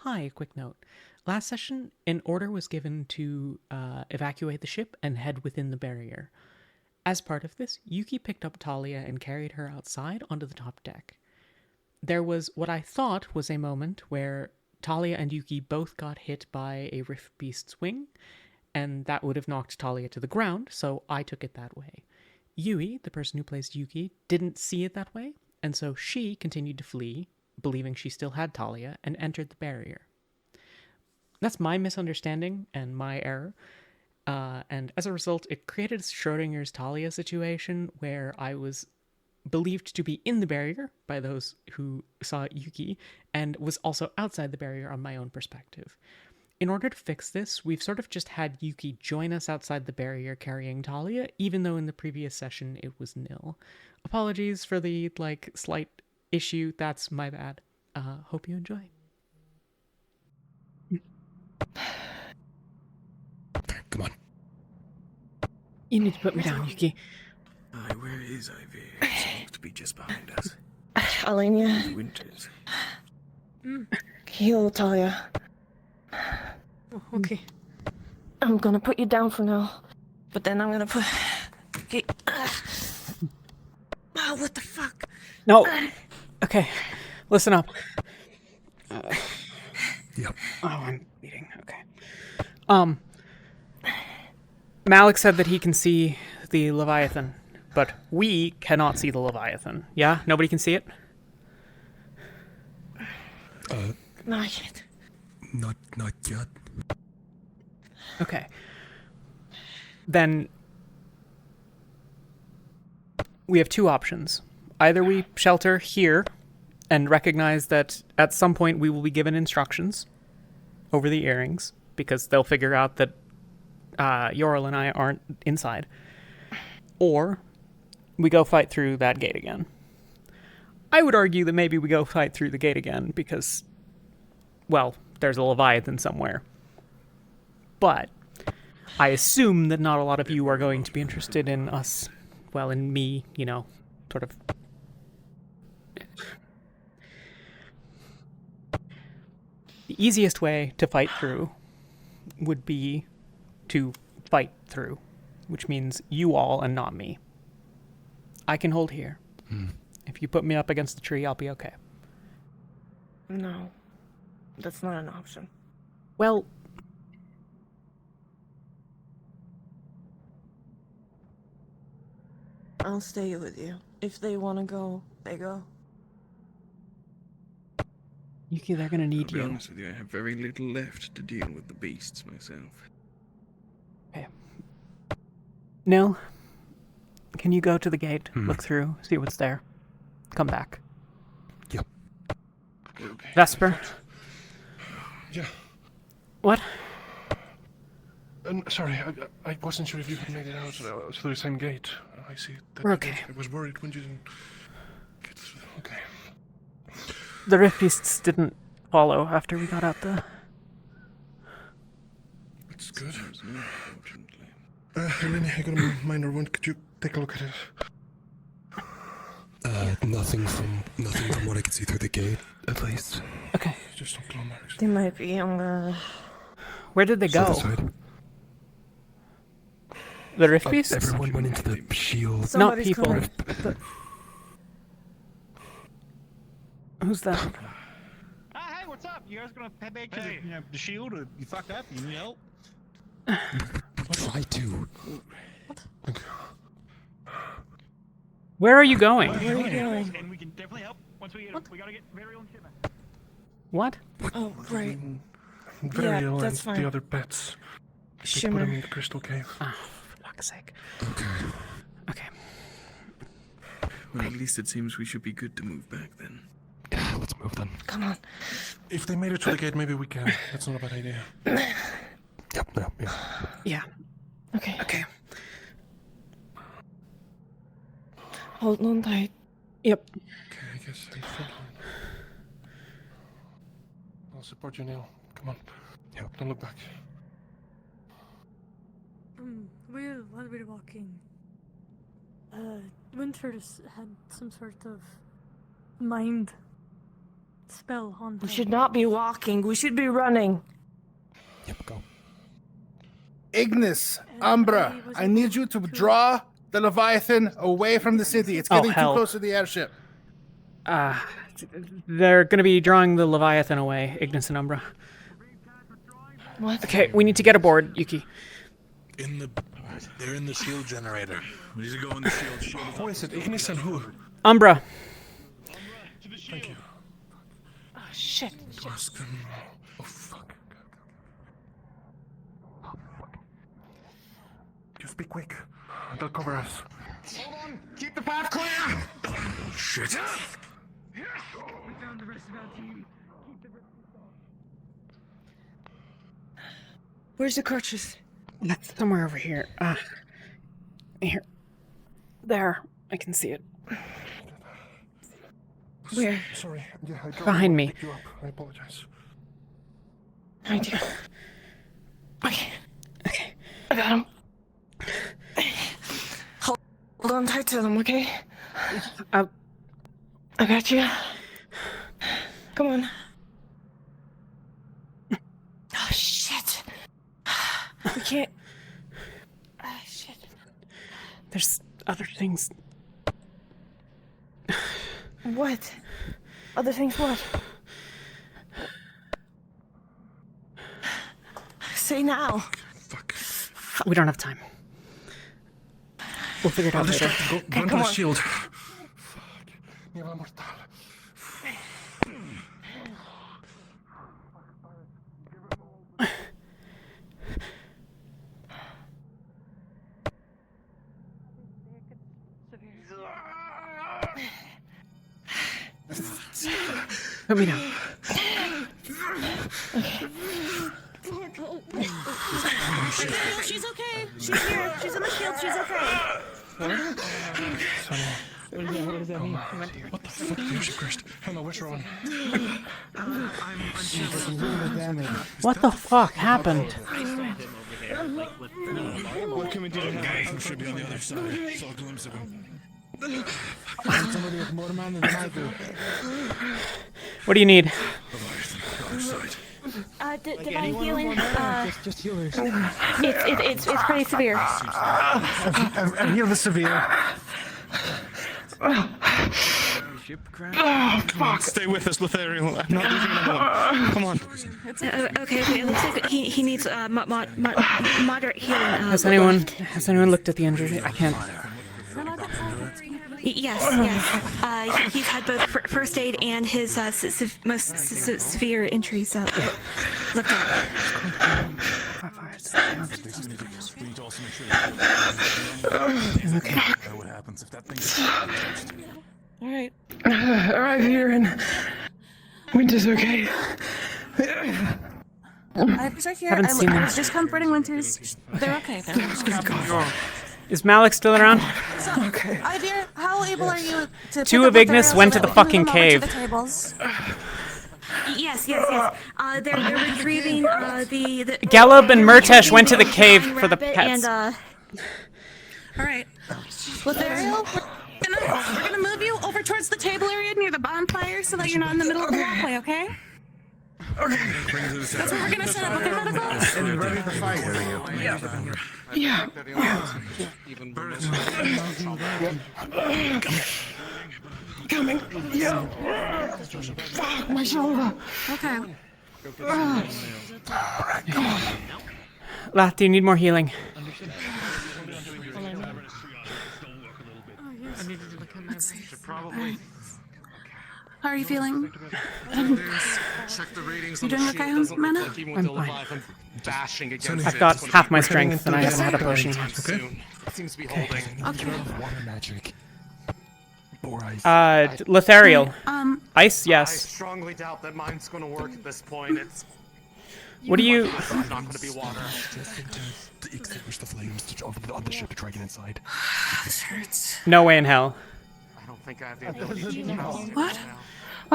hi, quick note. Last session, an order was given to evacuate the ship and head within the barrier. As part of this, Yuki picked up Talia and carried her outside onto the top deck. There was what I thought was a moment where Talia and Yuki both got hit by a Rift Beast's wing, and that would have knocked Talia to the ground, so I took it that way. Yui, the person who plays Yuki, didn't see it that way, and so she continued to flee, believing she still had Talia, and entered the barrier. That's my misunderstanding and my error. And as a result, it created Schrodinger's Talia situation where I was believed to be in the barrier by those who saw Yuki and was also outside the barrier on my own perspective. In order to fix this, we've sort of just had Yuki join us outside the barrier carrying Talia, even though in the previous session it was nil. Apologies for the, slight issue. That's my bad. Hope you enjoy. Come on. You need to put me down, Yuki. Aye, where is Ivy? It seems to be just behind us. Alenia. Winters. Heal Talia. Oh, okay. I'm gonna put you down for now. But then I'm gonna put... Okay. Oh, what the fuck? No. Okay. Listen up. Yep. Oh, I'm bleeding. Okay. Malik said that he can see the Leviathan, but we cannot see the Leviathan. Yeah? Nobody can see it? Not yet. Not yet. Okay. Then we have two options. Either we shelter here and recognize that at some point we will be given instructions over the earrings, because they'll figure out that Yoral and I aren't inside. Or we go fight through that gate again. I would argue that maybe we go fight through the gate again because, well, there's a Leviathan somewhere. But I assume that not a lot of you are going to be interested in us, well, in me, sort of. The easiest way to fight through would be to fight through, which means you all and not me. I can hold here. If you put me up against the tree, I'll be okay. No. That's not an option. Well, I'll stay with you. If they want to go, they go. Yuki, they're gonna need I'll be you. honest with you, I have very little left to deal with the beasts myself. Okay. Nil, can you go to the gate, look through, see what's there? Come back. Yep. Okay. Vesper? Yeah. What? Sorry, I wasn't sure if you had made it out through the same gate. I see. We're okay. I was worried when you didn't get through. Okay. The Rift Beasts didn't follow after we got out the... That's good. Unfortunately. Eleni, I got a minor one. Could you take a look at it? Nothing from what I can see through the gate, at least. Okay. Just some claw marks. They might be on the... Where did they go? Other side. The Rift Beasts? Everyone went into the shield. Somebody's Not people. coming. Who's that? Hey, what's up? You guys gonna head back to the shield, or you fucked up? You need help? Try to. Where are you going? Where are you going? And we can definitely help once we get. We gotta get very on shipment. What? Oh, right. Varial and that's fine. the other pets. Just put them Shimmer. in the crystal cave. Oh, for fuck's sake. Okay. Okay. Well, at least it seems we should be good to move back then. Yeah, let's move then. Come on. If they made it to the gate, maybe we can. That's not a bad idea. Yep, yeah. Yeah. Okay. Okay. Hold on tight. Yep. Okay, I guess I'm front line. I'll support you, Neil. Come on. Yep. Don't look back. While we were walking, Winters had some sort of mind spell on We him. should not be walking. We should be running. Yep, go. Ignis, And Umbra, I was I need able you to to- draw the Leviathan away from the city. It's Oh, getting too hell. close to the airship. They're gonna be drawing the Leviathan away, Ignis and Umbra. What? Okay, we need to get aboard, Yuki. They're in the shield generator. We need to go in the shield. Who is it? Ignis and who? Umbra. Thank you. Oh, shit. Oh, fuck. Oh, fuck. Just be quick. They'll cover us. Hold on! Keep the path clear! Shit. We found the rest of our team. Where's the crutches? That's somewhere over here. Here. There. I can see it. Where? Sorry. Yeah, I don't Behind want me. to pick you up. I apologize. Right here. Okay. Okay. I got him. Hold on tight to them, okay? Uh, I got you. Come on. Oh, shit. We can't. Ah, shit. there's other things. What? Other things what? Say now. Fuck. We don't have time. We'll figure it out later. Go Okay, into come the on. shield. Nieva mortal. Put me down. She's okay. She's here. She's in the shield. She's okay. What the fuck? Jesus Christ. Hello, what's wrong? What the fuck happened? What can we do now? He should be on the other side. Saw a glimpse of him. Somebody with more man than I do. What do you need? Other side. Divine healing. Just healers. It's pretty severe. And heal the severe. Ship crash? Oh, fuck. Stay with us, Lothario. I'm not leaving him alone. Come on. Okay. It looks like he needs moderate healing. Has anyone looked at the injury? I can't. Yes. He's had both first aid and his most severe injuries looked at. Okay. What happens if that thing All right. Arrive here and Winter's okay. I was right here. Haven't seen I them. was just comforting Winters. They're okay. Is Malik still around? Okay. Ivir, how able are you to? Two of Ignis went to the fucking cave. Yes. They're retrieving the. Galeb and Murtesh went to the cave for the pets. All right. Lothario, we're gonna move you over towards the table area near the bonfire so that you're not in the middle of the walkway. Okay? That's where we're gonna set up. Okay, medicals? And ready to fight. Yeah. Coming. Yeah. Fuck, my shoulder. Okay. Alright, come on. Lath, do you need more healing? Probably. How are you feeling? Check the ratings. You doing okay, Mana? I'm fine. Bashing against I've got half my strength and I haven't had a potion yet. soon. Seems to be holding. Okay. water magic? Or ice? Lothariel. Ice, I yes. strongly doubt that mine's going to work at this point. It's What do you... not going to be water. to extinguish the flames on the ship to try to get inside. This hurts. No way in hell. I don't think I have the ability to do that. What?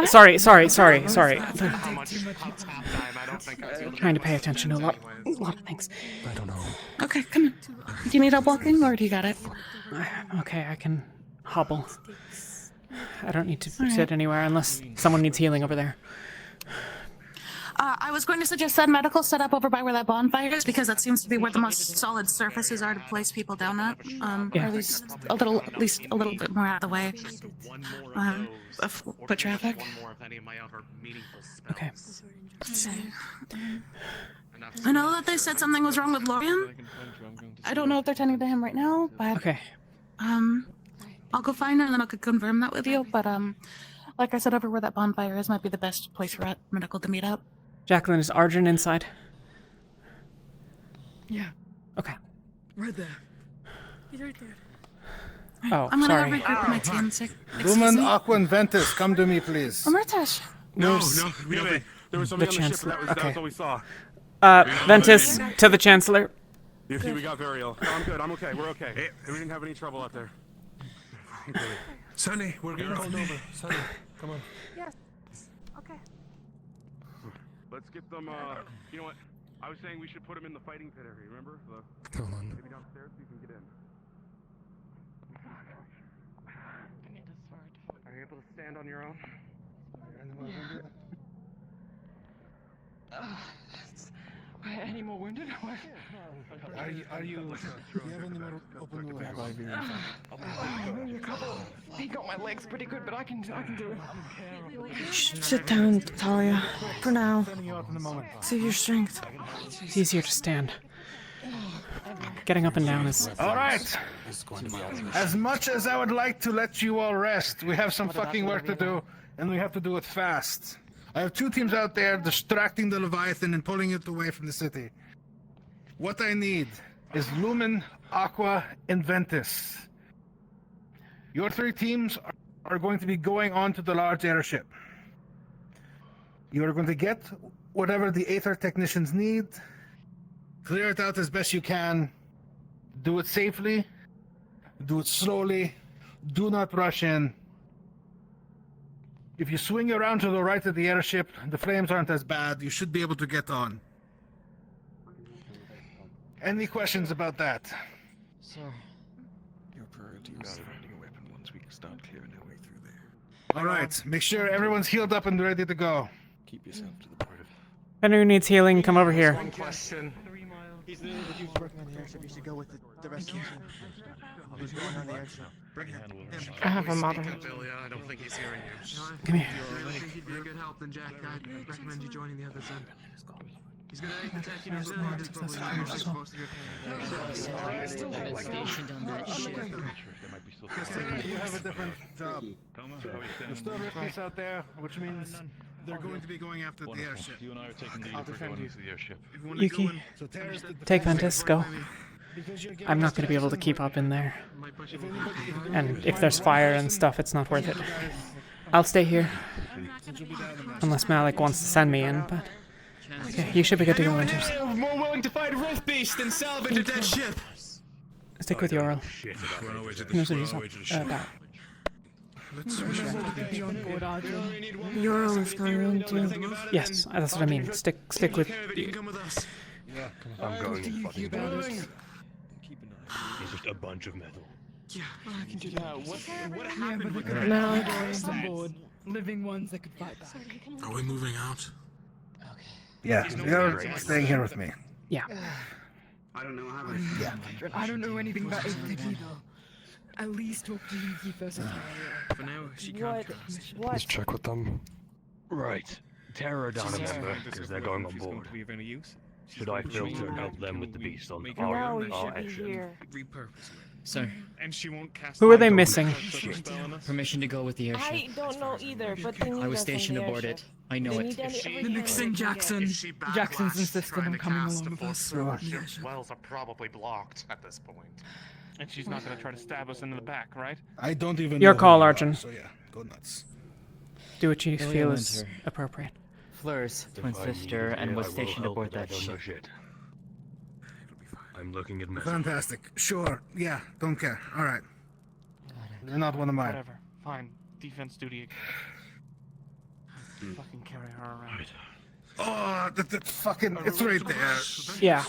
Sorry. How much how tap time? I don't think I do. Trying to pay attention to a lot of things. I don't know. Okay, come on. Do you need help walking or do you got it? Okay, I can hobble. I don't need to sit anywhere unless someone needs healing over there. I was going to suggest that medical set up over by where that bonfire is, because that seems to be where the most solid surfaces are to place people down at. Or at least a little bit more out of the way of foot traffic. Okay. I know that they said something was wrong with Lorian. I don't know if they're tending to him right now, but Okay. I'll go find her and then I could confirm that with you. But like I said, over where that bonfire is might be the best place for medical to meet up. Jacqueline, is Arjun inside? Yeah, Okay. right there. He's right there. Oh, I'm gonna sorry. go regroup my team. Lumen, Aqua, and Ventus, come to me, please. Amritesh. No, we don't. There was somebody on the ship. Chancellor. That Okay. was all we saw. Ventus, to the Chancellor. You see, we got Varial. No, I'm good. I'm okay. We're okay. We didn't have any trouble out there. Sonny, we're getting called over. Sonny, come on. Yes. Okay. Let's get them. You know what? I was saying we should put them in the fighting pit area. Remember? Hold on. Maybe downstairs so you can get in. Are you able to stand on your own? Any more wounded? Are you do you have any more open wounds? He got my legs pretty good, but I can do it. Sit down, Talia. For now. Sending you out in a moment. Save your strength. It's easier to stand. Getting up and down is... All right. As much as I would like to let you all rest, we have some fucking work to do, and we have to do it fast. I have two teams out there distracting the Leviathan and pulling it away from the city. What I need is Lumen, Aqua, and Ventus. Your three teams are going to be going on to the large airship. You are going to get whatever the Aether technicians need, clear it out as best you can, do it safely, do it slowly, do not rush in. If you swing around to the right of the airship, the flames aren't as bad. You should be able to get on. Any questions about that? Sir. Your priority is finding a weapon once we start clearing our way through there. All right, make sure everyone's healed up and ready to go. Keep yourself to the point of... If anyone needs healing, come over here. One question. He's the dude working on the airship. You should go with the rest of the team. Who's going on the airship? I have a mother. I don't think he's hearing you. Come here. I think he'd be a good help, then Jack, I'd recommend you joining the others then. He's gonna attack you in his head, it's probably supposed to You have a different job. There's still rifties out there, which means they're going to be going after the airship. You and I are taking the lead. We're going into the airship. Yuki, So Terrace did the take fast Ventus, way. go. Because you're getting I'm not going to be able to keep up in there. And if there's fire and stuff, it's not worth it. I'll stay here. Unless Malik wants to send me in, but... Okay, you should be good to go, Winters. More willing to fight a rift beast than salvage a dead ship. Stick with Yoral. He knows what he's about. Ural is going in too. Yes, that's what I mean. Stick with... I'm going to fucking It's just a bunch of metal. Yeah, I can do that. What happened? Malik. On board. Living ones that could fight back. Are we moving out? Yeah, you're staying here with me. Yeah. I don't know how Yeah. I don't know anything about anything either. At least talk to Yuki first. For now, she can't. Let's check with them. Right. Terror down a member, because they're going on board. Be of any use? Should I filter and help them with the beast on Make our Now we should be airship? here. Repurpose. Sir, And she won't cast. Who are they missing? permission to go with the airship. I don't know either, but they need I was us on stationed the aboard airship. it. I know They it. need every The next thing, Jackson. Jackson's insisting on coming along with us. Wells are probably blocked at this point. And she's not gonna try to stab us in the back, right? I don't even Your know call, who you are, Arjun. So yeah, go nuts. Do what you Ilya feel is Winter. appropriate. Fleur's twin If I need sister you, and I was will stationed help, aboard but I that don't know ship. shit. I'm looking at messages. Fantastic. Sure. Yeah, don't care. All right. You're not one of mine. Whatever. Fine. Defense duty. Fucking carry her around. Oh, that fucking, it's right there. Yeah.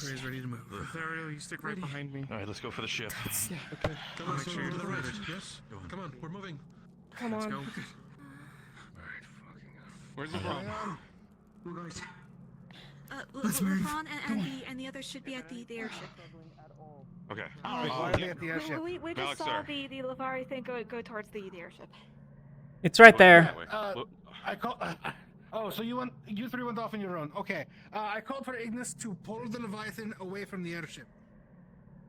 Gray's ready to move. Ariel, you stick right behind me. All right, let's go for the ship. Yeah. Okay. Come on, Make sure you're to the right. loaded. Yes? Come on, we're moving. Come Let's on. go. All right, fucking Where's the bomb? Who guys? Lafon and the others should be at the airship. Okay. Why are they at the airship? We Alex, just saw sir. the Levari thing go towards the airship. It's right there. That way. I call. Oh, so you three went off on your own. Okay. I called for Ignis to pull the Leviathan away from the airship.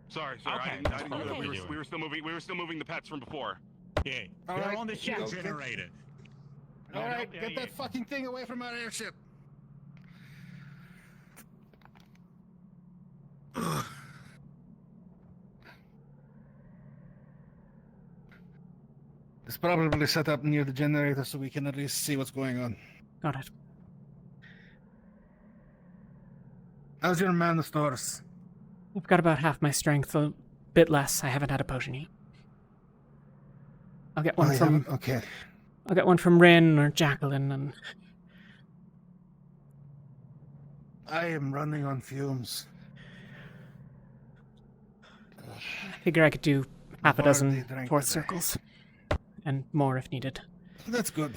Sorry, Okay. I didn't know that Okay. we were still moving the pets from before. Yeah. All They're right, on the ship go, generator. All right, Yeah, get yeah. that fucking thing away from our airship. Ugh. It's probably set up near the generator so we can at least see what's going on. Got it. How's your man the stores? I've got about half my strength, a bit less. I haven't had a potion yet. I'll get one from. Okay. I'll get one from Rin or Jacqueline, and I am running on fumes. I figure I could do half a Hardly dozen drank fourth today. circles, and more if needed. That's good.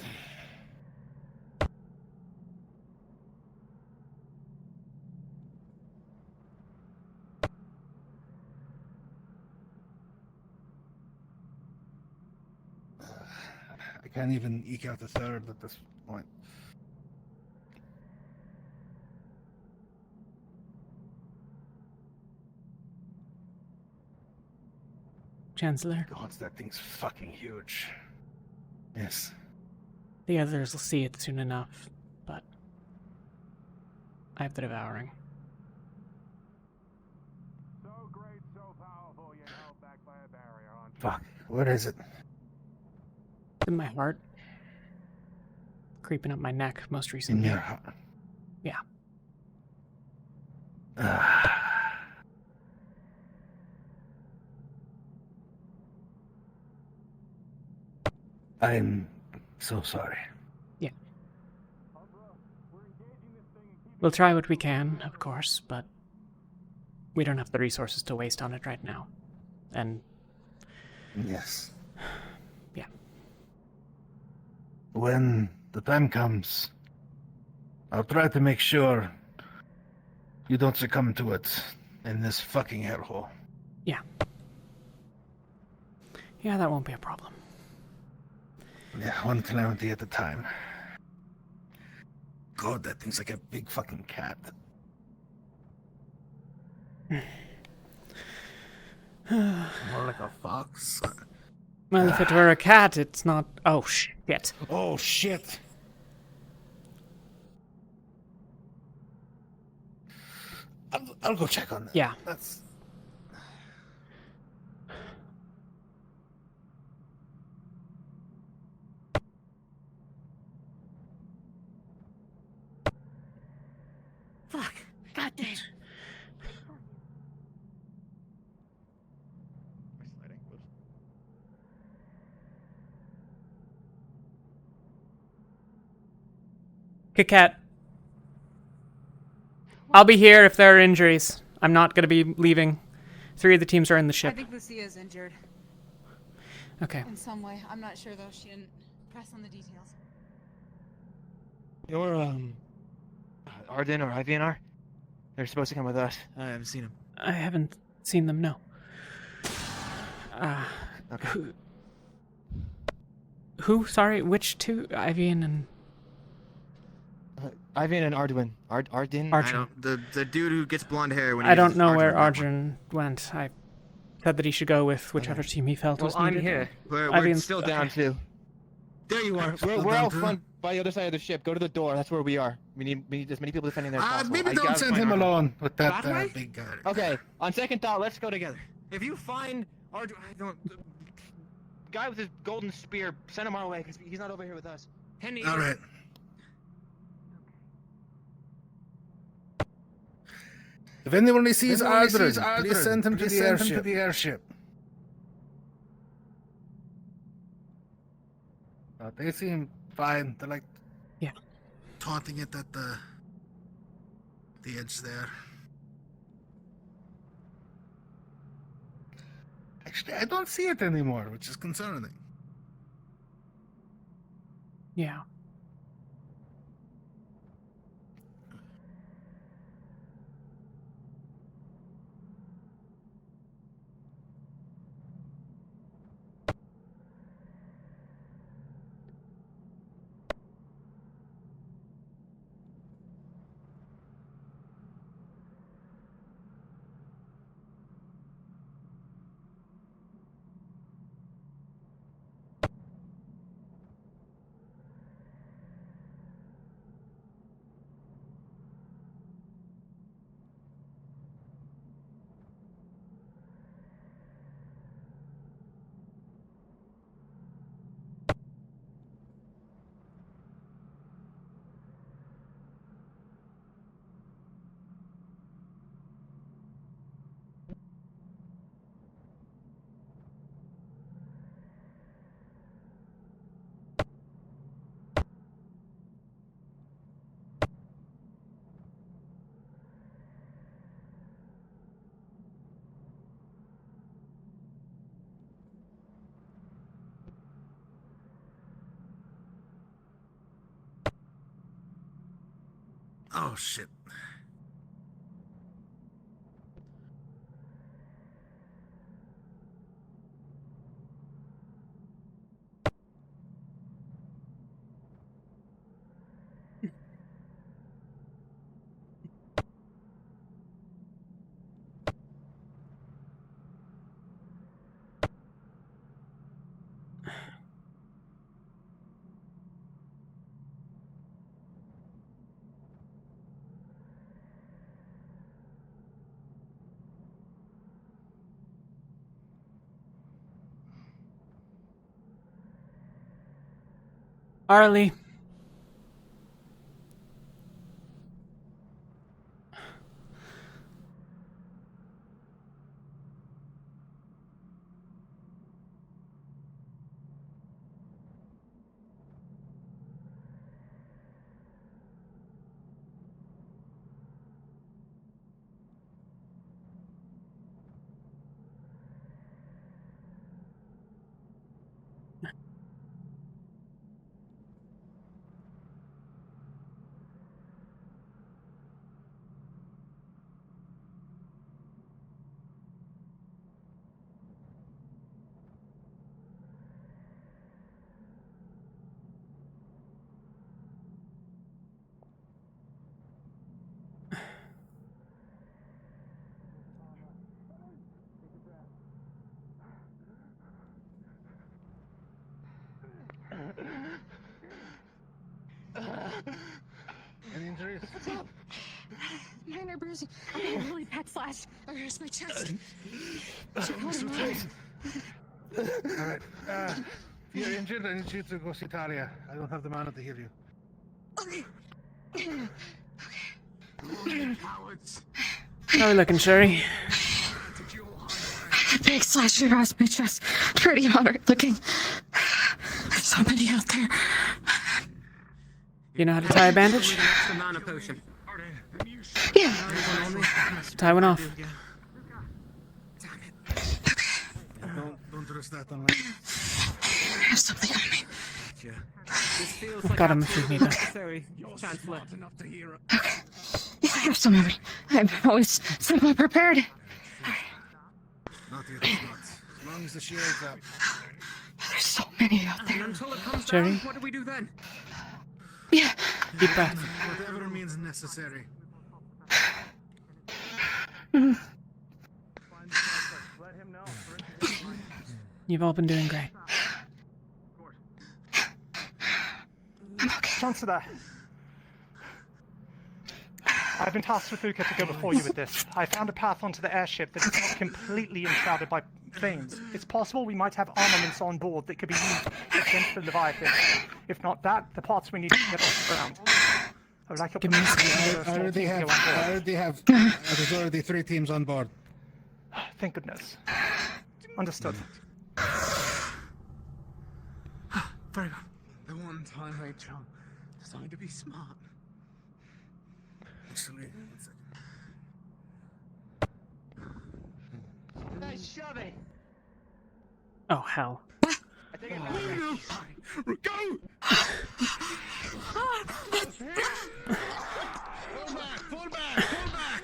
I can't even eke out the third at this point. Chancellor, God, that thing's fucking huge. Yes. the others will see it soon enough, but I have the devouring. So great, so powerful, yet held back by a barrier. Fuck. What is it? In my heart, creeping up my neck most In recently. your heart. Yeah. I'm so sorry. Yeah. We'll try what we can, of course, but we don't have the resources to waste on it right now. And Yes. yeah. When the time comes, I'll try to make sure you don't succumb to it in this fucking hellhole. Yeah. Yeah, that won't be a problem. Yeah, one calamity at a time. God, that thing's like a big fucking cat. More like a fox. Well, if it were a cat, it's not. Oh, shit. Oh, shit. I'll go check on that. Yeah. That's. Fuck. God damn. Kit Kat. I'll be here if there are injuries. I'm not going to be leaving. 3 of the teams are in the I ship. think Lucia's injured Okay. in some way. I'm not sure though. She didn't press on the details. Your Arden or IVNR? They're supposed to come with us. I haven't seen him. I haven't seen them, no. Okay. Who? Sorry, which two? Ivian and... Ivan and Arduin. Arden? I don't, the dude who gets blonde hair when he I don't uses know where Arjun. Arjun went. I said that he should go with whichever team he felt was Well, I'm needed. here. We're Ivian's Still down too. There you are. We're out front by the other side of the ship. Go to the door. That's where we are. We need as many people defending there as possible. Maybe I don't gotta send find him Arjun. alone with that That way? big guy. Okay. On second thought, let's go together. If you find Arjun, the guy with his golden spear, send him our way because he's not over here with us. Henry. All right. If anyone sees Aldrin, please send him to the airship. They seem fine. They're like, yeah, taunting it at the edge there. Actually, I don't see it anymore, which is concerning. Yeah. Oh shit. Arlie. Any injuries? What's up? Minor bruising. I got a really bad flash. I hurts my chest. Alright. If you're injured, I need you to go see Talia. I don't have the mana to heal you. Okay. How are we looking, Sherry? Big slash across my chest. Pretty moderate looking. There's so many out there. You know how to tie a bandage? Yeah. Tie one off. Don't risk that on me. I have something on me. We've got him if we need it. Okay. Yeah, I have some of it. I'm always somewhat prepared. Not yet, not. As long as the shield's up. There's so many out there. Until it comes Jerry? down, what do we do then? Yeah. Deep breath. Whatever means necessary. You've all been doing great. Chancellor, I've been tasked with Luca to go before you with this. I found a path onto the airship that is not completely enshrouded by flames. It's possible we might have armaments on board that could be used against the Leviathan. If not that, the parts we need to get off the ground. I would like your permission. I already have. There's already 3 teams on board. Thank goodness. Understood. Very well. The one time I decided to be smart. Actually, one second. Hey, Chevy! Oh, hell. I take it back. Go! Fall back! Fall back! Fall back!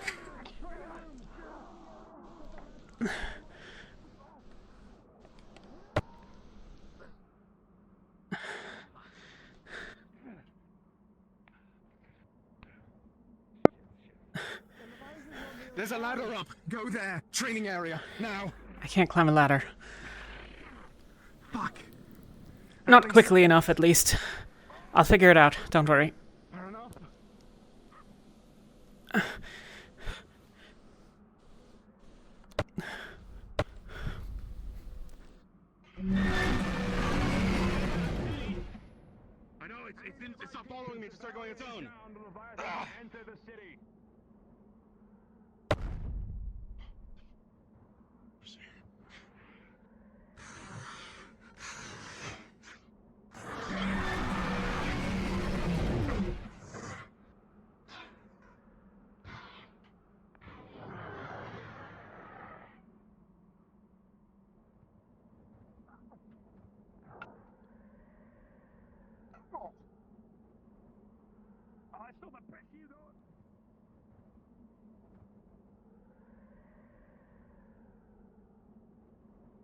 There's a ladder up. Go there. Training area. Now. I can't climb a ladder. Fuck. Not quickly enough, at least. I'll figure it out. Don't worry. I don't know. I know it's not following me to start going its own. Enter the city.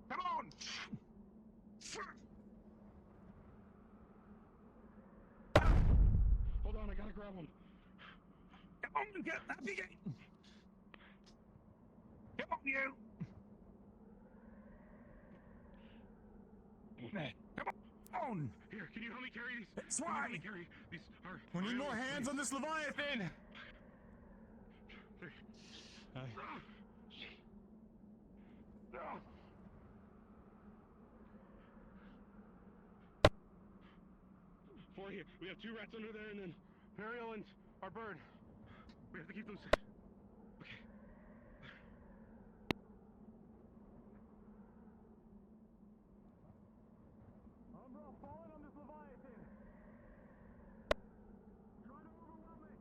Come on! Hold on, I gotta grab one. Come on, get navigate! Come on, you! Come on! Here, can you help me carry these? That's Can you help me right. carry these? We need more hands on this Leviathan! Four here. We have 2 rats under there, and then Burial and our bird. We have to keep them safe. Okay. Umbra, falling on this Leviathan. Trying to overwhelm me.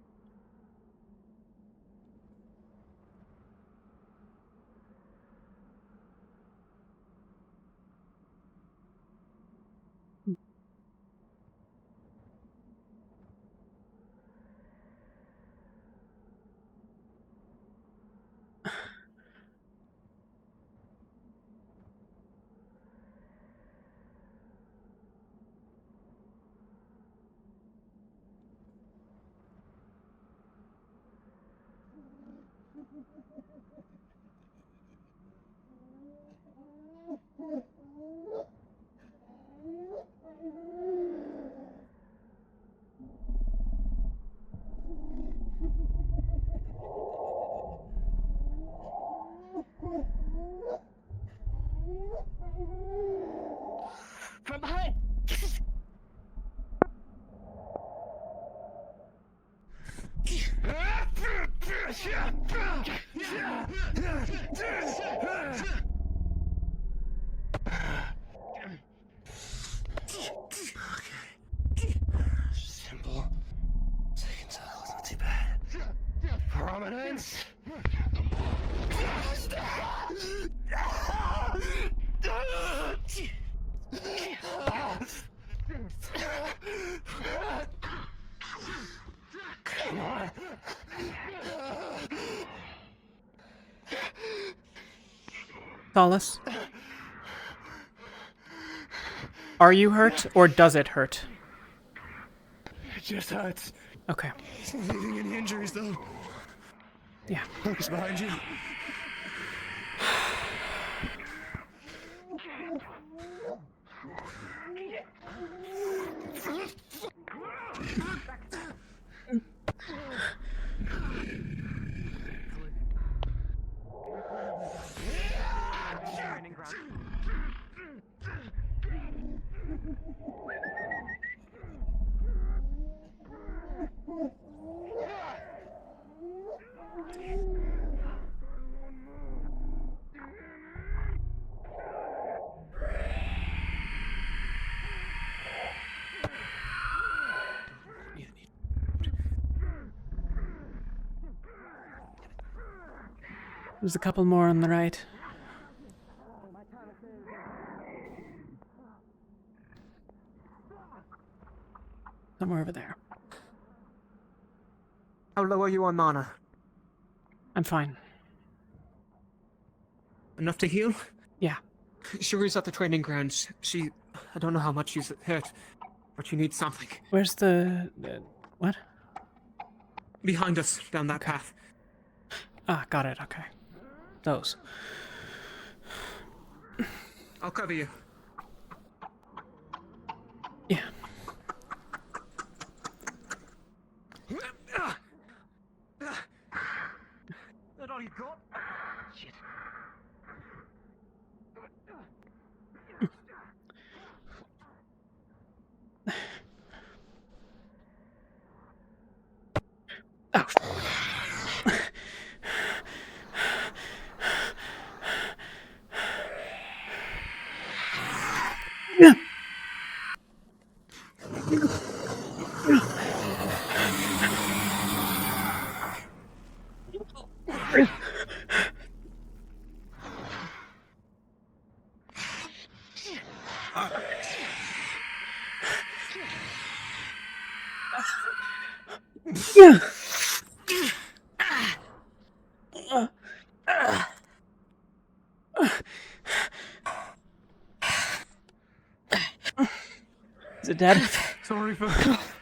From behind! Simple. Second cycle, not too bad. Prominence! Come on! Solace? Are you hurt, or does it hurt? It just hurts. Okay. Leaving any injuries, though. Yeah. Focus behind you. There's a couple more on the right. somewhere over there. How low are you on mana? I'm fine. Enough to heal? Yeah. Shuri's at the training grounds. I don't know how much she's hurt, but she needs something. Where's the what? Behind us, down that path. Ah, got it. Okay. Those. I'll cover you. Yeah. That all you got? Shit. Is it dead? Sorry for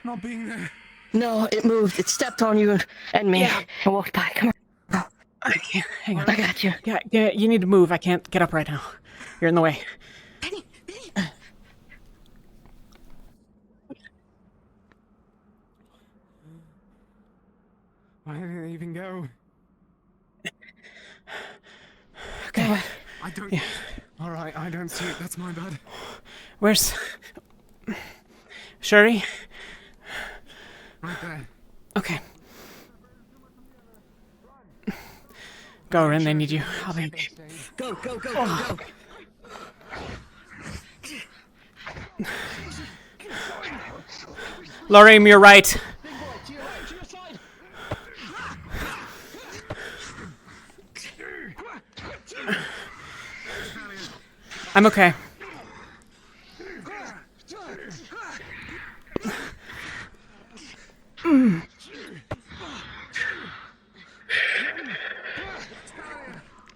not being there. No, it moved. It stepped on you and me. Yeah. I walked by. Come on. I can't. Hang on. I got you. Yeah, you need to move. I can't get up right now. You're in the way. Why didn't they even go? Okay. I don't... Yeah. Alright, I don't see it. That's my bad. Where's Shuri? Right there. Okay. Go, Ren, they need you. I'll be... Go, go, go, Oh. go, go. Lorraine, you're right. I'm okay.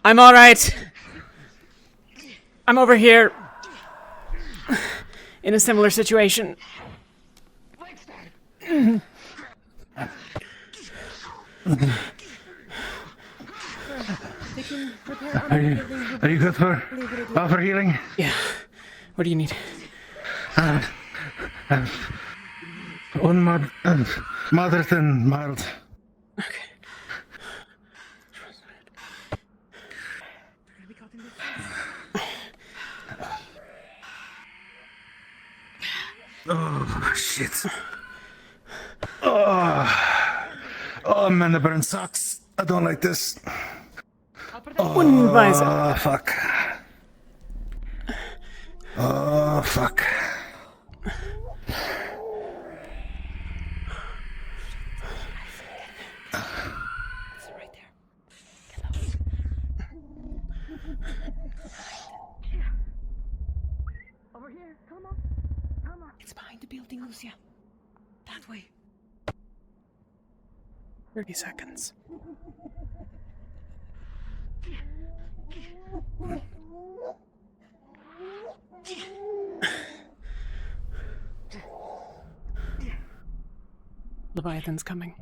I'm all right. I'm over here in a similar situation. Are you good for healing? Yeah. What do you need? Moderate and mild. Okay. Oh, shit. Oh man, the burn sucks. I don't like this. Oh, fuck. Oh, fuck. Over here. Come on. Come on. It's behind the building, Lucia. That way. 30 seconds. Leviathan's coming.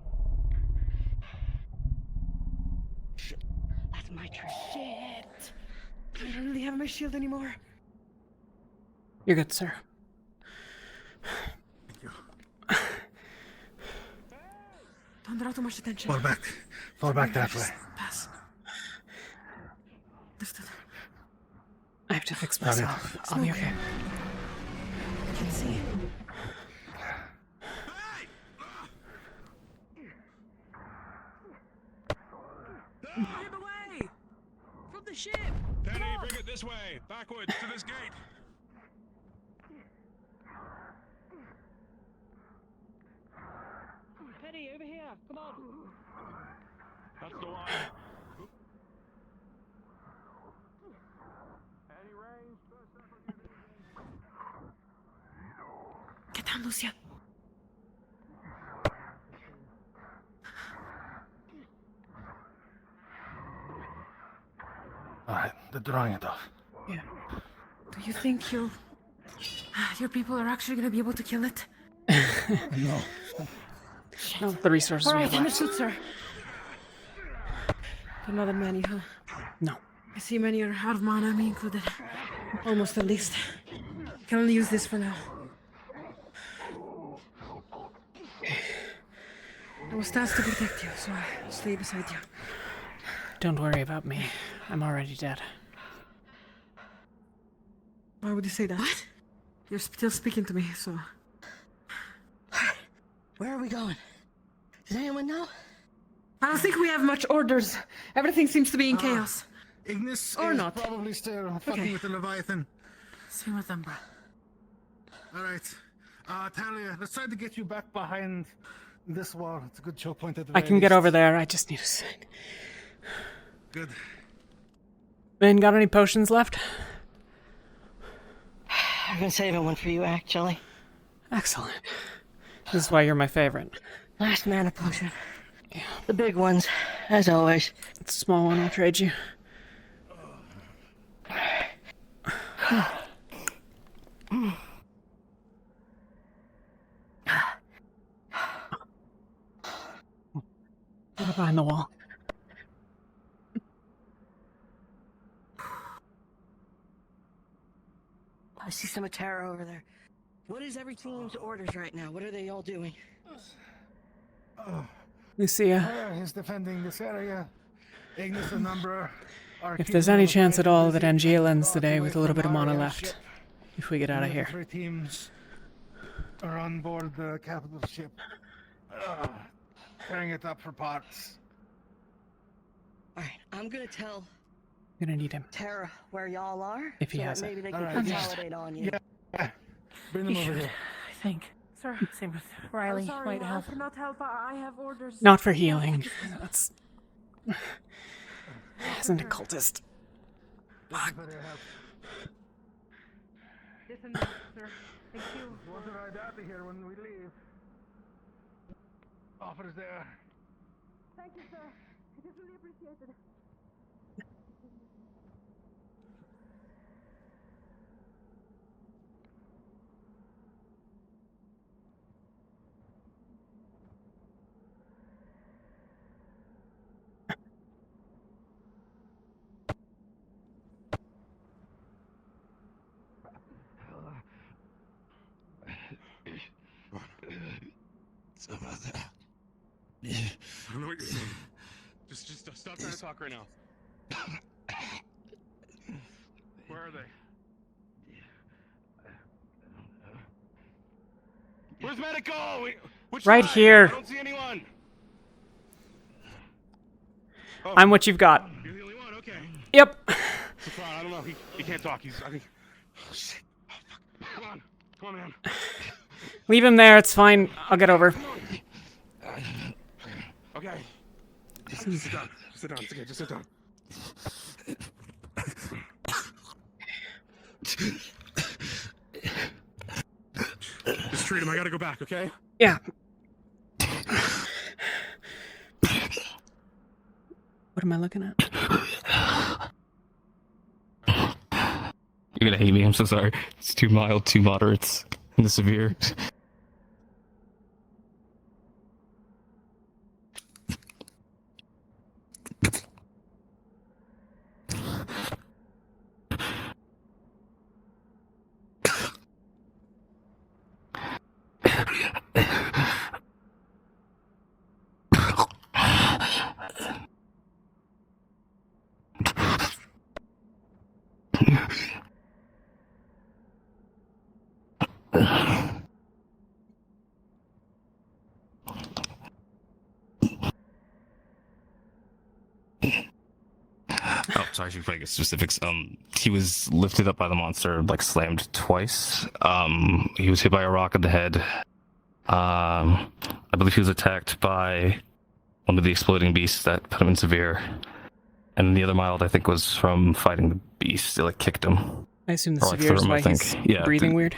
That's my trash. Shit. I don't really have my shield anymore. You're good, sir. Don't draw too much attention. Fall back. Fall back that way. Pass. Lift it. I have to fix myself. I'll be okay. I can see. Get away! From the ship! Penny, bring it this way! Backwards to this gate! Penny, over here! Come on! That's the one. Get down, Lucia. Alright, they're drawing it off. Yeah. Do you think your people are actually gonna be able to kill it? No. No, the resources All we right, have left. understood, sir. Another many, huh? No. I see many are out of mana, me included. Almost at least. Can only use this for now. I was tasked to protect you, so I'll stay beside you. Don't worry about me. I'm already dead. Why would you say that? What? You're still speaking to me, so... Where are we going? Does anyone know? I don't think we have much orders. Everything seems to be in chaos. Ignis Or is not. probably still fucking with the Leviathan. Same with them, bro. Alright. Talia, let's try to get you back behind this wall. It's a good choke point at the I very can get least. over there. I just need a sec. Good. Man, got any potions left? I've been saving one for you, actually. Excellent. This is why you're my favorite. Last mana potion. Yeah. The big ones, as always. It's a small one, I'll trade you. Get behind the wall. I see some terror over there. What is every team's orders right now? What are they all doing? Lucia. He's defending this area. Ignis and Umbra are If there's any chance at all that Angeal ends the day with a little bit of mana left, if we get out of here. 3 teams are on board the capital ship. Tearing it up for parts. Alright, I'm gonna tell Gonna need him. Terra where y'all are. If he so has that it. maybe they can Alright. consolidate on you. Yeah. Bring them over here. I think. Sir. Same with Riley. I'm sorry, Might I have. cannot help. I have orders. Not for healing. That's... Isn't a cultist. Fuck. Listen, sir. Thank you. Want to ride out of here when we leave. Offers there. Thank you, sir. It is really appreciated. It's about that. I don't know what you're saying. Just stop trying to talk right now. Where are they? Where's medical? Which Right side? here. I don't see anyone. Oh, I'm what you've got. you're the only one. Okay. Yep. So I don't know. He can't talk. I think. Oh shit. Oh, fuck. Come on, man. Leave him there. It's fine. I'll get over. Okay. Just sit down. Sit down. It's okay. Just sit down. Just treat him. I gotta go back, okay? Yeah. What am I looking at? You're gonna hate me, I'm so sorry. It's too mild, too moderates, and the severe. Oh, sorry, I should probably get specifics. He was lifted up by the monster, like slammed twice. He was hit by a rock in the head. I believe he was attacked by one of the exploding beasts that put him in severe. And the other mild, I think, was from fighting the beast. It like kicked him. I assume the Or, like, severe is threw him, why I think. he's Yeah, breathing weird.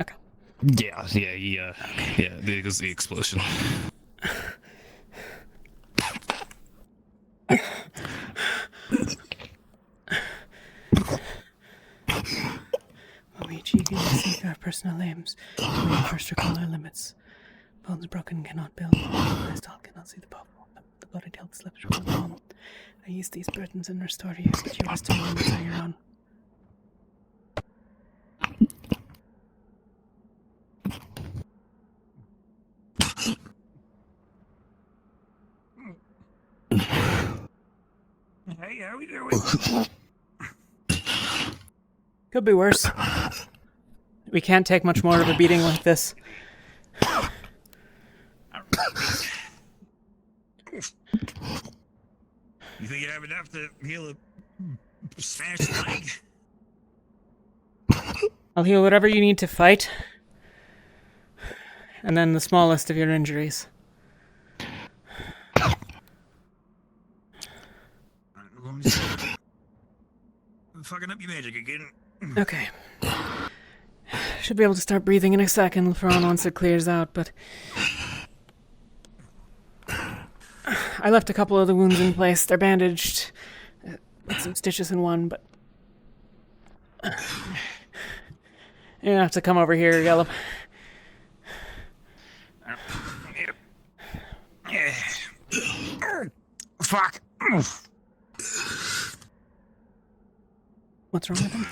Okay. Yeah, it was the explosion. Interpersonal aims. We first recall our limits. Bones broken cannot build. My stall cannot see the pole. The bloody tail slips from the palm. I use these burdens and restore you, but you rest in limits on your own. Hey, how we doing? Could be worse. We can't take much more of a beating like this. You think you have enough to heal a smashed leg? I'll heal whatever you need to fight. And then the smallest of your injuries. I'm fucking up your magic again. Okay. Should be able to start breathing in a second, LeFron, once it clears out, but... I left a couple of the wounds in place. They're bandaged. With some stitches in one, but... You have to come over here, Yellow. Fuck. What's wrong with him?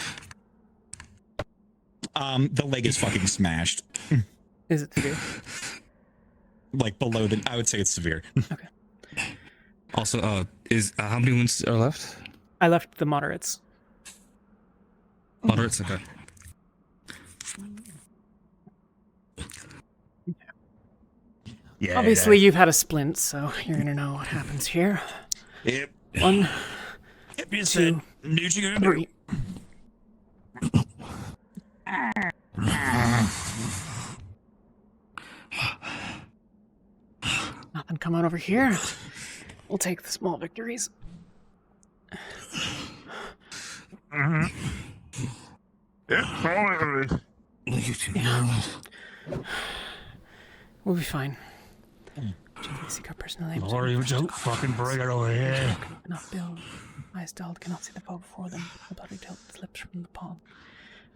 The leg is fucking smashed. Is it severe? Like below the, I would say it's severe. Okay. Also, how many wounds are left? I left the moderates. Moderates, okay. Yeah. Obviously, you've had a splint, so you're gonna know what happens here. Yep. 1, Yep, you 2, said, "Nudes you gonna do?" 3. Nothing coming over here. We'll take the small victories. Mm-hmm. Yeah. We'll be fine. Seek our personal aims. Or you don't fucking bring it over here. Cannot build. Eyes dulled, cannot see the foe before them. The bloody tilt slips from the palm.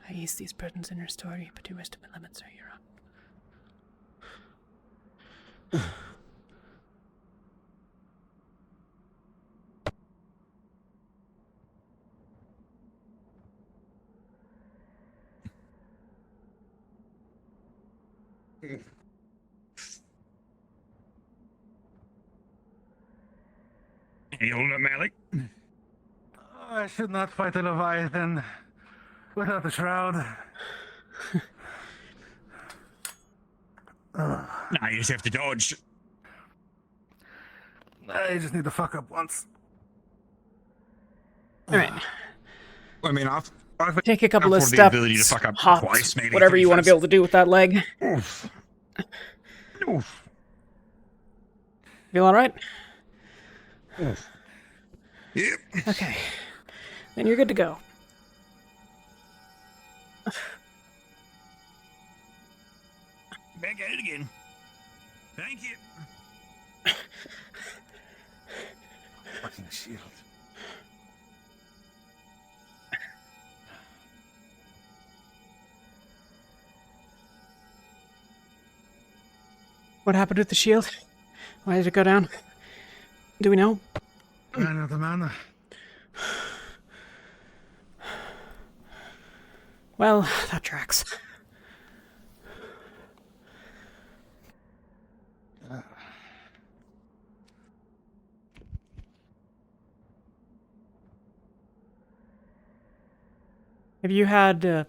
I ease these burdens in your story, but you rest of my limits are your own. You holding up, Malik? I should not fight the Leviathan without the shroud. Nah, you just have to dodge. I just need to fuck up once. Alright. I mean, I've Take a couple of the steps, ability to fuck up hop, twice, maybe whatever you want to 3 be able to do with that leg. Oof. Oof. Feel alright? Oof. Yep. Okay. Then you're good to go. Back at it again. Thank you. Fucking shield. What happened with the shield? Why did it go down? Do we know? Ran out of mana. Well, that tracks. Have you had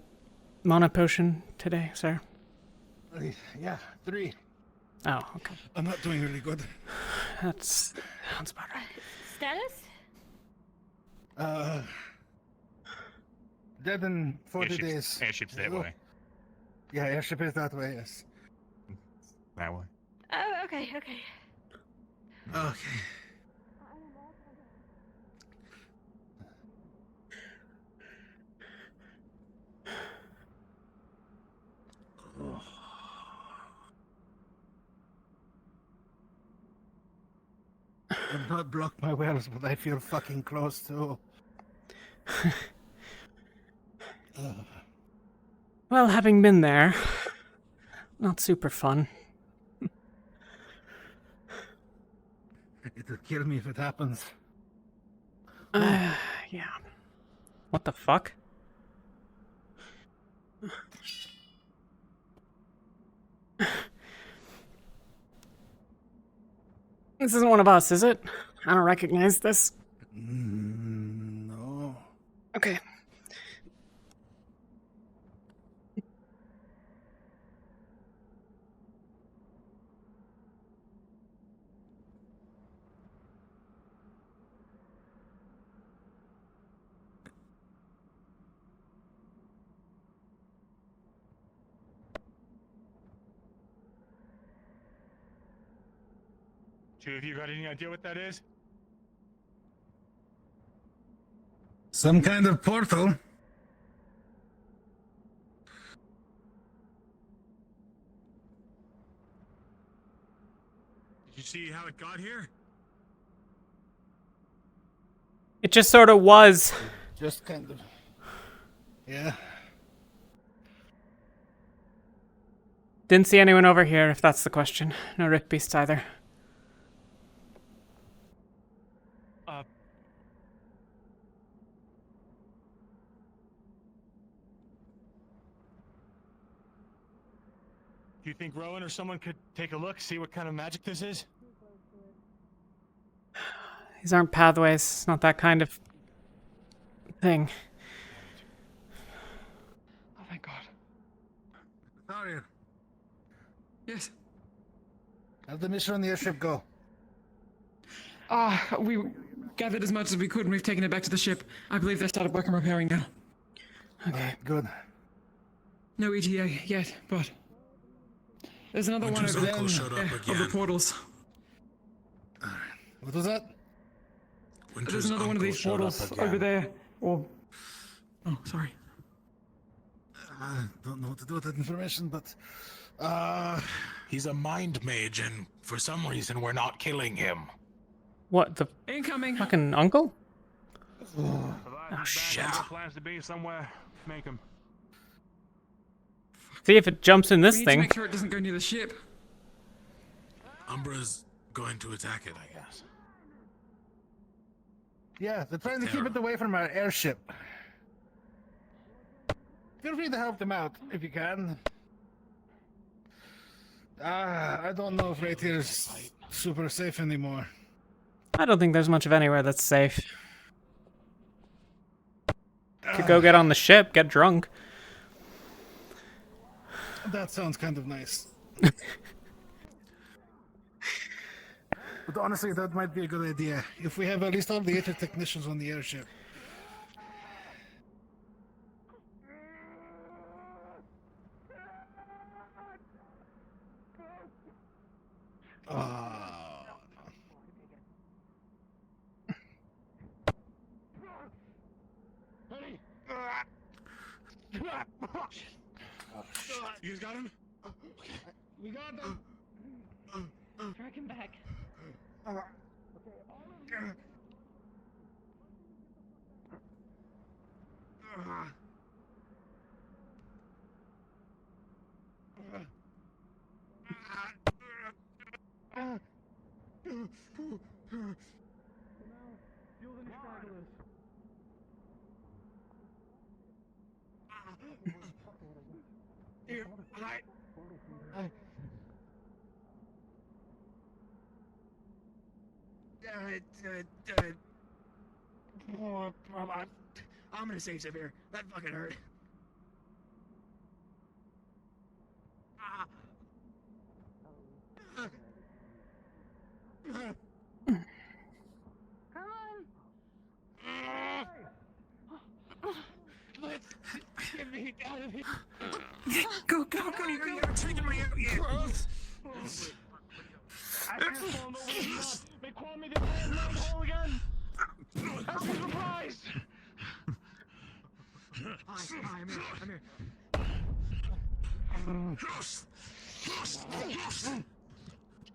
mana potion today, sir? Yeah, 3. Oh, okay. I'm not doing really good. Sounds about right. Status? Dead in 40 days. Airship's that way. Yeah, airship is that way, yes. That way. Oh, okay, okay. Okay. I've not blocked my wells, but I feel fucking close too. Well, having been there, not super fun. It'll kill me if it happens. Yeah. What the fuck? This isn't one of us, is it? I don't recognize this. No. Okay. Two of you got any idea what that is? Some kind of portal. Did you see how it got here? It just sort of was. Just kind of. Yeah. Didn't see anyone over here, if that's the question. No Rick Beasts either. Do you think Rowan or someone could take a look, see what kind of magic this is? These aren't pathways. It's not that kind of thing. Oh, thank God. Talia, Yes. how'd the mission on the airship go? We gathered as much as we could and we've taken it back to the ship. I believe they started working repairing now. Okay, good. No ETA yet, but there's another one over there of the portals. What was that? There's another one of these portals over there. Oh, sorry. I don't know what to do with that information, but he's a mind mage, and for some reason we're not killing him. What the incoming fucking uncle? Oh shit! Plans to be somewhere. Make him. See if it jumps in this we need thing. to make sure it doesn't go near the ship. Umbra's going to attack it, I guess. yeah, they're trying to keep it away from our airship. Feel free to help them out if you can. I don't know if right here is super safe anymore. I don't think there's much of anywhere that's safe. Could go get on the ship, get drunk. That sounds kind of nice. But honestly, that might be a good idea. If we have at least all the other technicians on the airship. You guys got him? We got them. Drag him back. Here, I'm gonna save Severe. That fucking hurt. let's get me out of here. Go, you're taking me out, yeah. I can't fall over the spot. They call me the man hole again. I'm surprised. Hi, I'm here.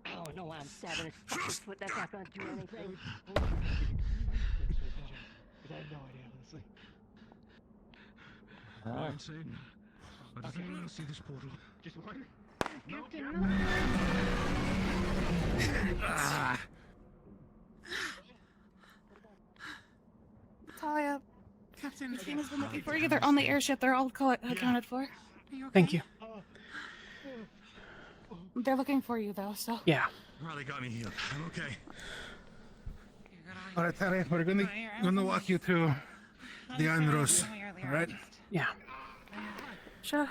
Oh no, I'm stabbing his fucking foot. That's not gonna do anything. I have no idea, honestly. Alright. Does anyone else see this portal? Just one. Talia, Captain, the team has been looking for you. They're on the airship. They're all accounted for. Thank you. They're looking for you, though, so. Yeah. Riley got me healed. I'm okay. All right, Talia, we're gonna walk you to the Iron Rose. All right? Yeah. Sure.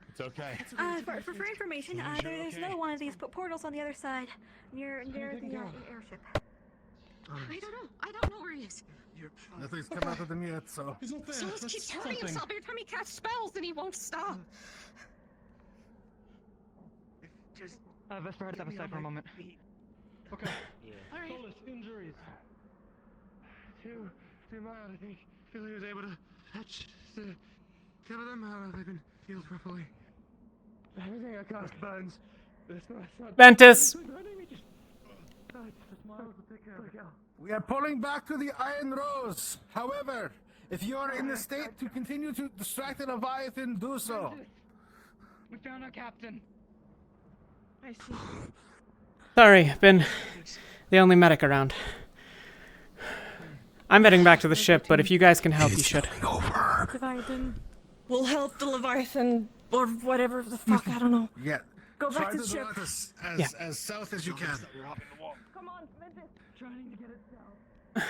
It's okay. For information, there's another one of these portals on the other side, near the airship. I don't know where he is. Nothing's come out of them yet, so. He just keeps hurting himself every time he casts spells, and he won't stop. Just Vesper, head step aside for a moment. Okay. Yeah. All right. Solus, injuries. Too mild, I think. Feel he was able to touch the kill them. I don't know if they've been healed properly. Everything I cast burns. It's not Ventus! We are pulling back to the Iron Rose. However, if you are in the state to continue to distract the Leviathan, do so. We found our captain. I see. Sorry, been the only medic around. I'm heading back to the ship, but if you guys can help, you should. Leviathan. We'll help the Leviathan, or whatever the fuck, I don't know. Yeah. Go back Try to the ship. As south as you can. Come on, Ventus. Trying to get it down.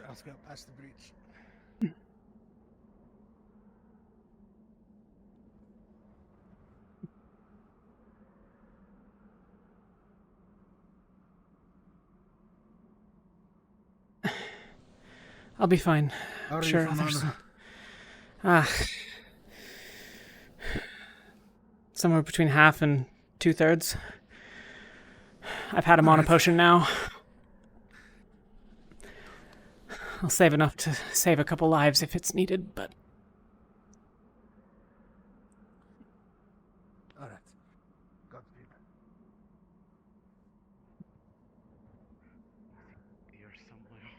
I'll go past the breach. I'll be fine. How are you Sure. feeling? Somewhere between half and 2/3. I've had him on a potion now. I'll save enough to save a couple lives if it's needed, but... All right. Godspeed. Here somewhere.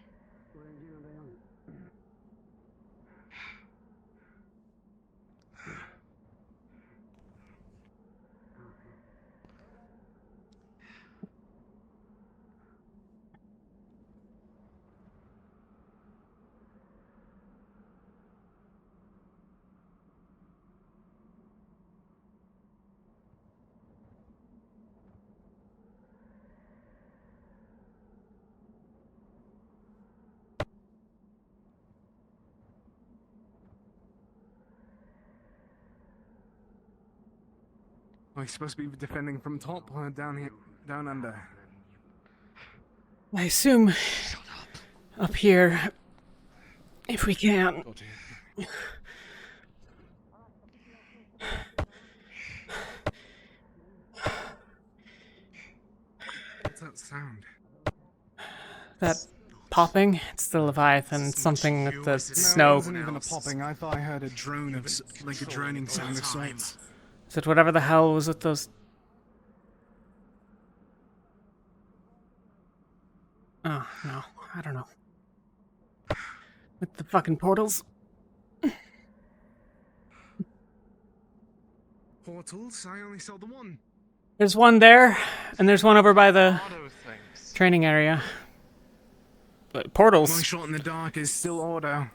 We're supposed to be defending from top down here, down under. I assume up here, if we can. What's that sound? That popping? It's the Leviathan. It's something with the snow. It wasn't even a popping. I thought I heard a drone of like a droning sound of sorts. Is it whatever the hell was with those... Oh, no. I don't know. With the fucking portals. Portals? I only saw the one. There's one there, and there's one over by the training area. But portals. My shot in the dark is still auto.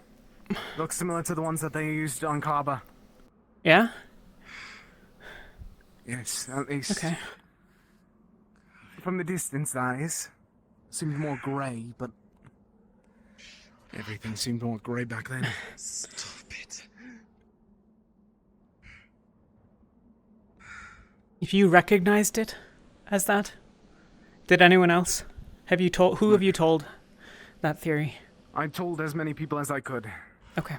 Looks similar to the ones that they used on Kaba. Yeah? Yes, at least. Okay. From the distance, that is. Seemed more grey, but everything seemed more grey back then. Stop it. If you recognized it as that, did anyone else? Have you told? Who have you told that theory? I told as many people as I could. Okay.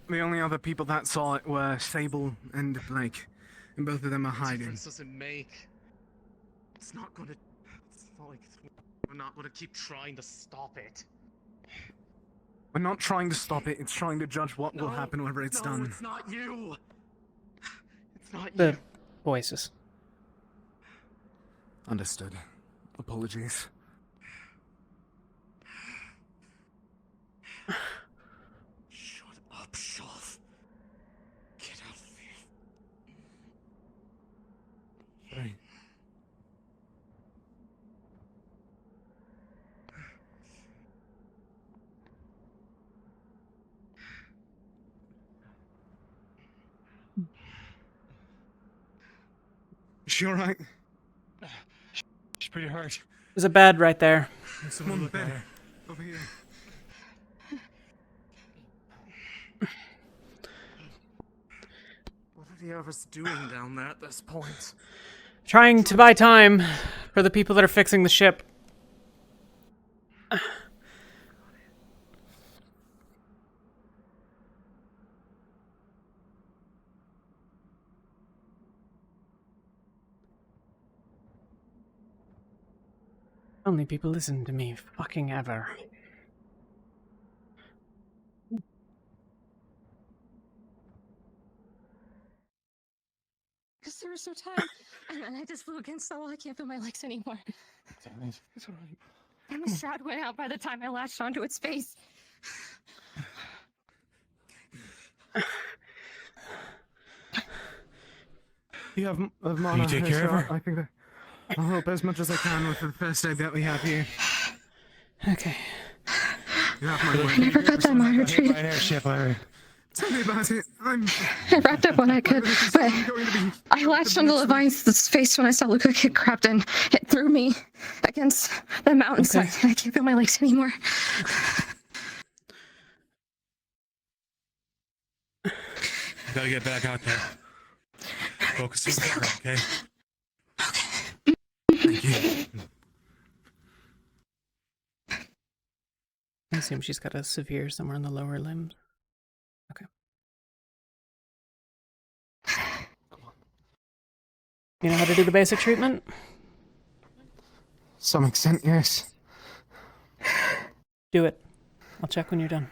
The only other people that saw it were Sable and Blake, and both of them are hiding. Difference doesn't make. It's not gonna. It's not like we're not gonna keep trying to stop it. We're not trying to stop it, it's trying to judge what will happen whenever it's done. No, it's not you. It's not you. The voices. Understood. Apologies. Shut up, Shoff. Get out of here. Sorry. Is she alright? She's pretty hurt. There's a bed right there. Someone bed. Over here. What are the others doing down there at this point? Trying to buy time for the people that are fixing the ship. Only people listen to me fucking ever. Because they were so tired, and I just flew against the wall. I can't feel my legs anymore. It's alright. And the shroud went out by the time I latched onto its face. You have mana. You take care of her? I think that I'll help as much as I can with the first aid that we have here. Okay. You have my word. I never got that monitor treated. An airship, Larry. Tell me about it. I wrapped up when I could, but I latched onto Leviathan's face when I saw Luca get grabbed, and it threw me against the mountainside. Okay. I can't feel my legs anymore. You gotta get back out there. Focus on there, okay? Thank you. I assume she's got a severe somewhere in the lower limbs. Okay. You know how to do the basic treatment? Some extent, yes. Do it. I'll check when you're done.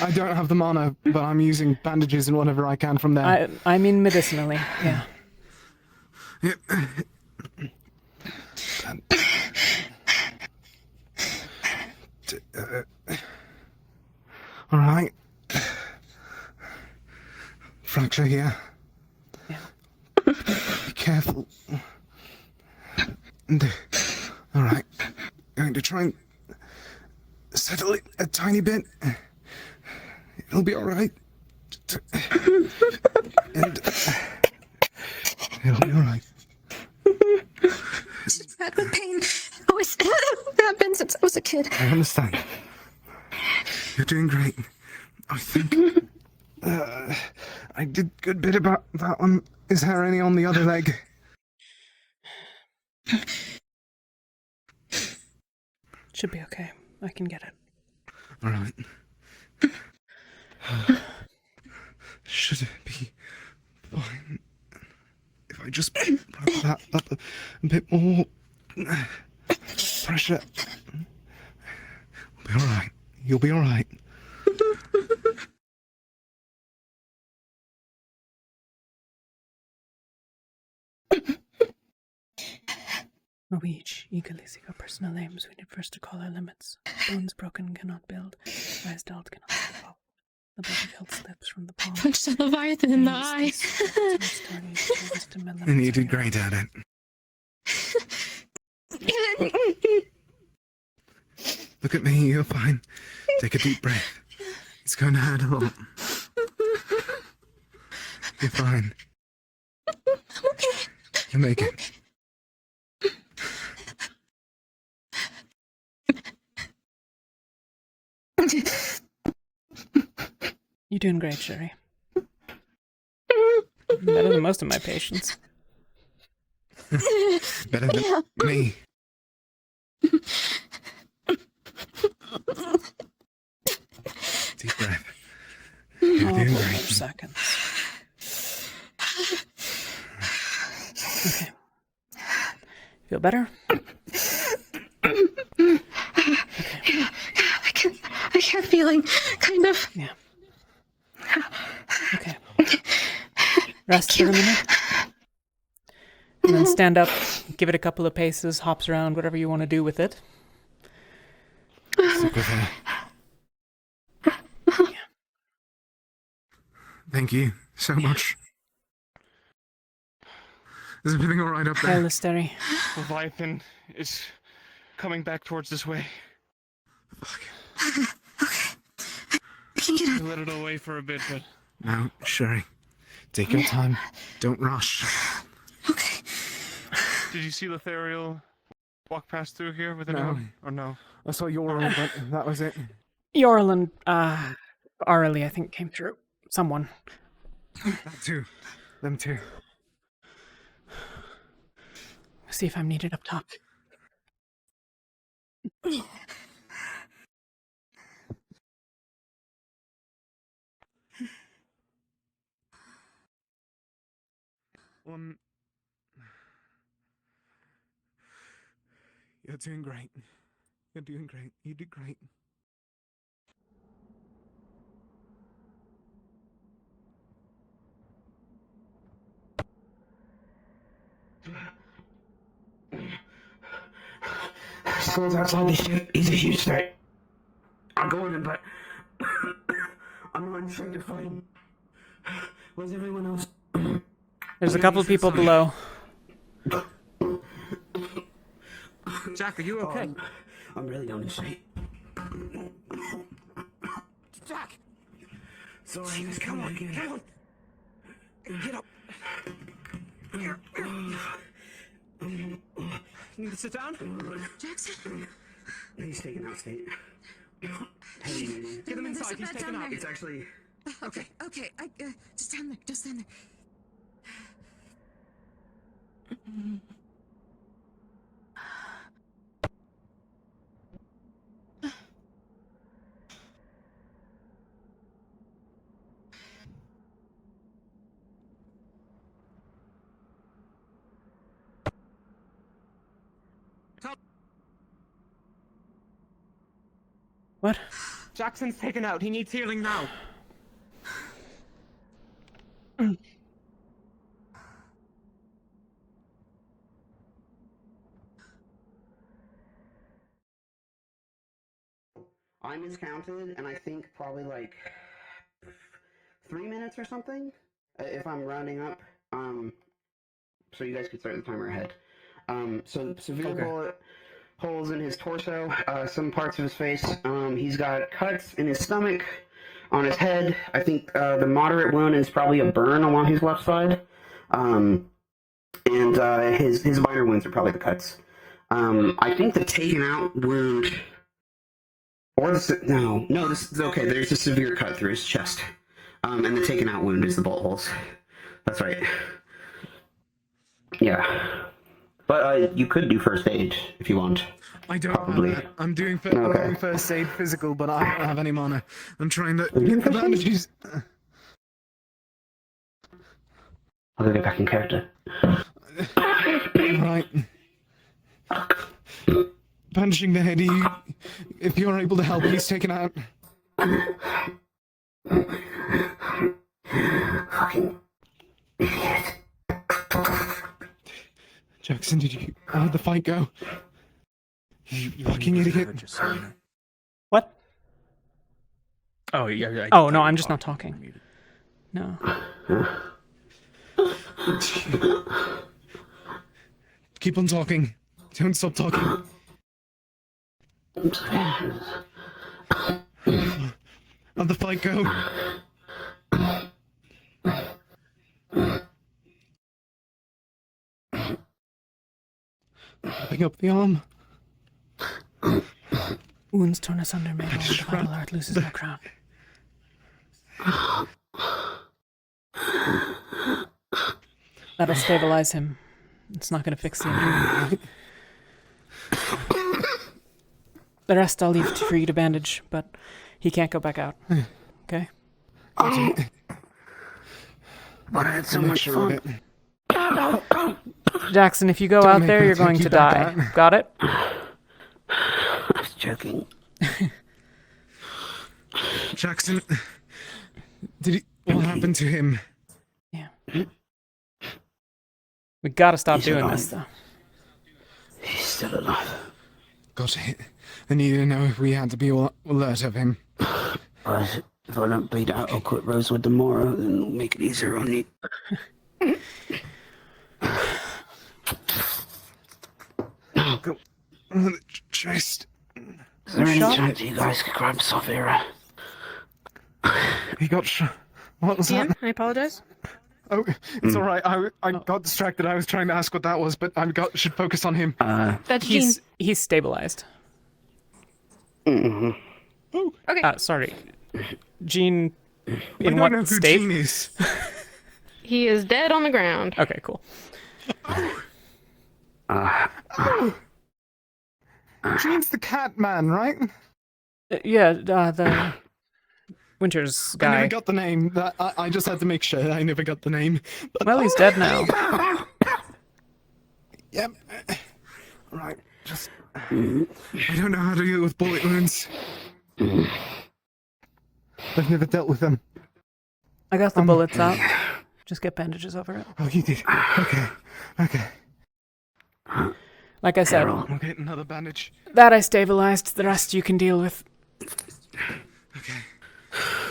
I don't have the mana, but I'm using bandages and whatever I can from there. I mean medicinally, yeah. Alright. Fracture here. Yeah. Be careful. Alright. Going to try and settle it a tiny bit. It'll be alright. And it'll be alright. It's bad with pain. Always have been since I was a kid. I understand. You're doing great. I think I did a good bit about that one. Is there any on the other leg? Should be okay. I can get it. Alright. Should it be fine if I just rub that up a bit more? Pressure. We'll be alright. You'll be alright. We each eagerly seek our personal aims. We need first to call our limits. Bones broken cannot build. Eyes dulled cannot evolve. The bloody hilt slips from the palm. Punch the Leviathan in the eye. And you did great at it. Look at me, you're fine. Take a deep breath. It's going to hurt a lot. You're fine. I'm okay. You make it. You're doing great, Sherry. Better than most of my patients. Better than me. Deep breath. couple great. more seconds. Okay. Feel better? I kept feeling kind of. Yeah. Okay. Rest for a minute. And then stand up, give it a couple of paces, hops around, whatever you want to do with it. Stick with her. Thank you so much. Is everything alright up there? Alistair. Leviathan is coming back towards this way. Okay. I can get I it. let it away for a bit, but... No, Sherry. Take your time. Don't rush. Did you see Lethariel walk past through here with an No. arm? Or no? I saw your roll, but that was it. Yorl and Arlie, I think, came through. Someone. That too. Them too. See if I'm needed up top. You're doing great. You're doing great. You did great. Someone's outside the ship. He's a huge threat. I'll go in, but I'm not trying to fight him. Where's everyone else? There's a couple people below. Jack, are you okay? I'm really going to say. Jack! Sorry, come on, come on. Get up. You need to sit down? Jackson? He's taken out, State. Get him inside, he's taken out. It's actually... Okay. Just stand there, just stand there. What? Jackson's taken out. He needs healing now. I miscounted, and I think probably like 3 minutes or something, if I'm rounding up. So you guys could start the timer ahead. So severe bullet holes in his torso, some parts of his face. He's got cuts in his stomach, on his head. I think the moderate wound is probably a burn along his left side, and his minor wounds are probably the cuts. I think the taken out wound. Or this is okay. There's a severe cut through his chest, and the taken out wound is the bullet holes. That's right. Yeah, but you could do first aid if you want. I don't Probably. have that. I'm doing Okay. first aid physical, but I don't have any mana. I'm trying to get the bandages. I'll go get back in character. Right. Banishing the head, if you're able to help, he's taken out. Fucking idiot. Jackson, how'd the fight go? You fucking idiot. What? Oh, yeah. Oh, no, I'm just not talking. No. Keep on talking. Don't stop talking. How'd the fight go? Picking up the arm. Wounds torn asunder, made all the vital heart loses no crown. That'll stabilize him. It's not going to fix the injury. The rest I'll leave for you to bandage, but he can't go back out. Okay? But I had so much fun. Jackson, if you go Don't out make there, me you're take going you to back die. out. Got it? I was joking. Jackson, what happened to him? We gotta stop He's doing alive. this, though. He's still alive. Got it. I needed to know if we had to be alert of him. But if I don't bleed out, I'll quit Rosewood tomorrow, then it'll make it easier on you. Go on the chest. Is there any chance you guys could grab Safira? He got what was Ian, that? I apologize. Oh, it's all right. I got distracted. I was trying to ask what that was, but should focus on him. That's he's stabilized. Oh, okay. Sorry, Gene. I In don't what know who state? Gene is. He is dead on the ground. Okay, cool. Gene's the cat man, right? Yeah, the Winters guy. I never got the name. I just had to make sure. I never got the name. But Well, he's dead now. Yep. Right. Just. I don't know how to deal with bullet wounds. I've never dealt with them. I got the bullets out. Just get bandages over it. Oh, you did. Okay. Like I said, I'll get another bandage. that I stabilized. The rest you can deal with. Okay.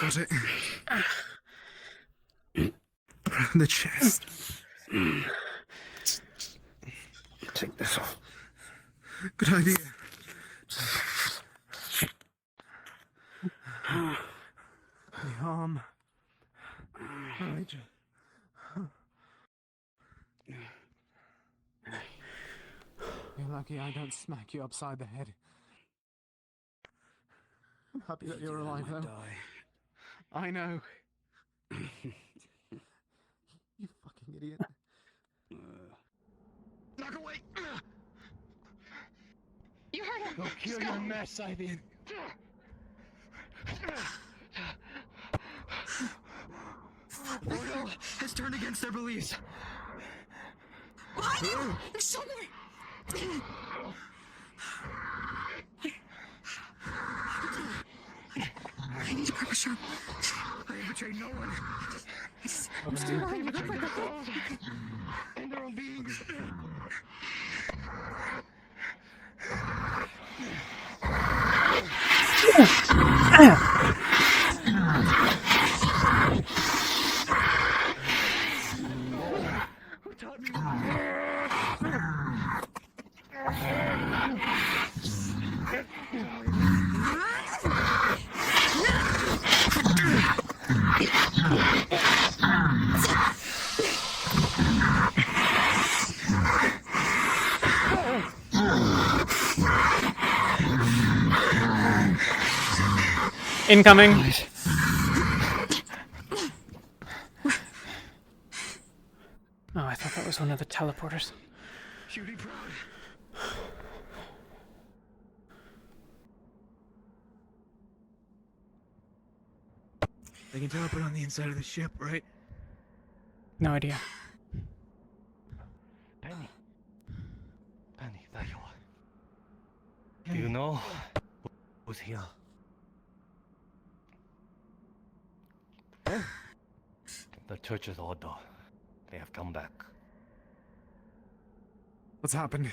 Got it. Around the chest. Take this off. Good idea. The arm. Right. You're lucky I don't smack you upside the head. I'm happy that you're alive, though. I know. You fucking idiot. Knock away! You heard him! Go kill your mess, Ivan. Ordo has turned against their beliefs. Behind you! There's so many! I need to grab a sharp. I have betrayed no one. I'm still alive. And their own beings. Who taught me? Incoming. Oh, I thought that was one of the teleporters. Shooting proud. They can teleport on the inside of the ship, right? No idea. Penny, there you are. Do you know who's here? The church's order. They have come back. What's happened?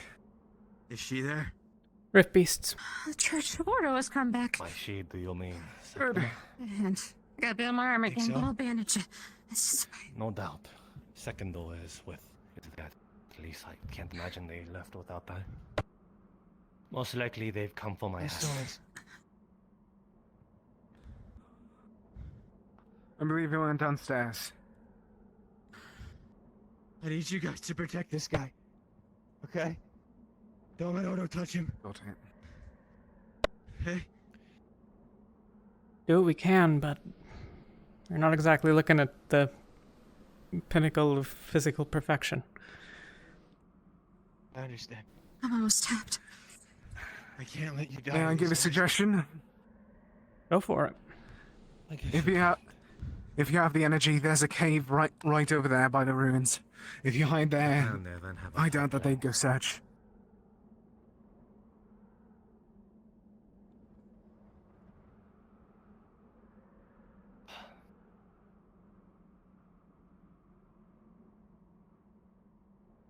Is she there? Rift beasts. The church order has come back. By she, do you mean? Good. And I got a bit of my arm again, so? but I'll bandage it. It's just... No doubt. Second door is with his dad. At least I can't imagine they left without that. Most likely they've come for my ass. I believe he went downstairs. I need you guys to protect this guy. Okay? Don't let Odo touch him. Got it. Hey? Do what we can, but we're not exactly looking at the pinnacle of physical perfection. I understand. I'm almost tapped. I can't let you die. May I give a suggestion? Go for it. If you have, If you have the energy, there's a cave right over there by the ruins. If you hide there, Down there, then have a I doubt that they'd go search.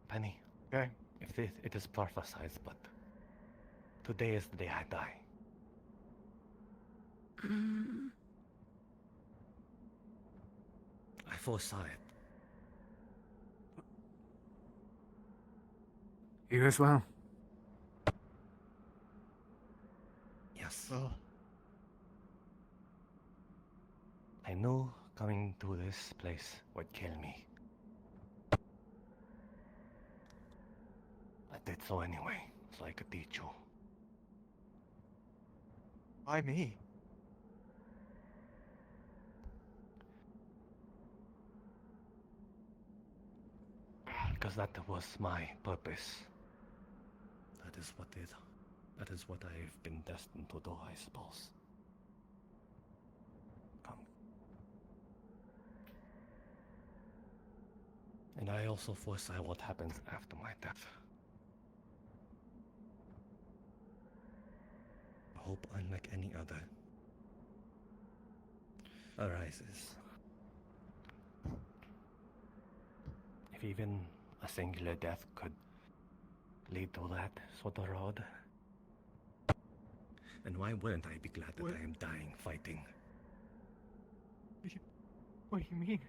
Penny. Okay. If it is prophesied, but today is the day I die. I foresaw it. You as well. Yes. Well, I knew coming to this place would kill me. I did so anyway, so I could teach you. why me? Because that was my purpose. That is what I've been destined to do, I suppose. Come. And I also foresee what happens after my death. Hope, unlike any other, arises. If even a singular death could lead to that sort of road, then why wouldn't I be glad that I am dying fighting? What do you mean?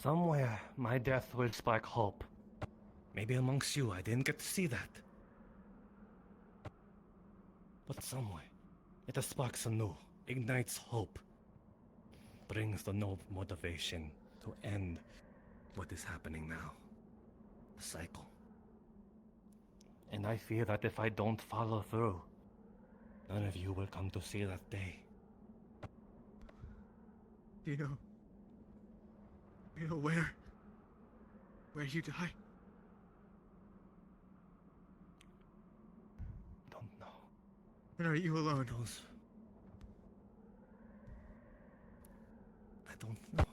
Somewhere, my death will spark hope. Maybe amongst you, I didn't get to see that. But somewhere, it sparks anew, ignites hope, brings the no motivation to end what is happening now. The cycle. And I fear that if I don't follow through, none of you will come to see that day. Do you know where you die? Don't know. And are you alone? I don't know.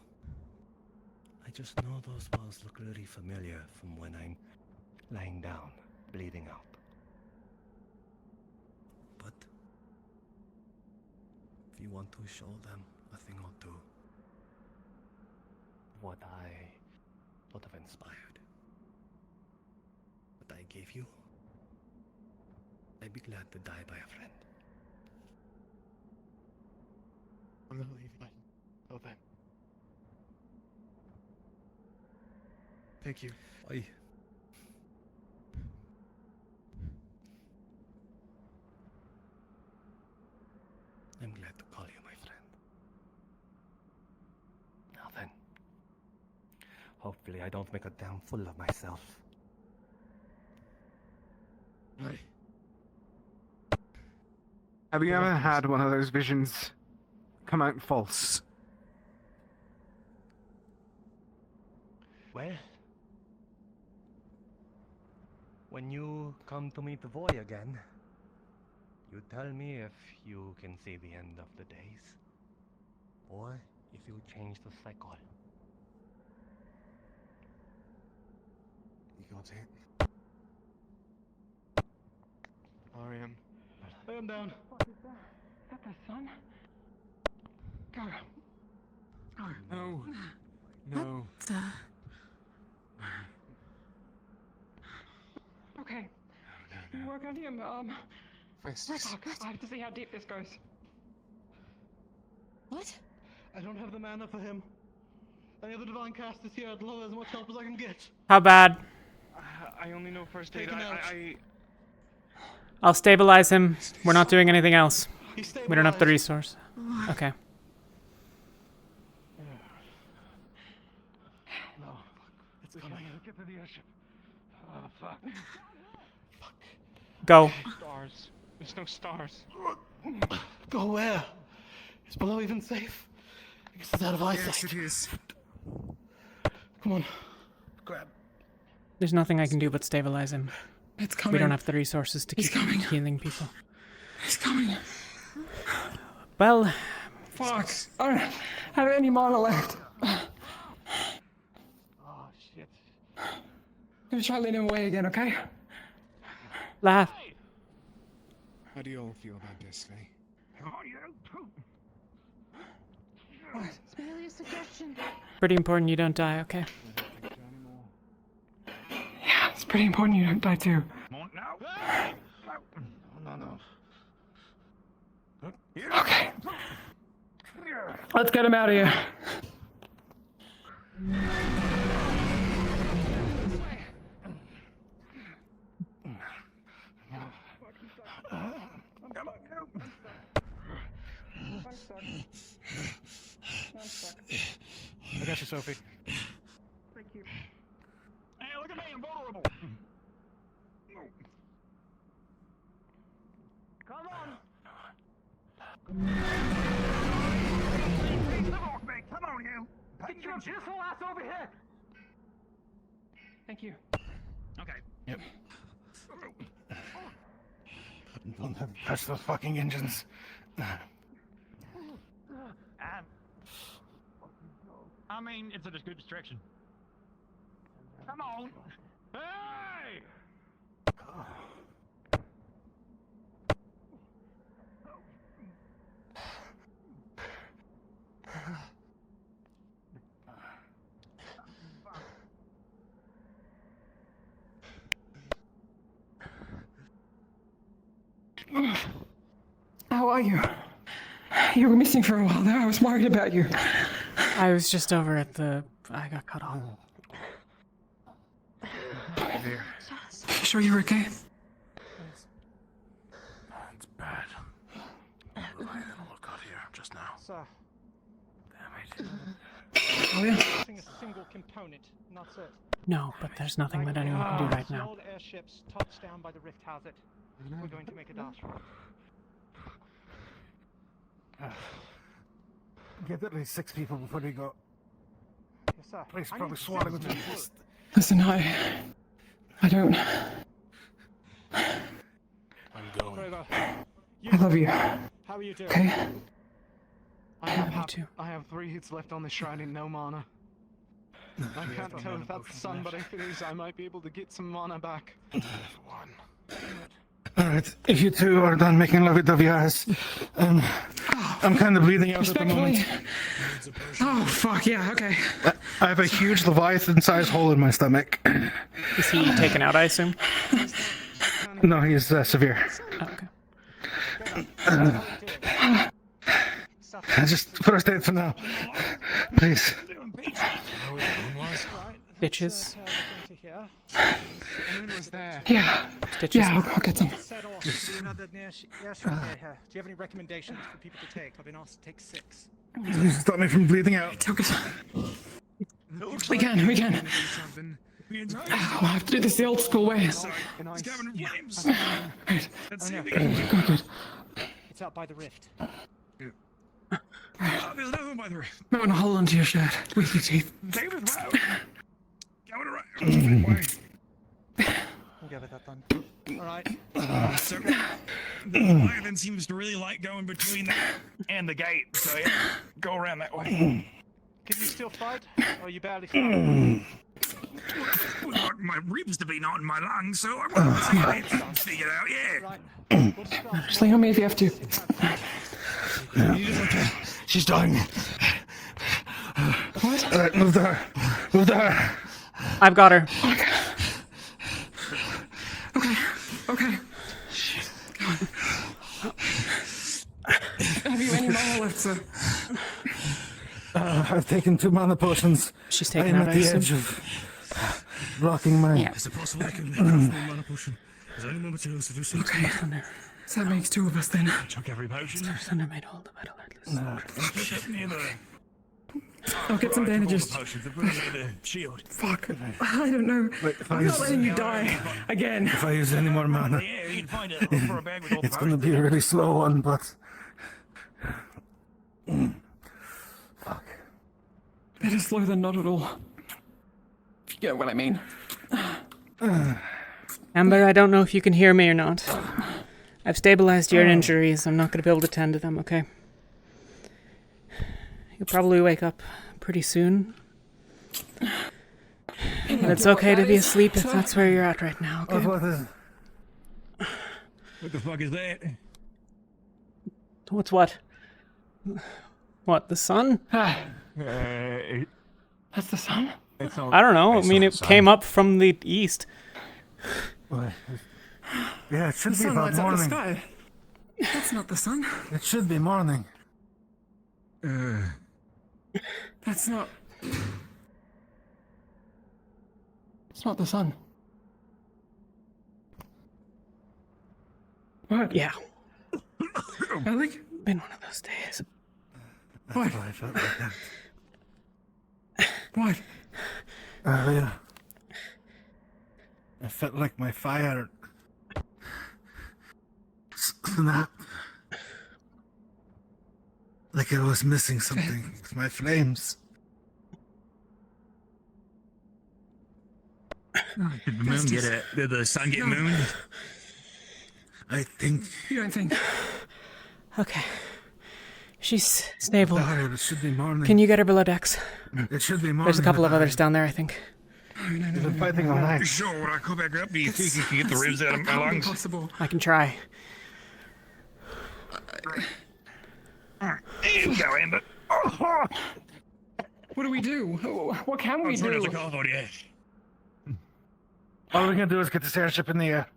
I just know those walls look really familiar from when I'm lying down, bleeding out. But if you want to show them a thing or two, what I sort of inspired, what I gave you, I'd be glad to die by a friend. I'm gonna leave you. Oh, then. Thank you. Bye. I'm glad to call you my friend. Now then, hopefully I don't make a damn fool of myself. Right. Have you ever had one of those visions come out false? Well, when you come to meet the boy again, you tell me if you can see the end of the days, or if you change the cycle. You got it. Ariam. Lay him down. What is that? Is that the sun? Go. No. No. Okay. You work on him. Regrouping. I have to see how deep this goes. What? I don't have the mana for him. Any other divine casters here? I'd love as much help as I can get. How bad? I only know first aid. I'll stabilize him. We're not doing anything else. We don't have the resource. Okay. No. It's coming. Get to the airship. Oh, fuck. Go. Stars. There's no stars. Go where? Is below even safe? I guess it's out of eyesight. Yes, it is. Come on. Grab. There's nothing I can do but stabilize him. It's coming. We don't have the resources to He's keep coming. healing people. He's coming. Well... Fuck. I don't have any mana left. Oh, shit. I'm gonna try leading him away again, okay? Laugh. How do you all feel about this, Faye? It's merely a suggestion. Pretty important you don't die, okay? Yeah, it's pretty important you don't die too. No. Okay. Let's get him out of here. I got you, Sophie. Thank you. Hey, look at me, I'm vulnerable. Come on. Come on, you. Get your beautiful ass over here. Thank you. Okay. Yep. Don't have to touch those fucking engines. I mean, it's a good distraction. Come on. Hey! How are you? You were missing for a while there. I was worried about you. I was just over at the... I got cut off. There. You sure you're okay? It's bad. Leviathan look out here just now. Sir. Damn it. Oh, yeah. Missing a single component, and that's it. No, but there's nothing that anyone can do right now. Small airships touched down by the rift has it. We're going to make a dash. Get at least 6 people before we go. Yes, sir. Place probably swallowing with me. Listen, I don't... I'm going. I love you. How are you doing? Okay? I have, Me too. I have 3 hits left on this shrine in no mana. I can't tell if that's the sun, but if it is, I might be able to get some mana back. Alright, if you two are done making love with WRs, I'm kind of bleeding out at the moment. Oh, fuck, yeah, okay. I have a huge Leviathan-sized hole in my stomach. Is he taken out, I assume? No, he's severe. Oh, okay. Just put us dead for now. Please. Bitches. Yeah. Stitches. Yeah, I'll get some. Do you have any recommendations for people to take? I've been asked to take 6. Stop me from bleeding out. We can. We'll have to do this the old school way. Good. It's out by the rift. There's nothing by the rift. I want to hold onto your shirt with your teeth. David, wow. Going around. We'll get that done. Alright. So, the Leviathan seems to really like going between that and the gate, so yeah, go around that way. Can you still fight? Or are you barely fighting? Would like my ribs to be not in my lungs, so I want to figure it out, yeah. Just lean on me if you have to. She's dying. What? Alright, move to her. Move to her. I've got her. Okay. Have you any mana left, sir? I've taken 2 mana potions. She's I taken am out, at I the assume. edge of blocking my... Yeah. Is it possible I can craft more mana potion? Is there any more materials to do so? Okay. So that makes 2 of us then. Chuck every potion. Thunder made all the battle atlas. Near the... I'll get some bandages. Potions to put in the shield. Fuck. I don't know. I'm not letting you die again. If I use any more mana, Yeah, you can find it for a bag with all the it's going to be a really slow one, but... Fuck. Better slow than not at all. You get what I mean. Amber, I don't know if you can hear me or not. I've stabilized your injuries. I'm not going to be able to tend to them, okay? You'll probably wake up pretty soon. And it's okay to be asleep if that's where you're at right now, okay? What is... What the fuck is that? What's what? What, the sun? That's the sun? I don't know. I mean, it came up from the east. Yeah, it should The be sun about lights up the morning. sky. That's not the sun. It should be morning. That's not... It's not the sun. What? Yeah. Really? Been one of those days. What? I felt like that. What? Earlier, I felt like my fire snapped. Like I was missing something with my flames. Did the moon get it? Did the sun get mooned? I think. You don't think? Okay. She's stable. It should be morning. Can you get her below decks? It should be morning. There's a couple of others down there, I think. You've been fighting all night. Sure, when I go back up, do you think you can get the ribs out of my lungs? Possible. I can try. There you go, Amber. What do we do? What can we do? The call for you. All we can do is get this airship in the air.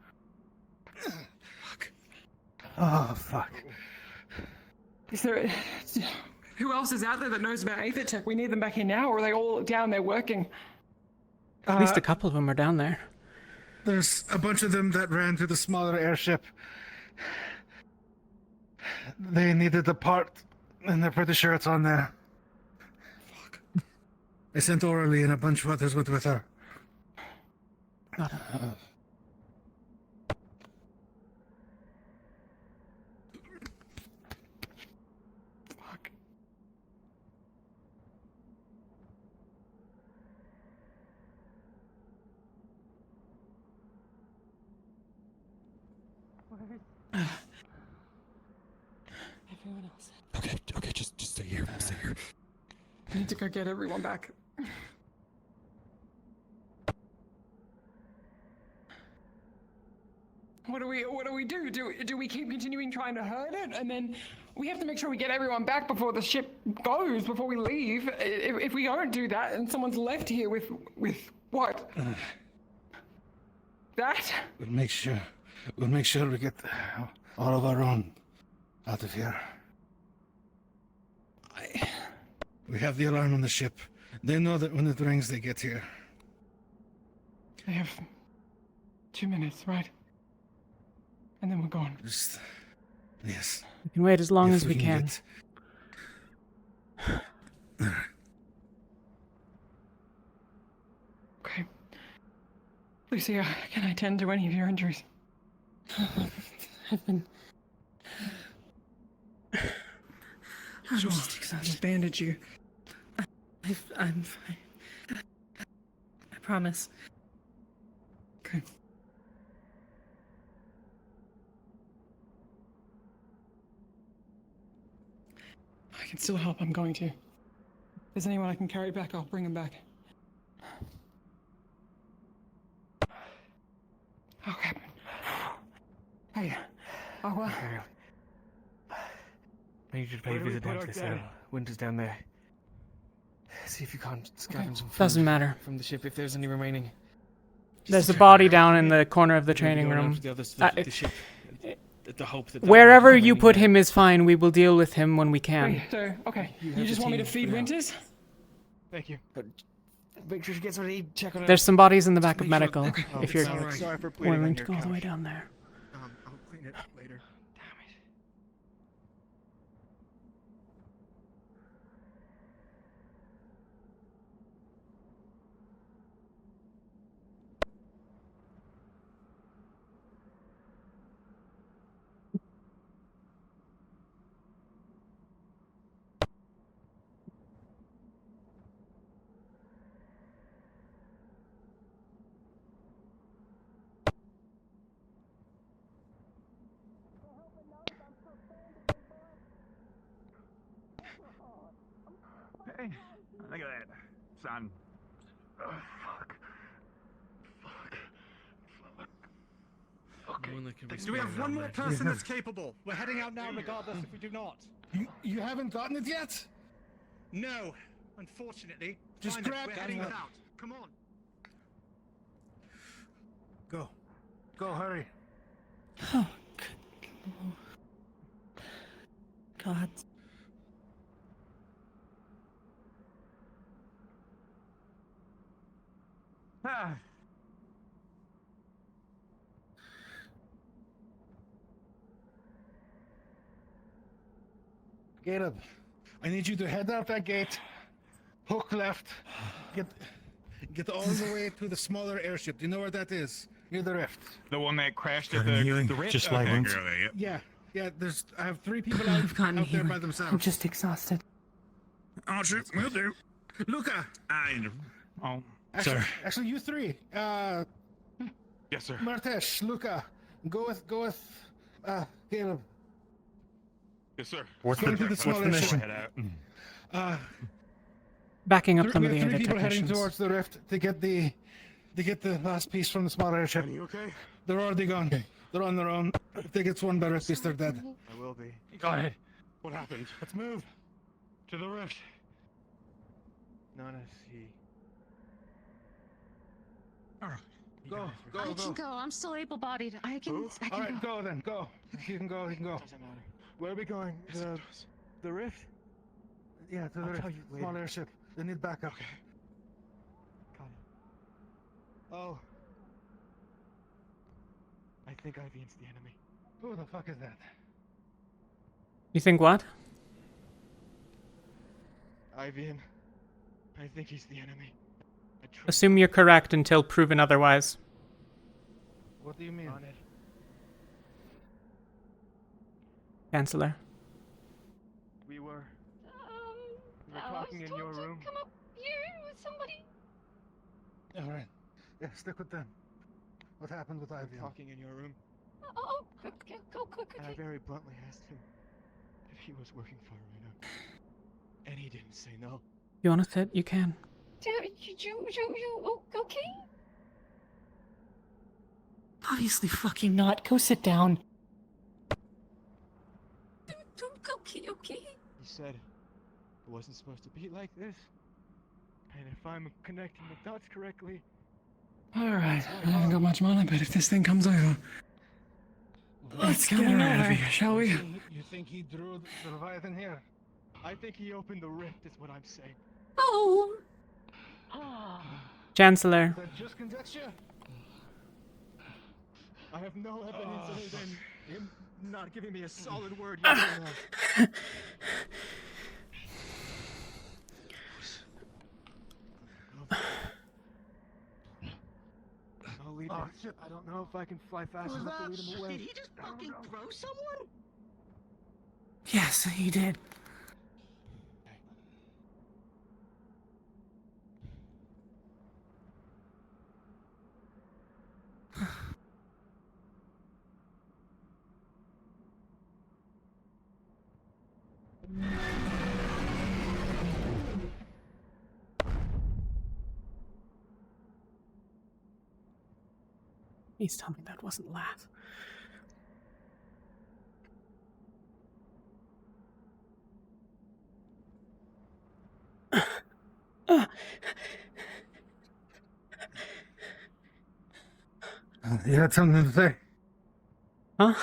Oh, fuck. Is there... Who else is out there that knows about Aethertech? We need them back here now, or are they all down there working? At least a couple of them are down there. There's a bunch of them that ran to the smaller airship. They needed the part, and they're pretty sure it's on there. Fuck. I sent Orally and a bunch of others with her. Fuck. Everyone else. Okay, just stay here. Stay here. I need to go get everyone back. What do we do? Do we keep continuing trying to hurt it, and then we have to make sure we get everyone back before the ship goes, before we leave? If we don't do that, and someone's left here with what? That? We'll make sure we get all of our own out of here. We have the alarm on the ship. They know that when it rings, they get here. They have 2 minutes, right? And then we're gone. Yes. We can wait as long If as we can. Okay. Lucia, can I tend to any of your injuries? I've been... I'll just bandage you. I'm fine. I promise. Okay. I can still help, I'm going to. If there's anyone I can carry back, I'll bring them back. Oh, Captain. Hey, I need you to pay a visit down to the cell. Winter's down there. See if you can't scavenge some food Doesn't matter. from the ship, if there's any remaining. There's a body down in the corner of the training room. The ship, the hope that Wherever you put him is fine. We will deal with him when we can. Wait, so, okay, you just want me to feed Winters? Thank you. But make sure she gets what I need. Check on her. There's some bodies in the back of medical. Okay. If you're Sorry for bleeding willing on to your go all the way couch. down there. I'll clean it later. done. Fuck. Okay. Do we have one more person that's capable? We're heading out now regardless if we do not. You haven't gotten it yet? No, unfortunately. Just Find it. grab We're it. heading out. Come on. Go. Go, hurry. Oh, good Lord. God. Ah. Caleb, I need you to head out that gate, hook left, get all the way to the smaller airship. Do you know where that is? Near the rift. The one that crashed Got at any healing? the rift? Just Okay. violence. Yeah. I have 3 people out there by themselves. I'm just exhausted. Archer, will do. Luca. Oh, Actually, you 3. yes, sir. Martesh, Luca, go with Caleb. Yes, sir. What's the mission? Head out. Backing up some of We the have other 3 people heading technicians. towards the rift to get the last piece from the small airship. Are you okay? They're already gone. They're on their own. If they get one better piece, they're dead. I will be. Got it. What happened? Let's move. To the rift. None see. Go. I can go. I'm still able-bodied. I can All right, go then. Go. You can go. Doesn't matter. Where are we going? The rift? Yeah, to the I'll rift. tell you later. Small airship. They need backup. Got it. Oh. I think Ivian's the enemy. Who the fuck is that? You think what? Ivian. I think he's the enemy. Assume you're correct until proven otherwise. What do you mean? On it. Chancellor. We were talking in your room. Come up here with somebody. All right. Yeah, stick with them. What happened with Ivian? Talking in your room. Oh, go quick. And I very bluntly asked him if he was working for Arena. And he didn't say no. You want to sit? You can. You okay? Obviously fucking not. Go sit down. Okay. He said it wasn't supposed to be like this. And if I'm connecting the dots correctly... Alright, I haven't got much mana, but if this thing comes over... Let's get her out of here, shall we? You think he drew the Leviathan here? I think he opened the rift, is what I'm saying. Oh. Chancellor. That just conjecture? I have no evidence other than him not giving me a solid word yes or no. I'll lead him. Shit. I don't know if I can fly fast enough to lead him away. Did he just fucking throw someone? Yes, he did. Please tell me that wasn't laugh. You had something to say? Huh?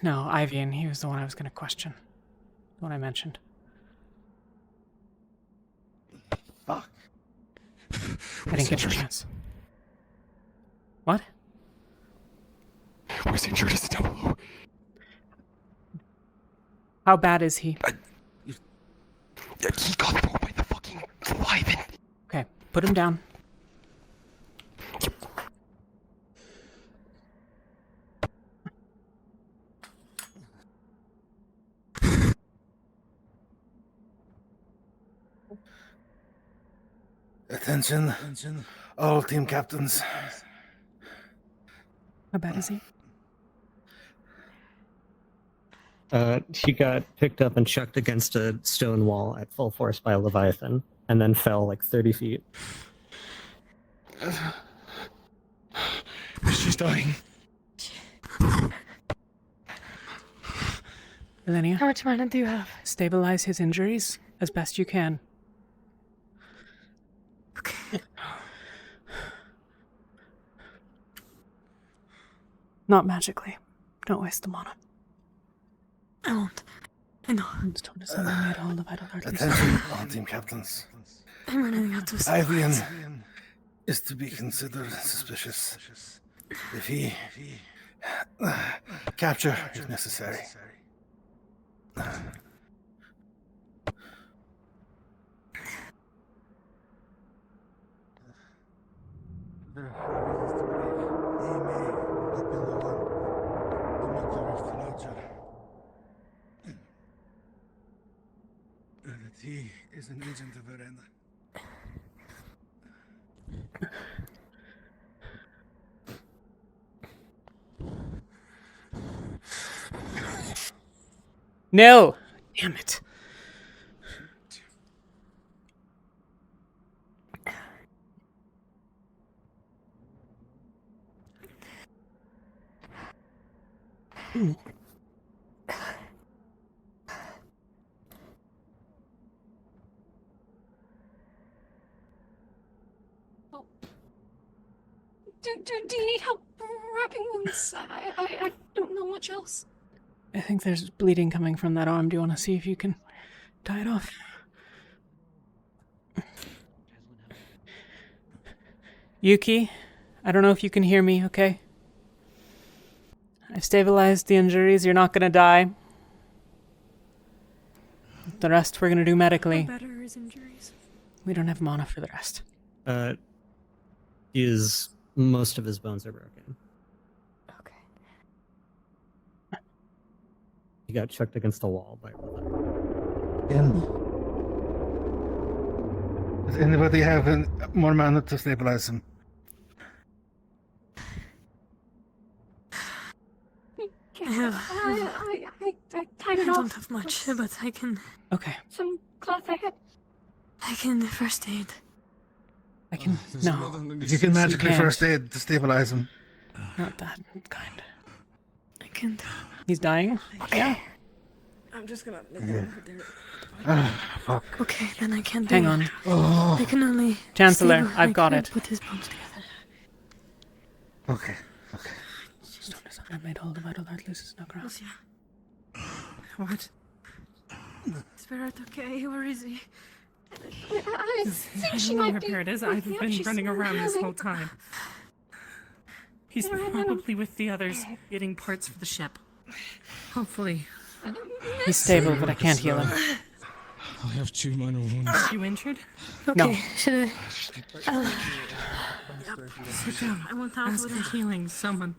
No, Ivian, he was the one I was going to question. The one I mentioned. Fuck. I didn't get your chance. What? Where's injured? Is down below? How bad is he? He got thrown by the fucking Leviathan. Okay, put him down. Attention, all team captains. How bad is he? He got picked up and chucked against a stone wall at full force by a Leviathan. and then fell like 30 feet. She's dying. Millennia, How much mana do you have? stabilize his injuries as best you can. Okay. Not magically. Don't waste the mana. I won't. I know. Attention, all team captains. I'm running out of Ivian supplies. is to be considered suspicious. If he capture if necessary. He is an agent of Arena. No! Damn it. Do you need help wrapping wounds? I don't know much else. I think there's bleeding coming from that arm. Do you want to see if you can tie it off? Yuki, I don't know if you can hear me, okay? I've stabilized the injuries. You're not gonna die. The rest we're gonna do medically. How bad are his injuries? We don't have mana for the rest. Most of his bones are broken. Okay. He got chucked against the wall by Does anybody have more mana to stabilize him? I tied it off. I don't have much, but I can. Okay. Some cloth I had. I can first aid. I can. No. You can magically first aid to stabilize him. Not that kind. I can. He's dying? Okay. Yeah. I'm just gonna. Fuck. Okay, then I can't do Hang it. on. Oh. I can only. Chancellor, I've got it. Put his bones together. Okay. I've made all the vital that loses no ground. What? Spirit, okay, where is he? I think she don't know might where be Parrot is. with I've the been others. running around this Having- whole time. He's probably with the others getting parts for the ship. Hopefully. He's stable, but I can't heal him. I have 2 minor wounds. Are you injured? No. Okay, should I? Sit down. I want to Ask for healing. Someone.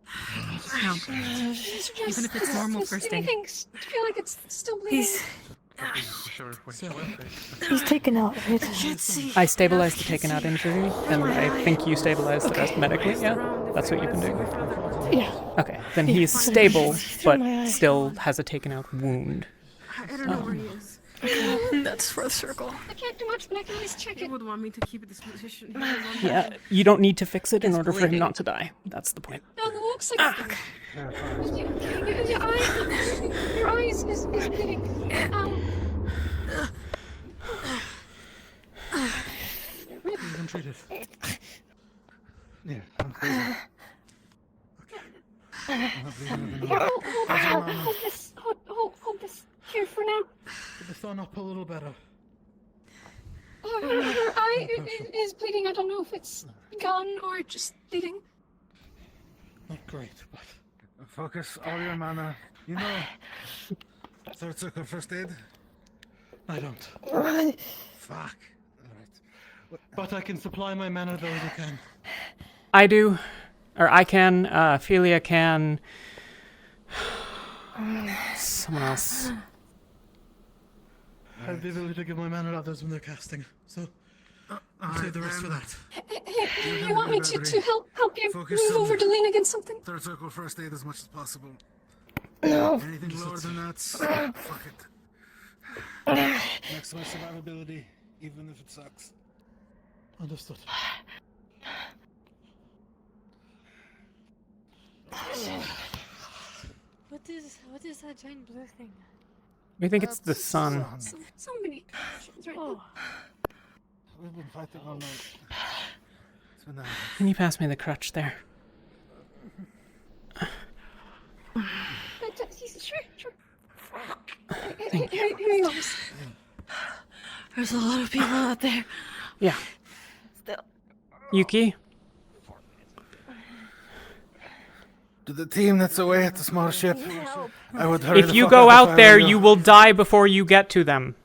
Help. Even if it's normal first aid. I feel like it's still bleeding. He's taken out, right? I stabilized the taken out injury, and I think you stabilized the rest medically, yeah? That's what you've been doing? Yeah. Okay, then he's stable, but still has a taken out wound. I don't know where he is. That's fourth circle. I can't do much, but I can always check it. He would want me to keep it this position. Yeah, you don't need to fix it in order for him not to die. That's the point. No, it looks like your eyes is bleeding. I'm treated. Yeah, I'm crazy. Hold this here for now. Put the thorn up a little better. Her eye is bleeding. I don't know if it's gone or just bleeding. Not great, but... Focus all your mana. You know, third circle first aid? I don't. Fuck. But I can supply my mana those who can. I do. Or I can. Ophelia can. Someone else. I have the ability to give my mana to others when they're casting, so I'll save the rest for that. You want me to help you Focus move on over to lean against something? Third circle first aid as much as possible. No. Anything lower than that, fuck it. Maximize survivability. even if it sucks. Understood. What is that giant blue thing? We think it's the sun. So many options right now. We've been fighting all night. It's been hours. Can you pass me the crutch there? Sure. Thank Here he goes. There's a lot of people out there. Yeah. Still. Yuki? To the team that's away at the small ship, I would hurry If the you fuck go up if out I there, were you. you will die before you get to them.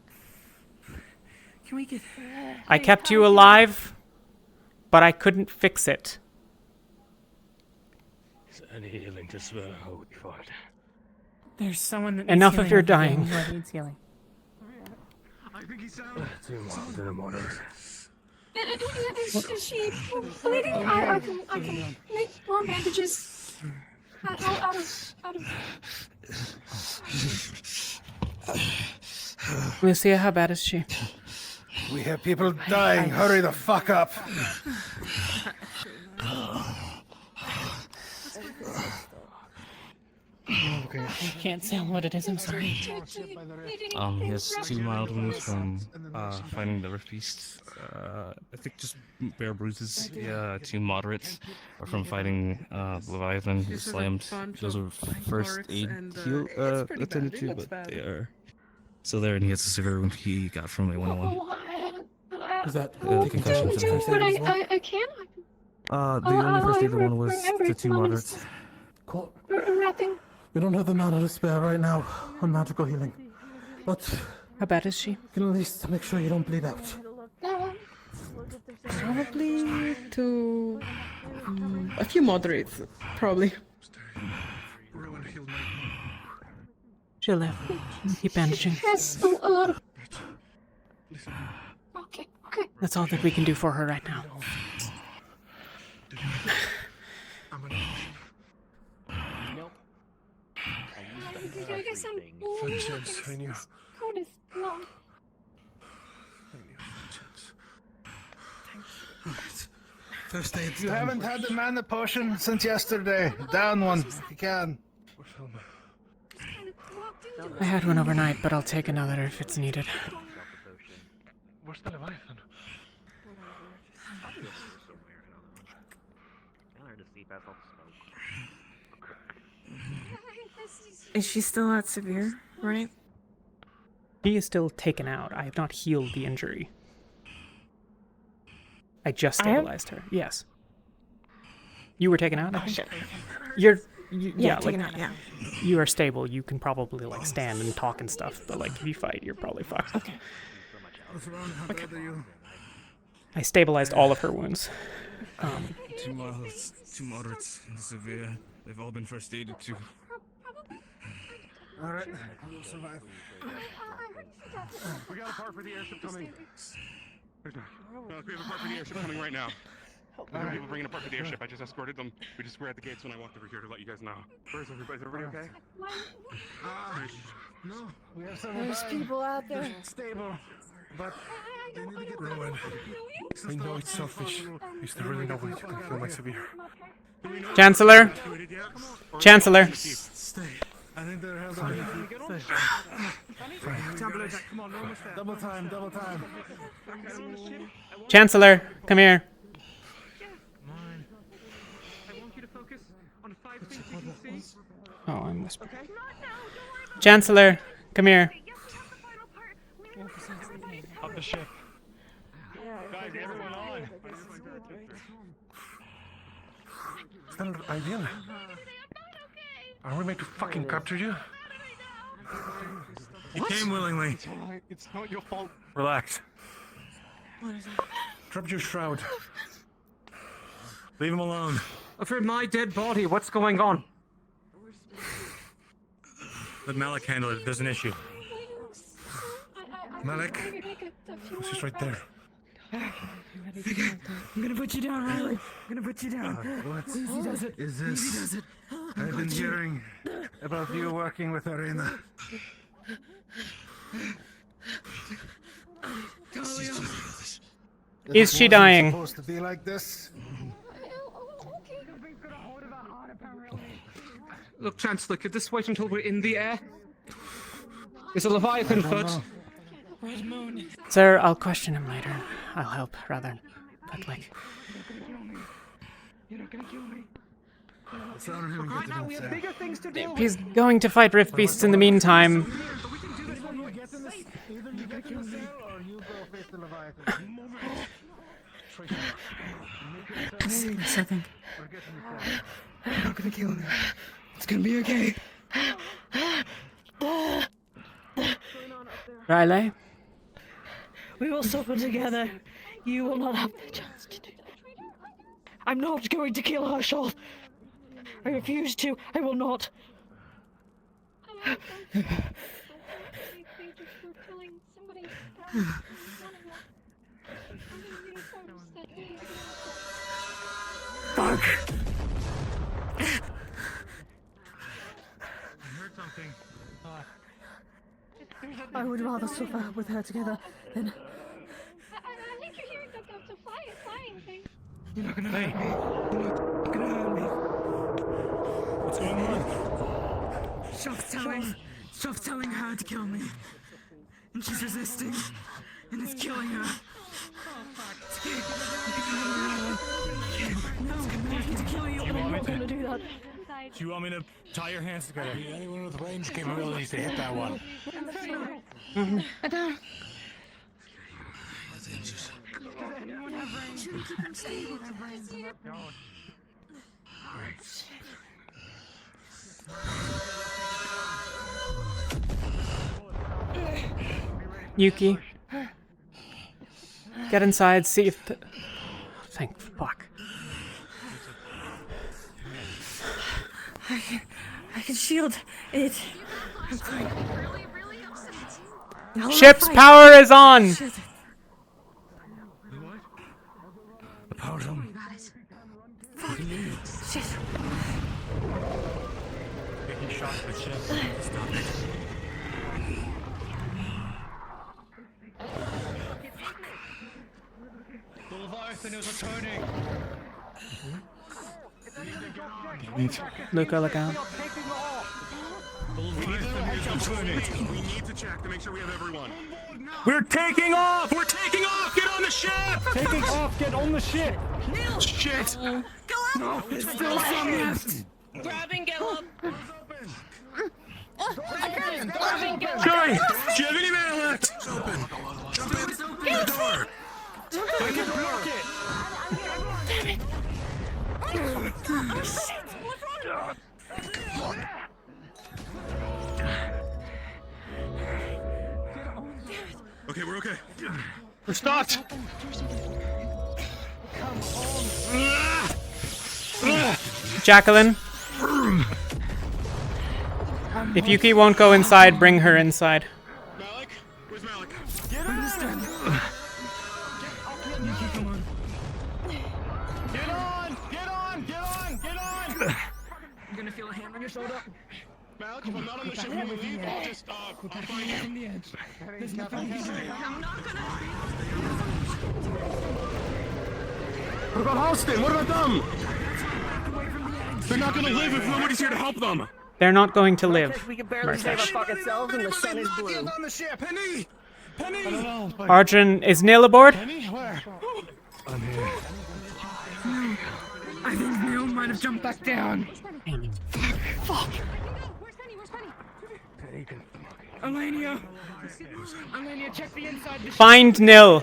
Can we get... I kept you alive, but I couldn't fix it. Is any healing to spare? How would you fight? There's someone that Enough needs of your healing. dying. Who needs healing? I think he's down. Two moderate. Is she bleeding? I can make more bandages. Out of. Lucia, how bad is she? We have people dying. Hurry the fuck up. Okay. I can't say what it is, I'm sorry. He has 2 mild wounds from fighting the rift beast. I think just bare bruises. Yeah, 2 moderates are from fighting Leviathan, who was slammed. Those are first aid heal attended to, but they are still there, and he has a severe wound he got from a 101. Is that concussion to the head. But I can. The only first aid one was the 2 moderates. Cool. Wrapping. We don't have the mana to spare right now on magical healing. But how bad is she? You can at least make sure you don't bleed out. Probably to a few moderates, probably. She'll live. Keep bandaging. Yes, a lot of. Okay. That's all that we can do for her right now. I guess I'm. Vengeance, I knew. Code is long. First aid. You haven't had the mana potion since yesterday. Down one, if you can. I had one overnight, but I'll take another if it's needed. Where's the Leviathan? Is she still not severe, right? She is still taken out. I have not healed the injury. I just stabilized her. Yes. You were taken out? I think? Shit. Yeah, taken like, out, yeah. You are stable. You can probably like stand and talk and stuff, but like if you fight, you're probably fucked. Okay. I stabilized all of her wounds. 2 milds, 2 moderates, and severe. They've all been first aided too. Alright, we'll survive. We got a part for the airship coming. We have a part for the airship coming right now. There are people bringing a part for the airship. I just escorted them. We just were at the gates when I walked over here to let you guys know. Where's everybody? Is everybody okay? No, we have some. There's people out there. Stable, but they need to get Rowan, I know it's selfish. You still really know what you can feel my severe. Chancellor! Chancellor! Stay. I think they're held on. Double time. Chancellor, come here. Oh, I'm whispering. Chancellor, come here. Up the ship. Guys, everyone on. Standardizing. Are we meant to fucking capture you? You came willingly. It's not your fault. Relax. What is it? Drop your shroud. Leave him alone. For my dead body, what's going on? Let Malik handle it if there's an issue. Malik, she's right there. I'm gonna put you down, Riley. I'm gonna put you down. What Easy does it. is Easy this? does it. I've been hearing about you working with Arena. Is she dying? Supposed to be like this. Look, Chancellor, could this wait until we're in the air? Is a Leviathan foot? Sir, I'll question him later. I'll help, rather. But, like... Right now, we have bigger things to deal with. He's going to fight Rift Beasts in the meantime. Yes, I think. You're not gonna kill me. It's gonna be okay. Riley? We will suffer together. You will not have the chance to do that. I'm not going to kill Herschel. I refuse to. I will not. Fuck. I heard something. I would rather suffer with her together than. I think you're hearing the flying thing. You're not gonna hurt me. You're not gonna hurt me. What's going on? Stop telling her to kill me. And she's resisting. And it's killing her. No, I need to kill you. I'm not gonna do that. Do you want me to tie your hands together? Anyone with range capabilities to hit that one. I don't. Yuki. Get inside, see if... Thank fuck. I can shield it. I'm fine. Ship's power is on! Shit. The power's on. Fuck. Shit. Taking shots at the ship. Stop it. The Leviathan is returning. Luca, look out. The Leviathan is returning. We need to check to make sure we have everyone. We're taking off! We're taking off! Get on the ship! Taking off, get on the ship! Shit! Go up! No, there's still some left! Grabbing Gallop! Joey! Do you have any mana left? It's open. Jump in through the door. I can block it! Damn it! Okay, we're okay. We're stopped! Jacqueline. If Yuki won't go inside, bring her inside. Malik? Where's Malik? Understand. Yuki, come on. Get on! Get on! Get on! Get on! You're gonna feel a hand on your shoulder. Malik, if I'm not on the ship when we leave, I'll just, I'll find you. From the edge. There's nothing you can do. I'm not gonna. What about Halsten? What about them? They're not gonna live if nobody's here to help them. They're not going to live. We can barely save our fucking selves and the sun is blue. on the ship! Penny! Penny! Arjun, is Neil aboard? Penny? Where? I'm here. No. I think Neil might have jumped back down. Fuck! Elenia, check the inside. Find Nil.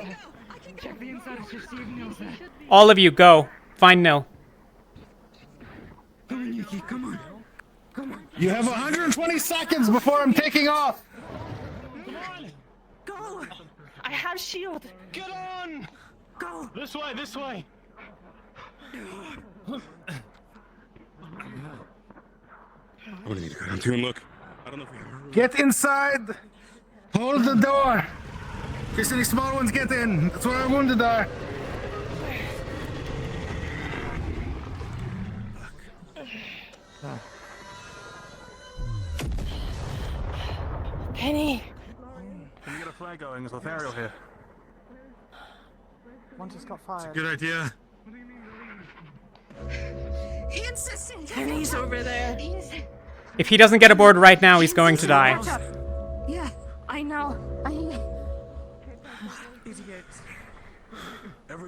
Check the inside to see if Nil's there. All of you, go. Find Nil. Come on, Yuki, come on. Come on. You have 120 seconds before I'm taking off. Go! I have shield. Get on! Go! This way, this way! I'm gonna need to go down to and look. I don't know if we have. Get inside. Hold the door. In case any small ones get in. That's where our wounded are. Penny! Can you get a flag going? There's a Lothario here. One just got fired. Good idea. He insisted. And he's over there. If he doesn't get aboard right now, he's going to die. Yeah, I know.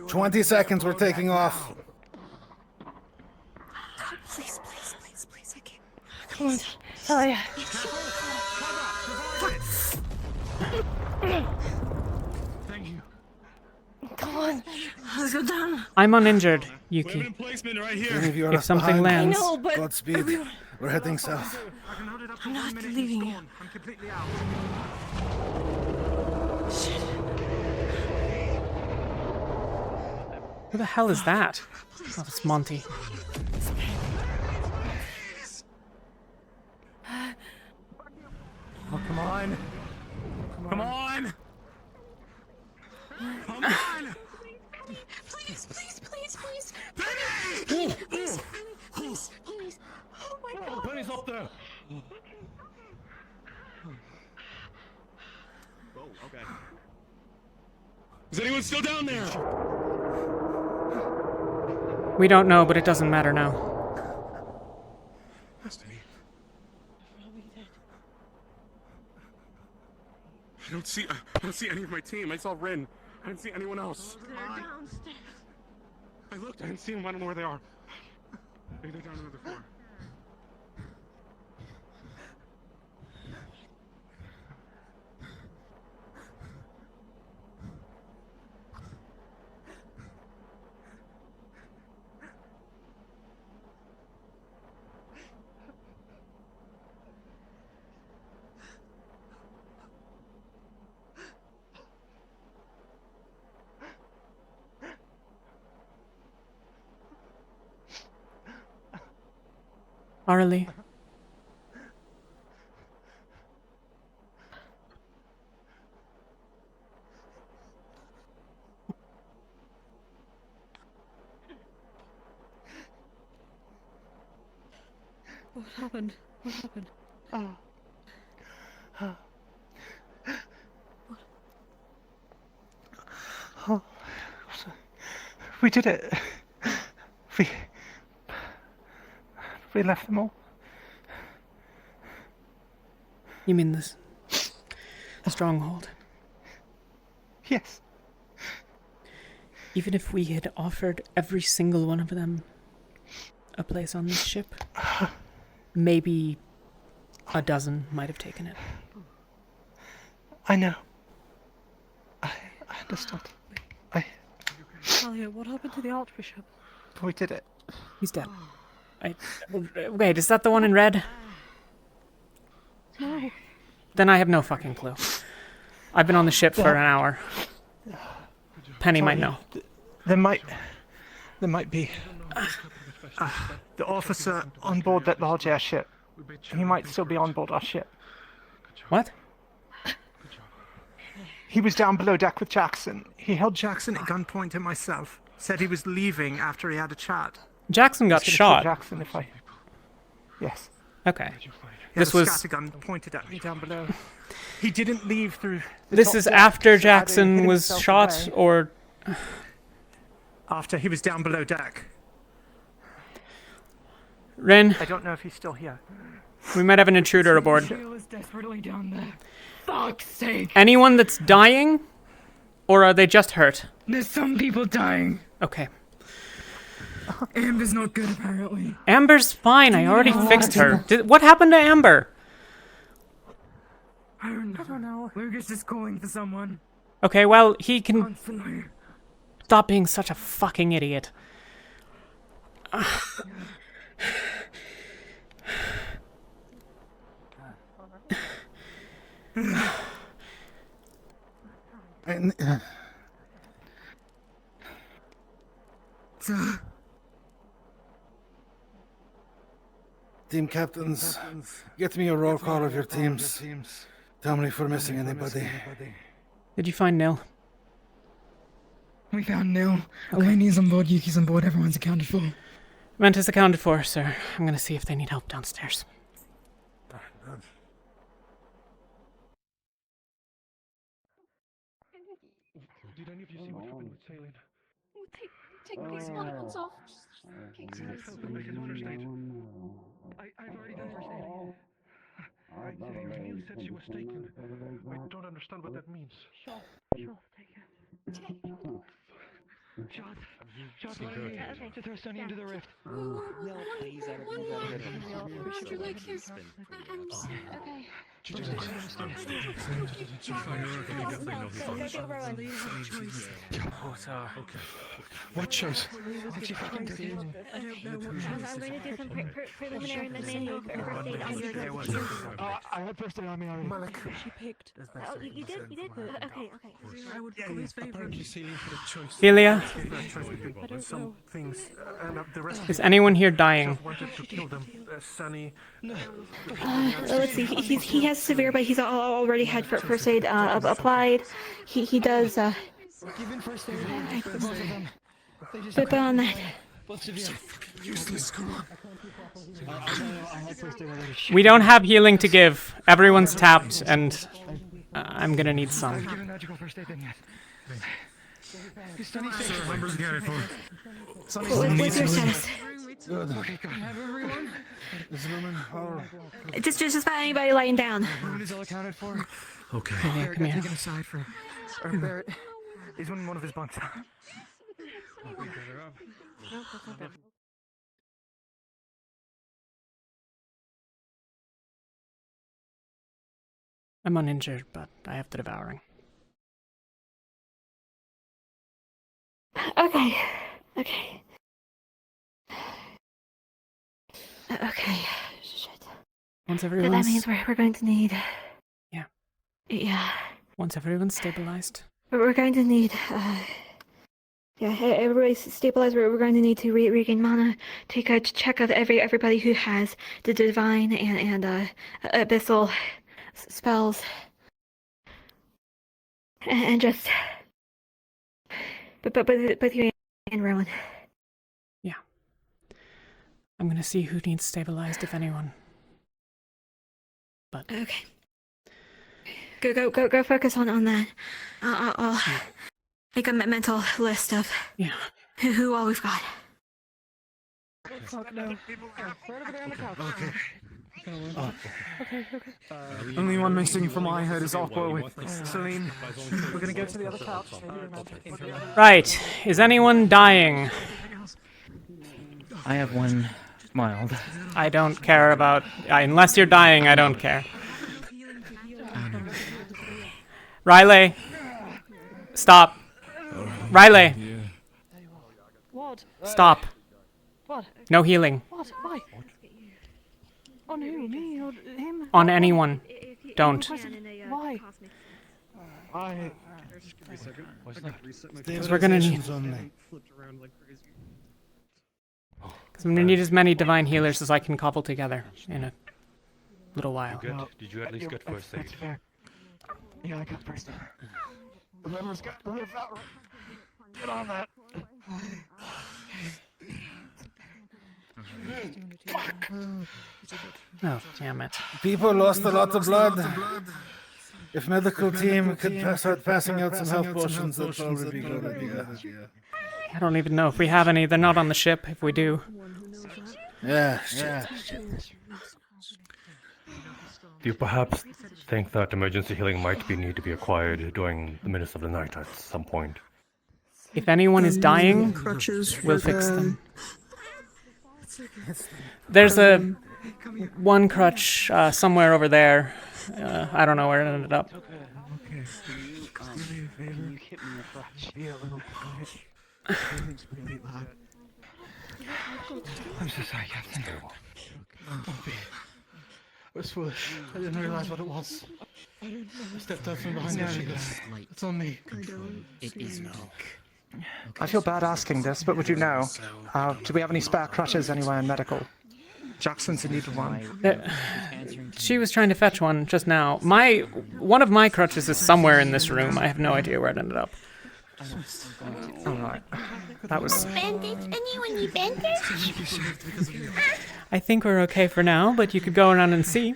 20 seconds, we're taking off. Please, I can't. Come on, Talia. Thank you. Come on, let's go down. I'm uninjured, Yuki. Weapon placement right here. Any of you are If left something behind, lands, I know, but Godspeed. We're heading south. I'm not leaving you. I'm completely out. Shit. who the hell is that? Oh, it's Monty. Oh, come on. Come on. Come on. Please. Please. Oh my god. Penny's up there. Oh, okay. Is anyone still down there? We don't know, but it doesn't matter now. Destiny. I don't see any of my team. I saw Rin. I didn't see anyone else. They're downstairs. I looked. I didn't see them. I don't know where they are. Maybe they're down another floor. Arlie. What happened? Oh, we did it. We left them all. You mean this stronghold? Yes. Even if we had offered every single one of them a place on this ship, maybe a dozen might have taken it. I know. I understand. Talia, what happened to the Archbishop? We did it. He's dead. Wait, is that the one in red? No. Then I have no fucking clue. I've been on the ship for an hour. Penny might know. There might be the officer on board that large airship. He might still be on board our ship. What? He was down below deck with Jackson. He held Jackson at gunpoint and myself. Said he was leaving after he had a chat. Jackson got shot. Jackson, if I... Yes. Okay. This was scattergun pointed at me down below. He didn't leave through. This is after Jackson was shot, or after he was down below deck. Ren, I don't know if he's still here. We might have an intruder aboard. Jill is desperately down there. Fuck's sake. Anyone that's dying, or are they just hurt? There's some people dying. Okay. Amber's not good, apparently. Amber's fine. I already fixed her. What happened to Amber? I don't know. Lucas is calling for someone. Okay, well, he can Constantly. stop being such a fucking idiot. Team captains, get me a roll call of your teams. Tell me if we're missing anybody. Did you find Nil? We found Nil. Eleni's on board, Yuki's on board, everyone's accounted for. Mantis accounted for, sir. I'm gonna see if they need help downstairs. Did any of you see what happened with Salin? take these monopods off. Okay. I can first aid. I've already done first aid. You said she was taken. I don't understand what that means. Sure, take her. Shot, to throw Sunny into the rift. Please, would you like here? Okay. What choice? I don't know. I'm going to do some preliminary manual first aid on your. I had first aid on me already. She picked. Oh, you did? You did? Okay. I would always favor Celia? some things, and the rest. Is anyone here dying? Wanted to kill them. Sunny. Let's see. He has severe, but he's already had first aid applied. He does. Given first aid. But on that. Useless. Come on. We don't have healing to give. Everyone's tapped, and I'm gonna need some. Given magical first aid then yet. Numbers accounted for. What's your status? Good. Okay, good. Have everyone? This woman, Just about anybody lying down. Everyone is all accounted for. Okay. Barrett got taken aside for. Or Barrett. He's in one of his bunks. I'm uninjured, but I have the devouring. Okay. Shit. Once That everyone's... means we're going to need. Yeah. Yeah. Once everyone's stabilized. We're going to need. Everybody's stabilized. We're going to need to regain mana. Take a check of everybody who has the divine and abyssal spells, and just. But you and Rowan. Yeah. I'm gonna see who needs stabilized, if anyone. But okay. Go focus on that. I'll make a mental list of who all we've got. Okay. Only one missing from my head is Oppo with Celine. We're gonna go to the other couch. right. Is anyone dying? I have one mild. I don't care about... unless you're dying, I don't care. Riley! Stop! Riley! What? Stop! What? No healing. What? Why? On who? Me or him? On anyone. Don't. Why? Why? Because we're gonna need... Because I'm gonna need as many divine healers as I can cobble together in a little while. Good. Did you at least get first aid? Yeah, I got first aid. Whoever's got the live out. Get on that. Oh, damn it. People lost a lot of blood. If medical team could start passing out some health potions, that'd probably be good. I don't even know if we have any. They're not on the ship, if we do. Yeah. Do you perhaps think that emergency healing might need to be acquired during the minutes of the night at some point? If anyone is dying, crutches we'll fix them. There's one crutch somewhere over there. I don't know where it ended up. Okay. Can you get me a crutch? Be a little quiet. Everything's really loud. I'm so sorry, Captain. I was foolish. I didn't realize what it was. I stepped out from behind the shield. It's on me. It is no. I feel bad asking this, but would you know? Do we have any spare crutches anywhere in medical? Jackson's in need of one. She was trying to fetch one just now. One of my crutches is somewhere in this room. I have no idea where it ended up. Alright. That was... Bandage? Anyone need bandage? I think we're okay for now, but you could go around and see.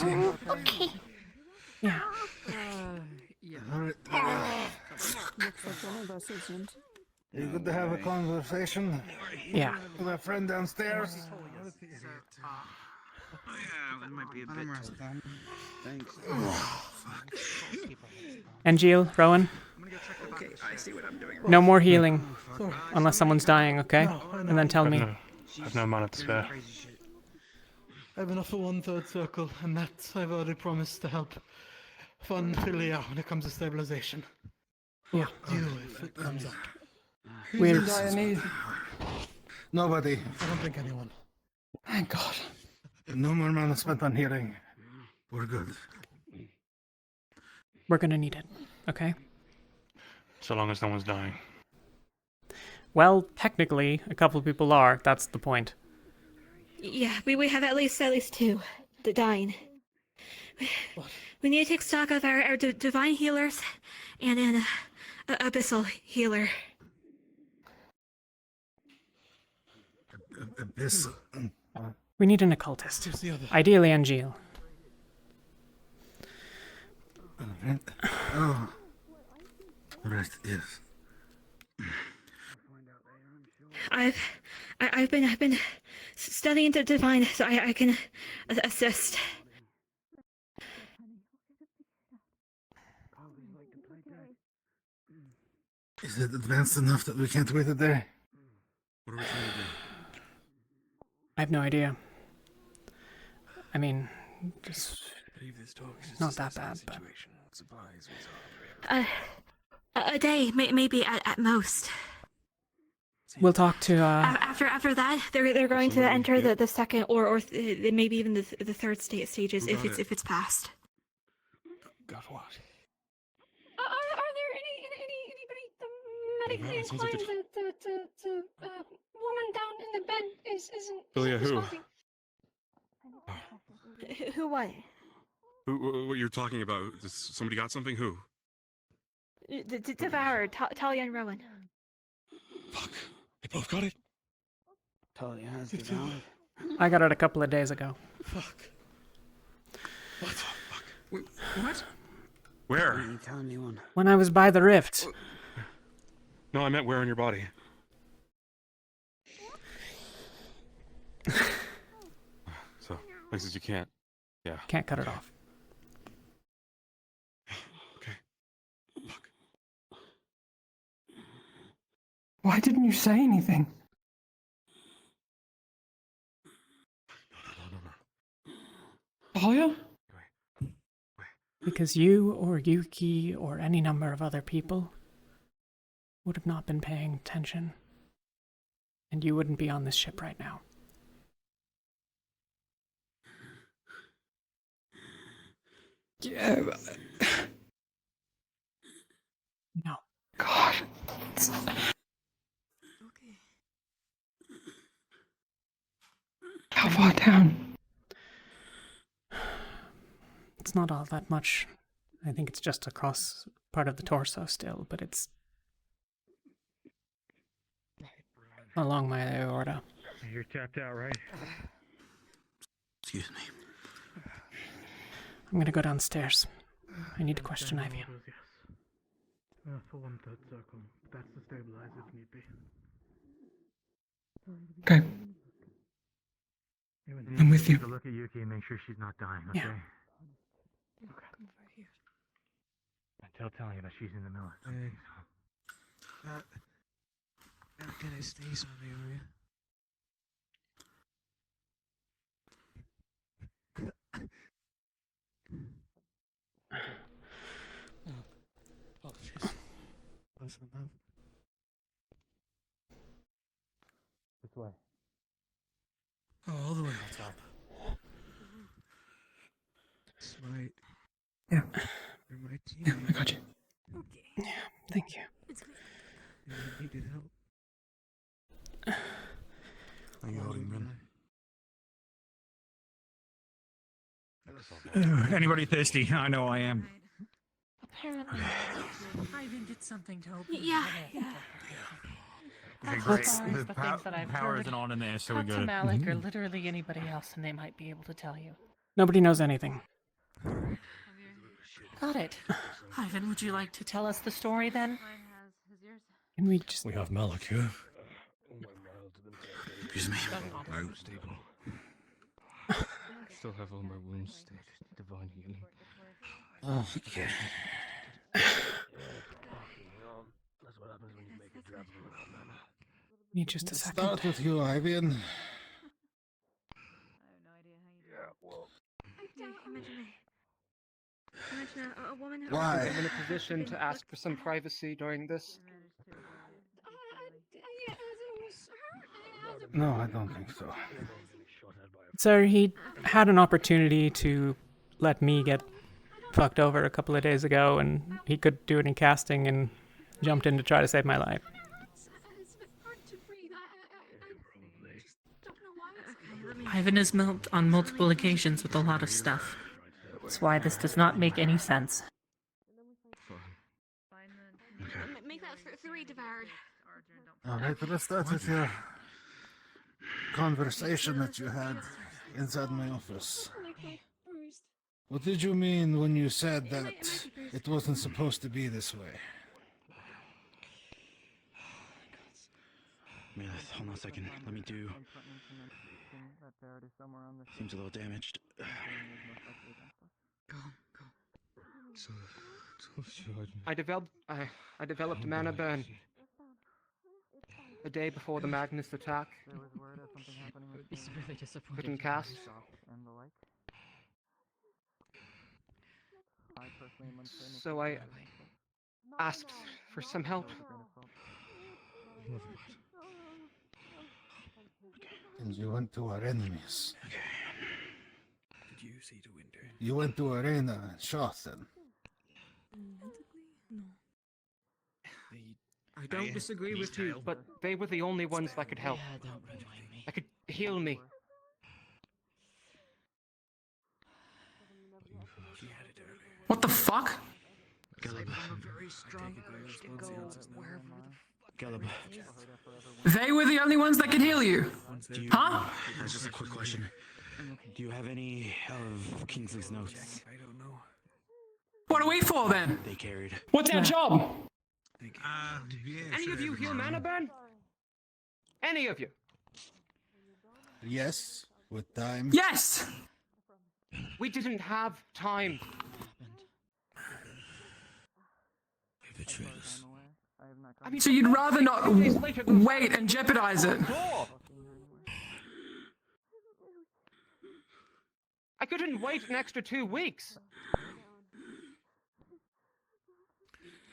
Oh, okay. Yeah. Looks like one of us isn't. You good to have a conversation? Yeah. With my friend downstairs? Yeah, it might be a bit. Thanks. Angeal, Rowan, Okay, I see what I'm doing. no more healing. Unless someone's dying, okay? And then tell me. I've no mana to spare. I have enough for one third circle, and that I've already promised to help fund Talia when it comes to stabilization. Yeah. You, if it comes up. We're- Who's in dire need? Nobody. I don't think anyone. Thank God. No more mana spent on healing. We're good. We're gonna need it, okay? So long as no one's dying. Well, technically, a couple people are. That's the point. Yeah, we have at least two dying. We need to take stock of our divine healers and an abyssal healer. Abyssal. We need an occultist. Ideally, Angeal. Oh. Right, yes. I've been studying the divine so I can assist. Is it advanced enough that we can't wait a day? What are we trying to do? I have no idea. I mean, just not that bad, but A day, maybe at most. we'll talk to. After that, they're going to enter the second or maybe even the third stages if it's passed. Got what? Are there anybody medically inclined? The woman down in the bed isn't Talia, who? responding. Who what? What you're talking about? Somebody got something? Who? The devourer, Talia and Rowan. Fuck. They both got it? Talia has devoured. I got it a couple of days ago. Fuck. What? Fuck. Wait, what? Where? Why didn't you tell anyone? When I was by the rift. No, I meant where on your body. So, places you can't. Yeah. Can't cut it off. Okay. Fuck. Why didn't you say anything? Talia? Because you or Yuki or any number of other people would have not been paying attention. And you wouldn't be on this ship right now. Yeah. No. God. How far down? It's not all that much. I think it's just across part of the torso still, but it's along my aorta. You're tapped out, right? Excuse me. I'm gonna go downstairs. I need to question Ivy. For one third circle. That's to stabilize if need be. Okay. I'm with you. Take a look at Yuki and make sure she's not dying, okay? Yeah. And tell Talia that she's in the middle of something. Can I stay some area? Oh, jeez. Close enough. This way. Oh, all the way on top. Smite. Yeah. They're my team. Yeah, I got you. Okay. Yeah, thank you. You needed help. Are you holding them? Anybody thirsty? I know I am. Apparently. Ivan did something to open Yeah. Okay, As great. far as the things that I've power heard, isn't on in there, so we're talk to good. Malik or literally anybody else, and they might be able to tell you. Nobody knows anything. Got it. Ivan, would you like to tell us the story then? Can we just... We have Malik here. Excuse me. I'm stable. Still have all my wounds stayed. Divine healing. Okay. Need just a second. Start with you, Ivan. A woman who... Why? I'm in a position to ask for some privacy during this. No, I don't think so. Sir, he had an opportunity to let me get fucked over a couple of days ago, and he could do any casting and jumped in to try to save my life. Ivan has met on multiple occasions with a lot of stuff. That's why this does not make any sense. Make that 3 devoured. Alright, let's start with your conversation that you had inside my office. What did you mean when you said that it wasn't supposed to be this way? Hold on a second. Let me do. Seems a little damaged. I developed mana burn the day before the Magnus attack. It's really disappointing. Couldn't cast. So I asked for some help. And you went to our enemies. Did you see the window? You went to Arena and shot them. I don't disagree with you, but they were the only ones that could help. That could heal me. What the fuck? They were the only ones that could heal you? Huh? That's just a quick question. Do you have any of Kingsley's notes? I don't know. What are we for then? They carried. What's our job? Any of you heal mana burn? Any of you? Yes, with time. Yes! We didn't have time. I mean, So you'd rather not wait and jeopardize it? I couldn't wait an extra 2 weeks.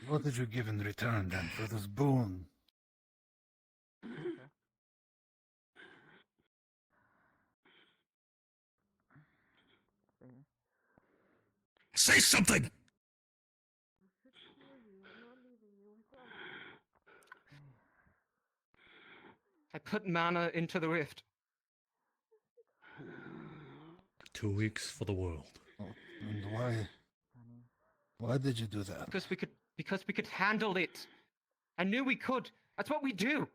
What did you give in return then for this boon? Say something! I put mana into the rift. 2 weeks for the world. Oh, and why? Why did you do that? Because we could handle it. I knew we could. That's what we do.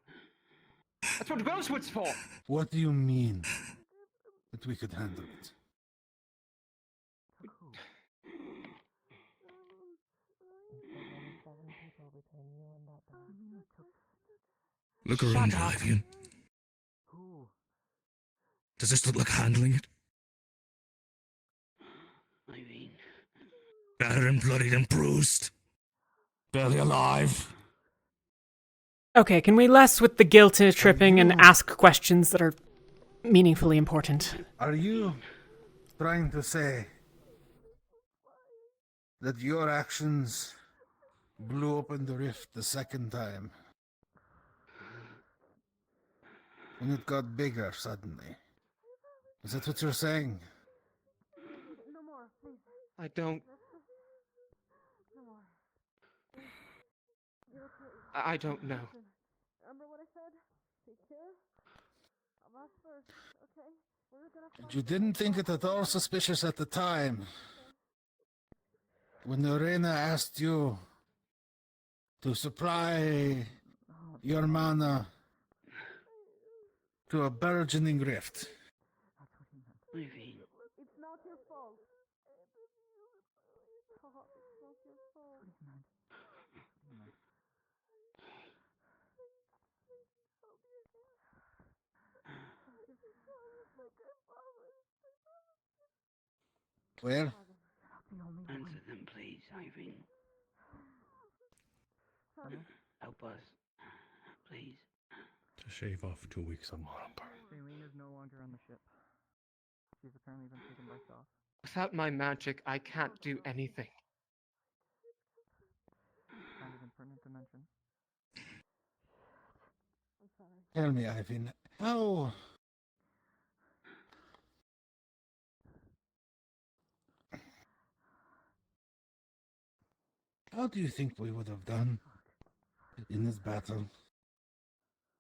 That's what Rosewood's for. What do you mean that we could handle it? Look around, Leviathan. Does this look like handling it? Battered and bloodied and bruised. Barely alive. Okay, can we less with the guilt tripping and ask questions that are meaningfully important? Are you trying to say that your actions blew open the rift the second time? When it got bigger suddenly? Is that what you're saying? I don't... I don't know. You didn't think it at all suspicious at the time when Lorena asked you to supply your mana to a burgeoning rift. It's not your fault. Where? Answer them, please, Ivan. Help us. Please. To shave off 2 weeks of moral burn. Shailene is no longer on the ship. She's apparently been taken by Soft. Without my magic, I can't do anything. Kind of impertinent to mention. Tell me, Ivan, how do you think we would have done in this battle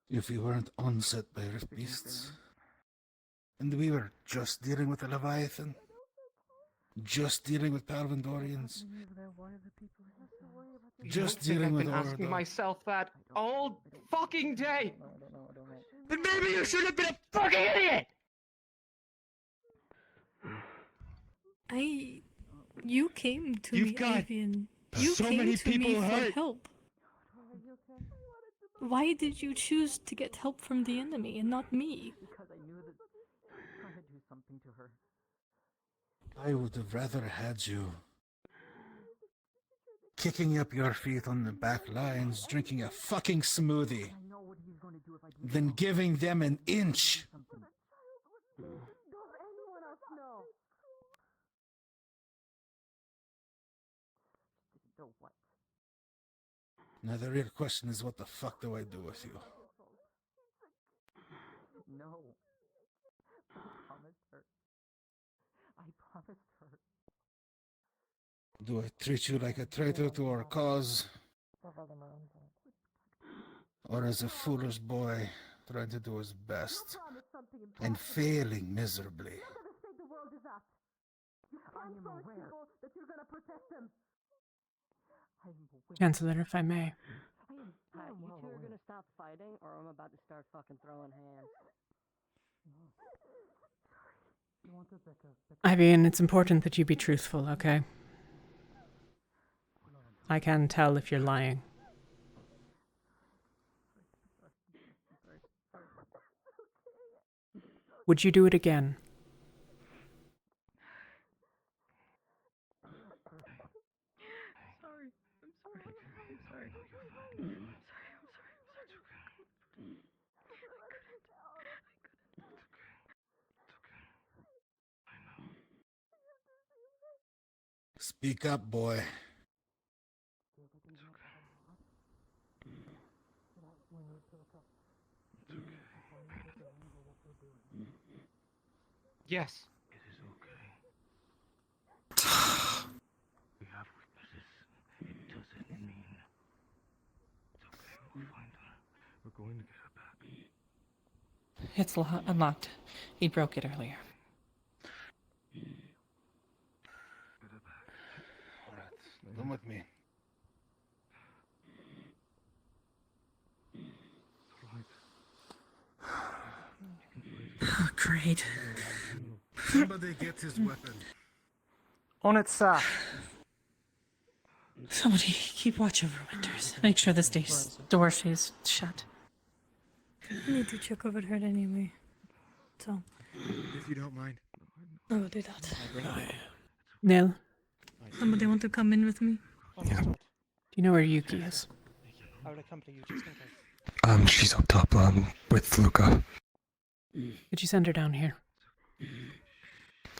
if we weren't onset by rift beasts? And we were just dealing with the Leviathan? Just dealing with Palvandorians? Just dealing with I've been asking Ordo? myself that all fucking day! Then maybe you should have been a fucking idiot! You came to You've me, got Avian. You so came many to me people for hurt. help. Why did you choose to get help from the enemy and not me? Because I knew that I had to do something to her. I would have rather had you kicking up your feet on the back lines, drinking a fucking smoothie, than giving them an inch. Now the real question is, what the fuck do I do with you? No. I promised her. I promised her. Do I treat you like a traitor to our cause, or as a foolish boy trying to do his best and failing miserably? Chancellor, if I may. You two are gonna stop fighting, or I'm about to start fucking throwing hands. Ivan, it's important that you be truthful, okay? I can tell if you're lying. Would you do it again? Sorry. I'm sorry. I'm sorry. Speak up, boy. Yes. It is okay. We have witnesses. It doesn't mean... It's okay, we'll find her. We're going to get her back. It's unlocked. He broke it earlier. Alright, come with me. Oh, great. Somebody get his weapon. On it, sir. Somebody keep watch over Winters. Make sure this door stays shut. I need to check over her anyway. So. If you don't mind. I will do that. Nell, Somebody want to come in with me? do you know where Yuki is? I would accompany you just in case. She's up top, with Luca. Could you send her down here?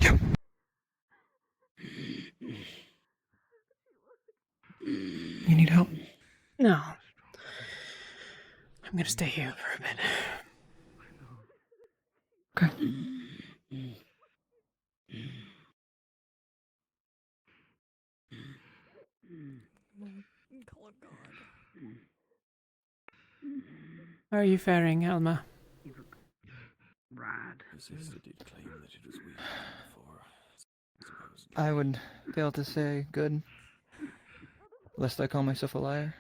Yep. You need help? No. I'm gonna stay here for a bit. Okay. How are you faring, Alma? Rad. I would be able to say good. Lest I call myself a liar.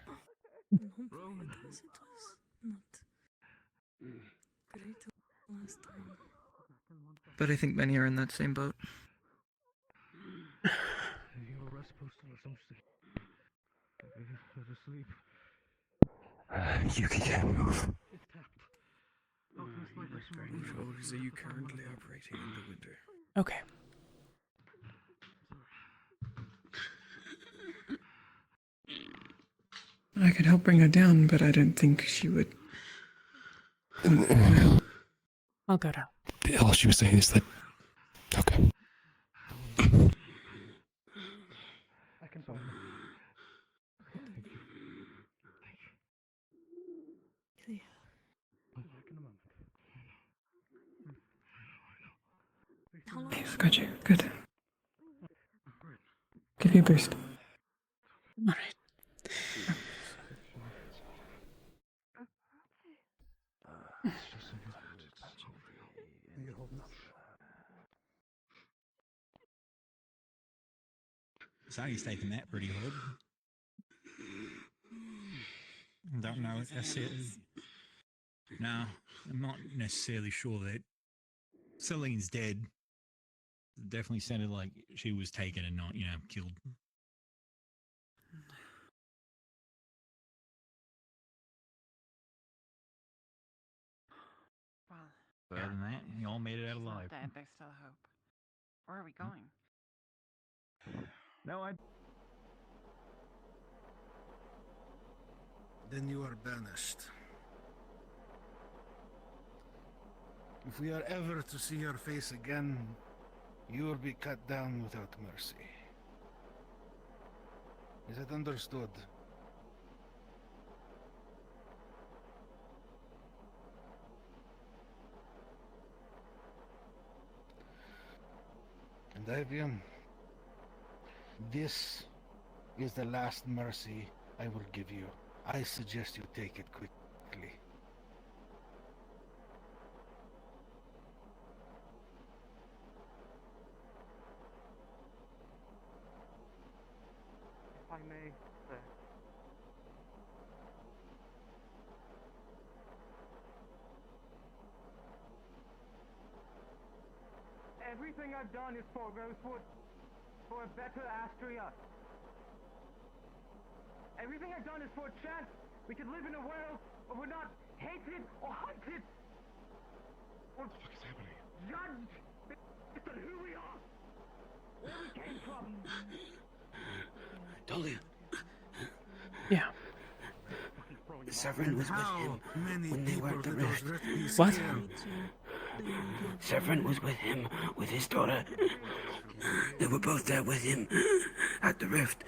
But I think many are in that same boat. You're supposed to let some sleep. Yuki can't move. Which orders are you currently operating under, Winter? Okay. I could help bring her down, but I don't think she would. I'll go down. All she was saying is that. Okay. I can find her. I got you. Good. Give you a boost. All right. So he's taking that pretty hard. Don't know if that's it. No, I'm not necessarily sure that Celine's dead. Definitely sounded like she was taken and not, killed. Well, Other than that, you all made it out she's not alive. dead. There's still hope. Where are we going? No, I. Then you are banished. If we are ever to see your face again, you will be cut down without mercy. Is it understood? And Ivian, this is the last mercy I will give you. I suggest you take it quickly. If I may, sir. Everything I've done is for Rosewood, for a better Astria. Everything I've done is for a chance we could live in a world where we're not hated or hunted, or What the fuck is happening? judged based on who we are, where we came from. Talia. Yeah. Severin was with him when they were at the rift. What? Severin was with him, with his daughter. They were both there with him at the rift.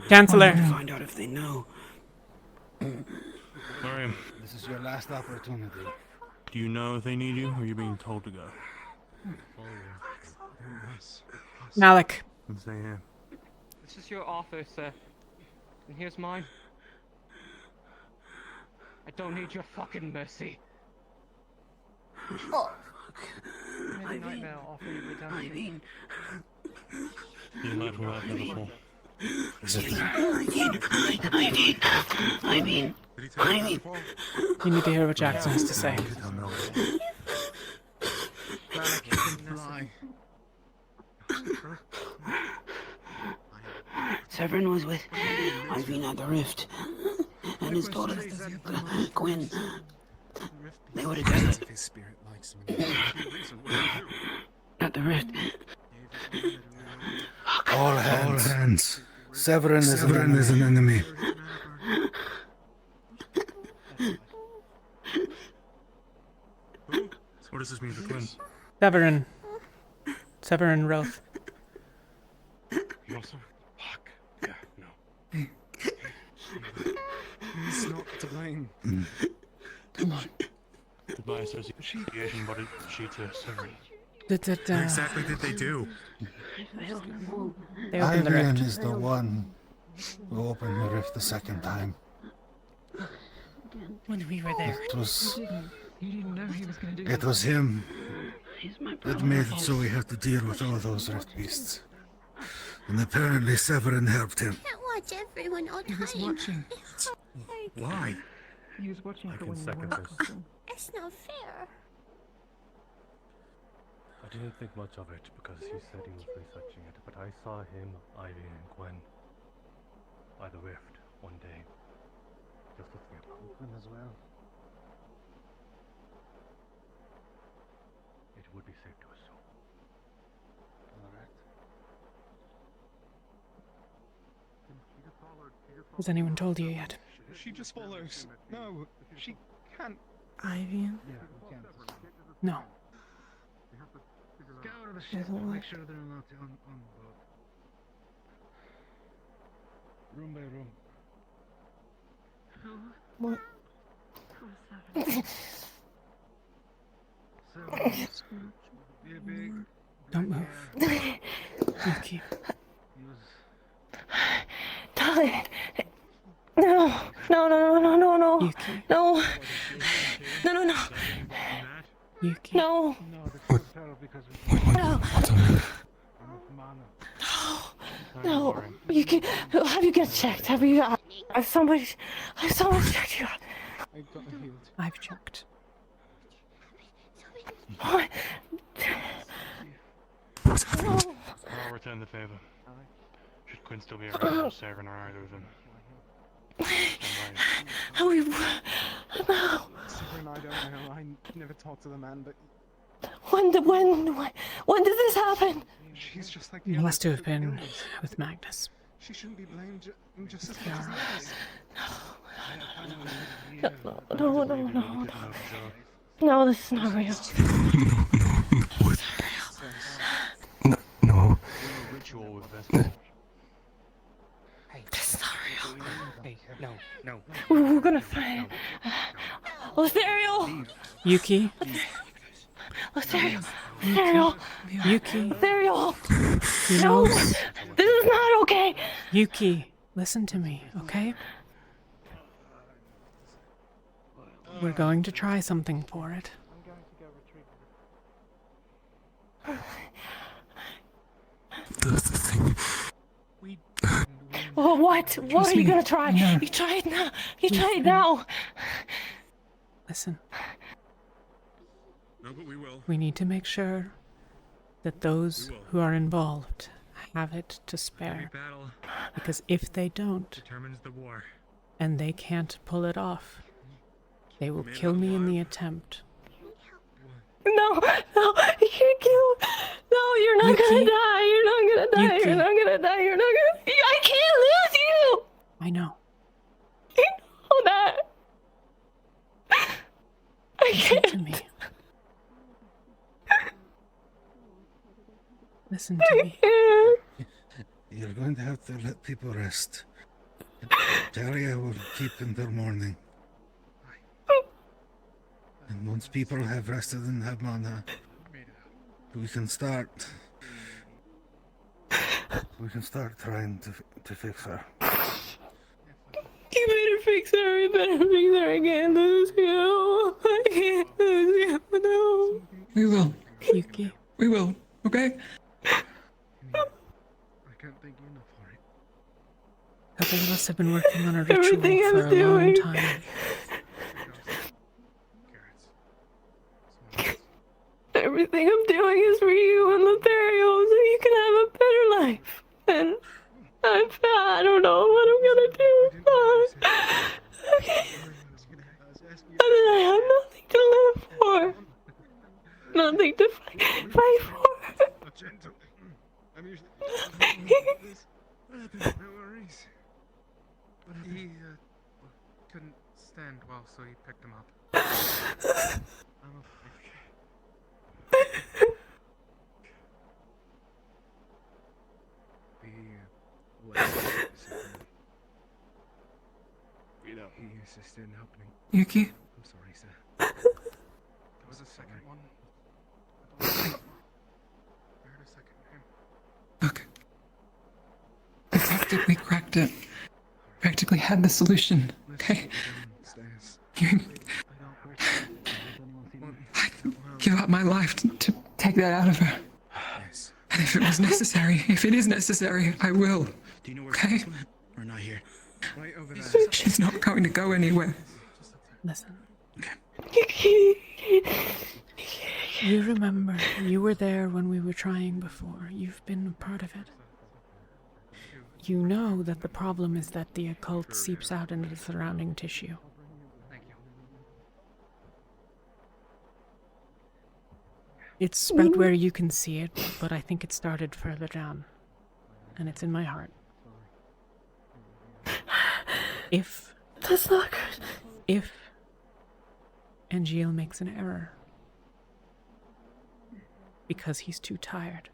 Chancellor. To find out if they know. Mariam, This is your last opportunity. do you know if they need you, or are you being told to go? Malik. Let's stay here. This is your offer, sir. And here's mine. I don't need your fucking mercy. Oh. Maybe nightmare will offer you redemption. You might have arrived there before. I mean. You need to hear what Jackson has to say. Severin was with Irene at the rift, and his daughter, Gwen. They were together. At the rift. All hands. Severin is an enemy. What does this mean for Gwen? Severin Roth. You also? Fuck. Yeah, no. He's not to blame. Come on. Goodbye, association. What did she to Severin? What exactly did they do? They opened the Ivian rift. is the one who opened the rift the second time. When we were there. It was... You didn't know he was going to do It was him He's my that made it so we had to deal with all those rift beasts. And apparently Severin helped him. Can't watch everyone all the time. He was watching. Why? He was watching I for can when you second weren't this. watching. It's not fair. I didn't think much of it because he said he was researching it, but I saw him, Ivy, and Gwen by the rift one day. Just the three of them. Gwen as well. It would be safe to assume. Alright. Has anyone told you yet? She just follows. No, she can't. Ivy? No. Get out of the ship and make sure they're not on board. Room by room. What? Don't move. Yuki. Talia. No. No, no, no, no, no. Yuki. No. No, no, no. Yuki. No. No. No. You can. Have you get checked? Have you? Have somebody checked you? I've checked. What? No. I'll return the favor. Should Quinn still be around, Saren or either of them? How we? No. Saren, I don't know. I never talked to the man, but When did this happen? she's just like You must have been with Magnus. She shouldn't be blamed just as You're much as right. No. No, this is not real. No. Ritual with Vesper. This is not real. Hey, no. We're gonna find Lothario. Yuki. Lothario. Yuki. Lothario. You No. know, This is not okay. Yuki, listen to me, okay? We're going to try something for it. That's the thing. Well, what are you gonna try? No. You try it now. You try it now. Listen, No, but we will. we need to make sure that those who are involved have it to spare. Battle Because if they don't, determines the war. and they can't pull it off, they will kill me in the attempt. No, you can't kill. No, you're not gonna Yuki. die. You're not gonna die. Yuki. You're not gonna die. You're not gonna. I can't lose you. I know. You know that. I Listen can't. to me. Listen to me. You're going to have to let people rest. Talia will keep until morning. And once people have rested and have mana, we can start. We can start trying to fix her. You better fix her. You better fix her. I can't lose you. I can't lose you. No. We will. Yuki. We will. Okay? I can't thank you enough for it. A couple of us have been working on a ritual Everything for I'm a doing. long time. Everything I'm doing is for you and Lothario, so you can have a better life. And I don't know what I'm gonna do. Okay. And then I have nothing to live for. Nothing to fight for. Gentle. I'm usually. No worries. He couldn't stand well, so he picked him up. I'm He assisted in helping. Yuki? I'm sorry, sir. There was a second one. I heard a second name. Okay. We cracked it. We cracked it. Practically had the solution. Okay? You... I give up my life to take that out of her. And if it was necessary, if it is necessary, I will. Do you know where Okay? We're not here. Right over there. She's not going to go anywhere. Listen. Okay. You remember, you were there when we were trying before. You've been a part of it. You know that the problem is that the occult seeps out into the surrounding tissue. Thank you. It's spread where you can see it, but I think it started further down. And it's in my heart. If... That's not good. If Angeal makes an error because he's too tired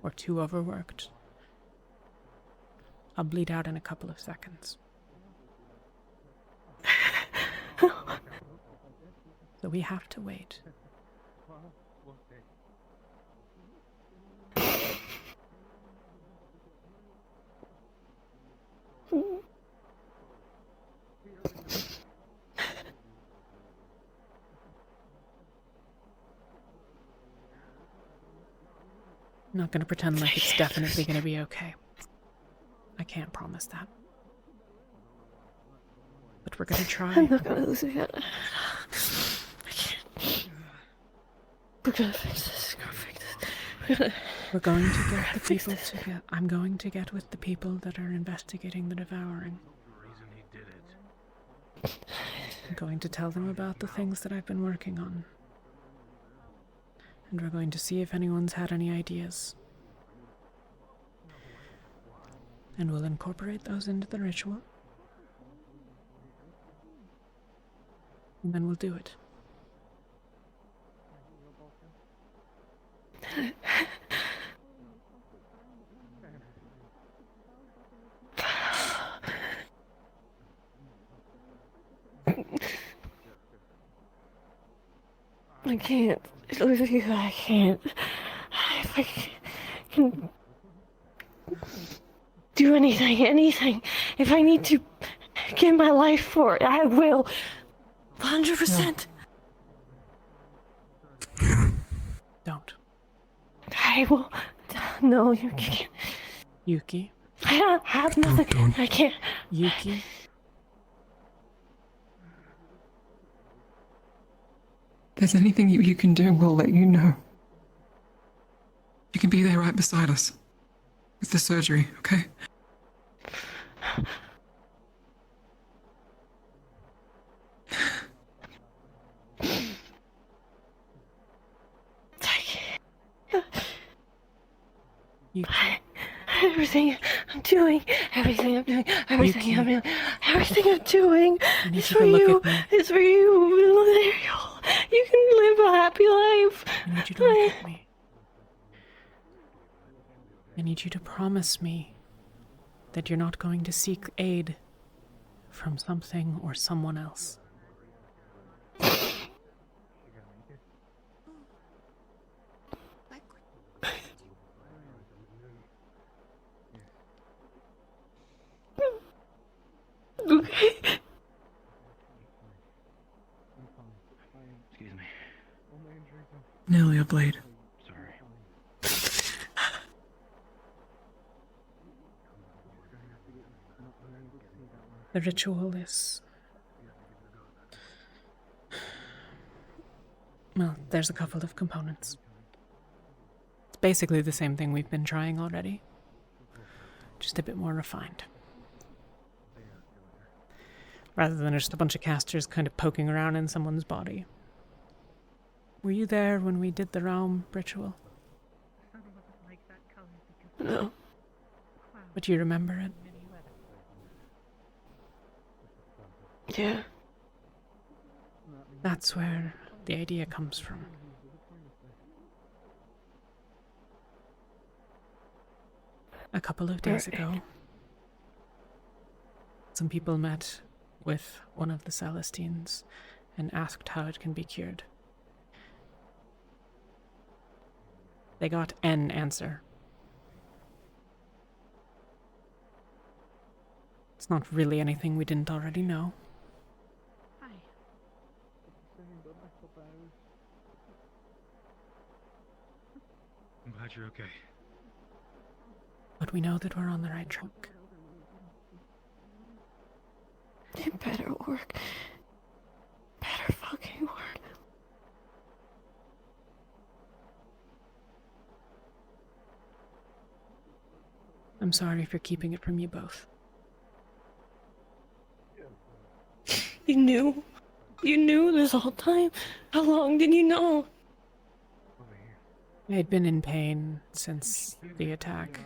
or too overworked, I'll bleed out in a couple of seconds. So we have to wait. I'm not going to pretend like it's definitely going to be okay. I can't promise that. But we're going to try. I'm not gonna lose again. I can't. We're gonna fix this. We're gonna fix this. We're going to get the people to get... I'm going to get with the people that are investigating the devouring. I'm going to tell them about the things that I've been working on. And we're going to see if anyone's had any ideas. And we'll incorporate those into the ritual. And then we'll do it. I can't. I can't. If I can do anything. If I need to give my life for it, I will. 100%. Don't. I will. No, you can't. Yuki. I don't have nothing. I can't. Yuki. If there's anything you can do, we'll let you know. You can be there right beside us. With the surgery, okay? Everything I'm doing is for you. It's for you. You can live a happy life. I need you to look at me. I need you to promise me that you're not going to seek aid from something or someone else. Okay. Excuse me. Nearly a blade. Sorry. The ritual is... Well, there's a couple of components. It's basically the same thing we've been trying already, just a bit more refined. Rather than just a bunch of casters kind of poking around in someone's body. Were you there when we did the realm ritual? No. But you remember it? Yeah. That's where the idea comes from. A couple of days ago, some people met with one of the Celestines and asked how it can be cured. They got an answer. It's not really anything we didn't already know. I'm glad you're okay. But we know that we're on the right track. It better work. Better fucking work. I'm sorry for keeping it from you both. You knew? You knew this whole time? How long did you know? I had been in pain since the attack,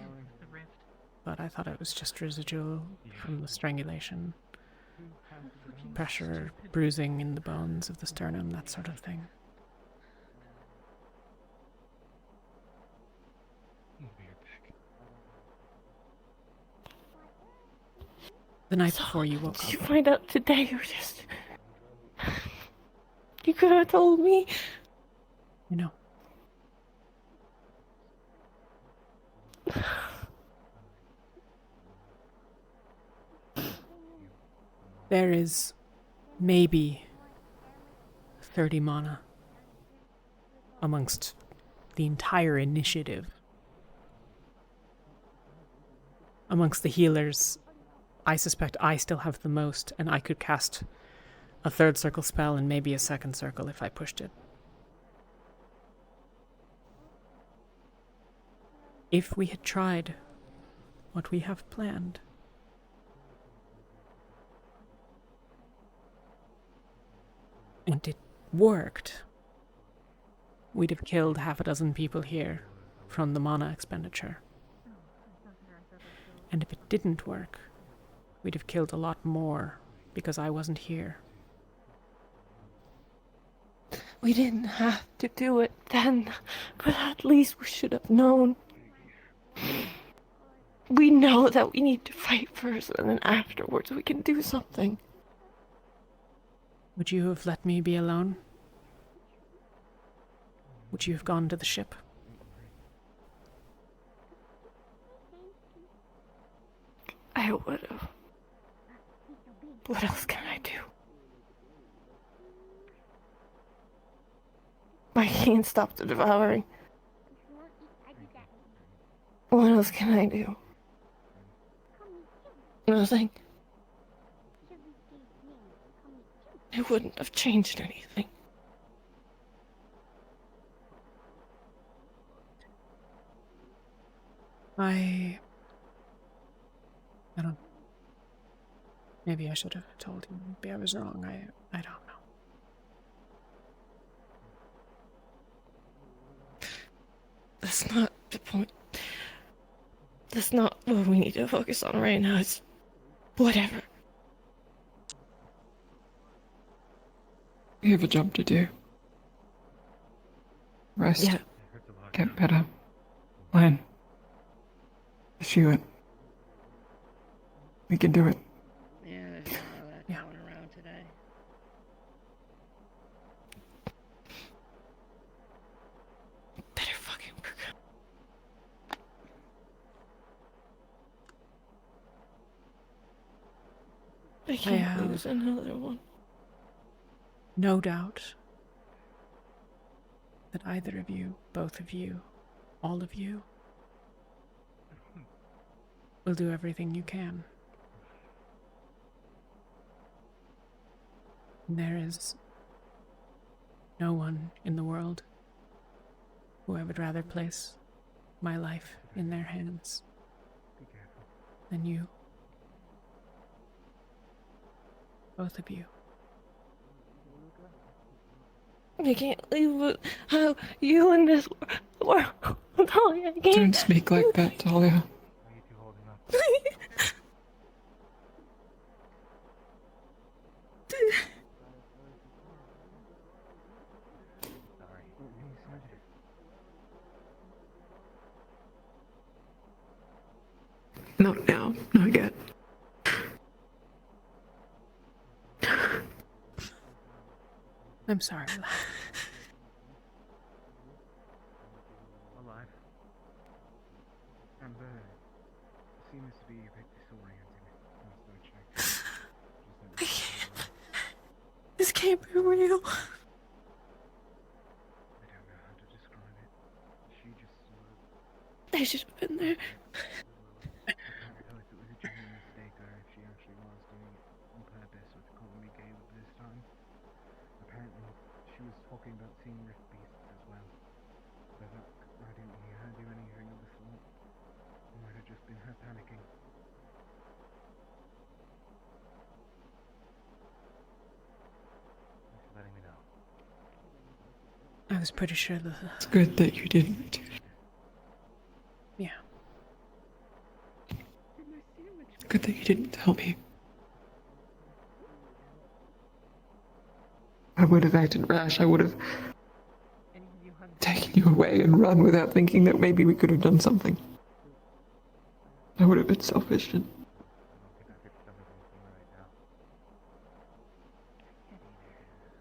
but I thought it was just residual from the strangulation. pressure, bruising in the bones of the sternum, that sort of thing. The night before you woke Did you up. find out today or just... You could have told me. You know. There is maybe 30 mana amongst the entire initiative. Amongst the healers, I suspect I still have the most, and I could cast a third circle spell and maybe a second circle if I pushed it. If we had tried what we have planned, and it worked, we'd have killed half a dozen people here from the mana expenditure. And if it didn't work, we'd have killed a lot more because I wasn't here. We didn't have to do it then, but at least we should have known. We know that we need to fight first, and then afterwards we can do something. Would you have let me be alone? Would you have gone to the ship? I would have. What else can I do? I can't stop the devouring. What else can I do? Nothing. It wouldn't have changed anything. I don't... Maybe I should have told you. Maybe I was wrong. I don't know. That's not the point. That's not what we need to focus on right now. It's whatever. We have a job to do. Rest. Yeah. Get better. Plan. Pursue it. We can do it. Yeah, there's none of that going around today. Better fucking work. I can't lose another one. No doubt that either of you, both of you, all of you, will do everything you can. There is no one in the world who I would rather place my life in their hands than you. Both of you. I can't leave how you in this world. Talia, I can't. Don't speak like that, Talia. Not now, not yet. I'm sorry. Alive. And seems to be a bit disoriented. I can't. This can't be real. I don't know how to describe it. She just I should have been there. I don't know if it was a genuine mistake or if she actually was doing it on purpose with calling me gay this time. Apparently, she was talking about seeing rift beasts as well. But I didn't hear her do anything of the sort. It might have just been her panicking. Thanks for letting me know. I was pretty sure that... It's good that you didn't. Yeah. Good that you didn't tell me. I would have acted rash. I would have taken you away and run without thinking that maybe we could have done something. I would have been selfish and...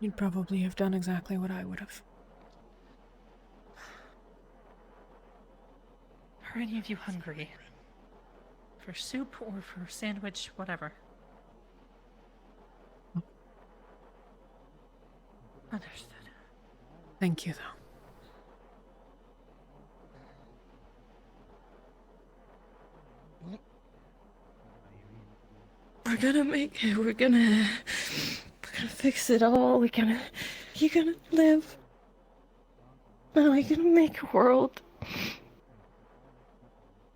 You'd probably have done exactly what I would have. Are any of you hungry? For soup or for sandwich, whatever. Understood. Thank you, though. We're gonna make it. We're gonna fix it all. You're gonna live. And we're gonna make a world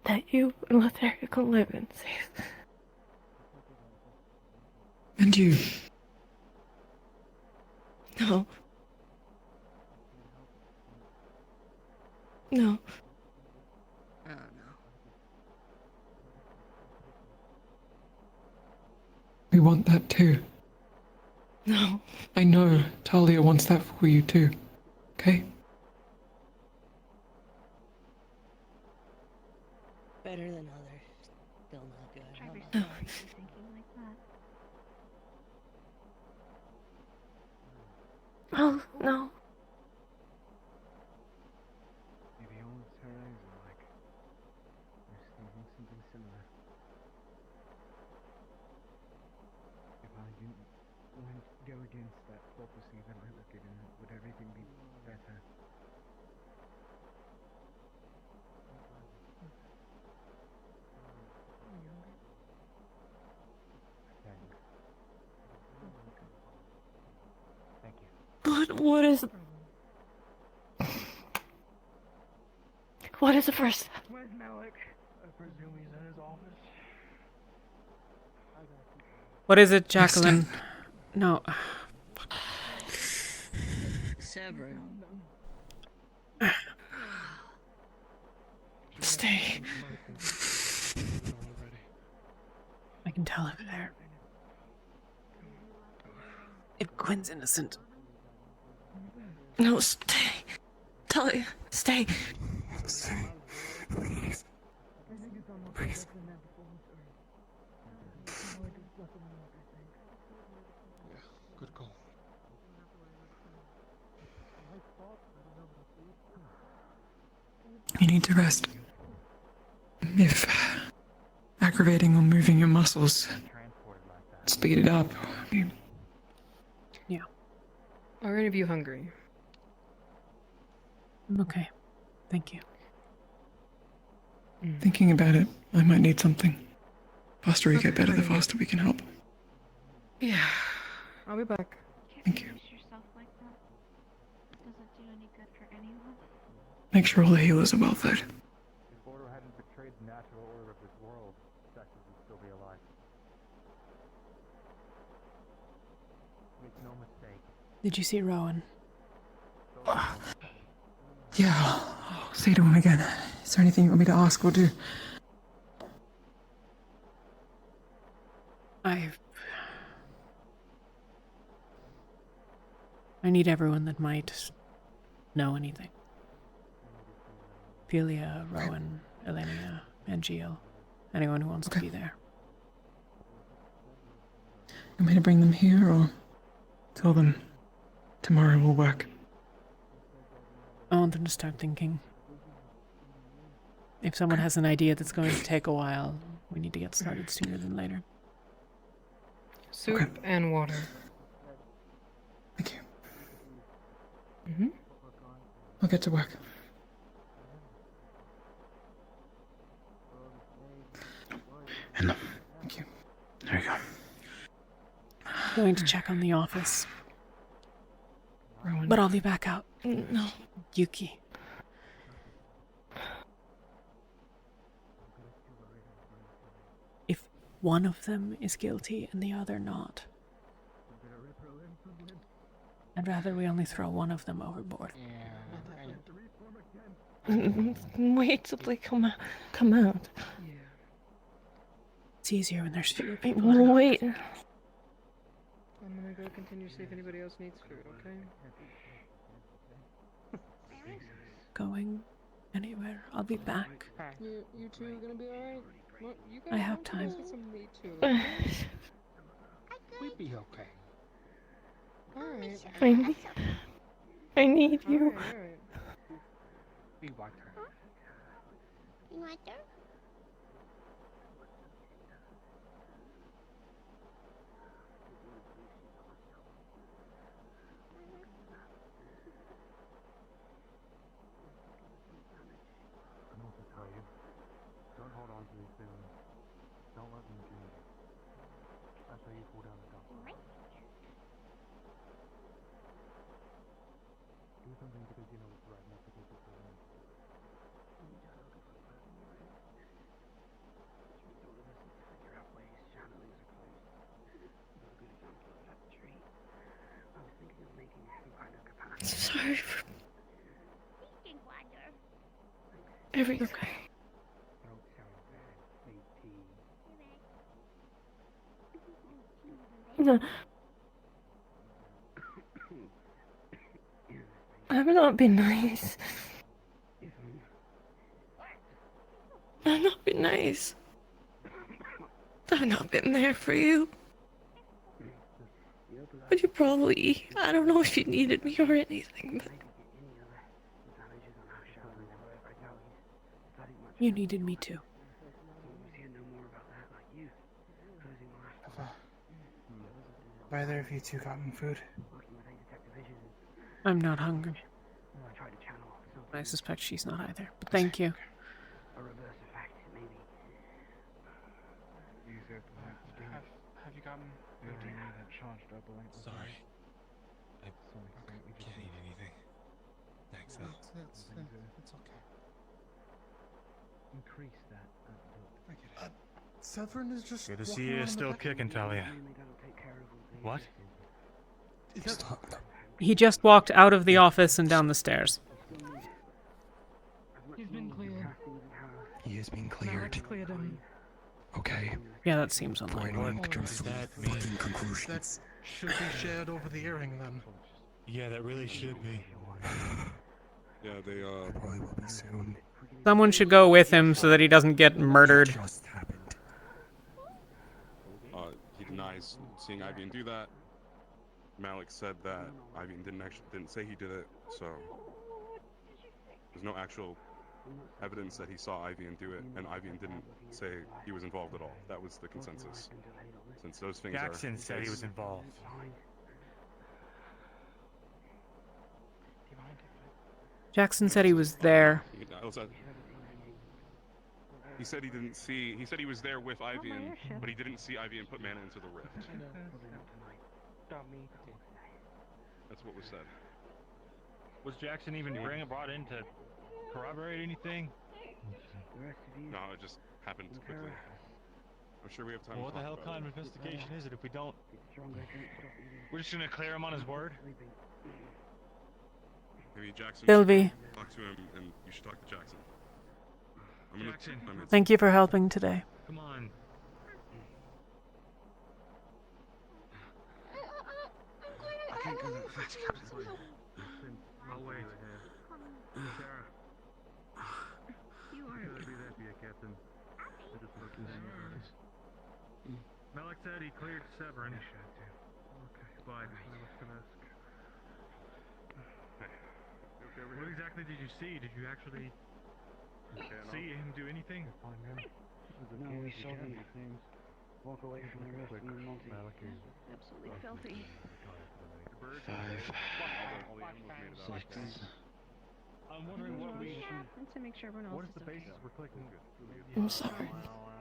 that you and Lothario can live in safe. And you. No. No. Oh, no. We want that too. No. I know Talia wants that for you too. Okay? Better than others. Still not good. No. Oh, no. Maybe all of Terra's are like, we're thinking something similar. If I didn't want to go against that prophecy that I was given, would everything be better? Thank you. What is... What is the first step? Where's Malik? I presume he's in his office. What is it, Jacqueline? No. Severin. Stay. I can tell over there. If Quinn's innocent. No, stay. Talia, stay. Stay. Please. Please. Good call. You need to rest. If aggravating or moving your muscles, speed it up. Yeah. Are any of you hungry? I'm okay. Thank you. Thinking about it, I might need something. The faster we get better, the faster we can help. Yeah. I'll be back. Thank you. Yourself like that. Doesn't do any good for anyone. Make sure all the healers are well fed. If Order hadn't betrayed the natural order of this world, Saxon would still be alive. Make no mistake. Did you see Rowan? Yeah, I'll say to him again. Is there anything you want me to ask or do? I need everyone that might know anything. Talia, Rowan, Elenia, and Gio. Anyone who wants to be there. You want me to bring them here or tell them tomorrow will work? I want them to start thinking. If someone has an idea that's going to take a while, we need to get started sooner than later. Soup and water. Thank you. Mm-hmm. I'll get to work. And thank you. There you go. Going to check on the office. Rowan. But I'll be back out. No. Yuki. If one of them is guilty and the other not, I'd rather we only throw one of them overboard. Wait till they come out. It's easier when there's fewer people. Wait. I'm gonna go continue to see if anybody else needs food, okay? Going anywhere. I'll be back. You two gonna be alright? You guys I have don't you guys time. get some meat too, okay? We'd be okay. Alright. I need you. Alright. Be water. Water? I know what to tell you. Don't hold on to these feelings. Don't let them change you. That's how you fall down the dark path. Do something because you know it's right, not because you feel the need to do it. Which means all of us need to figure out ways channelings are closed. Not a good example of that tree. I was thinking of making some kind of capacity. Sorry for Drinking water. everything. Throat sounds bad. Make tea. No. I've not been nice. I've not been nice. I've not been there for you. But you probably, I don't know if you needed me or anything, but You needed me too. Have either of you two gotten food? I'm not hungry. I suspect she's not either, but thank you. A reverse effect, maybe. Have you gotten that charged up like Sorry. I can't eat anything. Thanks, though. It's okay. Increase that output. I get it. Severin is just. Good to see you still kicking, Talia. What? He just walked out of the office and down the stairs. He's been cleared. He has been cleared. Cleared him. Okay. Yeah, that seems For unlikely. anyone to jump to fucking conclusions. That should be shared over the earring then. Yeah, that really should be. Yeah, they probably will be soon. Someone should go with him so that he doesn't get murdered. Just happened. He denies seeing Ivian do that. Malik said that Ivian didn't say he did it, so there's no actual evidence that he saw Ivian do it, and Ivian didn't say he was involved at all. That was the consensus. Since those things Jackson said he was involved. Jackson said he was there. He said he didn't see. He said he was there with Ivian, but he didn't see Ivian put mana into the rift. That's what was said. Was Jackson even brought in to corroborate anything? No, it just happened quickly. I'm sure we have time. Well, what the hell kind of investigation is it if we don't? We're just gonna clear him on his word? Maybe Jackson. Sylvie. Talk to him, and you should talk to Jackson. Jackson. Thank you for helping today. Come on. I can't go that fast, Captain. I'll wait. Sarah. You are. Gotta be there for you, Captain. I just looked at you. Malik said he cleared Severin. Okay, but what exactly did you see? Did you actually see him do anything? No, we saw him walk away from the rest of the multi. Absolutely filthy. 5, 6. I'm wondering what we. To make sure everyone else What is the okay. basis we're clicking? I'm sorry.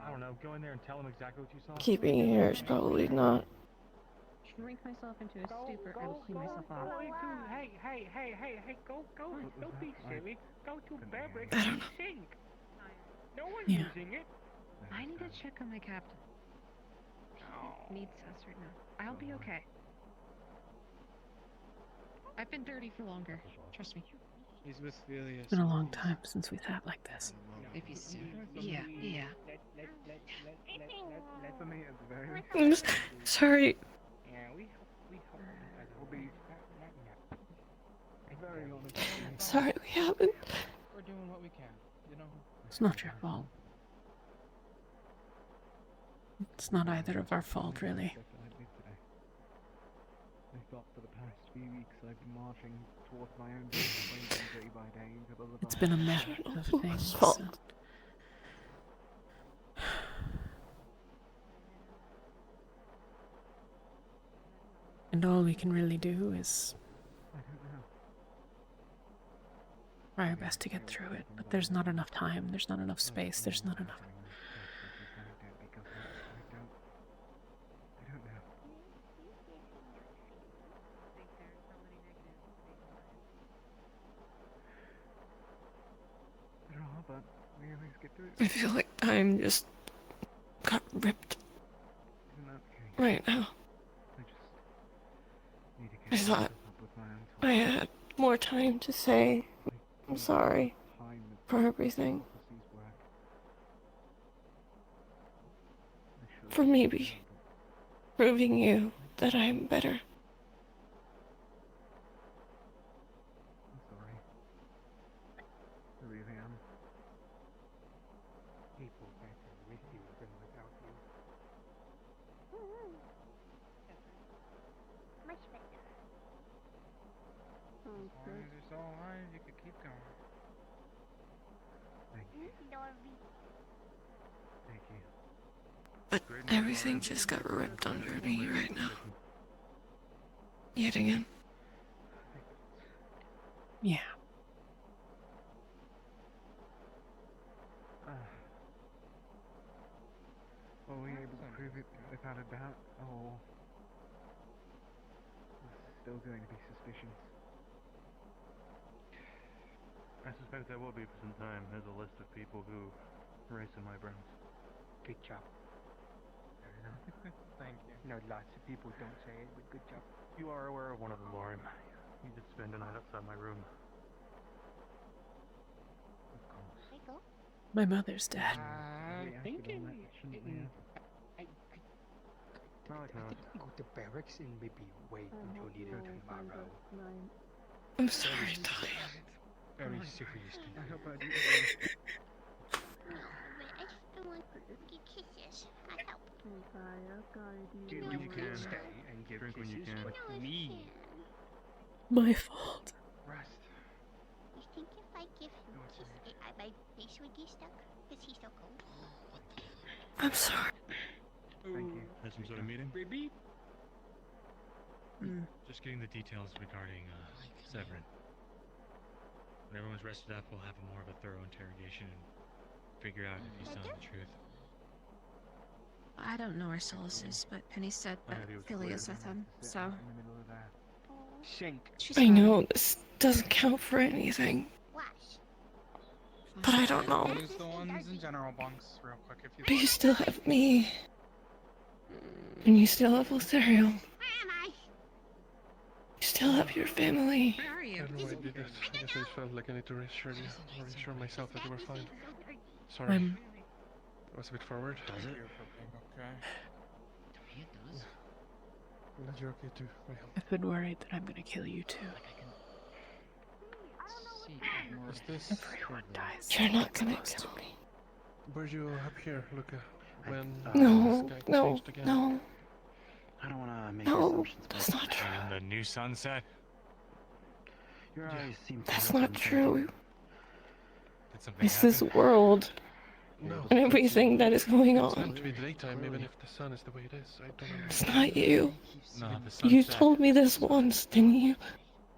I don't know. Go in there and tell him exactly what you saw. Keeping you here is probably not. Shrink myself into a stupor. I will clean myself off. Hey, go. Don't be silly. Go to beverage I don't and know. sink. No one's Yeah. using it. I need to check on my captain. He needs us right now. I'll be okay. I've been dirty for longer. Trust me. He's with Phileas. It's been a long time since we've sat like this. If he's still. Yeah. Let me at the very I'm sorry. Yeah, We'll be very honest. Sorry we haven't. We're doing what we can, you know? It's not your fault. It's not either of our fault, really. I thought for the past few weeks I've been marching towards my own destination day by day into the Leviathan. It's been a matter of things. And all we can really do is I don't know. try our best to get through it. But there's not enough time, there's not enough space, there's not enough. I don't know. There are, but we always get through it. I feel like time just got ripped Isn't that okay? right now. I just need to I get thought up with my own I had more time to say I'm sorry for everything. For maybe proving you that I'm better. I'm sorry. I really am. People better with you than without you. Much better. As long as you're still alive, you could keep going. Thank you. Thank you. But everything just got ripped under me right now. Yet again. Yeah. Were we able to prove it without a doubt, or was still going to be suspicions? I suspect there will be for some time. There's a list of people who race in my brows. Good job. Fair enough. Thank you. No, lots of people don't say it, but good job. You are aware of one of them, Lauren. He did spend a night outside my room. Of course. Michael? My mother's dead. I think I think No. go to barracks and maybe wait until later tomorrow. I'm sorry, Talia. Very serious. I hope I do. I want to get kisses. I help. You can stay and give Drink when you kisses, can. but me. My fault. Rest. You think if I give him a kiss, my face would get stuck? Because he's so cold. I'm sorry. Thank you. Had some sort of meeting? Baby. Just getting the details regarding Severin. When everyone's rested up, we'll have more of a thorough interrogation and figure out if he's telling the truth. I don't know where Solus is, but Penny said that Philly is with him, so... In the middle of that. Sink. I know this doesn't count for anything. But I don't know. Use the ones in general bunks real quick if you But you still have me. And you still have Lothario. You still have your family. Where are you? I don't know why I did that. I guess I felt like I need to reassure myself that you were fine. Sorry. I'm... I was a bit forward. Does it? Okay. It does. I'm glad you're okay too. I've been worried that I'm gonna kill you too. What's this? Everyone dies. You're not gonna kill me. Were you up here, Luca? When No, the sky no, changed again? no. I don't want to make No, assumptions, that's not true. And the new sunset? Your eyes seem to That's have not something. true. Did something It's this happen? world No. and everything that is going It's meant on. to be daytime, even if the sun is the way it is. I don't It's understand. not you. No, the sunset. You told me this once, didn't you?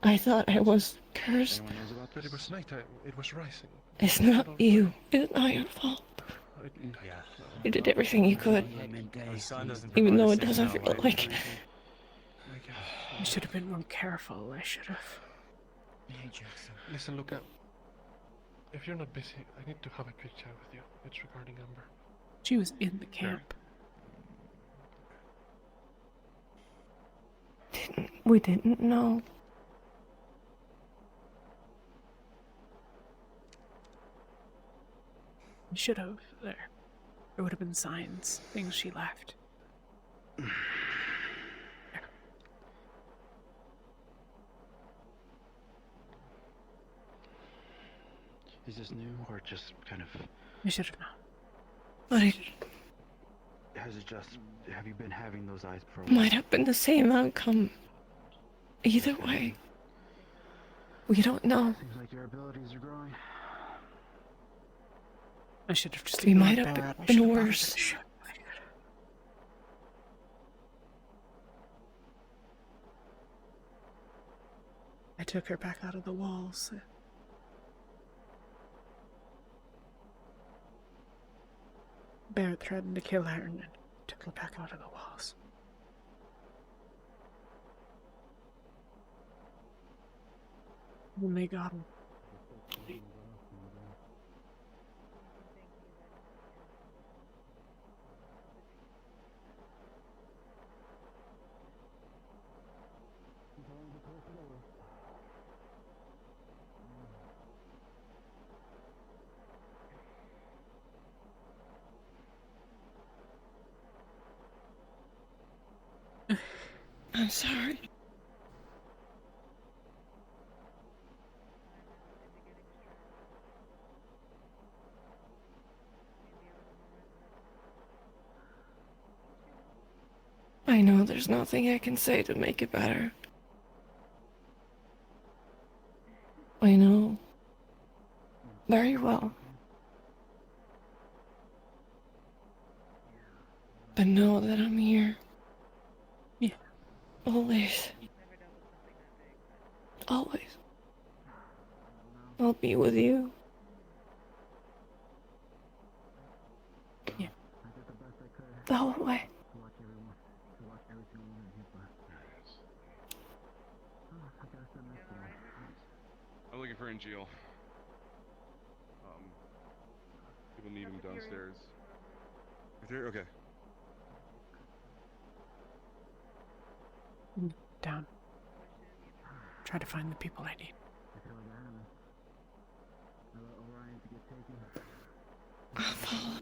I thought I was cursed. Anyone knows about But this? it was nighttime. It was rising. It's not you. It's not your fault. Yeah. You did everything you could, The sun doesn't even provide though a it doesn't signal feel like- like. I should have been more careful. I should have. Hey, Jackson. Listen, Luca. If you're not busy, I need to have a quick chat with you. It's regarding Amber. She was in the camp. We didn't know. We should have. There would have been signs, things she left. Is this new or just kind of? I should have known. Has it just? Have you been having those eyes for? Might have been the same outcome. Either way, we don't know. Seems like your abilities are growing. I should have just. We might ignored have Barrett. I been should have brought her to worse. the ship. I took her back out of the walls. Barrett threatened to kill her and took her back out of the walls. When they got him. I'm sorry. I know there's nothing I can say to make it better. I know. Very well. But know that I'm here. Yeah. Always. Always. I'll be with you. Yeah. The whole way. I'm looking for Angeal. People need him downstairs. Right there? Okay. Down. Try to find the people I need. I'll follow.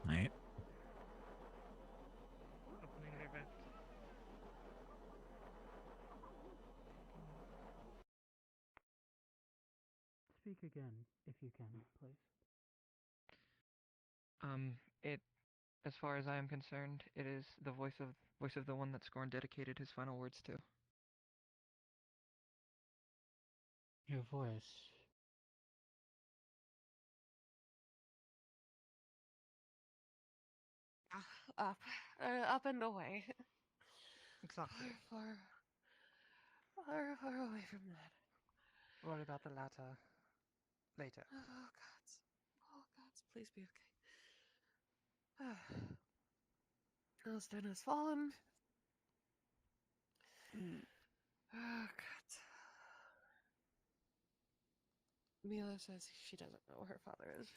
Right. Opening their vent. Speak again, if you can, please. As far as I am concerned, it is the voice of the one that Scorn dedicated his final words to. Your voice. Up and away. Exactly. Far away from that. Worry about the latter later. Oh, gods. Oh, gods, please be okay. Halsten has fallen. Oh, God. Mila says she doesn't know where her father is.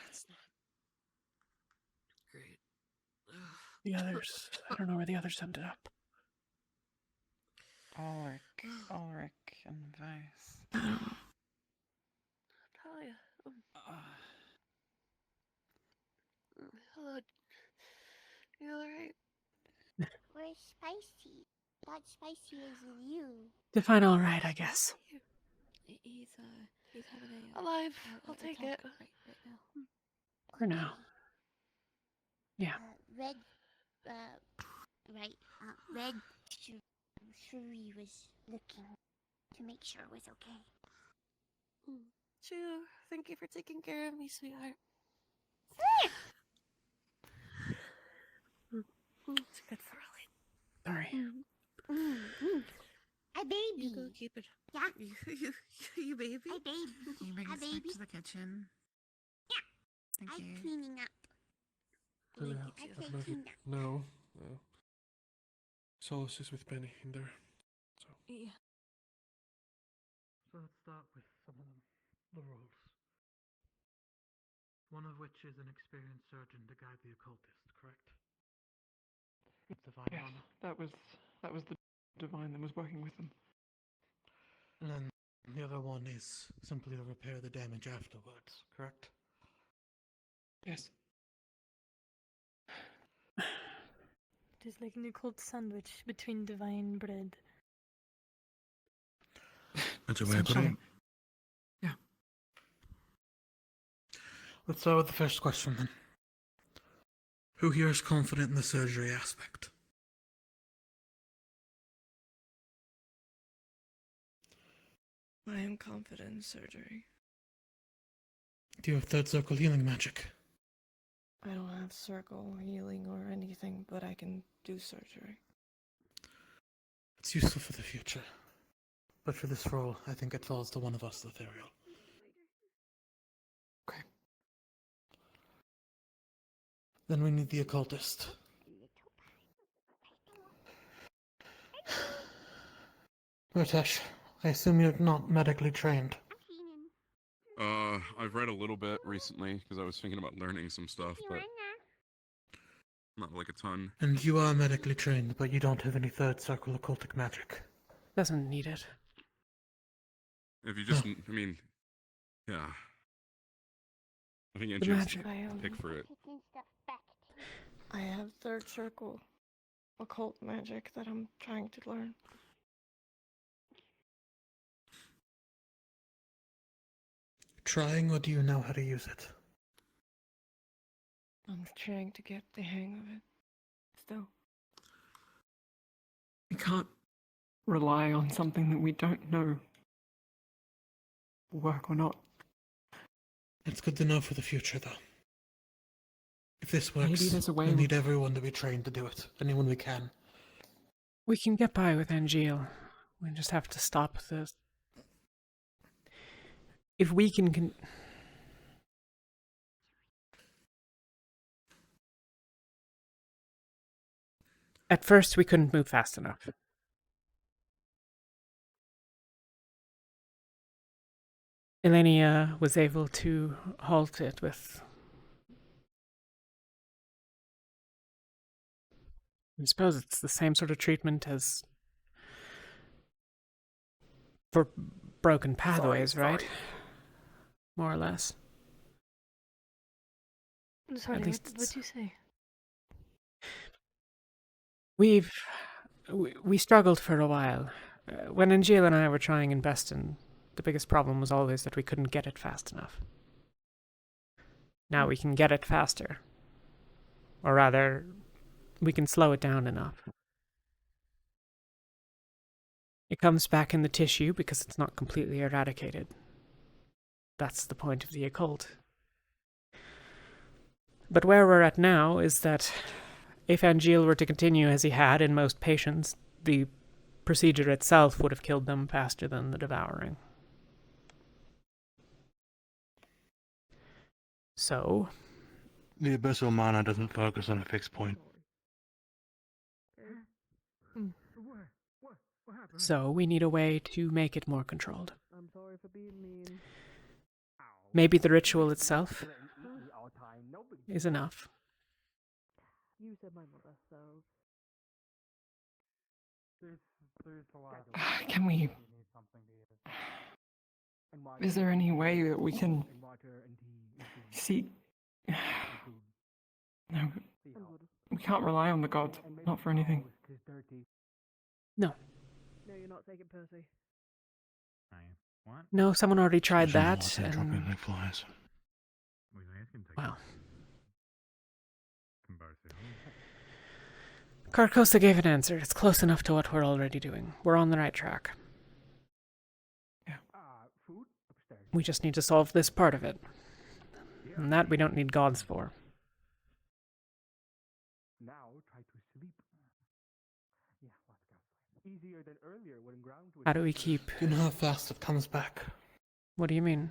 That's not great. The others. I don't know where the others ended up. Ulrich and Weiss. Talia. Hello. You alright? We're spicy. Not spicy as you. Define alright, I guess. He's having a... Alive. I'll take it. Right now. For now. Yeah. Red Shuri was looking to make sure it was okay. Sure. Thank you for taking care of me, sweetheart. It's a good thrilling. Sorry. A baby. You go keep it. Yeah. You baby? A baby. Can you bring A us back baby. to the kitchen? Yeah. Thank I'm you. cleaning up. Talia, I I'd said love clean it. up. No. Solace is with Benny in there. So. Yeah. So let's start with some of the roles. One of which is an experienced surgeon to guide the occultist, correct? Divine Yes, honor. that was the divine that was working with them. And then the other one is simply to repair the damage afterwards, correct? Yes. It is like an occult sandwich between divine bread. That's a way to put it. Yeah. Let's start with the first question then. Who here is confident in the surgery aspect? I am confident in surgery. Do you have third circle healing magic? I don't have circle healing or anything, but I can do surgery. It's useful for the future. But for this role, I think it falls to one of us, Letheriel. Okay. Then we need the occultist. Heartache, I assume you're not medically trained. I've read a little bit recently because I was thinking about learning some stuff, but not like a ton. And you are medically trained, but you don't have any third circle occultic magic. Doesn't need it. If you just, I mean, yeah. I think The Angie's magic. pick for it. I have third circle occult magic that I'm trying to learn. Trying, or do you know how to use it? I'm trying to get the hang of it. Still. We can't rely on something that we don't know will work or not. It's good to know for the future, though. If this Maybe works, there's a way we we- need everyone to be trained to do it. Anyone we can. We can get by with Angeal. We just have to stop the... If we can... At first, we couldn't move fast enough. Elenia was able to halt it with... I suppose it's the same sort of treatment as for broken pathways, right? More or less. Sorry, At least what do you say? We struggled for a while. When Angeal and I were trying in Beston, the biggest problem was always that we couldn't get it fast enough. Now we can get it faster. Or rather, we can slow it down enough. It comes back in the tissue because it's not completely eradicated. That's the point of the occult. But where we're at now is that if Angeal were to continue as he had in most patients, the procedure itself would have killed them faster than the devouring. So... The abyssal mana doesn't focus on a fixed point. So we need a way to make it more controlled. I'm sorry for being mean. Maybe the ritual itself is enough. You said my mother, so. There's a lot Can we... Is there any way that we can see... No, we can't rely on the gods, not for anything. No. No, you're not taking Percy. What? No, someone already tried There's no that, laws that drop in and... like flies. Wow. Carcosa gave an answer. It's close enough to what we're already doing. We're on the right track. We just need to solve this part of it. And that we don't need gods for. Now try to sleep. Yeah, let's go. Easier How do we keep... Do you know how fast it comes back? What do you mean?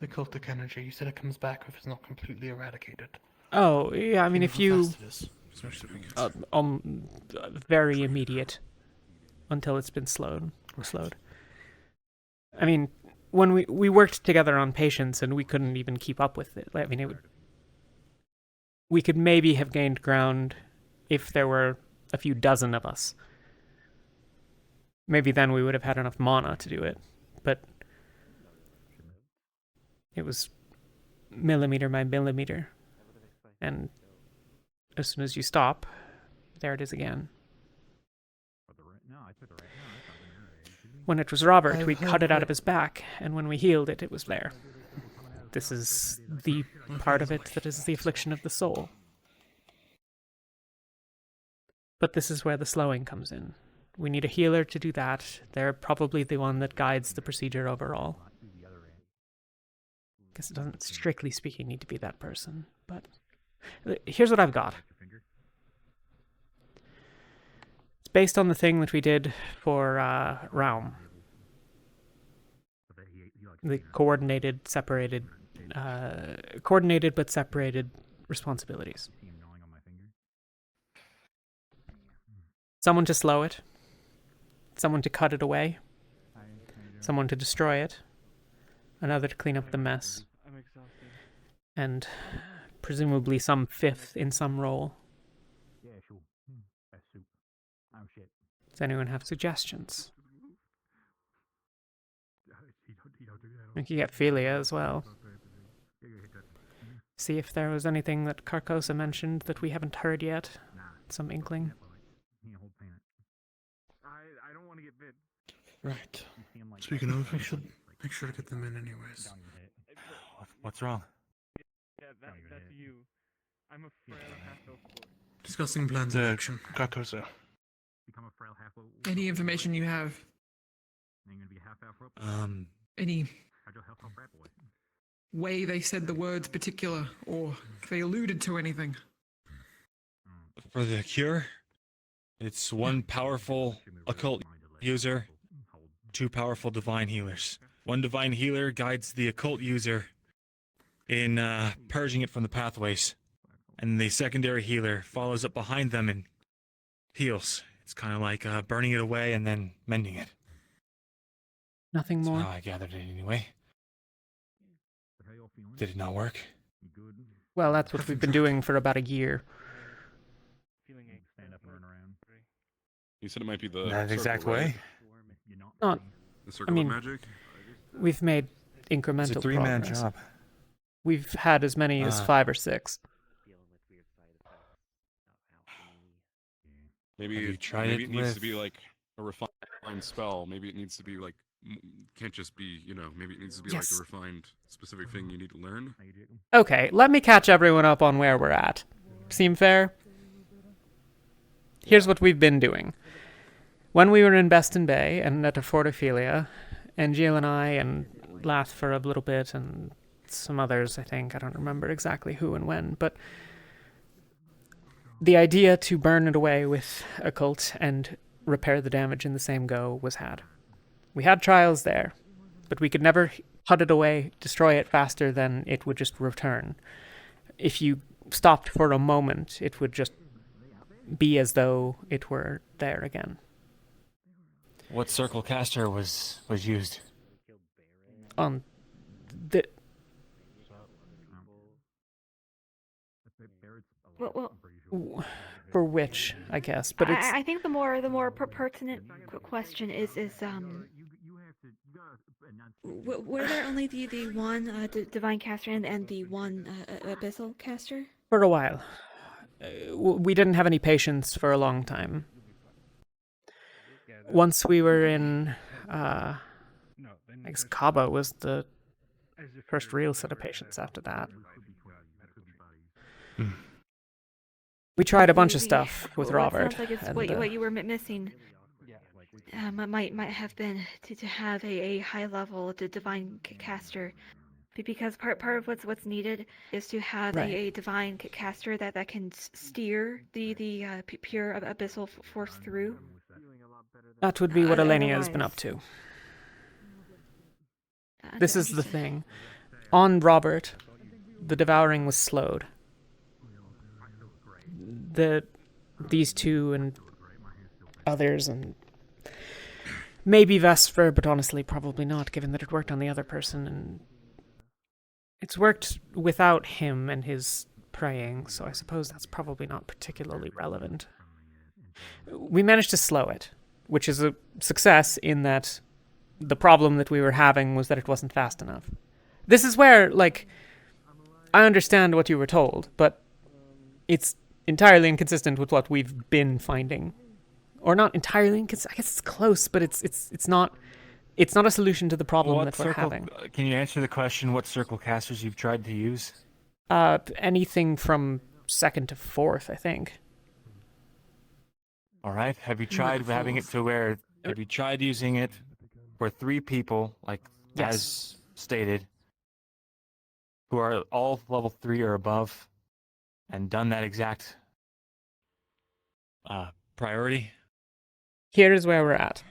The cultic energy. You said it comes back if it's not completely eradicated. Oh, yeah, I mean, if you... It is. Very immediate. Until it's been slowed. I mean, when we worked together on patience and we couldn't even keep up with it. I mean, we could maybe have gained ground if there were a few dozen of us. Maybe then we would have had enough mana to do it. But it was millimeter by millimeter. And as soon as you stop, there it is again. When it was Robert, we cut it out of his back, and when we healed it, it was there. This is the part of it that is the affliction of the soul. But this is where the slowing comes in. We need a healer to do that. They're probably the one that guides the procedure overall. Guess it doesn't, strictly speaking, need to be that person, but... Here's what I've got. It's based on the thing that we did for Realm. The coordinated but separated responsibilities. Someone to slow it. Someone to cut it away. Someone to destroy it. Another to clean up the mess. And presumably some fifth in some role. Does anyone have suggestions? We could get Philia as well. See if there was anything that Carcosa mentioned that we haven't heard yet. Some inkling. I don't want to get bit. Right. Speaking of, we should make sure to get them in anyways. What's wrong? Yeah, that's you. I'm a frail half-elf boy. Discussing plans of action. Carcosa. Any information you have? Any way they said the words particular, or if they alluded to anything? For the cure, it's one powerful occult user, two powerful divine healers. One divine healer guides the occult user in purging it from the pathways, and the secondary healer follows up behind them and heals. It's kind of like burning it away and then mending it. Nothing more? That's how I gathered it anyway. Did it not work? Well, that's what we've been doing for about a year. You said it might be the That circle, exact right? way? Not, The circle I mean, of magic? We've made incremental It's a three-man progress. job. We've had as many as 5 or 6. Maybe Have you tried maybe it it needs to with- be like a refined spell. Maybe it needs to be like can't just be, maybe it needs to be Yes. like a refined specific thing you need to learn. Okay, let me catch everyone up on where we're at. Seem fair? Here's what we've been doing. When we were in Beston Bay and at Fortophilia, and Jill and I and Lath for a little bit and some others, I think. I don't remember exactly who and when, but the idea to burn it away with occult and repair the damage in the same go was had. We had trials there, but we could never cut it away, destroy it faster than it would just return. If you stopped for a moment, it would just be as though it were there again. What circle caster was used? On the... Well, for which, I guess, but it's... I think the more pertinent question is were there only the one divine caster and the one abyssal caster? For a while. We didn't have any patience for a long time. Once we were in, I guess Kaba was the first real set of patience after that. We tried a bunch of stuff with Robert. Sounds like it's and, what you were missing. Might have been to have a high level divine caster, because part of what's needed is to have Right. a divine caster that can steer the pure abyssal force through. That would be what Elenia has Otherwise- been up to. This is the thing. On Robert, the devouring was slowed. These two and others, and maybe Vesper, but honestly probably not, given that it worked on the other person, and it's worked without him and his praying, so I suppose that's probably not particularly relevant. We managed to slow it, which is a success in that the problem that we were having was that it wasn't fast enough. This is where, like, I understand what you were told, but it's entirely inconsistent with what we've been finding. Or not entirely inconsistent, I guess it's close, but it's not a solution to the problem that we're having. Can you answer the question what circle casters you've tried to use? Anything from 2nd to 4th, I think. All right. Have you tried having it to where? Have you tried using it for 3 people, like Yes. as stated, who are all level 3 or above, and done that exact priority? Here is where we're at.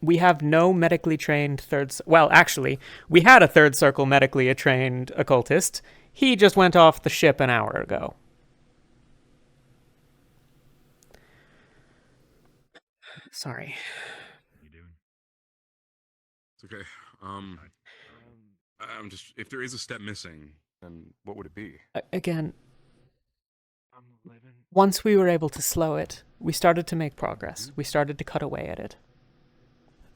We have no medically trained well, actually, we had a 3rd circle medically trained occultist. He just went off the ship an hour ago. Sorry. It's okay. I'm just, if there is a step missing, then what would it be? Again, once we were able to slow it, we started to make progress. We started to cut away at it.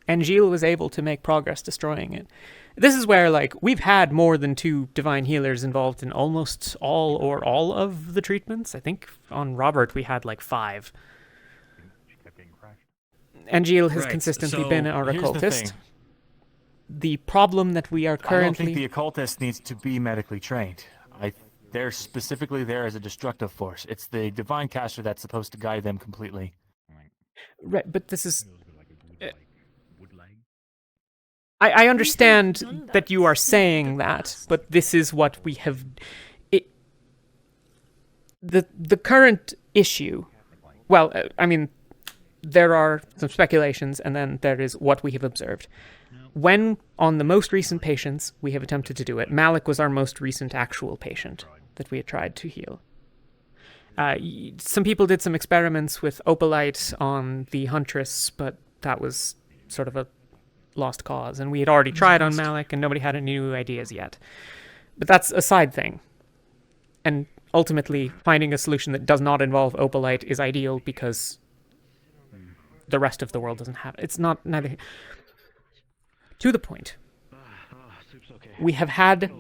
And Gilles was able to make progress destroying it. This is where, like, we've had more than 2 divine healers involved in almost all of the treatments. I think on Robert we had like 5. And Gilles has consistently been our occultist. The problem that we are currently... I don't think the occultist needs to be medically trained. They're specifically there as a destructive force. It's the divine caster that's supposed to guide them completely. Right, but this is... I understand that you are saying that, but this is what we have... The current issue... Well, I mean, there are some speculations, and then there is what we have observed. When, on the most recent patients, we have attempted to do it, Malik was our most recent actual patient that we had tried to heal. Some people did some experiments with opalite on the Huntress, but that was sort of a lost cause, and we had already tried on Malik, and nobody had any new ideas yet. But that's a side thing. And ultimately, finding a solution that does not involve opalite is ideal because the rest of the world doesn't have it. It's not neither... To the point, we have had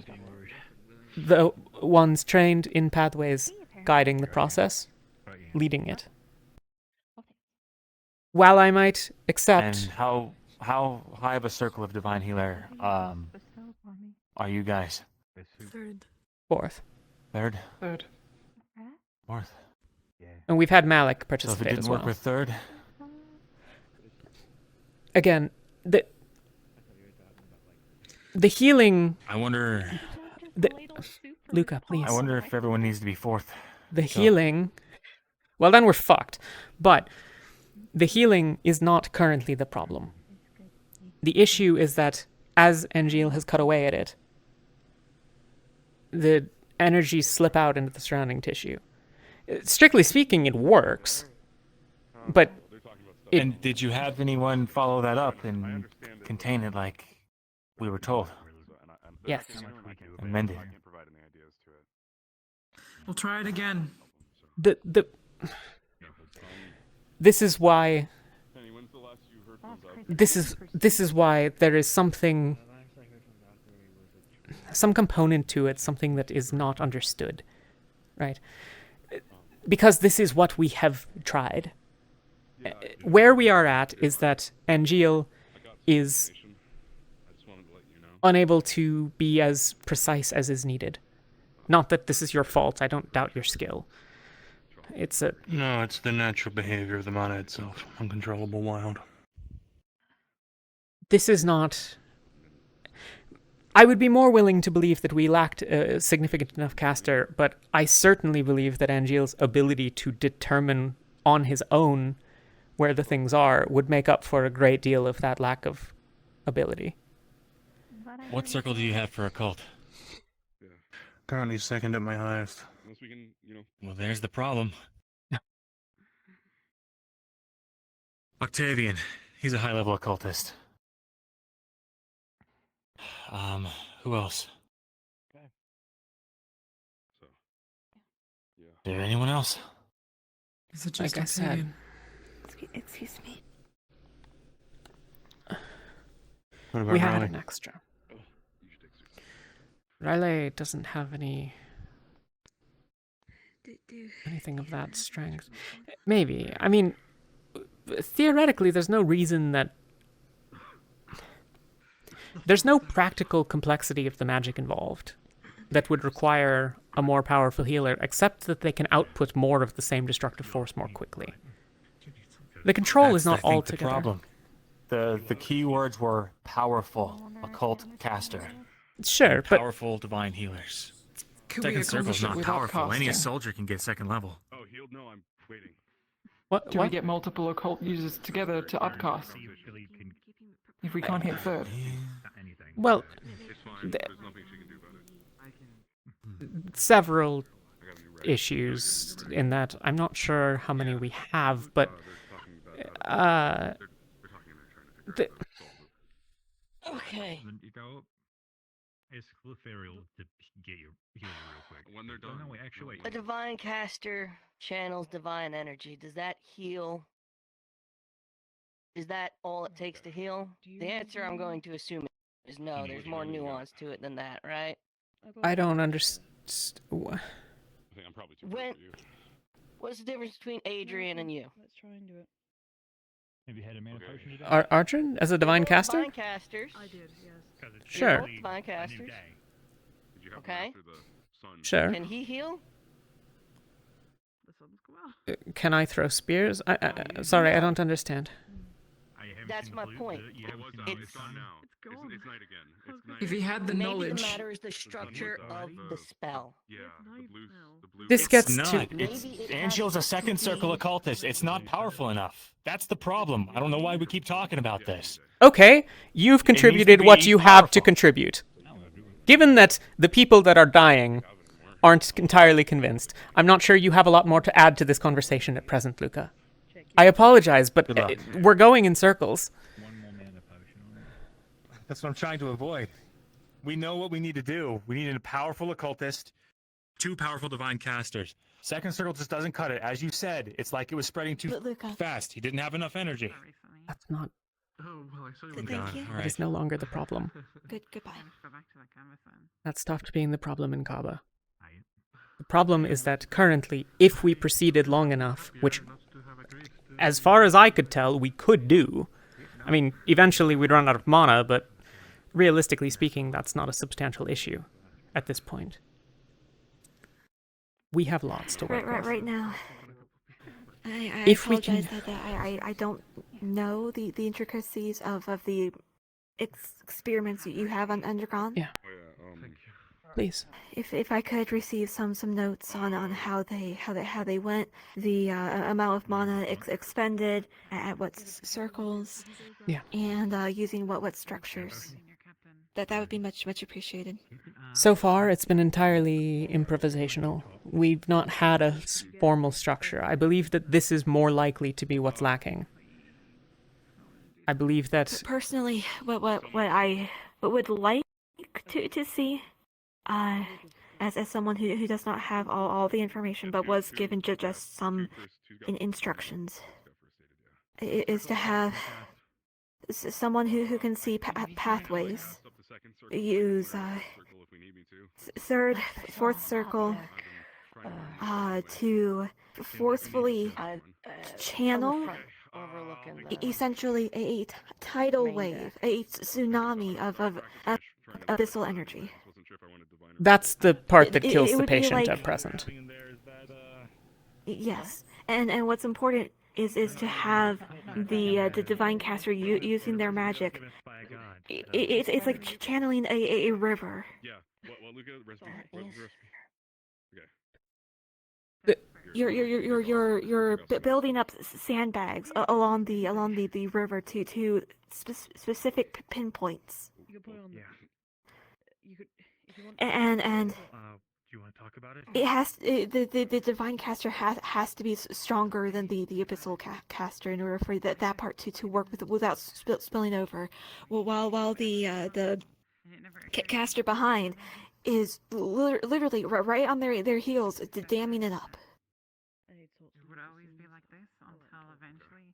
the ones trained in pathways guiding the process, leading it. While I might accept... And how high of a circle of divine healer are you guys? 3rd. 4th. 3rd? 3rd. 4th. And we've had Malik participate so if it didn't as well. work with 3rd? Again, the healing... I wonder... Luca, please. I wonder if everyone needs to be 4th. The healing... Well, then we're fucked. But the healing is not currently the problem. The issue is that, as Angel has cut away at it, the energies slip out into the surrounding tissue. Strictly speaking, it works. But... And did you have anyone follow that up and contain it like we were told? Yes. Amend it. We'll try it again. This is why... This is why there is something... Some component to it, something that is not understood. Right? Because this is what we have tried. Where we are at is that Angel is unable to be as precise as is needed. Not that this is your fault, I don't doubt your skill. It's a... No, it's the natural behavior of the mana itself. Uncontrollable wild. This is not... I would be more willing to believe that we lacked a significant enough caster, but I certainly believe that Angel's ability to determine on his own where the things are would make up for a great deal of that lack of ability. What circle do you have for occult? Currently second at my highest. Unless we can, Well, there's the problem. Octavian, He's a high-level occultist. Who else? Okay. So, Is there anyone else? Is it just Like I said, Excuse me. What about we had Riley? an extra. Riley doesn't have anything of that strength. Maybe. I mean, theoretically, there's no reason that... There's no practical complexity of the magic involved that would require a more powerful healer, except that they can output more of the same destructive force more quickly. The control is not I think, altogether... the problem. The key words were powerful, occult caster. Sure, but... Powerful divine healers. Second circle's not powerful. Any soldier can get second level. Oh, healed? No, I'm waiting. What? Can we get multiple occult users together to upcast? If we can't hit third. Well, It's fine. There's nothing she can do about it. several issues in that I'm not sure how many we have, but Okay. You go up. It's ethereal to get your healer real quick. When they're done. No, wait, actually, A divine caster channels divine energy. Does that heal? Is that all it takes to heal? The answer I'm going to assume is no. There's more nuance to it than that, right? I don't understand. I think I'm probably too When, what's the difference between Adrian and you? Let's try and do it. have you had a mana potion today? Arjun, as a divine caster? Divine casters. I did, yes. Sure. Divine casters. Okay. Sure. Can he heal? The sun's come out. Can I throw spears? Sorry, I don't understand. That's my point. It's gone now. It's night again. If he had the Maybe knowledge. the matter is the structure of the spell. Yeah, the blue. This gets It's to... not. Angel's a second circle occultist. It's not powerful enough. That's the problem. I don't know why we keep talking about this. Okay, you've contributed be what you have to powerful. contribute. Given that the people that are dying aren't entirely convinced, I'm not sure you have a lot more to add to this conversation at present, Luca. I apologize, but we're going in circles. That's what I'm trying to avoid. We know what we need to do. We need a powerful occultist, 2 powerful divine casters. second circle just doesn't cut it. As you said, it's like it was spreading too Fast. He didn't have enough energy. That's not... Oh, well, I saw you Thank you. That is no longer the problem. Goodbye. Go back to the canvas then. That stopped being the problem in Kaba. The problem is that currently, if we proceeded long enough, which, as far as I could tell, we could do. I mean, eventually we'd run out of mana, but realistically speaking, that's not a substantial issue at this point. We have lots to work with. Right now. I If we apologize can- that I don't know the intricacies of the experiments you have undergone. Yeah. Please. If I could receive some notes on how they went, the amount of mana expended at what circles, yeah, and using what structures, that would be much appreciated. So far, it's been entirely improvisational. We've not had a formal structure. I believe that this is more likely to be what's lacking. I believe that... Personally, what I would like to see, as someone who does not have all the information but was given just some instructions, is to have someone who can see pathways, use third, fourth circle, to forcefully channel essentially a tidal wave, a tsunami of abyssal energy. That's the part that kills it the would be patient like- at present. Yes, and what's important is to have the divine caster using their magic. It's like channeling a river. Yeah. Well, Luca, rest. Okay. you're building up sandbags along the river to specific pinpoints. Yeah. You could, if you want. And Do you want to talk about it? it has the divine caster has to be stronger than the abyssal caster in order for that part to work without spilling over. Well, while the caster behind is literally right on their heels, damming it up. It would always be like this until eventually.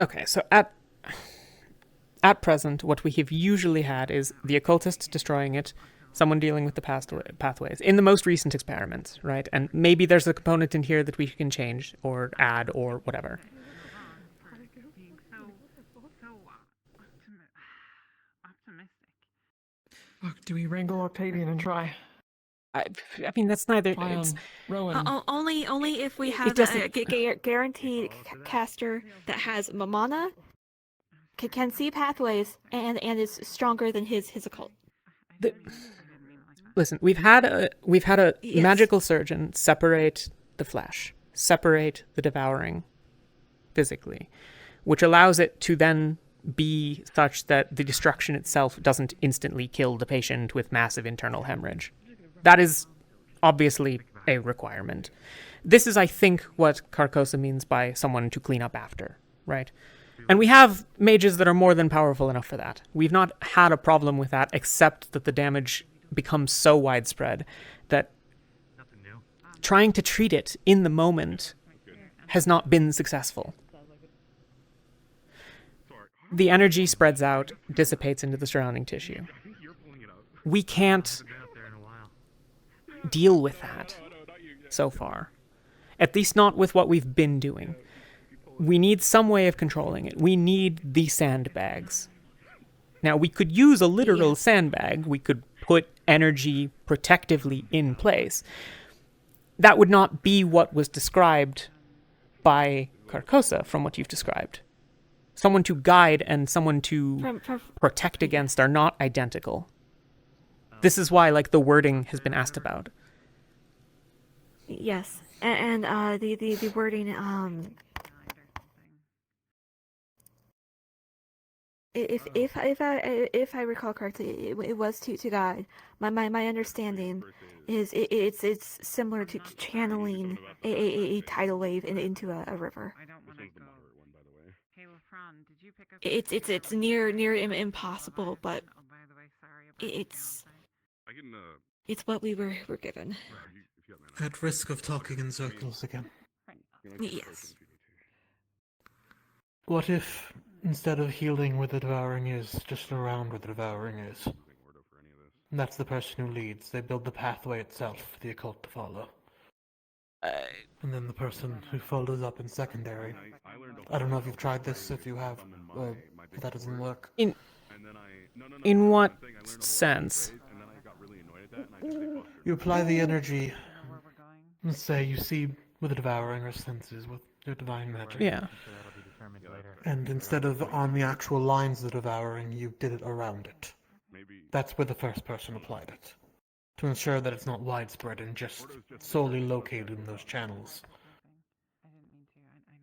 Okay, so at present, what we have usually had is the occultist destroying it, someone dealing with the pathways in the most recent experiments, right? And maybe there's a component in here that we can change or add or whatever. Being so optimistic. Look, do we wrangle Octavian and try? I mean, that's neither. Rowan. Only if we have a guaranteed caster that has mana, can see pathways, and is stronger than his occult. Listen, we've had a Yes. magical surgeon separate the flesh, separate the devouring physically, which allows it to then be such that the destruction itself doesn't instantly kill the patient with massive internal hemorrhage. That is obviously a requirement. This is, I think, what Carcosa means by someone to clean up after, right? And we have mages that are more than powerful enough for that. We've not had a problem with that, except that the damage becomes so widespread that trying to treat it in the moment has not been successful. The energy spreads out, dissipates into the surrounding tissue. We can't deal with that so far. At least not with what we've been doing. We need some way of controlling it. We need the sandbags. Now, we could use a literal sandbag. We could put energy protectively in place. That would not be what was described by Carcosa from what you've described. Someone to guide and someone to protect against are not identical. This is why, the wording has been asked about. Yes, and the wording if I recall correctly, it was to guide. My understanding is it's similar to channeling a tidal wave into a river. It's near impossible, but it's what we were given. At risk of talking in circles again. Yes. What if, instead of healing where the devouring is, just around where the devouring is? And that's the person who leads. They build the pathway itself for the occult to follow. And then the person who follows up in secondary. I don't know if you've tried this, if you have, if that doesn't work. In what sense? You apply the energy. Let's say you see with the devouring or senses with your divine magic. Yeah. And instead of on the actual lines of the devouring, you did it around it. That's where the first person applied it. To ensure that it's not widespread and just solely located in those channels.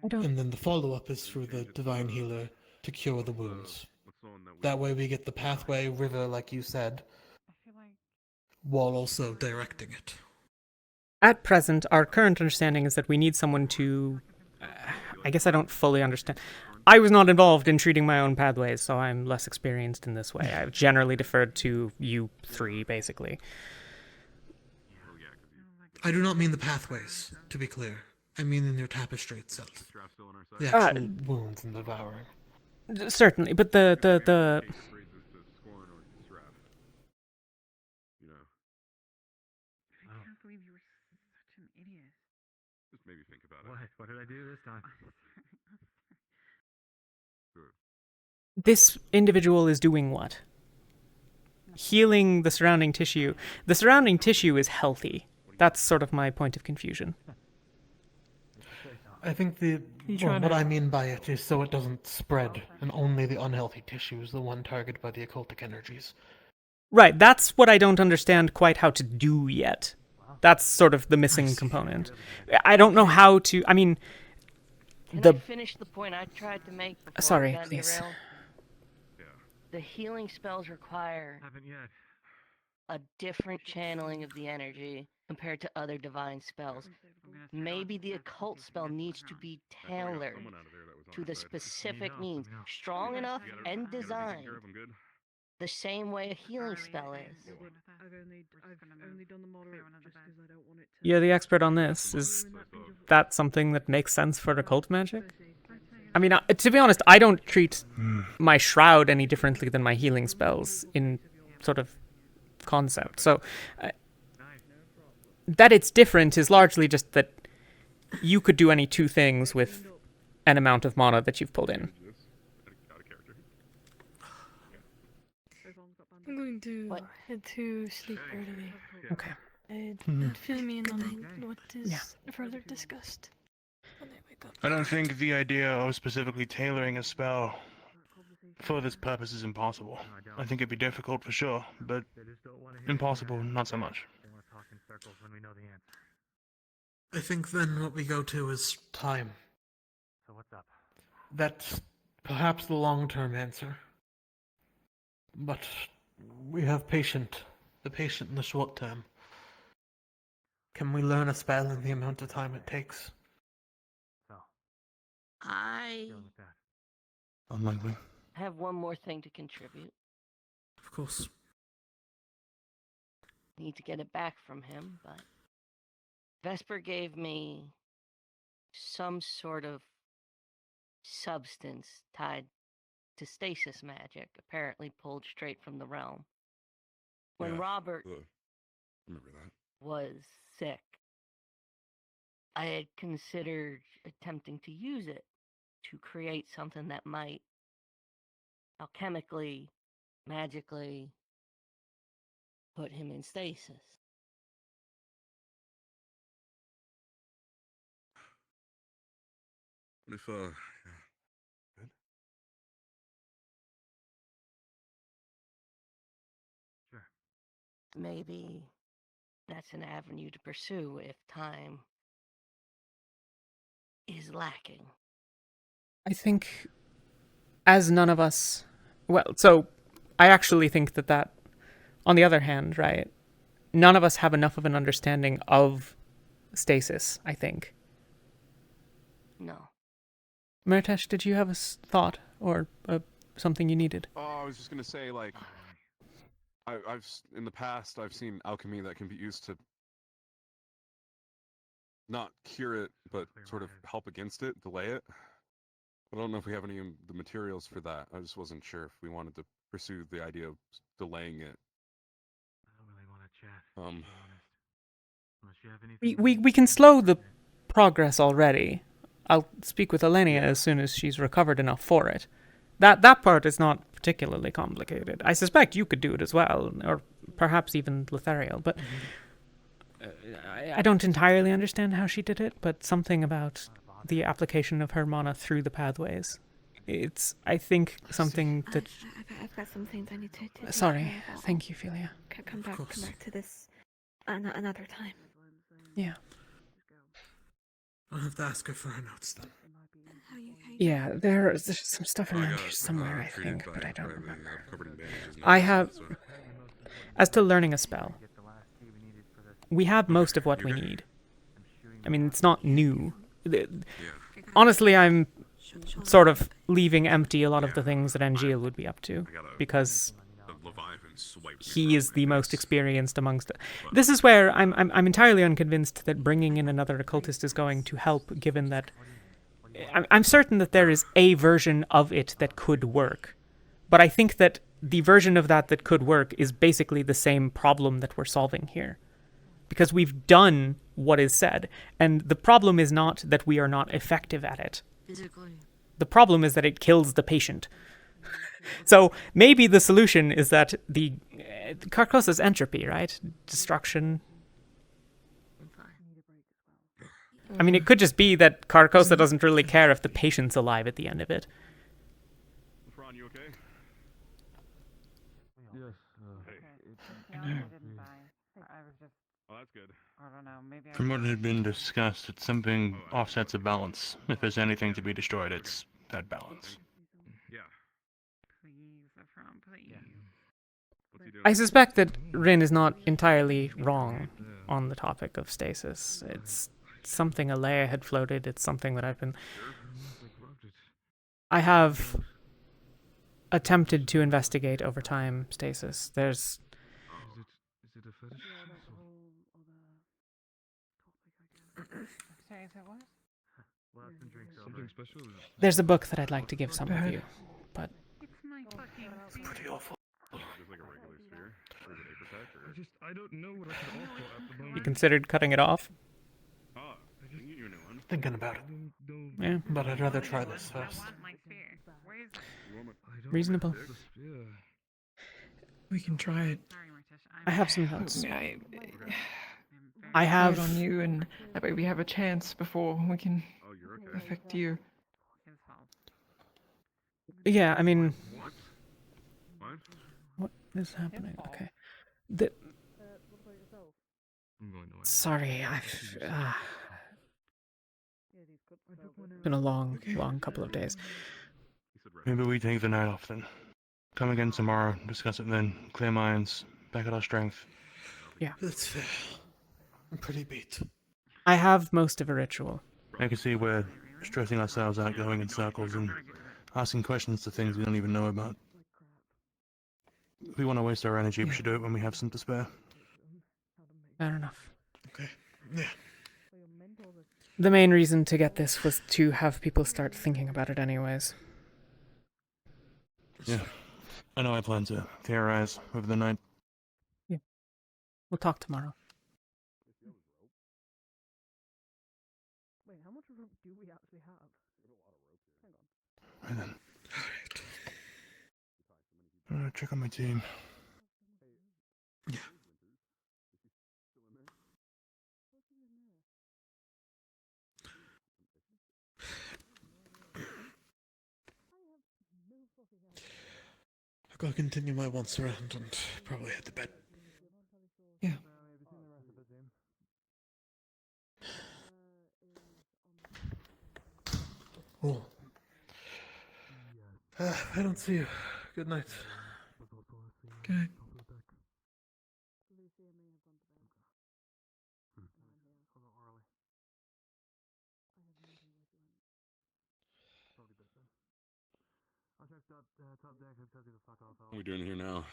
And then the follow-up is through the divine healer to cure the wounds. That way we get the pathway, river, like you said, while also directing it. At present, our current understanding is that we need someone to... I guess I don't fully understand. I was not involved in treating my own pathways, so I'm less experienced in this way. I've generally deferred to you three, basically. I do not mean the pathways, to be clear. I mean in your tapestry itself. The actual wounds and devouring. Certainly, but the I can't believe you were such an idiot. Just maybe think about it. What did I do this time? this individual is doing what? Healing the surrounding tissue. The surrounding tissue is healthy. That's sort of my point of confusion. I think what I mean by it is so it doesn't spread, and only the unhealthy tissue is the one targeted by the occultic energies. Right, that's what I don't understand quite how to do yet. That's sort of the missing component. I don't know how to. I mean, Can the I finish the point I tried to make before Sorry, we got please. derailed? The healing spells require a different channeling of the energy compared to other divine spells. Maybe the occult spell needs to be tailored to the specific needs, strong enough and designed the same way a healing spell is. You're the expert on this. Is that something that makes sense for occult magic? I mean, to be honest, I don't treat my shroud any differently than my healing spells in sort of concept. So that it's different is largely just that you could do any two things with an amount of mana that you've pulled in. I'm going to head to sleep early. Okay. Fill me in on what is further discussed. I don't think the idea of specifically tailoring a spell for this purpose is impossible. I think it'd be difficult for sure, but impossible, not so much. I think then what we go to is time. So what's up? That's perhaps the long-term answer. But we have the patient in the short term. Can we learn a spell in the amount of time it takes? I Unlikely. have one more thing to contribute. Of course. Need to get it back from him, but Vesper gave me some sort of substance tied to stasis magic, apparently pulled straight from the realm. When Robert Remember that. was sick, I had considered attempting to use it to create something that might alchemically, magically put him in stasis. What if, good? Sure. Maybe that's an avenue to pursue if time is lacking. I think, as none of us, well, so I actually think that, on the other hand, right, none of us have enough of an understanding of stasis, I think. No. Maritesh, did you have a thought or something you needed? Oh, I was just gonna say, like, I've in the past I've seen alchemy that can be used to not cure it, but sort of help against it, delay it. I don't know if we have any of the materials for that. I just wasn't sure if we wanted to pursue the idea of delaying it. I don't really want to chat, to be honest. Unless you have anything... We can slow the progress already. I'll speak with Elenia as soon as she's recovered enough for it. That part is not particularly complicated. I suspect you could do it as well, or perhaps even Lethariel, but I don't entirely understand how she did it, but something about the application of her mana through the pathways. It's, I think, something that... I've got some things I need to Sorry. Thank you, Philia. Come back to this another time. Yeah. I'll have to ask her for her notes then. Yeah, there's some stuff around here somewhere, I think, but I don't remember. I have... As to learning a spell, we have most of what we need. I mean, it's not new. Honestly, I'm sort of leaving empty a lot of the things that Angeal would be up to, because he is the most experienced amongst... This is where I'm entirely unconvinced that bringing in another occultist is going to help, given that... I'm certain that there is a version of it that could work, but I think that the version of that could work is basically the same problem that we're solving here. Because we've done what is said, and the problem is not that we are not effective at it. Physically. The problem is that it kills the patient. So maybe the solution is that the Carcosa's entropy, right? Destruction. I mean, it could just be that Carcosa doesn't really care if the patient's alive at the end of it. Ron, you okay? Yes. Oh, that's good. I don't know, maybe I From what had been discussed, it's something offsets a balance. If there's anything to be destroyed, it's that balance. Yeah. Please, Ephraim, please. What's he doing? I suspect that Rin is not entirely wrong on the topic of stasis. It's something Alea had floated. It's something that I have attempted to investigate over time stasis. There's Is it a fetish? Sorry, is that what? Something special? there's a book that I'd like to give some of you, but It's my fucking feet. Pretty awful. Just like a regular sphere? Or is it Apertech? Or... I don't know what I could offer at the moment. you considered cutting it off. Ah, I can get you a new one. Thinking about it. Yeah. But I'd rather try this first. I want my sphere. Where is it? You want my... Reasonable. We can try it. Sorry, Mortish. I have some notes. I have on you, and that way we have a chance before we can Oh, you're okay. affect you. His fault. Yeah, I mean, What? what is happening? Okay. The... Sorry, I've been a long couple of days. Maybe we take the night off then. Come again tomorrow, discuss it then. Clear minds, back at our strength. Yeah. That's fair. I'm pretty beat. I have most of a ritual. I can see we're stressing ourselves out going in circles and asking questions to things we don't even know about. If we want to waste our energy, we should do it when we have some to spare. Fair enough. Okay. Yeah. The main reason to get this was to have people start thinking about it anyways. Yeah. I know I plan to theorize over the night. Yeah. We'll talk tomorrow. Wait, how much rope do we actually have? Right then. Check on my team. Yeah. I've got to continue my once around and probably head to bed. Yeah. Oh. I don't see you. Good night. Good night. What are we doing here now?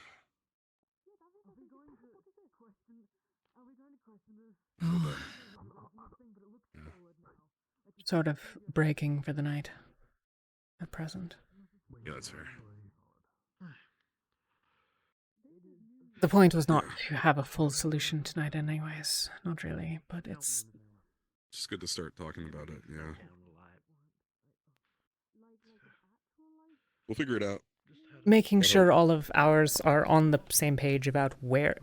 Sort of breaking for the night. At present. Yeah, that's fair. The point was not to have a full solution tonight anyways. Not really, but it's... Just good to start talking about it, yeah. We'll figure it out. Making sure all of ours are on the same page about where...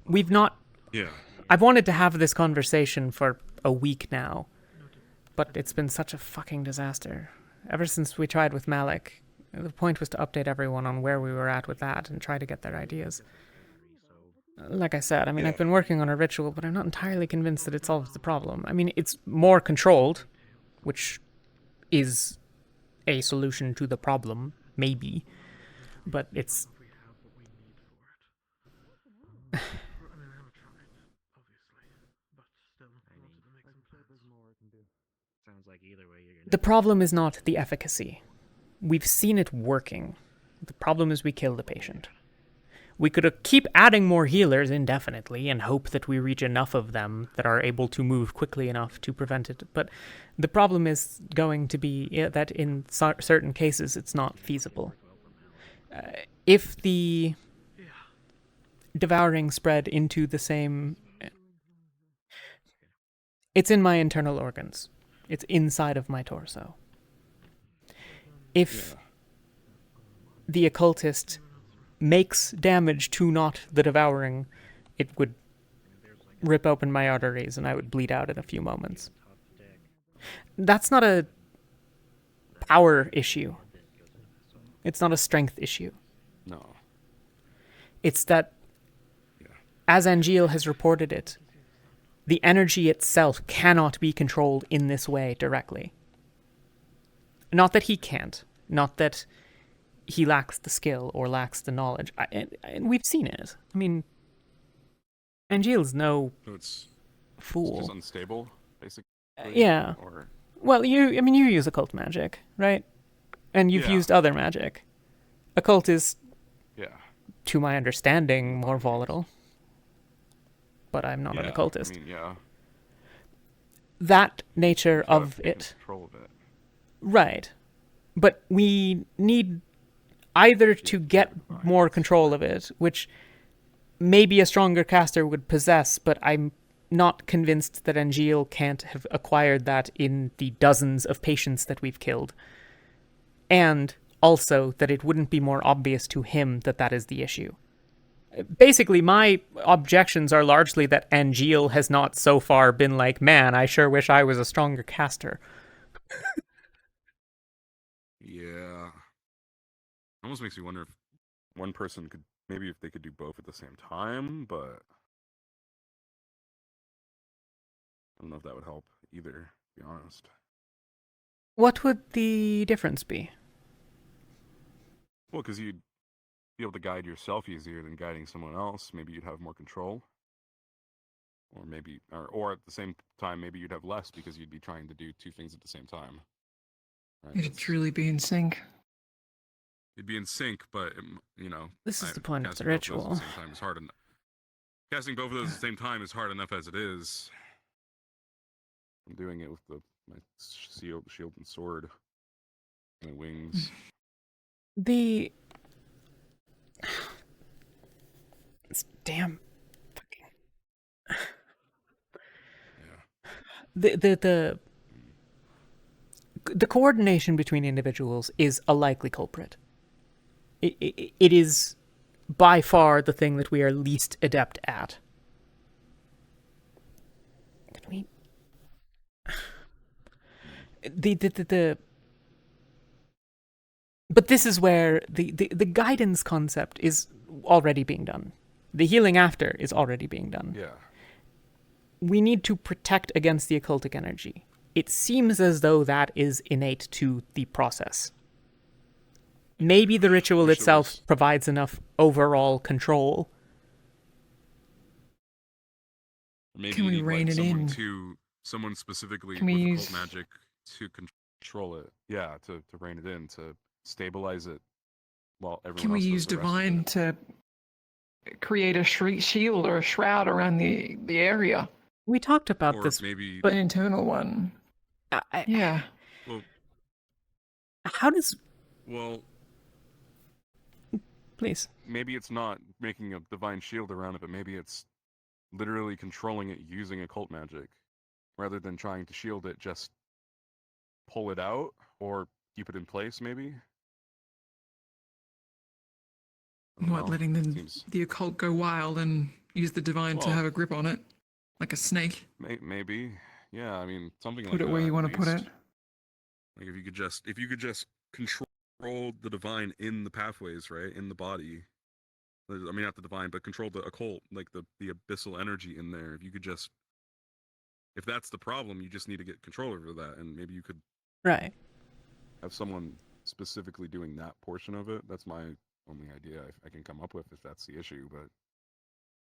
We've not... Yeah. I've wanted to have this conversation for a week now, but it's been such a fucking disaster. Ever since we tried with Malik, the point was to update everyone on where we were at with that and try to get their ideas. Like I said, I mean, I've been working on a ritual, but I'm not entirely convinced that it solves the problem. I mean, it's more controlled, which is a solution to the problem, maybe, but it's... The problem is not the efficacy. We've seen it working. The problem is we kill the patient. We could keep adding more healers indefinitely and hope that we reach enough of them that are able to move quickly enough to prevent it, but the problem is going to be that in certain cases it's not feasible. If the devouring spread into the same... It's in my internal organs. It's inside of my torso. If the occultist makes damage to not the devouring, it would rip open my arteries and I would bleed out in a few moments. That's not a power issue. It's not a strength issue. No. It's that as Angeal has reported it, the energy itself cannot be controlled in this way directly. Not that he can't, not that he lacks the skill or lacks the knowledge, and we've seen it. I mean, Angeal's no So it's fool. just unstable, basically. Yeah. Or Well, you use occult magic, right? And you've used other magic. Occult is, to my understanding, more volatile. But I'm not an occultist. I mean, That nature of taken it. Control of it. Right. But we need either to get more control of it, which maybe a stronger caster would possess, but I'm not convinced that Angeal can't have acquired that in the dozens of patients that we've killed. And also that it wouldn't be more obvious to him that that is the issue. Basically, my objections are largely that Angeal has not so far been like, man, I sure wish I was a stronger caster. Yeah. Almost makes me wonder if one person could, maybe if they could do both at the same time, but I don't know if that would help either, to be honest. What would the difference be? Well, because you'd be able to guide yourself easier than guiding someone else. Maybe you'd have more control. Or maybe, or at the same time, maybe you'd have less because you'd be trying to do two things at the same time. Right? It'd truly be in sync. It'd be in sync, but, you know... This is the point of the casting both ritual. of those at the same time is hard enough. Casting both of those at the same time is hard enough as it is. I'm doing it with my shield and sword. My wings. The... It's damn... fucking... The coordination between individuals is a likely culprit. It is by far the thing that we are least adept at. Can we... But this is where the guidance concept is already being done. The healing after is already being done. Yeah. We need to protect against the occultic energy. It seems as though that is innate to the process. Maybe the ritual itself provides enough overall control. Maybe Can we you need, rein like, it someone in? someone specifically Can with we occult use- magic to control it. Yeah, to rein it in, to stabilize it while everyone Can we else does use the rest of divine it. to create a shield or a shroud around the area? We talked about Or this. maybe... An internal one. Yeah. Well, how does... Well... Please. Maybe it's not making a divine shield around it, but maybe it's literally controlling it using occult magic. Rather than trying to shield it, just pull it out or keep it in place, maybe? What, letting the occult go wild and use the divine to Well- have a grip on it? Like a snake? Maybe. Yeah, I mean, something like Put that. it where you want to at put it? least. Like if you could just control the divine in the pathways, right? In the body. I mean, not the divine, but control the occult, like the abyssal energy in there. If you could just... If that's the problem, you just need to get control over that, and maybe you could... Right. Have someone specifically doing that portion of it. That's my only idea I can come up with if that's the issue, but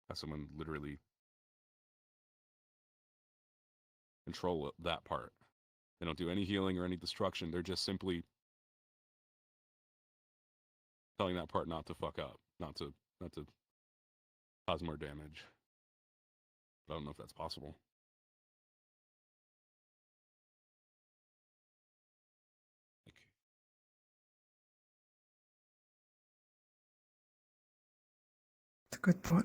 have someone literally control that part. They don't do any healing or any destruction. They're just simply telling that part not to fuck up, not to cause more damage. I don't know if that's possible. It's a good thought.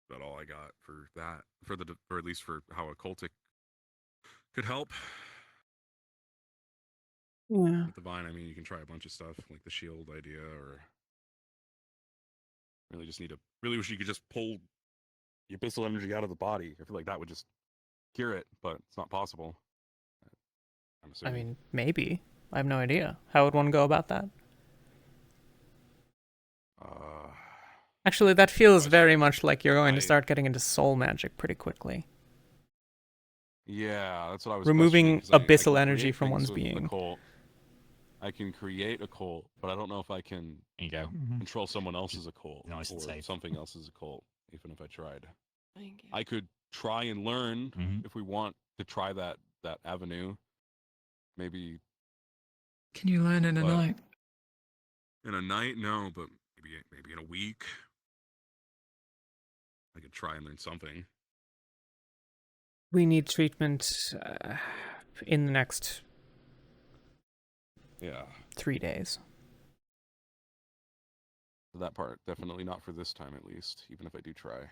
About all I got for that, or at least for how occultic could help. Yeah. With divine, I mean, you can try a bunch of stuff like the shield idea, or really just really wish you could just pull the abyssal energy out of the body. I feel like that would just cure it, but it's not possible. I'm I assuming. mean, maybe. I have no idea. How would one go about that? Actually, that feels very much like you're going to start getting into soul magic pretty quickly. Yeah, that's what I was Removing questioning, 'cause I abyssal can energy create from things one's with the being. cult. I can create a cult, but I don't know if I can control someone else's occult Nice and or safe. something else's occult, even if I tried. I could try and learn if we want to try that avenue. Maybe Can you learn in a But- night? in a night, no, but maybe in a week. I could try and learn something. We need treatment in the next Yeah. 3 days. That part, definitely not for this time at least, even if I do try.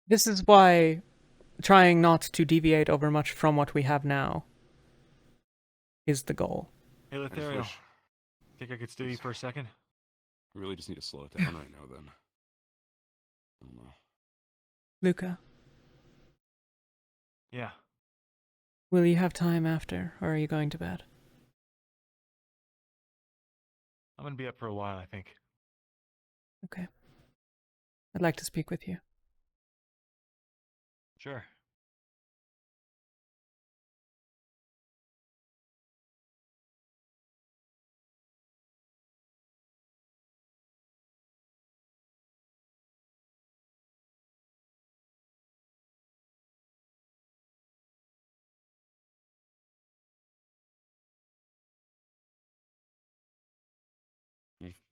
This is why trying not to deviate over much from what we have now is the goal. Hey, Lethariel. Think I could steal you for a second? We really just need to slow it down right now, then. I don't know. Luca, Yeah. will you have time after, or are you going to bed? I'm gonna be up for a while, I think. Okay. I'd like to speak with you. Sure.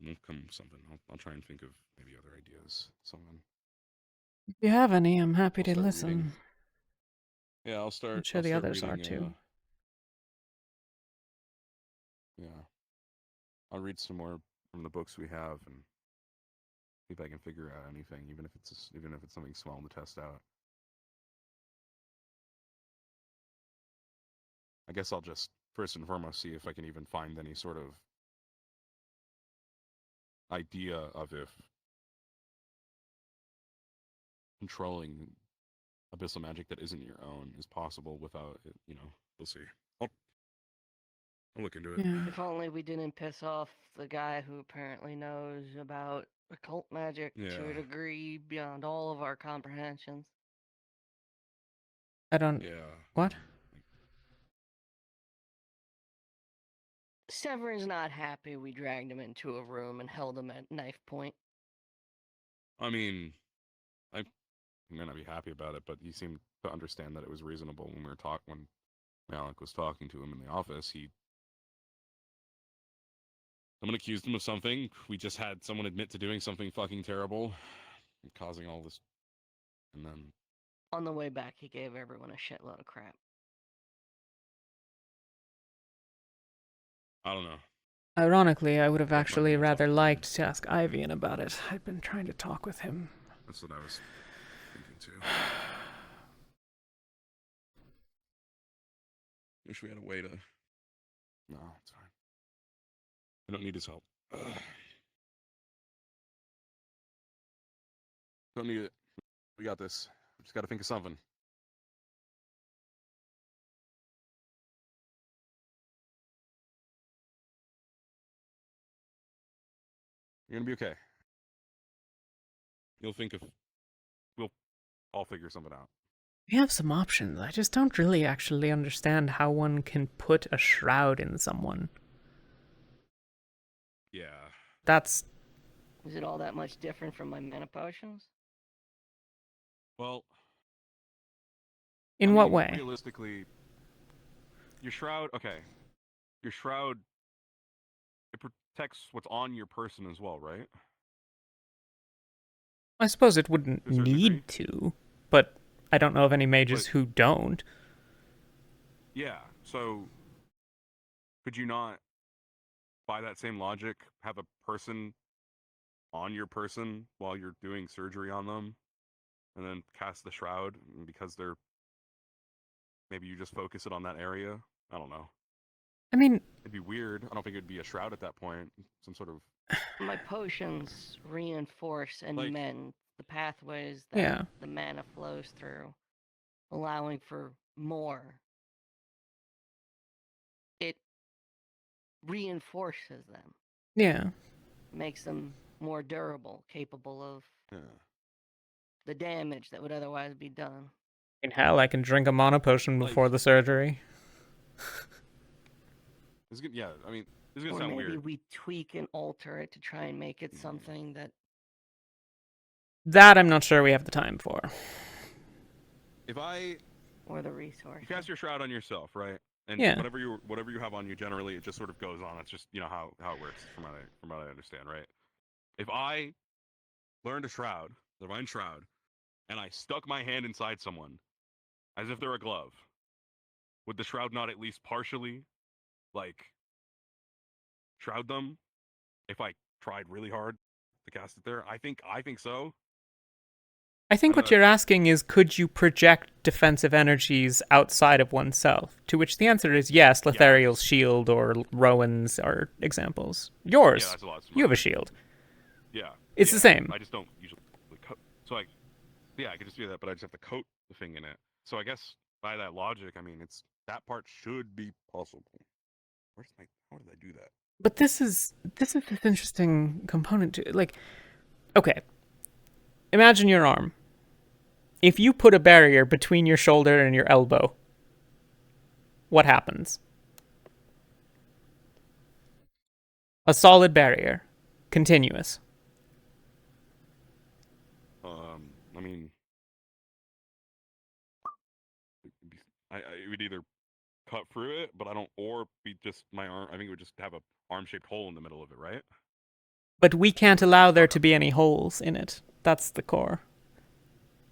We'll come with something. I'll try and think of maybe other ideas. Something. If you have any, I'm happy to start listen. reading. Yeah, I'll start. I'm sure I'll the start others are reading, too. Yeah. I'll read some more from the books we have and see if I can figure out anything, even if it's something small to test out. I guess I'll just first and foremost see if I can even find any sort of idea of if controlling abyssal magic that isn't your own is possible without it, we'll see. I'll look into it. Yeah. If only we didn't piss off the guy who apparently knows about occult magic to Yeah. a degree beyond all of our comprehensions. I don't... Yeah. What? Severin's not happy we dragged him into a room and held him at knife point. I mean, I may not be happy about it, but he seemed to understand that it was reasonable when when Malik was talking to him in the office. Someone accused him of something. We just had someone admit to doing something fucking terrible, and causing all this, and then On the way back, he gave everyone a shitload of crap. I don't know. Ironically, I would have actually rather liked to ask Ivian about it. I'd been trying to talk with him. That's what I was thinking too. Wish we had a way to. No, it's fine. I don't need his help. Don't need it. We got this. We just got to think of something. You're gonna be okay. We'll all figure something out. We have some options. I just don't really actually understand how one can put a shroud in someone. Yeah. That's... Is it all that much different from my mana potions? Well... In what way? Realistically, your shroud, okay. Your shroud, it protects what's on your person as well, right? I suppose it wouldn't need to, but I don't know of any mages who don't. Yeah, so could you not, by that same logic, have a person on your person while you're doing surgery on them, and then cast the shroud, because maybe you just focus it on that area? I don't know. I mean... It'd be weird. I don't think it'd be a shroud at that point. Some sort of... My potions reinforce and mend the pathways that the mana flows through, allowing for more. It reinforces them. Yeah. Makes them more durable, capable of Yeah. the damage that would otherwise be done. In hell, I can drink a mana potion before the surgery. It's good. Yeah, I mean, this is gonna Or sound maybe weird. we tweak and alter it to try and make it something that. That I'm not sure we have the time for. If I Or the resource. you cast your shroud on yourself, right? And Yeah. whatever you have on you, generally it just sort of goes on. It's just how it works from what I understand, right? If I learned a shroud, divine shroud, and I stuck my hand inside someone, as if they're a glove, would the shroud not at least partially, shroud them? If I tried really hard to cast it there, I think so. I think what you're asking is, could you project defensive energies outside of oneself? To which the answer is yes. Lethariel's shield or Rowan's are examples. Yours, that's a lot you have a shield. Yeah. It's the same. I just don't usually coat. So I could just do that, but I just have to coat the thing in it. So I guess by that logic, I mean, that part should be possible. How did I do that? But this is this interesting component to okay. Imagine your arm. If you put a barrier between your shoulder and your elbow, what happens? A solid barrier. Continuous. I mean, it would either cut through it, but or be just my arm. I think it would just have a arm-shaped hole in the middle of it, right? But we can't allow there to be any holes in it. That's the core.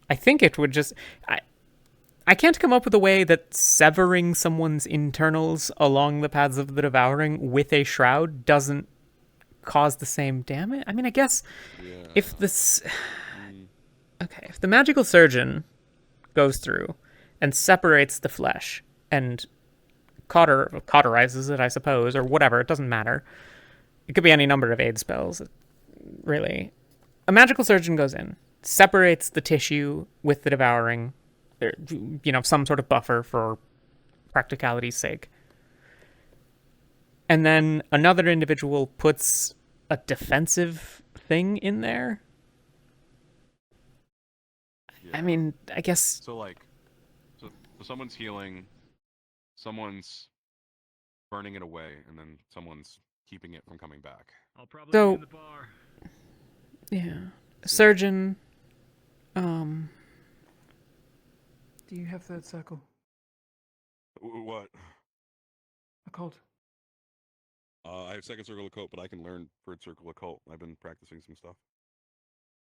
I think it would just... I can't come up with a way that severing someone's internals along the paths of the devouring with a shroud doesn't cause the same damage. I mean, I guess if this... Okay, if the magical surgeon goes through and separates the flesh and cauterizes it, I suppose, or whatever, it doesn't matter. It could be any number of aid spells, really. A magical surgeon goes in, separates the tissue with the devouring, some sort of buffer for practicality's sake. And then another individual puts a defensive thing in there. Yeah. I mean, I guess... So someone's healing, someone's burning it away, and then someone's keeping it from coming back. I'll probably be in the bar. Yeah. Surgeon, Do you have third circle? What? Occult. I have second circle occult, but I can learn third circle occult. I've been practicing some stuff.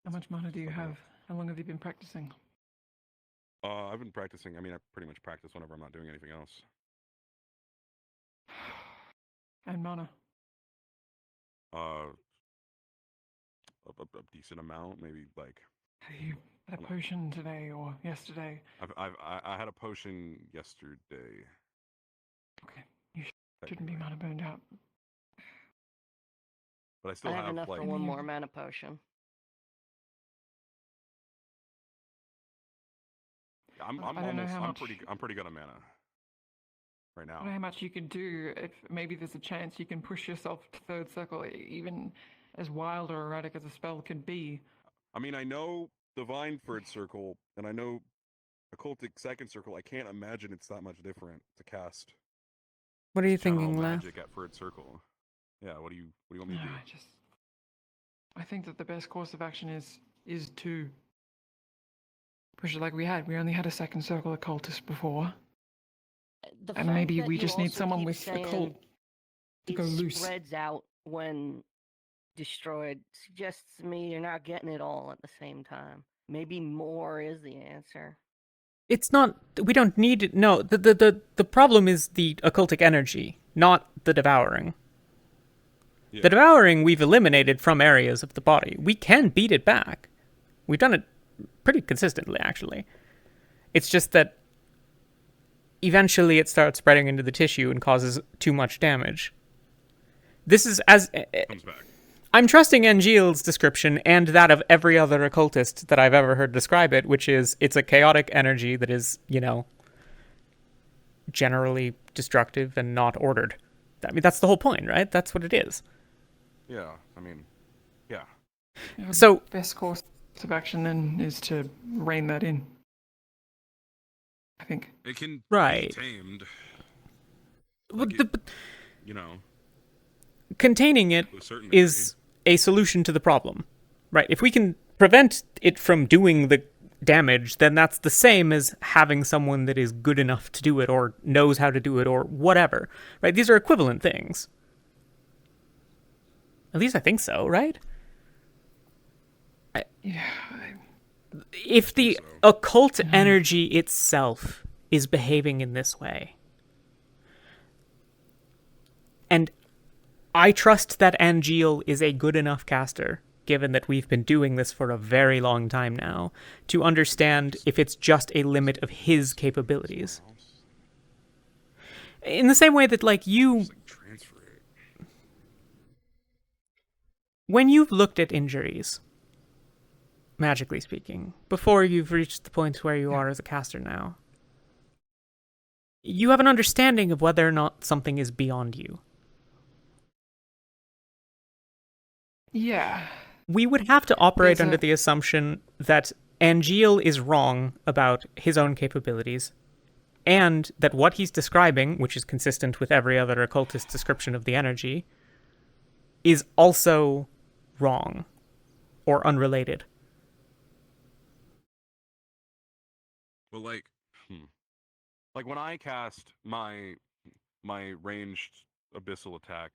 How much mana do you have? How long have you been practicing? I've been practicing. I mean, I pretty much practice whenever I'm not doing anything else. And mana? A decent amount, maybe Have you had a potion today or yesterday? I had a potion yesterday. Okay, you shouldn't be mana burned out. But I still have enough for one more mana potion. I'm pretty good on mana right now. I don't know how much you could do. If maybe there's a chance you can push yourself to third circle, even as wild or erratic as a spell could be. I mean, I know divine third circle, and I know occultic second circle. I can't imagine it's that much different to cast. What are you thinking, Lev? Magic at third circle. Yeah. What do you want me to do? I think that the best course of action is to push it like we had. We only had a second circle occultist before. And maybe we just need someone with occult to go loose. Spreads out when destroyed suggests to me you're not getting it all at the same time. Maybe more is the answer. It's not. We don't need it. No, the problem is the occultic energy, not the devouring. Yeah. The devouring we've eliminated from areas of the body. We can beat it back. We've done it pretty consistently, actually. It's just that eventually it starts spreading into the tissue and causes too much damage. This is as... Comes back. I'm trusting Angield's description and that of every other occultist that I've ever heard describe it, which is it's a chaotic energy that is, generally destructive and not ordered. I mean, that's the whole point, right? That's what it is. Yeah, I mean, yeah. So best course of action then is to rein that in. I think. It can Right. be tamed. Well, Like you know. Containing it To a certain is a solution to the problem, right? If we can prevent it from doing the damage, then that's the same as having someone that is good enough to do it or knows how to do it or whatever, right? These are equivalent things. At least I think so, right? If the occult energy itself is behaving in this way, and I trust that Angeal is a good enough caster, given that we've been doing this for a very long time now, to understand if it's just a limit of his capabilities. In the same way that, like, when you've looked at injuries, magically speaking, before you've reached the point where you are as a caster now, you have an understanding of whether or not something is beyond you. Yeah. We would have to operate under the assumption that Angeal is wrong about his own capabilities, and that what he's describing, which is consistent with every other occultist description of the energy, is also wrong or unrelated. Well, like when I cast my ranged abyssal attack,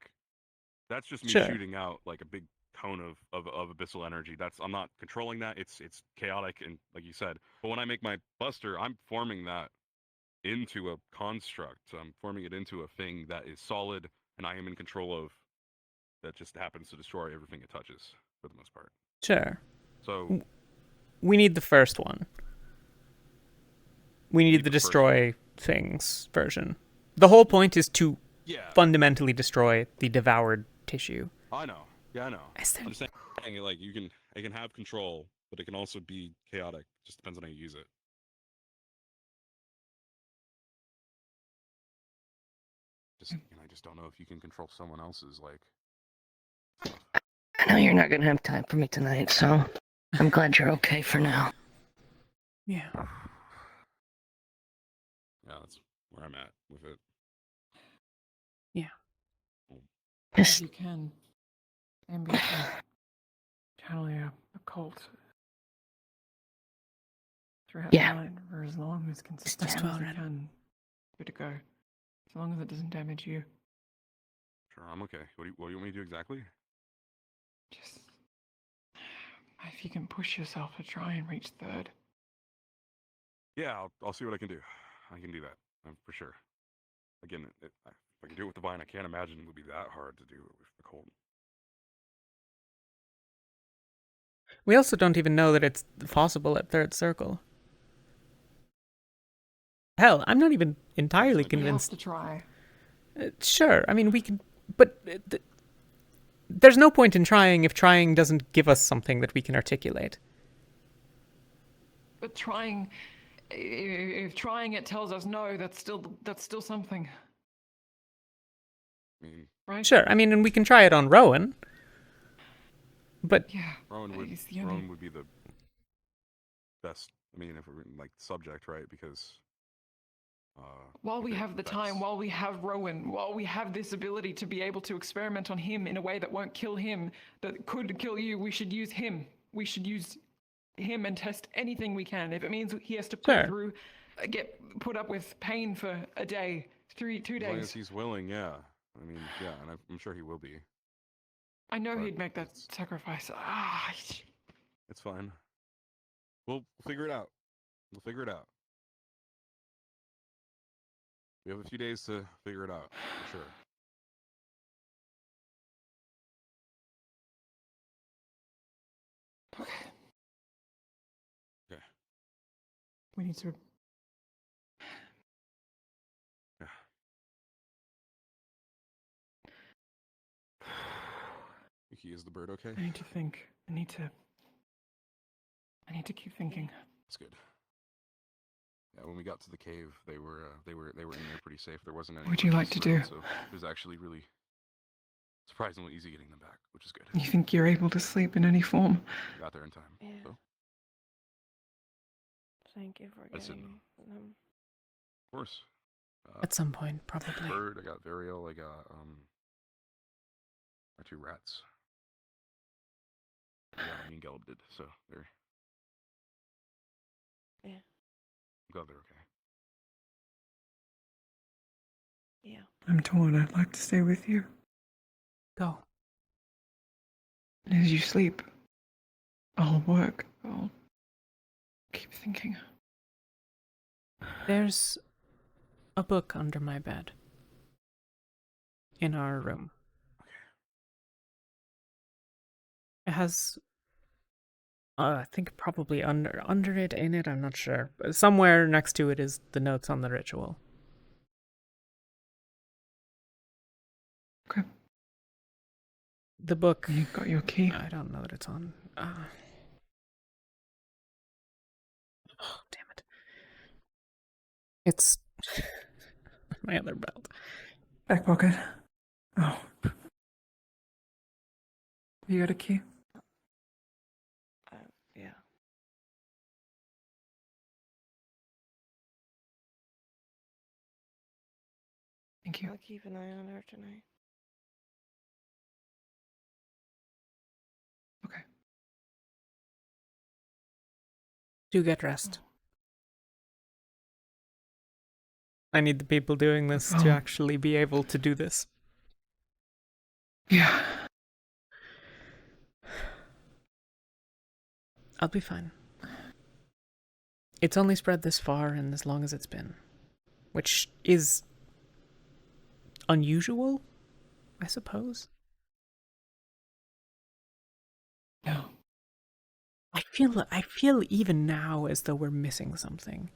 that's just me Sure. shooting out like a big cone of abyssal energy. I'm not controlling that. It's chaotic and like you said. But when I make my buster, I'm forming that into a construct. I'm forming it into a thing that is solid and I am in control of. That just happens to destroy everything it touches for the most part. Sure. So we need the first one. We need the destroy things version. The whole point is to fundamentally destroy the devoured tissue. I know. Yeah, I know. I'm just saying, like, it can have control, but it can also be chaotic. Just depends on how you use it. I just don't know if you can control someone else's, like. I know you're not gonna have time for me tonight, so I'm glad you're okay for now. Yeah. Yeah, that's where I'm at with it. Yeah. If you can, ambient Talia, a cult. Throughout the night for as long as consistent as you can. Good to go. As long as it doesn't damage you. Sure, I'm okay. What do you want me to do exactly? Just if you can push yourself to try and reach third. Yeah, I'll see what I can do. I can do that for sure. Again, if I can do it with Divine, I can't imagine it would be that hard to do it with the Colt. We also don't even know that it's possible at third circle. Hell, I'm not even entirely convinced. We have to try. Sure, I mean, we can, but there's no point in trying if trying doesn't give us something that we can articulate. But trying, if trying it tells us no, that's still something. Right? Sure, I mean, and we can try it on Rowan. But Rowan would be the best. I mean, if we're in, like, subject, right? Because while we have the time, while we have Rowan, while we have this ability to be able to experiment on him in a way that won't kill him, that could kill you, we should use him. We should use him and test anything we can. If it means he has to get put up with pain for a day, 2 days. As long as he's willing, yeah. I mean, yeah, and I'm sure he will be. I know he'd make that sacrifice. It's fine. We'll figure it out. We'll figure it out. We have a few days to figure it out, for sure. Okay. We need to. Yeah. He is the bird, okay? I need to think. I need to keep thinking. That's good. Yeah, when we got to the cave, they were in there pretty safe. There wasn't any. What would you like to do? So it was actually really surprisingly easy getting them back, which is good. You think you're able to sleep in any form? Got there in time. Yeah. So, Thank you for Listen. getting them. of course. At some point, probably. Bird, I got Varial, I got my 2 rats. Yeah, me and Gelb did, so they're. Yeah. I'm glad they're okay. Yeah. I'm torn. I'd like to stay with you. Go. As you sleep, I'll work. I'll keep thinking. There's a book under my bed. In our room. It has, I think probably under it, in it, I'm not sure. But somewhere next to it is the notes on the ritual. Okay. The book. You got your key? I don't know that it's on. Oh, damn it. It's my other belt. Back pocket. Oh. You got a key? Yeah. Thank you. I'll keep an eye on her tonight. Okay. Do get rest. I need the people doing this to actually be able to do this. Yeah. I'll be fine. It's only spread this far and as long as it's been. Which is unusual, I suppose. No. I feel even now as though we're missing something.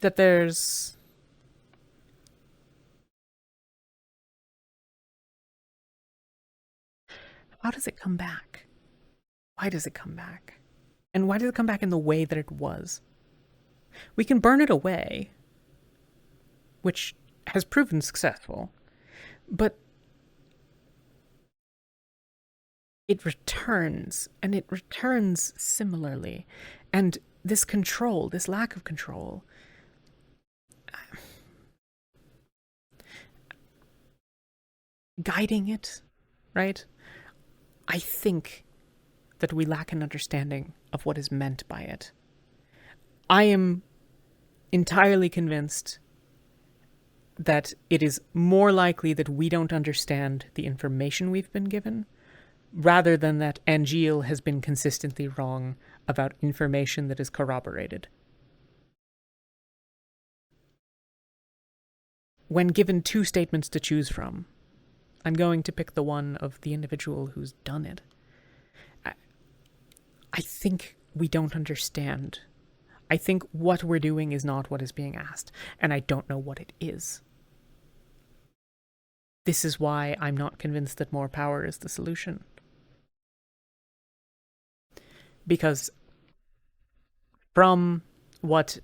That there's... How does it come back? Why does it come back? And why does it come back in the way that it was? We can burn it away, which has proven successful, but it returns, and it returns similarly. And this control, this lack of control, guiding it, right? I think that we lack an understanding of what is meant by it. I am entirely convinced that it is more likely that we don't understand the information we've been given, rather than that Angeal has been consistently wrong about information that is corroborated. When given 2 statements to choose from, I'm going to pick the one of the individual who's done it. I think we don't understand. I think what we're doing is not what is being asked, and I don't know what it is. This is why I'm not convinced that more power is the solution. Because from what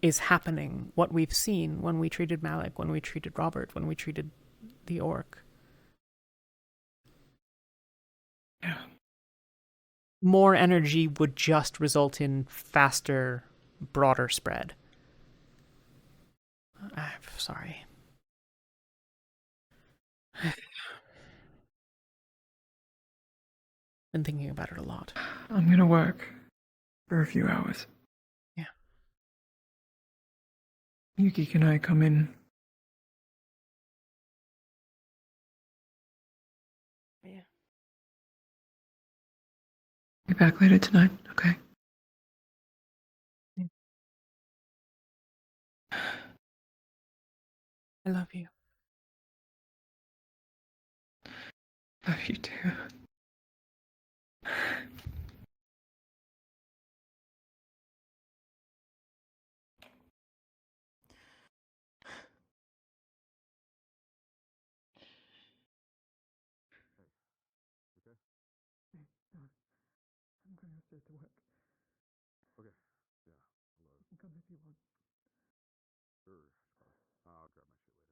is happening, what we've seen when we treated Malik, when we treated Robert, when we treated the orc, more energy would just result in faster, broader spread. I'm sorry. Been thinking about it a lot. I'm gonna work for a few hours. Yeah. Yuki, can I come in? Yeah. Be back later tonight, okay? I love you. Love you too. I'm going straight to work. Okay. Yeah. You can come if you want. Sure. I'll grab my shit later.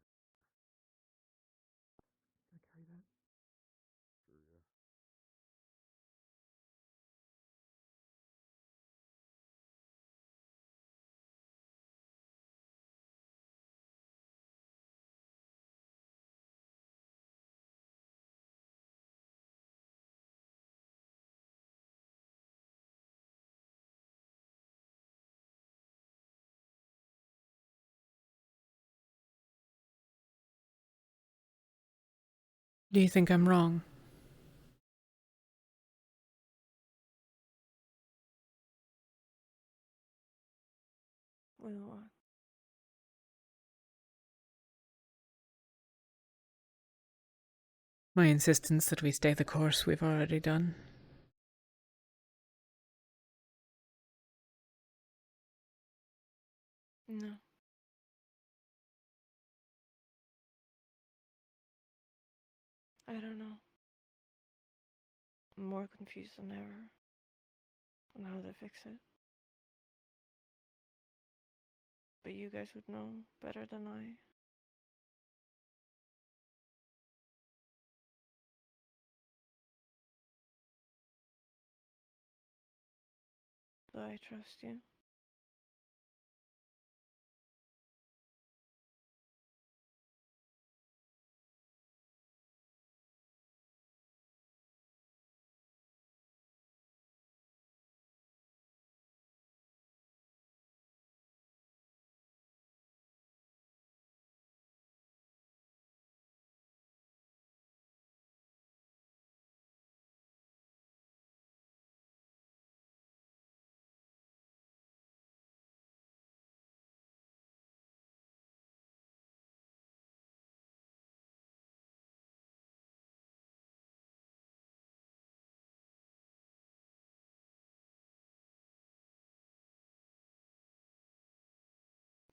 Do you think I'm wrong? With what? My insistence that we stay the course we've already done. No. I don't know. I'm more confused than ever on how to fix it. But you guys would know better than I. Do I trust you?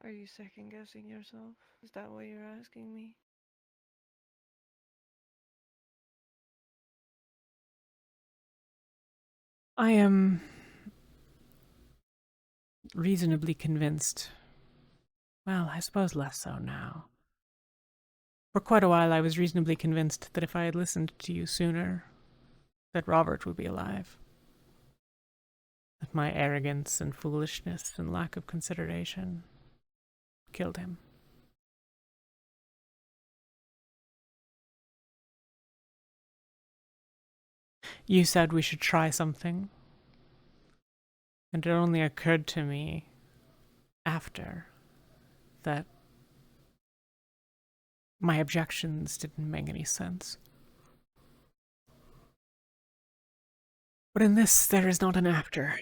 Are you second guessing yourself? Is that what you're asking me? I am reasonably convinced. Well, I suppose less so now. For quite a while I was reasonably convinced that if I had listened to you sooner, that Robert would be alive. That my arrogance and foolishness and lack of consideration killed him. You said we should try something, and it only occurred to me after that my objections didn't make any sense. But in this, there is not an after.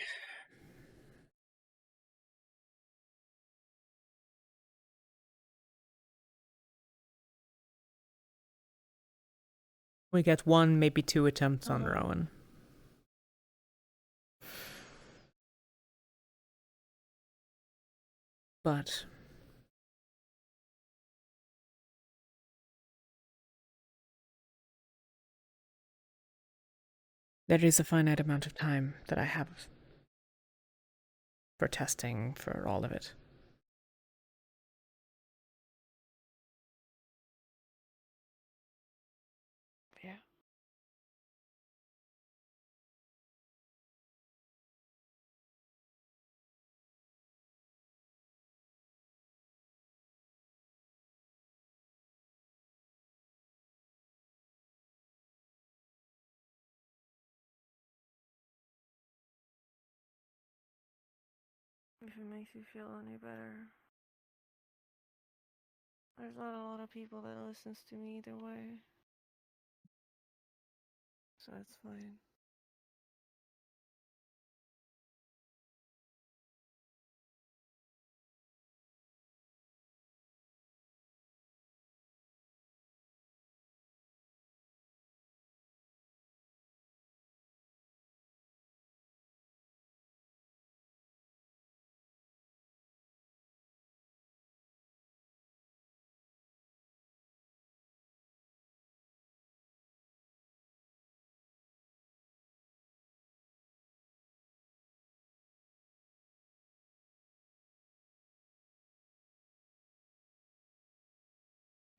We get 1, maybe 2 attempts on Rowan. But there is a finite amount of time that I have for testing, for all of it. Yeah. If it makes you feel any better, there's not a lot of people that listens to me either way. So it's fine.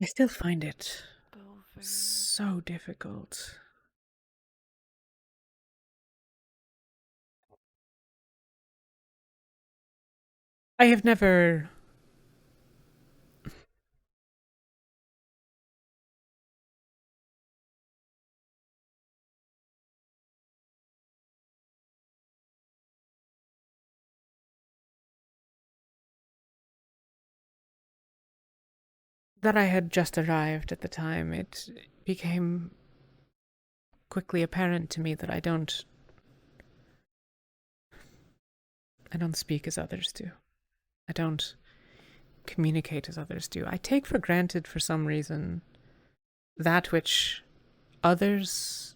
I still find it so difficult. I have never... that I had just arrived at the time, it became quickly apparent to me that I don't speak as others do. I don't communicate as others do. I take for granted, for some reason, that which others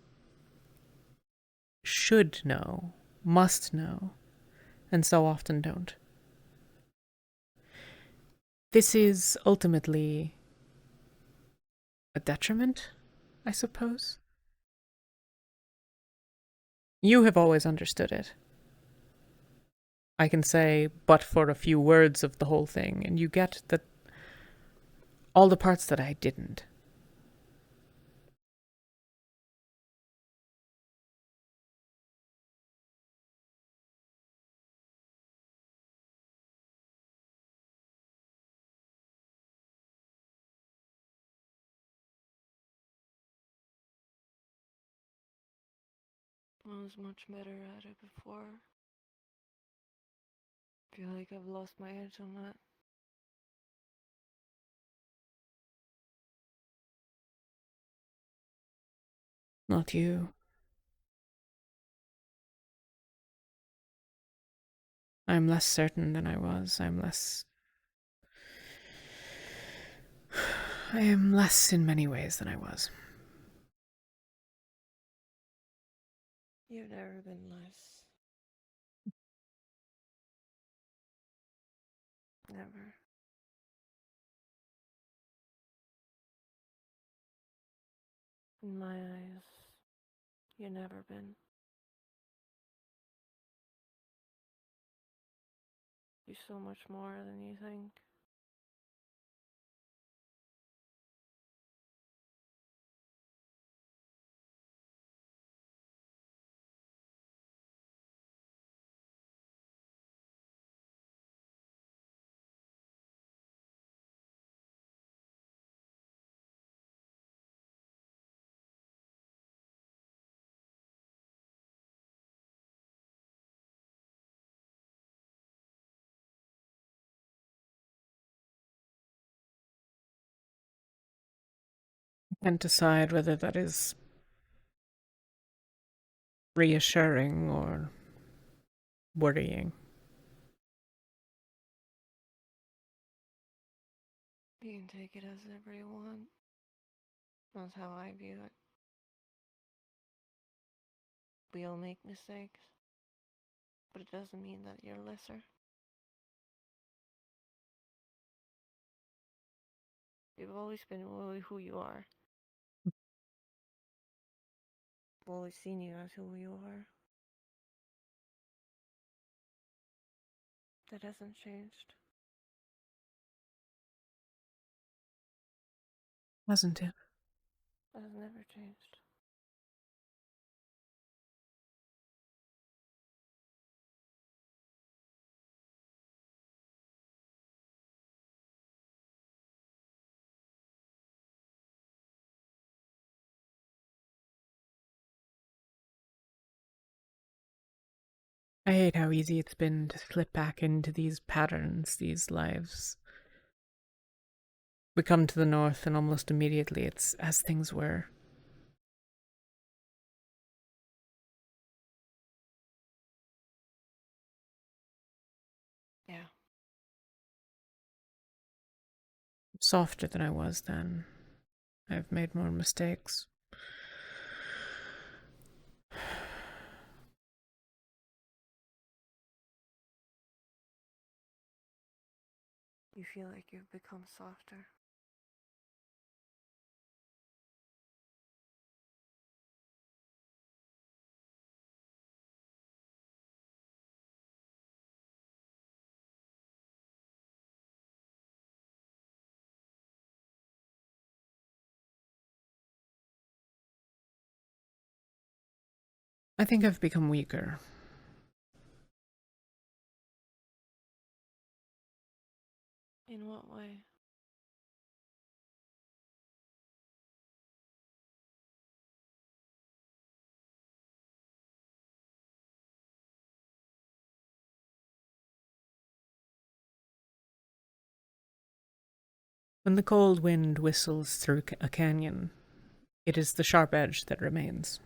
should know, must know, and so often don't. This is ultimately a detriment, I suppose. You have always understood it. I can say but for a few words of the whole thing, and you get that all the parts that I didn't. I was much better at it before. I feel like I've lost my edge on that. Not you. I'm less certain than I was. I am less in many ways than I was. You've never been less. Never. In my eyes, you've never been. You're so much more than you think. I can't decide whether that is reassuring or worrying. You can take it as ever you want. That's how I view it. We all make mistakes, but it doesn't mean that you're lesser. You've always been who you are. I've always seen you as who you are. That hasn't changed. Hasn't it? That has never changed. I hate how easy it's been to slip back into these patterns, these lives. We come to the north and almost immediately it's as things were. Yeah. Softer than I was then. I've made more mistakes. You feel like you've become softer. I think I've become weaker. In what way? When the cold wind whistles through a canyon, it is the sharp edge that remains.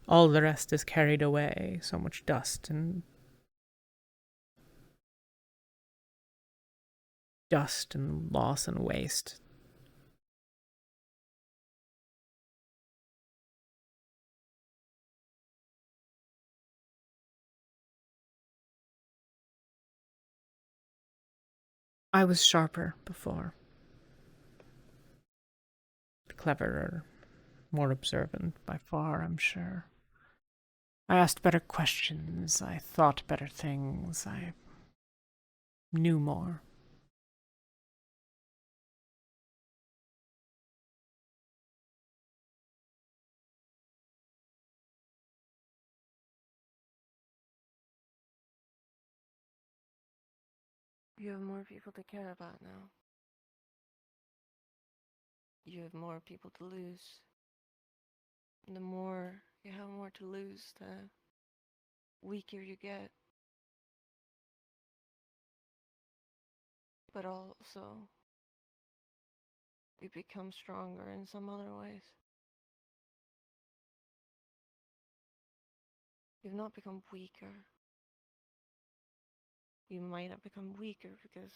All the rest is carried away, so much dust and loss and waste. I was sharper before. Cleverer, more observant by far, I'm sure. I asked better questions, I thought better things, I knew more. You have more people to care about now. You have more people to lose. The more you have more to lose, the weaker you get. But also, you become stronger in some other ways. You've not become weaker. You might have become weaker because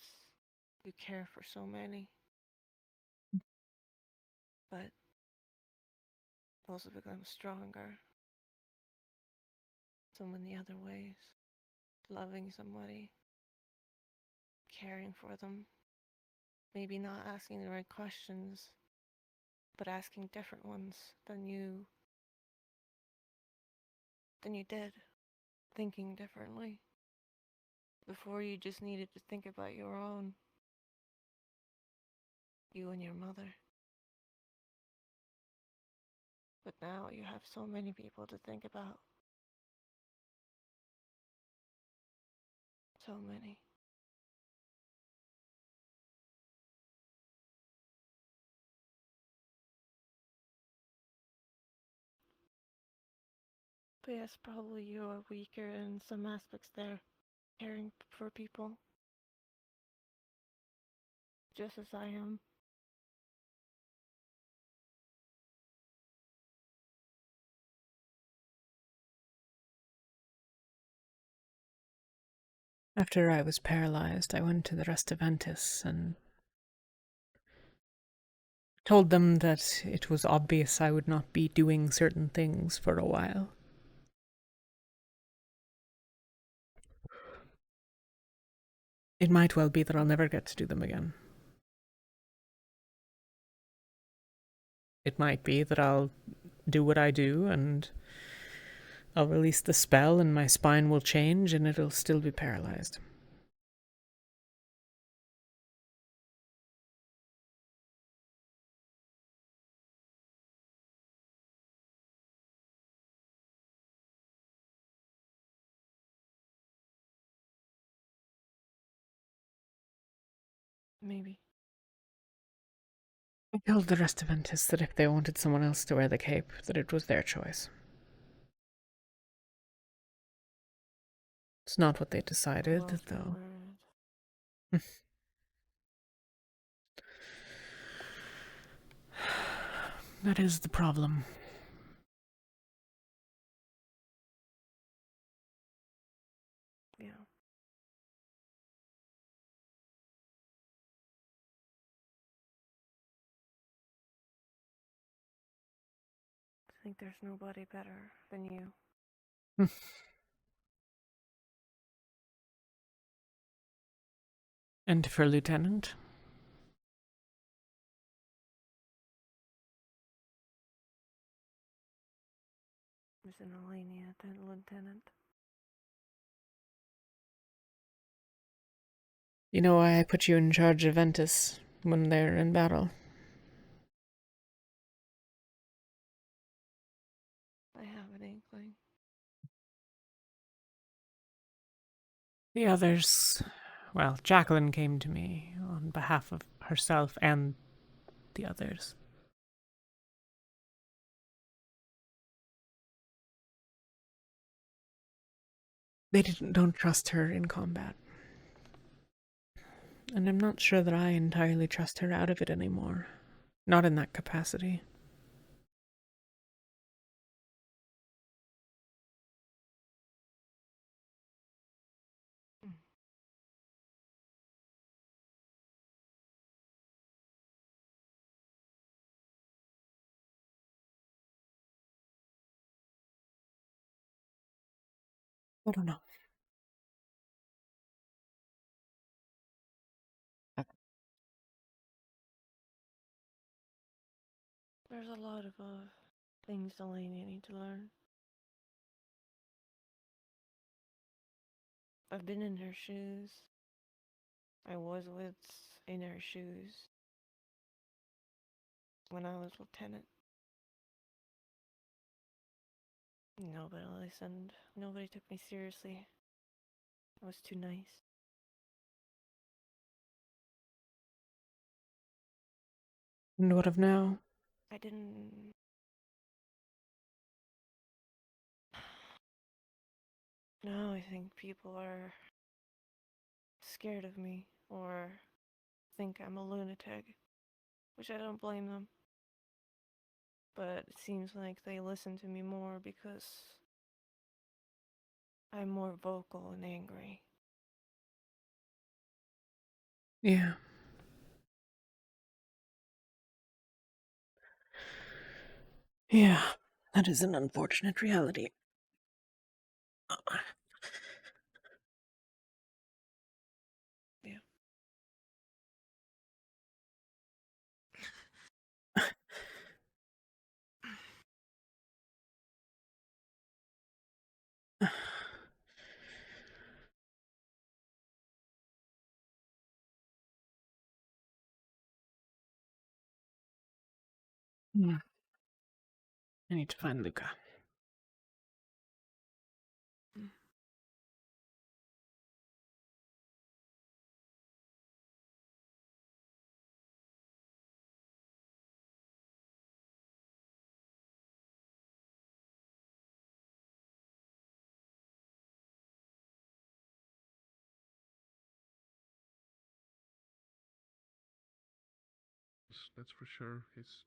you care for so many. But also become stronger. So many other ways. Loving somebody. Caring for them. Maybe not asking the right questions, but asking different ones than you did. Thinking differently. Before you just needed to think about your own. You and your mother. But now you have so many people to think about. So many. But yes, probably you are weaker in some aspects there, caring for people. Just as I am. After I was paralyzed, I went to the rest of Ventus and told them that it was obvious I would not be doing certain things for a while. It might well be that I'll never get to do them again. It might be that I'll do what I do and I'll release the spell and my spine will change and it'll still be paralyzed. Maybe. I told the rest of Ventus that if they wanted someone else to wear the cape, that it was their choice. It's not what they decided, though. That is the problem. Yeah. I think there's nobody better than you. And for Lieutenant? Miss Alenia, Lieutenant. You know why I put you in charge of Ventus when they're in battle? I have an inkling. The others... Well, Jacqueline came to me on behalf of herself and the others. They don't trust her in combat. And I'm not sure that I entirely trust her out of it anymore. Not in that capacity. I don't know. There's a lot of things Delaney need to learn. I've been in her shoes. I was in her shoes when I was lieutenant. Nobody listened. Nobody took me seriously. I was too nice. And what of now? I didn't. Now I think people are scared of me or think I'm a lunatic, which I don't blame them. But it seems like they listen to me more because I'm more vocal and angry. Yeah. Yeah, that is an unfortunate reality. Yeah. I need to find Luca. That's for sure. He's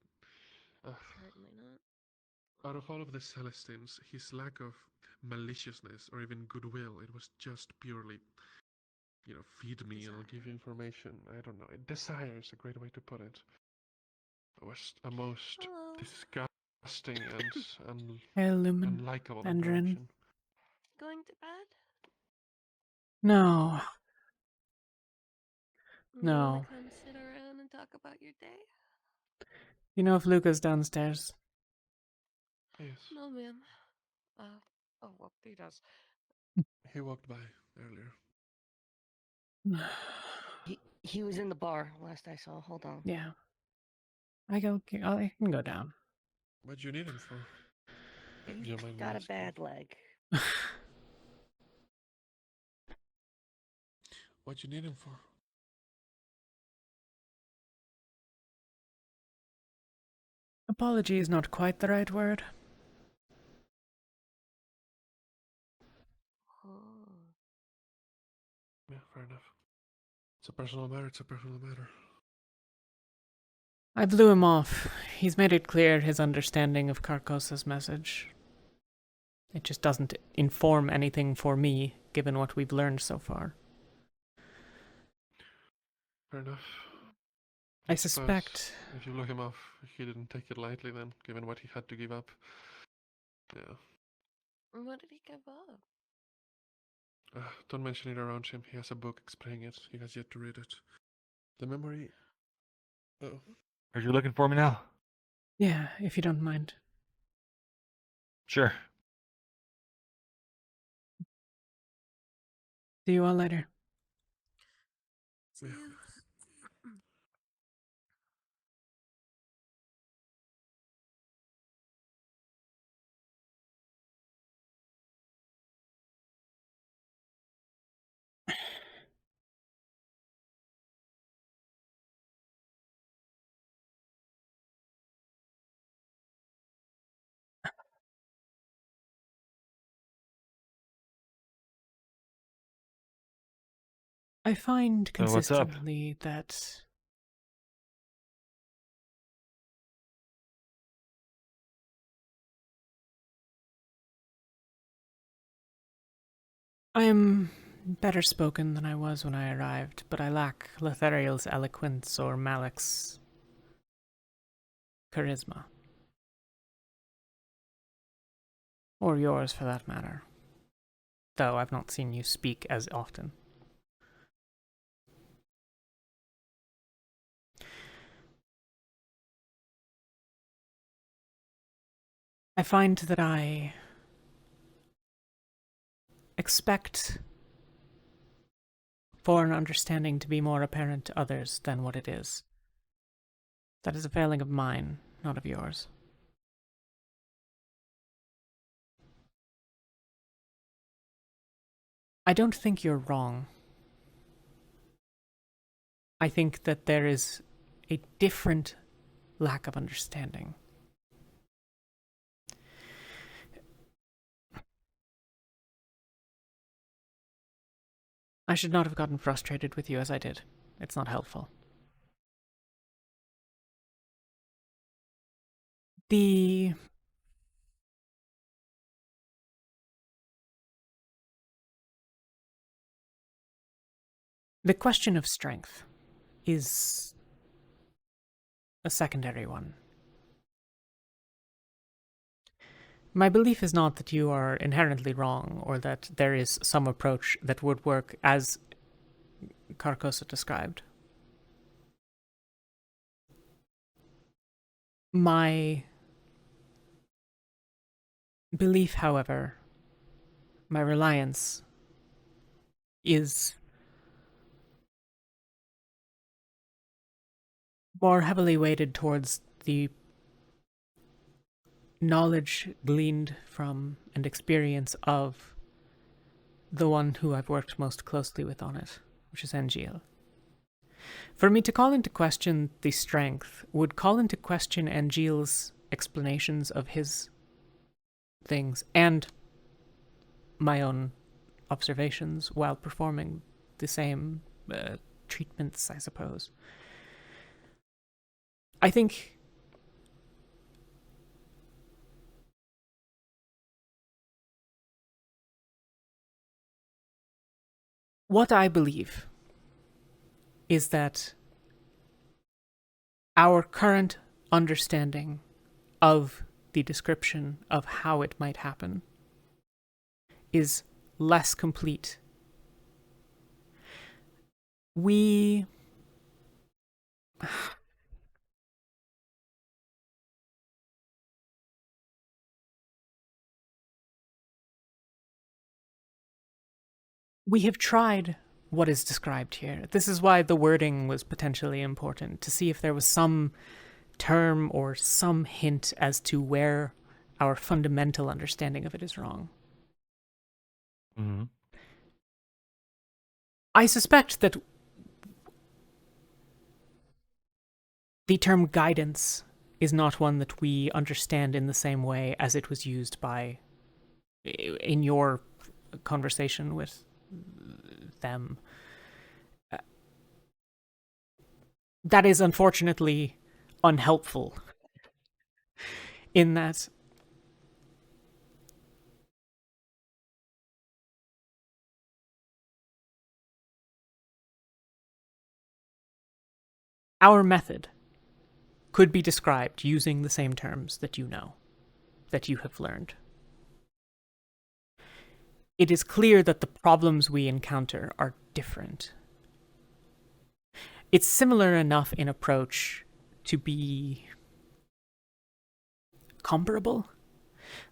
Certainly not. out of all of the Celestines, his lack of maliciousness or even goodwill, it was just purely, feed me and I'll give you information. I don't know. Desire is a great way to put it. It was a most disgusting and Hey, Lumen. unlikable Mandarin. interaction. Going to bed? No. You want No. to come sit around and talk about your day? You know if Luca's downstairs? Yes. No, ma'am. Oh, well, he does. He walked by earlier. He was in the bar last I saw. Hold on. Yeah. I can go down. What do you need him for? He's got a bad leg. What you need him for? Apology is not quite the right word. Yeah, fair enough. It's a personal matter. It's a personal matter. I blew him off. He's made it clear his understanding of Carcosa's message. It just doesn't inform anything for me, given what we've learned so far. Fair enough. I suspect... If you look him off, he didn't take it lightly then, given what he had to give up. Yeah. What did he give up? Don't mention it around him. He has a book explaining it. He has yet to read it. The memory... Oh. Are you looking for me now? Yeah, if you don't mind. Sure. See you all later. See you. I find So what's up? consistently that I'm better spoken than I was when I arrived, but I lack Lothariel's eloquence or Malik's charisma. Or yours, for that matter. Though I've not seen you speak as often. I find that I expect for an understanding to be more apparent to others than what it is. That is a failing of mine, not of yours. I don't think you're wrong. I think that there is a different lack of understanding. I should not have gotten frustrated with you as I did. It's not helpful. The question of strength is a secondary one. My belief is not that you are inherently wrong, or that there is some approach that would work as Carcosa described. My belief, however, my reliance, is more heavily weighted towards the knowledge gleaned from and experience of the one who I've worked most closely with on it, which is Angeal. For me to call into question the strength would call into question Angeal's explanations of his things and my own observations while performing the same treatments, I suppose. I think what I believe is that our current understanding of the description of how it might happen is less complete. We have tried what is described here. This is why the wording was potentially important, to see if there was some term or some hint as to where our fundamental understanding of it is wrong. Mm-hmm. I suspect that the term guidance is not one that we understand in the same way as it was used in your conversation with them. That is unfortunately unhelpful in that our method could be described using the same terms that you know, that you have learned. It is clear that the problems we encounter are different. It's similar enough in approach to be comparable,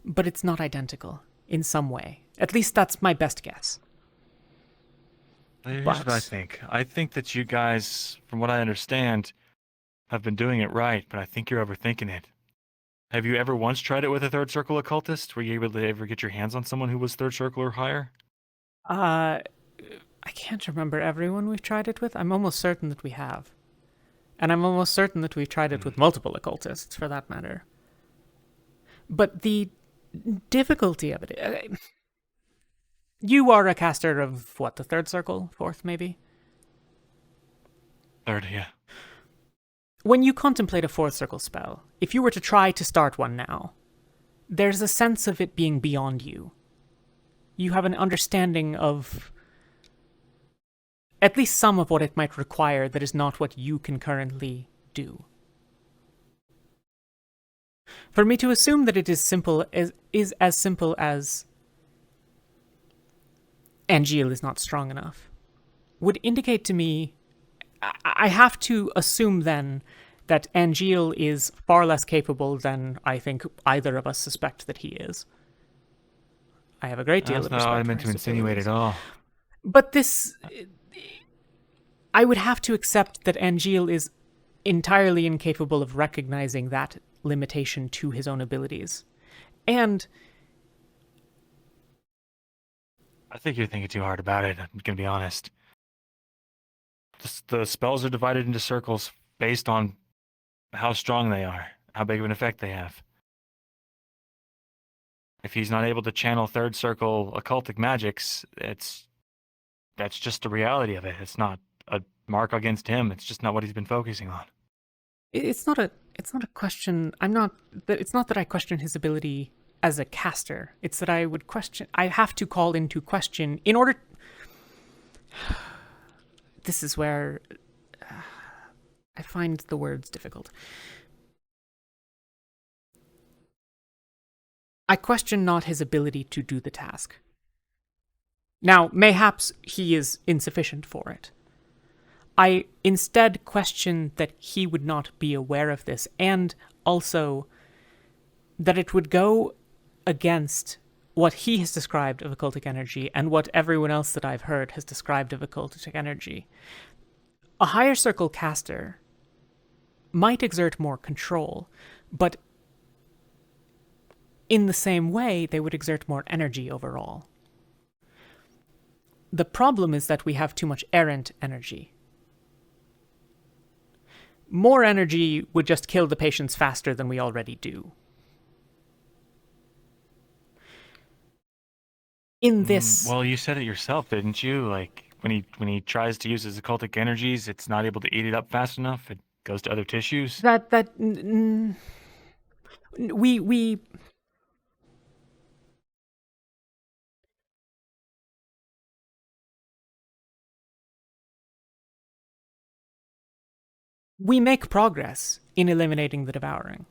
but it's not identical in some way. At least that's my best guess. Here's what I think. I think that you guys, from what I understand, have been doing it right, but I think you're overthinking it. Have you ever once tried it with a third circle occultist? Were you able to ever get your hands on someone who was third circle or higher? I can't remember everyone we've tried it with. I'm almost certain that we have. And I'm almost certain that we've tried it with multiple occultists, for that matter. But the difficulty of it... you are a caster of, what, the third circle? Fourth, maybe? Third, yeah. When you contemplate a fourth circle spell, if you were to try to start one now, there's a sense of it being beyond you. You have an understanding of at least some of what it might require that is not what you can currently do. For me to assume that it is as simple as Angeal is not strong enough would indicate to me I have to assume then that Angeal is far less capable than I think either of us suspect that he is. I have a great deal That's of not respect what I for meant to his insinuate abilities. at all. But this... I would have to accept that Angeal is entirely incapable of recognizing that limitation to his own abilities. And... I think you're thinking too hard about it, I'm gonna be honest. The spells are divided into circles based on how strong they are, how big of an effect they have. If he's not able to channel third circle occultic magics, that's just the reality of it. It's not a mark against him. It's just not what he's been focusing on. It's not a question. It's not that I question his ability as a caster. It's that I have to call into question in order. This is where I find the words difficult. I question not his ability to do the task. Now, mayhaps he is insufficient for it. I instead question that he would not be aware of this, and also that it would go against what he has described of occultic energy and what everyone else that I've heard has described of occultic energy. A higher circle caster might exert more control, but in the same way, they would exert more energy overall. The problem is that we have too much errant energy. More energy would just kill the patients faster than we already do. In this... Well, you said it yourself, didn't you? Like, when he tries to use his occultic energies, it's not able to eat it up fast enough. It goes to other tissues. We make progress in eliminating the devouring.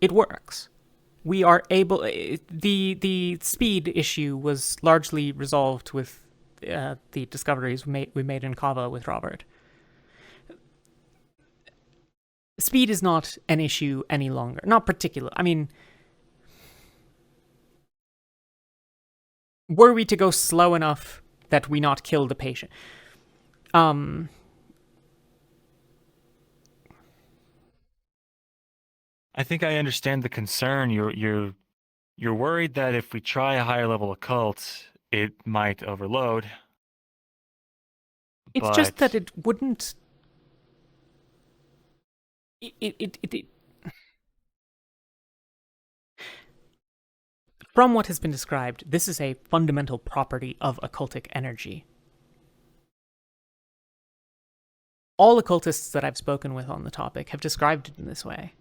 It works. We are able... The speed issue was largely resolved with the discoveries we made in Kava with Robert. Speed is not an issue any longer. Not particular. I mean... Were we to go slow enough that we not kill the patient? I think I understand the concern. You're worried that if we try a higher level occult, it might overload. It's just that it wouldn't... From what has been described, this is a fundamental property of occultic energy. All occultists that I've spoken with on the topic have described it in this way.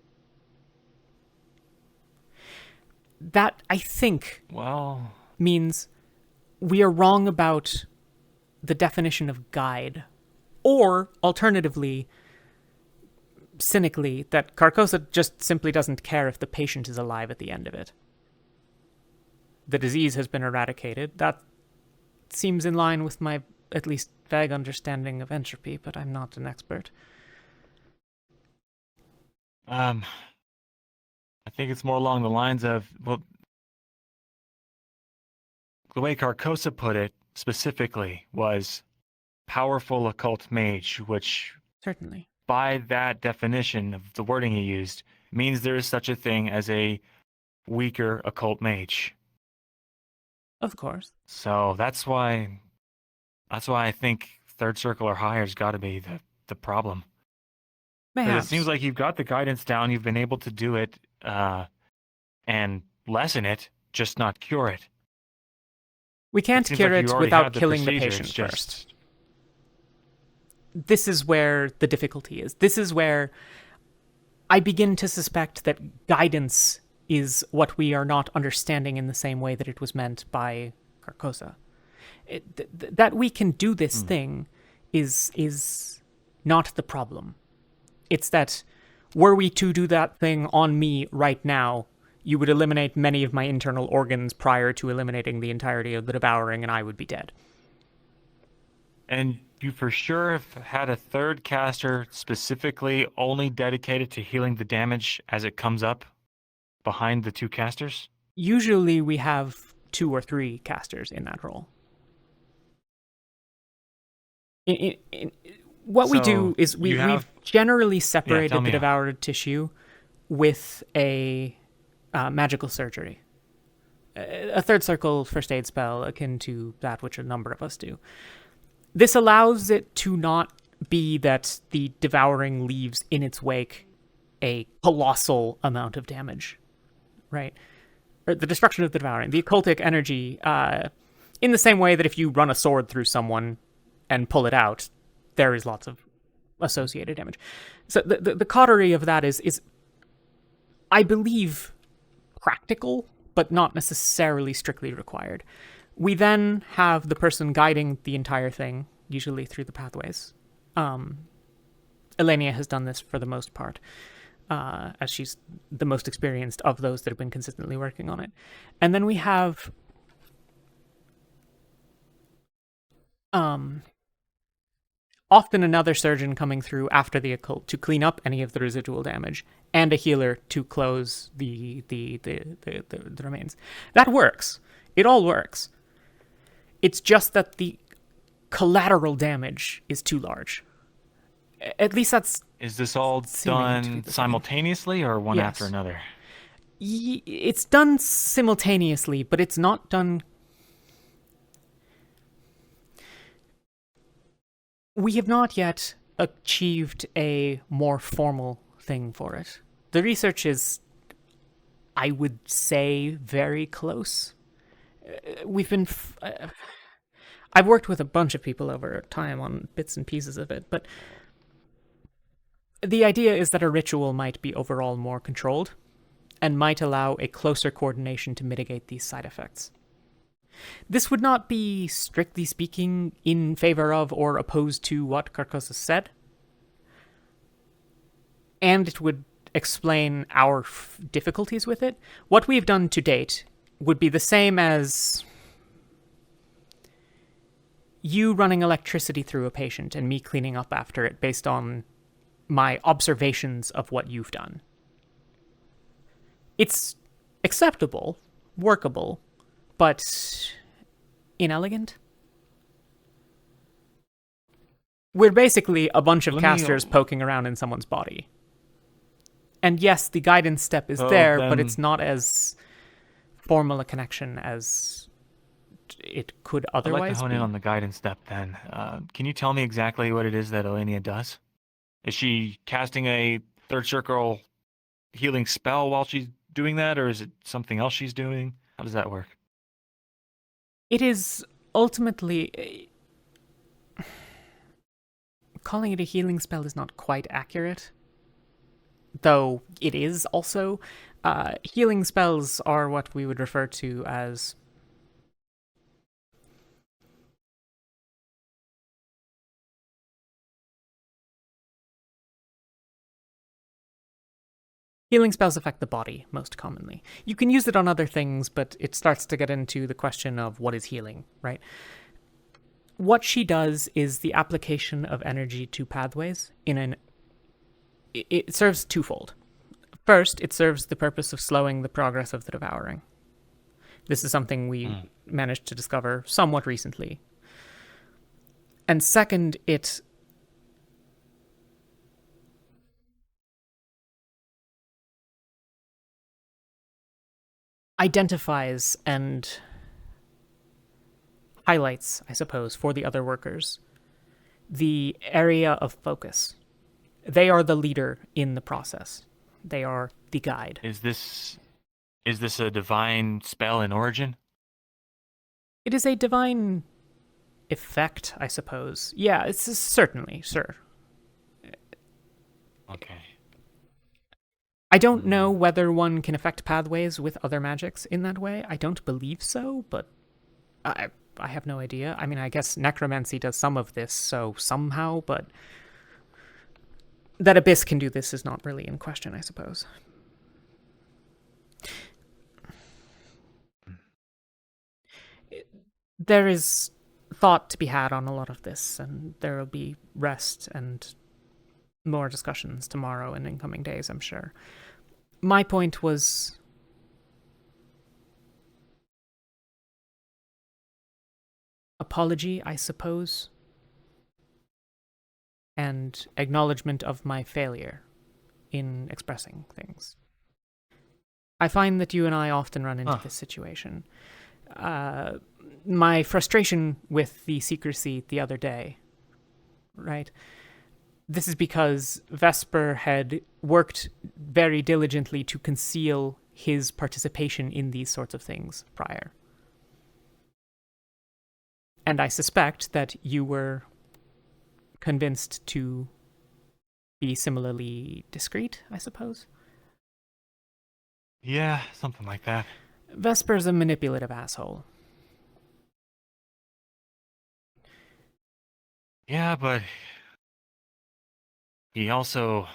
That, I think, means we are wrong about the definition of guide. Or, alternatively, cynically, that Carcosa just simply doesn't care if the patient is alive at the end of it. The disease has been eradicated. That seems in line with my, at least, vague understanding of entropy, but I'm not an expert. I think it's more along the lines of, well, the way Carcosa put it specifically was powerful occult mage, which certainly, by that definition of the wording he used, means there is such a thing as a weaker occult mage. Of course. So that's why I think third circle or higher's got to be the problem. Mayhaps. It seems like you've got the guidance down, you've been able to do it, and lessen it, just not cure it. We can't cure it without killing the patient just... first. this is where the difficulty is. This is where I begin to suspect that guidance is what we are not understanding in the same way that it was meant by Carcosa. That we can do this thing is not the problem. It's that were we to do that thing on me right now, you would eliminate many of my internal organs prior to eliminating the entirety of the devouring, and I would be dead. And you for sure have had a third caster specifically only dedicated to healing the damage as it comes up behind the two casters? Usually we have 2 or 3 casters in that role. What we do is we've generally separated the devoured tissue with a magical surgery. A third circle first aid spell akin to that which a number of us do. This allows it to not be that the devouring leaves in its wake a colossal amount of damage, right? Or the destruction of the devouring, the occultic energy, in the same way that if you run a sword through someone and pull it out, there is lots of associated damage. So the cautery of that is, I believe, practical, but not necessarily strictly required. We then have the person guiding the entire thing, usually through the pathways. Elenia has done this for the most part, as she's the most experienced of those that have been consistently working on it. And then we have often another surgeon coming through after the occult to clean up any of the residual damage, and a healer to close the remains. That works. It all works. It's just that the collateral damage is too large. At least that's... Is this all done simultaneously or one after another? It's done simultaneously, but it's not done... We have not yet achieved a more formal thing for it. The research is, I would say, very close. We've been... I've worked with a bunch of people over time on bits and pieces of it, but the idea is that a ritual might be overall more controlled and might allow a closer coordination to mitigate these side effects. This would not be, strictly speaking, in favor of or opposed to what Carcosa said, and it would explain our difficulties with it. What we've done to date would be the same as you running electricity through a patient and me cleaning up after it based on my observations of what you've done. It's acceptable, workable, but inelegant. We're basically a bunch of casters poking around in someone's body. And yes, the guidance step is there, but it's not as formal a connection as it could otherwise be. I'd like to hone in on the guidance step then. Can you tell me exactly what it is that Elenia does? Is she casting a third circle healing spell while she's doing that, or is it something else she's doing? How does that work? It is ultimately... Calling it a healing spell is not quite accurate, though it is also. Healing spells are what we would refer to as... Healing spells affect the body, most commonly. You can use it on other things, but it starts to get into the question of what is healing, right? What she does is the application of energy to pathways in an... It serves twofold. First, it serves the purpose of slowing the progress of the devouring. This is something we managed to discover somewhat recently. And second, it... identifies and highlights, I suppose, for the other workers, the area of focus. They are the leader in the process. They are the guide. Is this a divine spell in origin? It is a divine effect, I suppose. Yeah, it's certainly, sure. Okay. I don't know whether one can affect pathways with other magics in that way. I don't believe so, but I have no idea. I mean, I guess necromancy does some of this, so somehow, but that Abyss can do this is not really in question, I suppose. There is thought to be had on a lot of this, and there will be rest and more discussions tomorrow and in coming days, I'm sure. My point was apology, I suppose, and acknowledgement of my failure in expressing things. I find that you and I often run into this situation. My frustration with the secrecy the other day, right? This is because Vesper had worked very diligently to conceal his participation in these sorts of things prior. And I suspect that you were convinced to be similarly discreet, I suppose. Yeah, something like that. Vesper's a manipulative asshole. Yeah, but he also...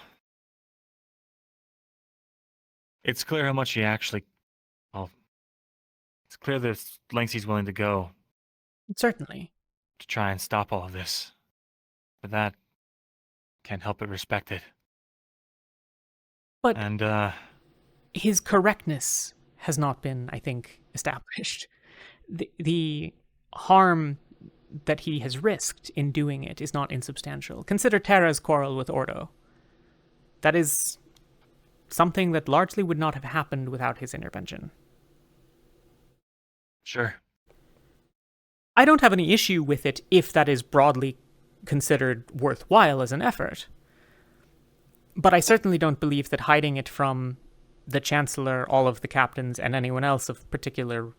It's clear how much he actually... Well, it's clear the lengths he's willing to go. Certainly. To try and stop all of this. But that... Can't help but respect it. But... And, his correctness has not been, I think, established. The harm that he has risked in doing it is not insubstantial. Consider Terra's quarrel with Ordo. That is something that largely would not have happened without his intervention. Sure. I don't have any issue with it if that is broadly considered worthwhile as an effort. But I certainly don't believe that hiding it from the Chancellor, all of the captains, and anyone else of particular,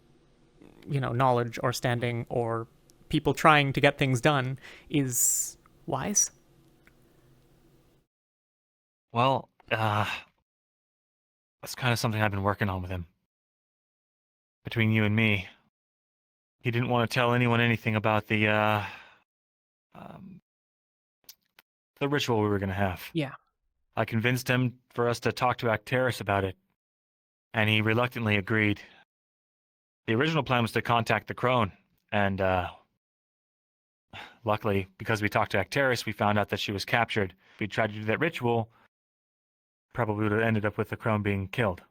knowledge or standing or people trying to get things done is wise. Well, that's kind of something I've been working on with him. Between you and me, he didn't want to tell anyone anything about the ritual we were going to have. Yeah. I convinced him for us to talk to Acteris about it, and he reluctantly agreed. The original plan was to contact the Crone, and luckily, because we talked to Acteris, we found out that she was captured. If we tried to do that ritual, probably would have ended up with the Crone being killed.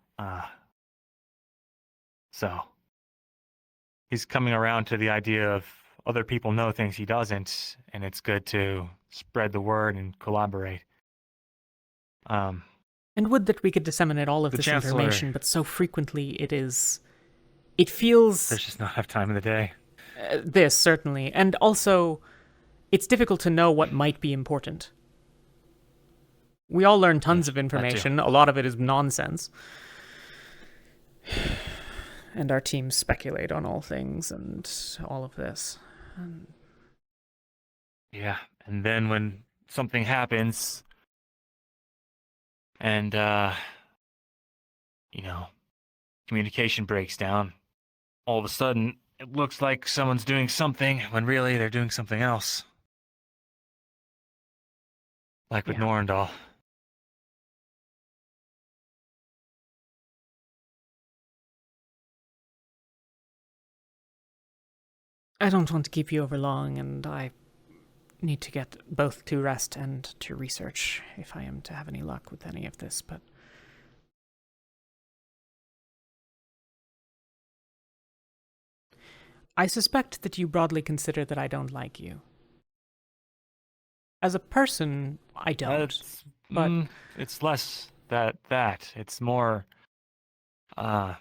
So, he's coming around to the idea of other people know things he doesn't, and it's good to spread the word and collaborate. And would that we could disseminate all of this Chancellor, information, but so frequently it feels... There's just not enough time in the day. This, certainly. And also, it's difficult to know what might be important. We all learn tons of information. A lot of it is nonsense. And our teams speculate on all things and all of this. Yeah, and then when something happens, and, communication breaks down, all of a sudden, it looks like someone's doing something, when really they're doing something else. Like with Norendal. I don't want to keep you over long, and I need to get both to rest and to research if I am to have any luck with any of this, but... I suspect that you broadly consider that I don't like you. As a person, I don't. But it's less that. It's more, last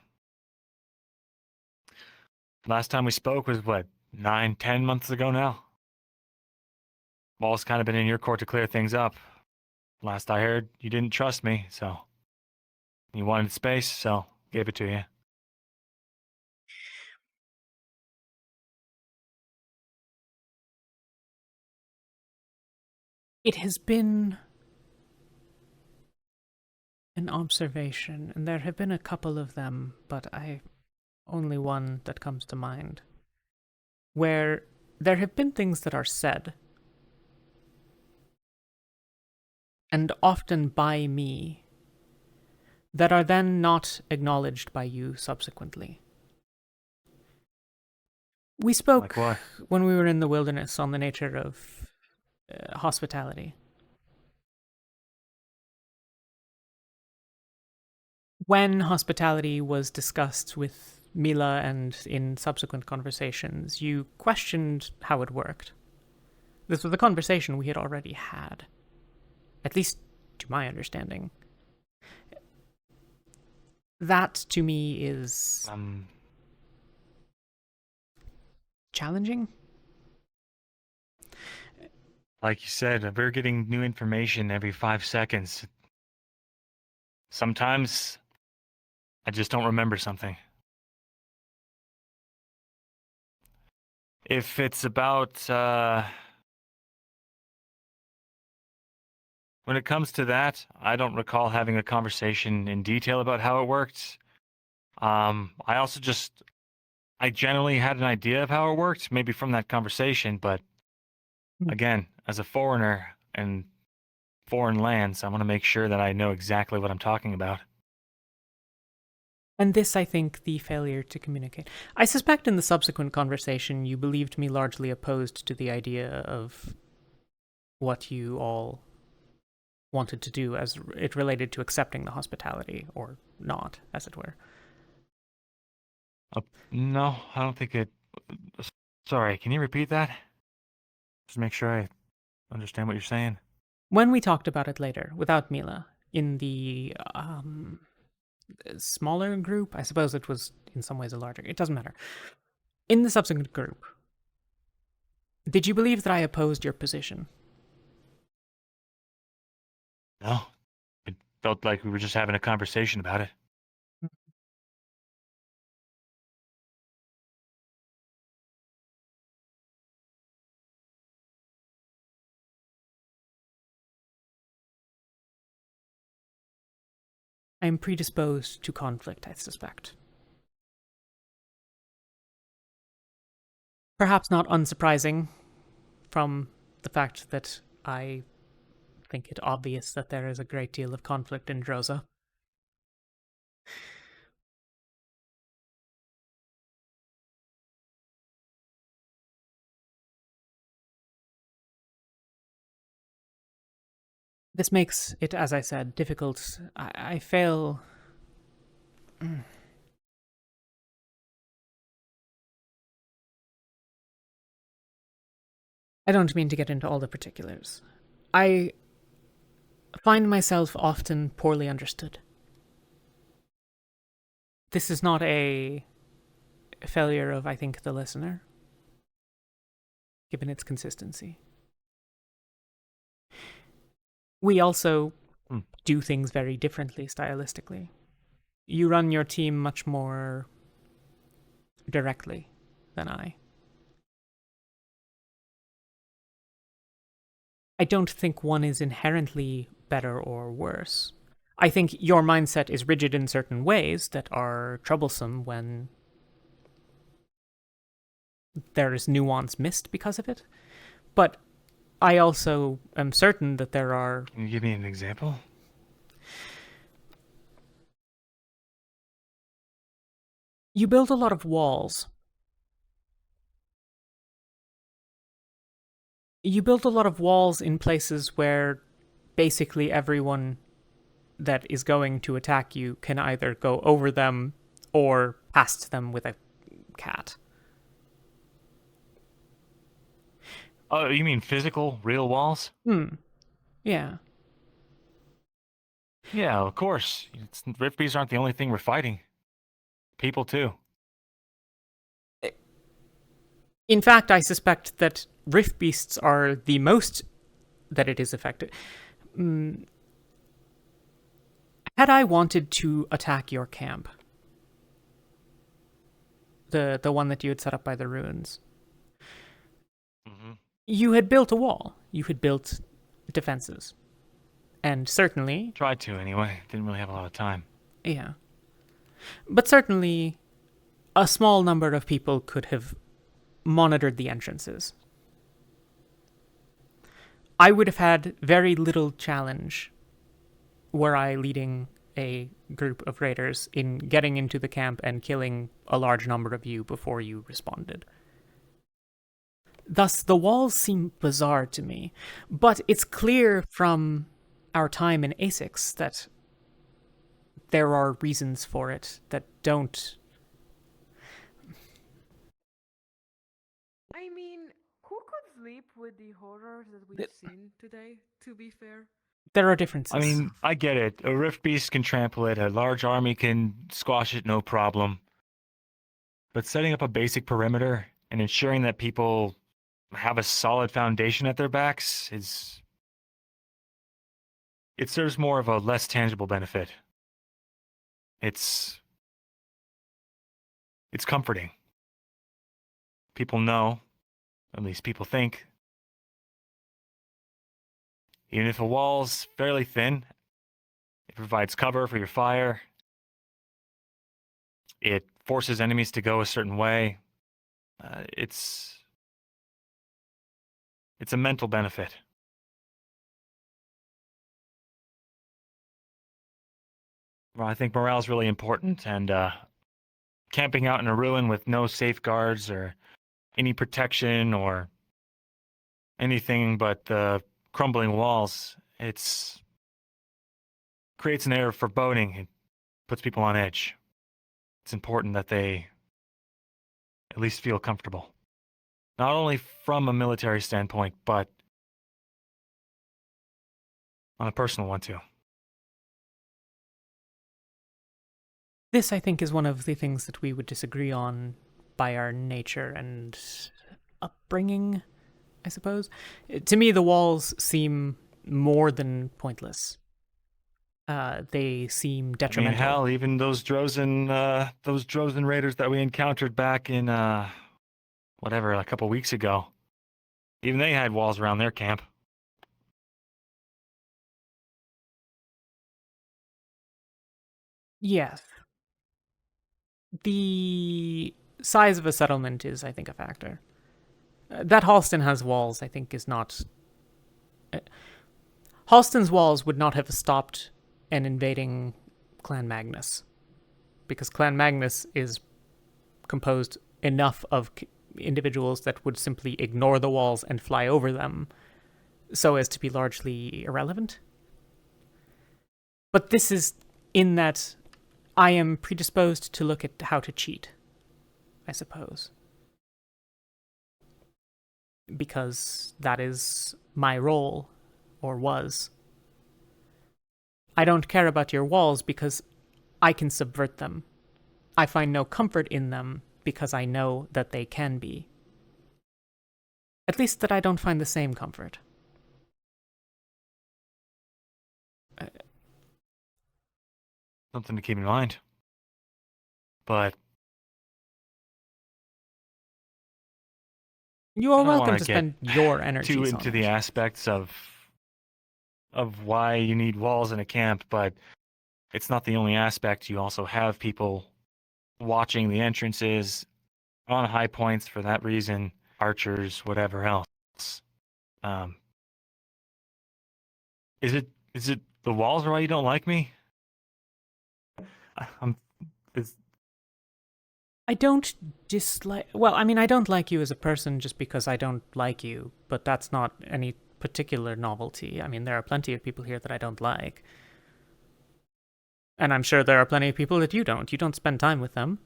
time we spoke was, 9-10 months ago now? Ball's kind of been in your court to clear things up. Last I heard, you didn't trust me, so... You wanted space, so gave it to you. It has been an observation, and there have been a couple of them, but only one that comes to mind, where there have been things that are said, and often by me, that are then not acknowledged by you subsequently. We spoke Like what? when we were in the wilderness on the nature of hospitality. When hospitality was discussed with Mila and in subsequent conversations, you questioned how it worked. This was a conversation we had already had, at least to my understanding. That, to me, is challenging. Like you said, we're getting new information every 5 seconds. Sometimes I just don't remember something. If it's about, when it comes to that, I don't recall having a conversation in detail about how it worked. I generally had an idea of how it worked, maybe from that conversation, but again, as a foreigner in foreign lands, I want to make sure that I know exactly what I'm talking about. And this, I think, the failure to communicate. I suspect in the subsequent conversation you believed me largely opposed to the idea of what you all wanted to do as it related to accepting the hospitality, or not, as it were. No, I don't think it... Sorry, can you repeat that? Just make sure I understand what you're saying. When we talked about it later, without Mila, in the smaller group, I suppose it was in some ways a larger, it doesn't matter. In the subsequent group, did you believe that I opposed your position? No, it felt like we were just having a conversation about it. I am predisposed to conflict, I suspect. Perhaps not unsurprising from the fact that I think it obvious that there is a great deal of conflict in Droza. This makes it, as I said, difficult. I fail... I don't mean to get into all the particulars. I find myself often poorly understood. This is not a failure of, I think, the listener, given its consistency. We also do things very differently stylistically. You run your team much more directly than I. I don't think one is inherently better or worse. I think your mindset is rigid in certain ways that are troublesome when there is nuance missed because of it. But I also am certain that there are... Can you give me an example? You build a lot of walls. You build a lot of walls in places where basically everyone that is going to attack you can either go over them or past them with a cat. Oh, you mean physical, real walls? Yeah. Yeah, of course. Rift beasts aren't the only thing we're fighting. People, too. In fact, I suspect that rift beasts are the most that it is effective. Had I wanted to attack your camp, the one that you had set up by the ruins, you had built a wall. You had built defenses. And certainly... Tried to, anyway. Didn't really have a lot of time. Yeah. But certainly, a small number of people could have monitored the entrances. I would have had very little challenge were I leading a group of raiders in getting into the camp and killing a large number of you before you responded. Thus, the walls seem bizarre to me, but it's clear from our time in ASICS that there are reasons for it that don't... I mean, who could sleep with the horrors that we've seen today, to be fair? There are differences. I mean, I get it. A Rift Beast can trample it. A large army can squash it, no problem. But setting up a basic perimeter and ensuring that people have a solid foundation at their backs is... It serves more of a less tangible benefit. It's comforting. People know, at least people think, even if a wall's fairly thin, it provides cover for your fire. It forces enemies to go a certain way. It's a mental benefit. Well, I think morale is really important, and camping out in a ruin with no safeguards or any protection or anything but the crumbling walls, creates an air of foreboding. It puts people on edge. It's important that they at least feel comfortable. Not only from a military standpoint, but on a personal one too. This, I think, is one of the things that we would disagree on by our nature and upbringing, I suppose. To me, the walls seem more than pointless. They seem detrimental. I mean, hell, even those Drozen raiders that we encountered back in, a couple weeks ago, even they had walls around their camp. Yes. The size of a settlement is, I think, a factor. That Halsten has walls, I think, is not... Halsten's walls would not have stopped an invading Clan Magnus, because Clan Magnus is composed enough of individuals that would simply ignore the walls and fly over them, so as to be largely irrelevant. But this is in that I am predisposed to look at how to cheat, I suppose. Because that is my role, or was. I don't care about your walls because I can subvert them. I find no comfort in them because I know that they can be. At least that I don't find the same comfort. Something to keep in mind. But you are welcome to spend your energy too into the aspects of why you need walls in a camp, but it's not the only aspect. You also have people watching the entrances on high points for that reason, archers, whatever else. Is it the walls are why you don't like me? I don't dislike... Well, I mean, I don't like you as a person just because I don't like you, but that's not any particular novelty. I mean, there are plenty of people here that I don't like. And I'm sure there are plenty of people that you don't. You don't spend time with them.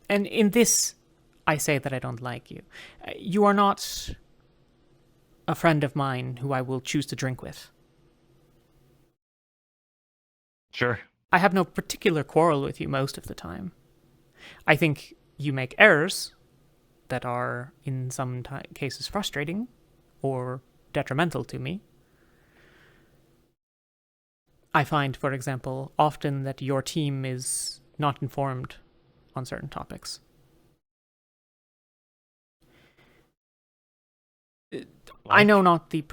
And in this, I say that I don't like you. You are not a friend of mine who I will choose to drink with. Sure. I have no particular quarrel with you most of the time. I think you make errors that are, in some cases, frustrating or detrimental to me. I find, for example, often that your team is not informed on certain topics. I know not the.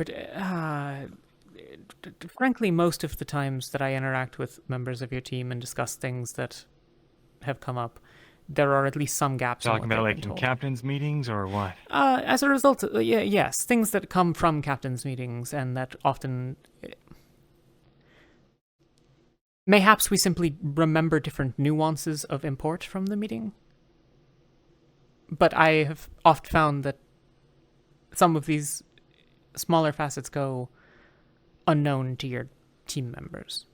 Frankly, most of the times that I interact with members of your team and discuss things that have come up, there are at least some gaps in Talking what about they've like been in told. captain's meetings or what? As a result, yes, things that come from captain's meetings and that often. Mayhaps we simply remember different nuances of import from the meeting. But I have oft found that some of these smaller facets go unknown to your team members.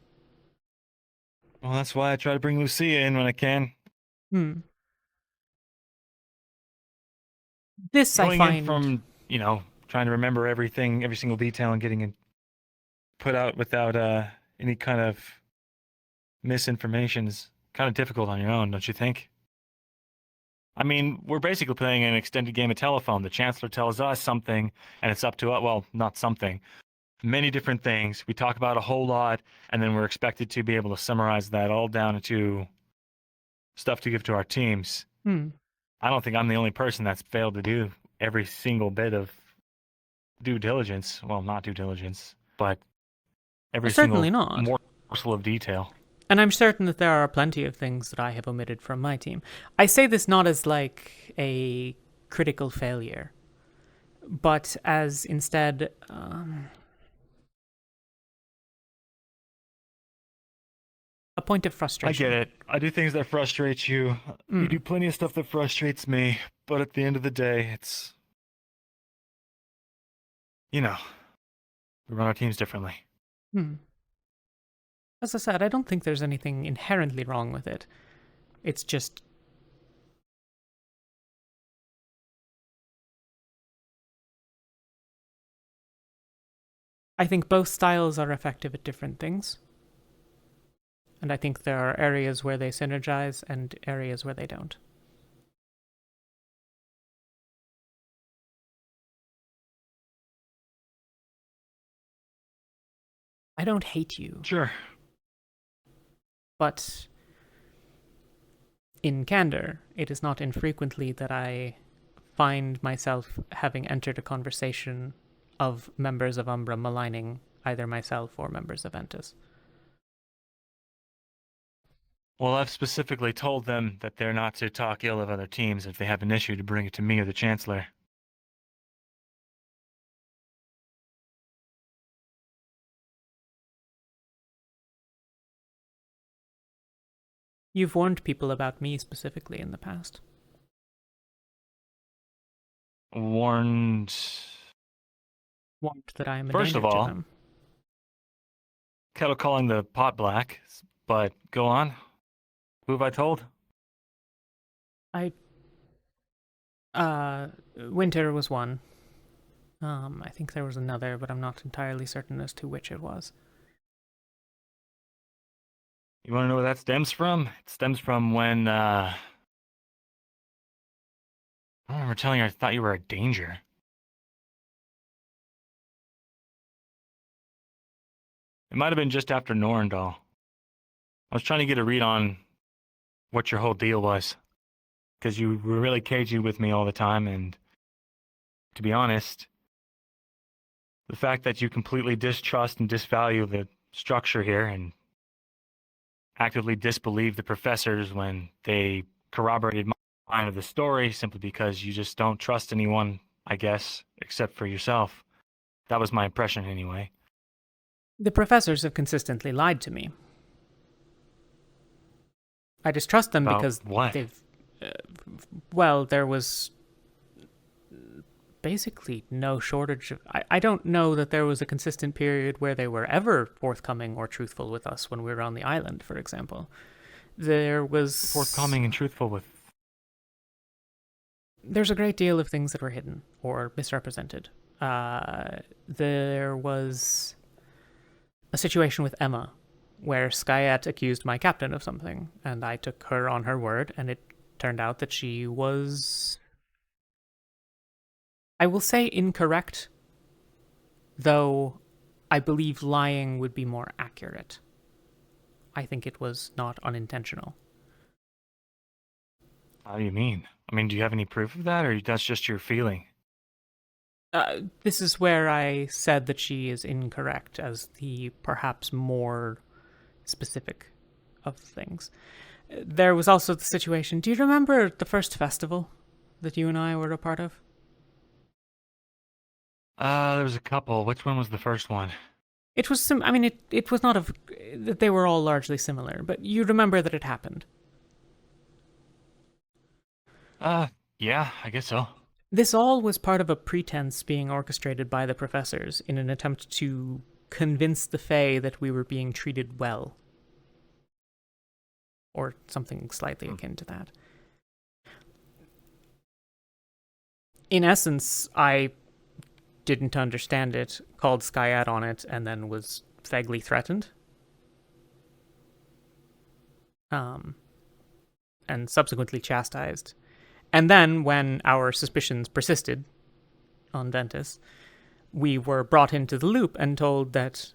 Well, that's why I try to bring Lucia in when I can. This Going I find in from, trying to remember everything, every single detail, and getting it put out without any kind of misinformation is kind of difficult on your own, don't you think? I mean, we're basically playing an extended game of telephone. The Chancellor tells us something, and it's up to us. Well, not something. Many different things. We talk about a whole lot, and then we're expected to be able to summarize that all down into stuff to give to our teams. I don't think I'm the only person that's failed to do every single bit of due diligence. Well, not due diligence, but every Certainly single not. morsel of detail. And I'm certain that there are plenty of things that I have omitted from my team. I say this not as like a critical failure, but as instead a point of frustration. I get it. I do things that frustrate you. You do plenty of stuff that frustrates me, but at the end of the day, it's... we run our teams differently. As I said, I don't think there's anything inherently wrong with it. It's just... I think both styles are effective at different things. And I think there are areas where they synergize and areas where they don't. I don't hate you. Sure. But in candor, it is not infrequently that I find myself having entered a conversation of members of Umbra maligning either myself or members of Ventus. Well, I've specifically told them that they're not to talk ill of other teams. If they have an issue, to bring it to me or the Chancellor. You've warned people about me specifically in the past. Warned that I am a First danger of all, to them. Kettle calling the pot black, but go on. Who have I told? Winter was one. I think there was another, but I'm not entirely certain as to which it was. You want to know where that stems from? It stems from when, I remember telling her I thought you were a danger. It might have been just after Norndal. I was trying to get a read on what your whole deal was. Because you were really cagey with me all the time, and to be honest, the fact that you completely distrust and disvalue the structure here and actively disbelieve the professors when they corroborated my line of the story simply because you just don't trust anyone, I guess, except for yourself. That was my impression anyway. The professors have consistently lied to me. I distrust them About because what? they've... well, there was basically no shortage of... I don't know that there was a consistent period where they were ever forthcoming or truthful with us when we were on the island, for example. There was... Forthcoming and truthful with... There's a great deal of things that were hidden or misrepresented. There was a situation with Emma where Skyette accused my captain of something, and I took her on her word, and it turned out that she was... I will say incorrect, though I believe lying would be more accurate. I think it was not unintentional. How do you mean? I mean, do you have any proof of that, or that's just your feeling? This is where I said that she is incorrect as the perhaps more specific of things. There was also the situation. Do you remember the first festival that you and I were a part of? There was a couple. Which one was the first one? It was it was not that they were all largely similar, but you remember that it happened. Yeah, I guess so. This all was part of a pretense being orchestrated by the professors in an attempt to convince the Fae that we were being treated well. Or something slightly akin to that. In essence, I didn't understand it, called Skyad on it, and then was vaguely threatened. And subsequently chastised. And then, when our suspicions persisted on Ventus, we were brought into the loop and told that,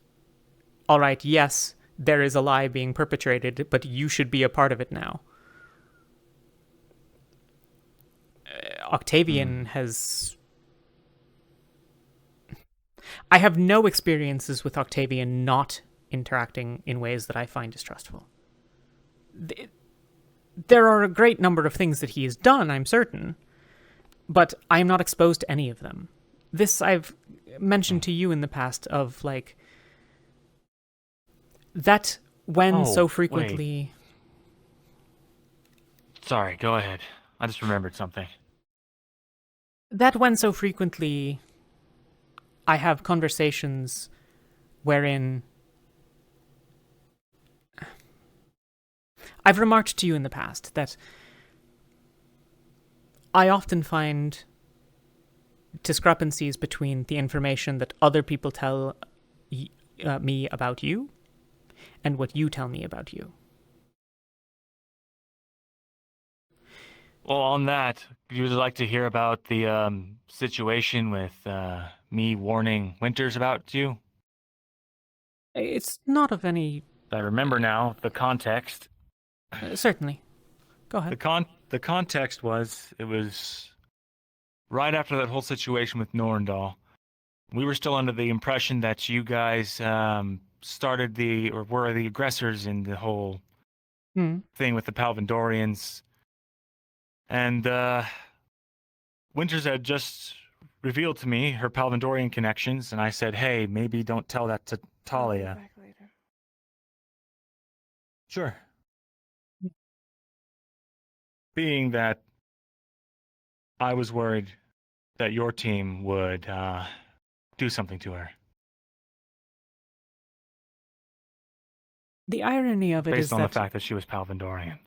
all right, yes, there is a lie being perpetrated, but you should be a part of it now. Octavian has... I have no experiences with Octavian not interacting in ways that I find distrustful. There are a great number of things that he has done, I'm certain, but I am not exposed to any of them. This I've mentioned to you in the past of, like, that when so frequently... Wait. Sorry, go ahead. I just remembered something. That when so frequently I have conversations wherein I've remarked to you in the past that I often find discrepancies between the information that other people tell me about you and what you tell me about you. Well, on that, you would like to hear about the situation with me warning Winters about you? It's not of any... I remember now the context. Certainly. Go ahead. The context was, it was right after that whole situation with Norndal. We were still under the impression that you guys started or were the aggressors in the whole thing with the Palvandorians. And Winters had just revealed to me her Palvandorian connections, and I said, hey, maybe don't tell that to Talia. Back later. Sure. Being that I was worried that your team would do something to her. The irony of it is based on that... the fact that she was Palvandorian.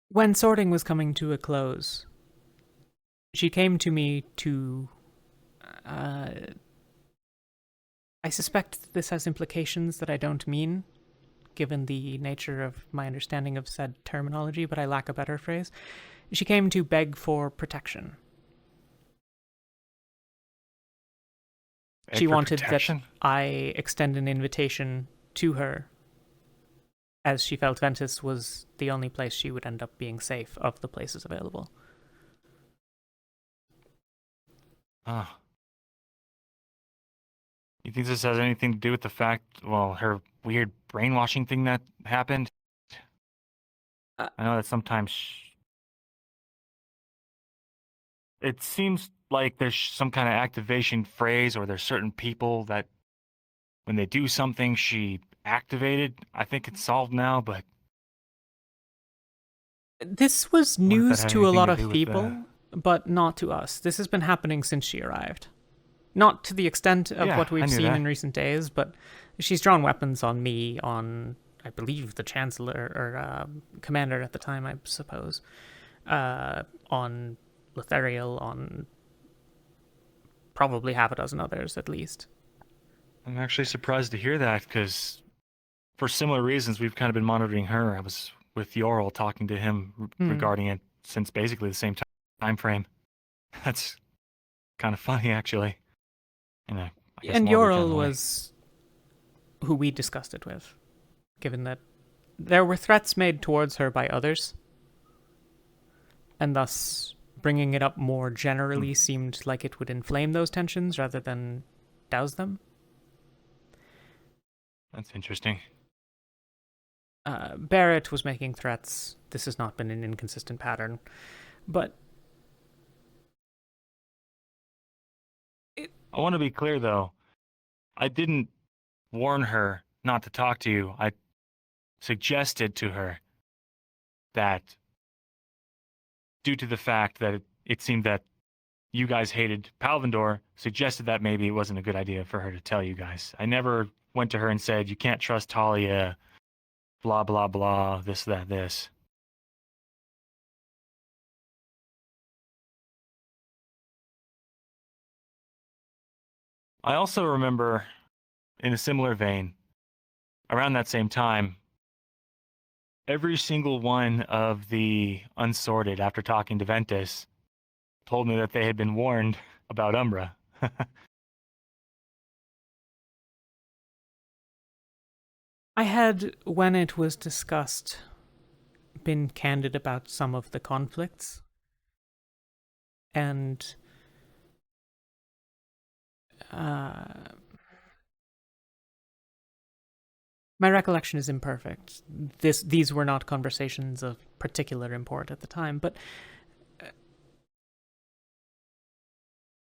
When sorting was coming to a close, she came to me to... I suspect that this has implications that I don't mean, given the nature of my understanding of said terminology, but I lack a better phrase. She came to beg for protection. She wanted that I extend an invitation to her, as she felt Ventus was the only place she would end up being safe of the places available. Ah. You think this has anything to do with the fact, well, her weird brainwashing thing that happened? I know that sometimes it seems like there's some kind of activation phrase, or there's certain people that when they do something, she activated. I think it's solved now, but this was news to a lot of people, but not to us. This has been happening since she arrived. Not to the extent of what we've seen in recent days, but she's drawn weapons on me, on, I believe, the Chancellor, or Commander at the time, I suppose, on Lethariel, on probably half a dozen others, at least. I'm actually surprised to hear that, because for similar reasons, we've kind of been monitoring her. I was with Yorl talking to him regarding it since basically the same time frame. That's kind of funny, actually. And Yorl was who we discussed it with, given that there were threats made towards her by others. and thus bringing it up more generally seemed like it would inflame those tensions rather than douse them. That's interesting. Barrett was making threats. This has not been an inconsistent pattern, but I want to be clear, though. I didn't warn her not to talk to you. I suggested to her that due to the fact that it seemed that you guys hated Palvindor, suggested that maybe it wasn't a good idea for her to tell you guys. I never went to her and said, you can't trust Talia, blah, blah, blah, this, that, this. I also remember, in a similar vein, around that same time, every single one of the unsorted, after talking to Ventus, told me that they had been warned about Umbra. I had, when it was discussed, been candid about some of the conflicts. And my recollection is imperfect. These were not conversations of particular import at the time, but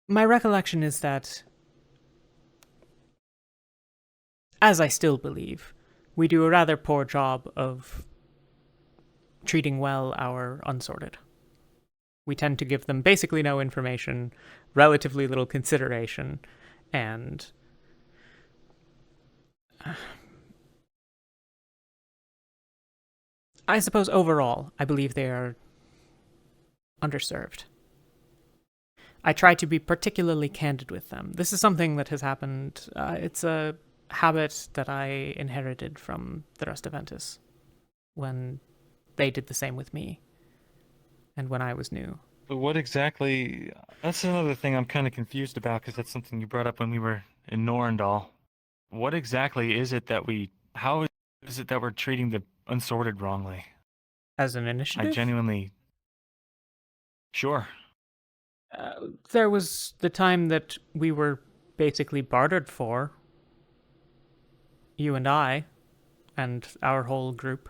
my recollection is that, as I still believe, we do a rather poor job of treating well our unsorted. We tend to give them basically no information, relatively little consideration, and I suppose overall, I believe they are underserved. I try to be particularly candid with them. This is something that has happened. It's a habit that I inherited from the rest of Ventus when they did the same with me and when I was new. But what exactly... That's another thing I'm kind of confused about, because that's something you brought up when we were in Norendal. What exactly is it that we... How is it that we're treating the unsorted wrongly? As an initiative? I genuinely... Sure. There was the time that we were basically bartered for. You and I, and our whole group.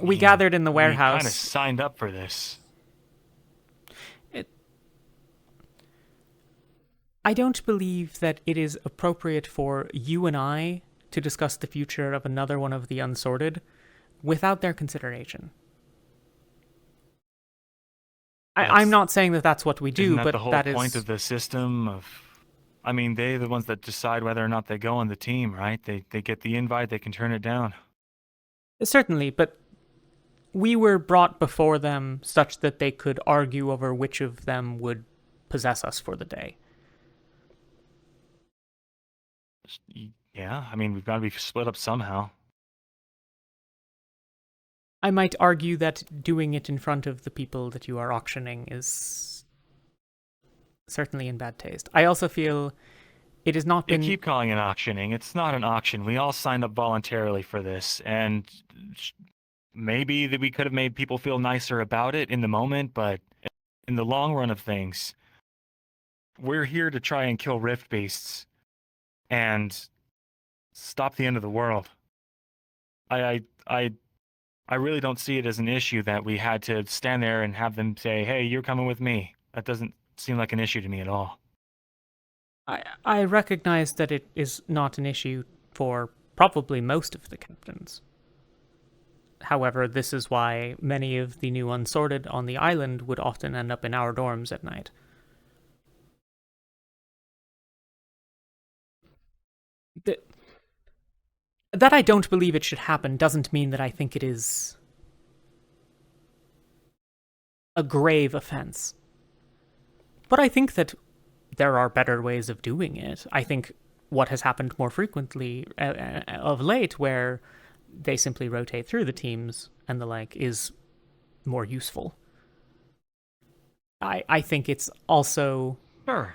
We gathered in the warehouse. We kind of signed up for this. I don't believe that it is appropriate for you and I to discuss the future of another one of the unsorted without their consideration. I'm not saying that that's what we do, but the whole point of the system of... I mean, they're the ones that decide whether or not they go on the team, right? They get the invite, they can turn it down. Certainly, but we were brought before them such that they could argue over which of them would possess us for the day. Yeah, I mean, we've got to be split up somehow. I might argue that doing it in front of the people that you are auctioning is certainly in bad taste. I also feel it has not been... You keep calling it auctioning. It's not an auction. We all signed up voluntarily for this, and maybe that we could have made people feel nicer about it in the moment, but in the long run of things, we're here to try and kill rift beasts and stop the end of the world. I really don't see it as an issue that we had to stand there and have them say, hey, you're coming with me. That doesn't seem like an issue to me at all. I recognize that it is not an issue for probably most of the captains. However, this is why many of the new unsorted on the island would often end up in our dorms at night. That I don't believe it should happen doesn't mean that I think it is a grave offense. But I think that there are better ways of doing it. I think what has happened more frequently of late, where they simply rotate through the teams and the like, is more useful. I think it's also... Sure.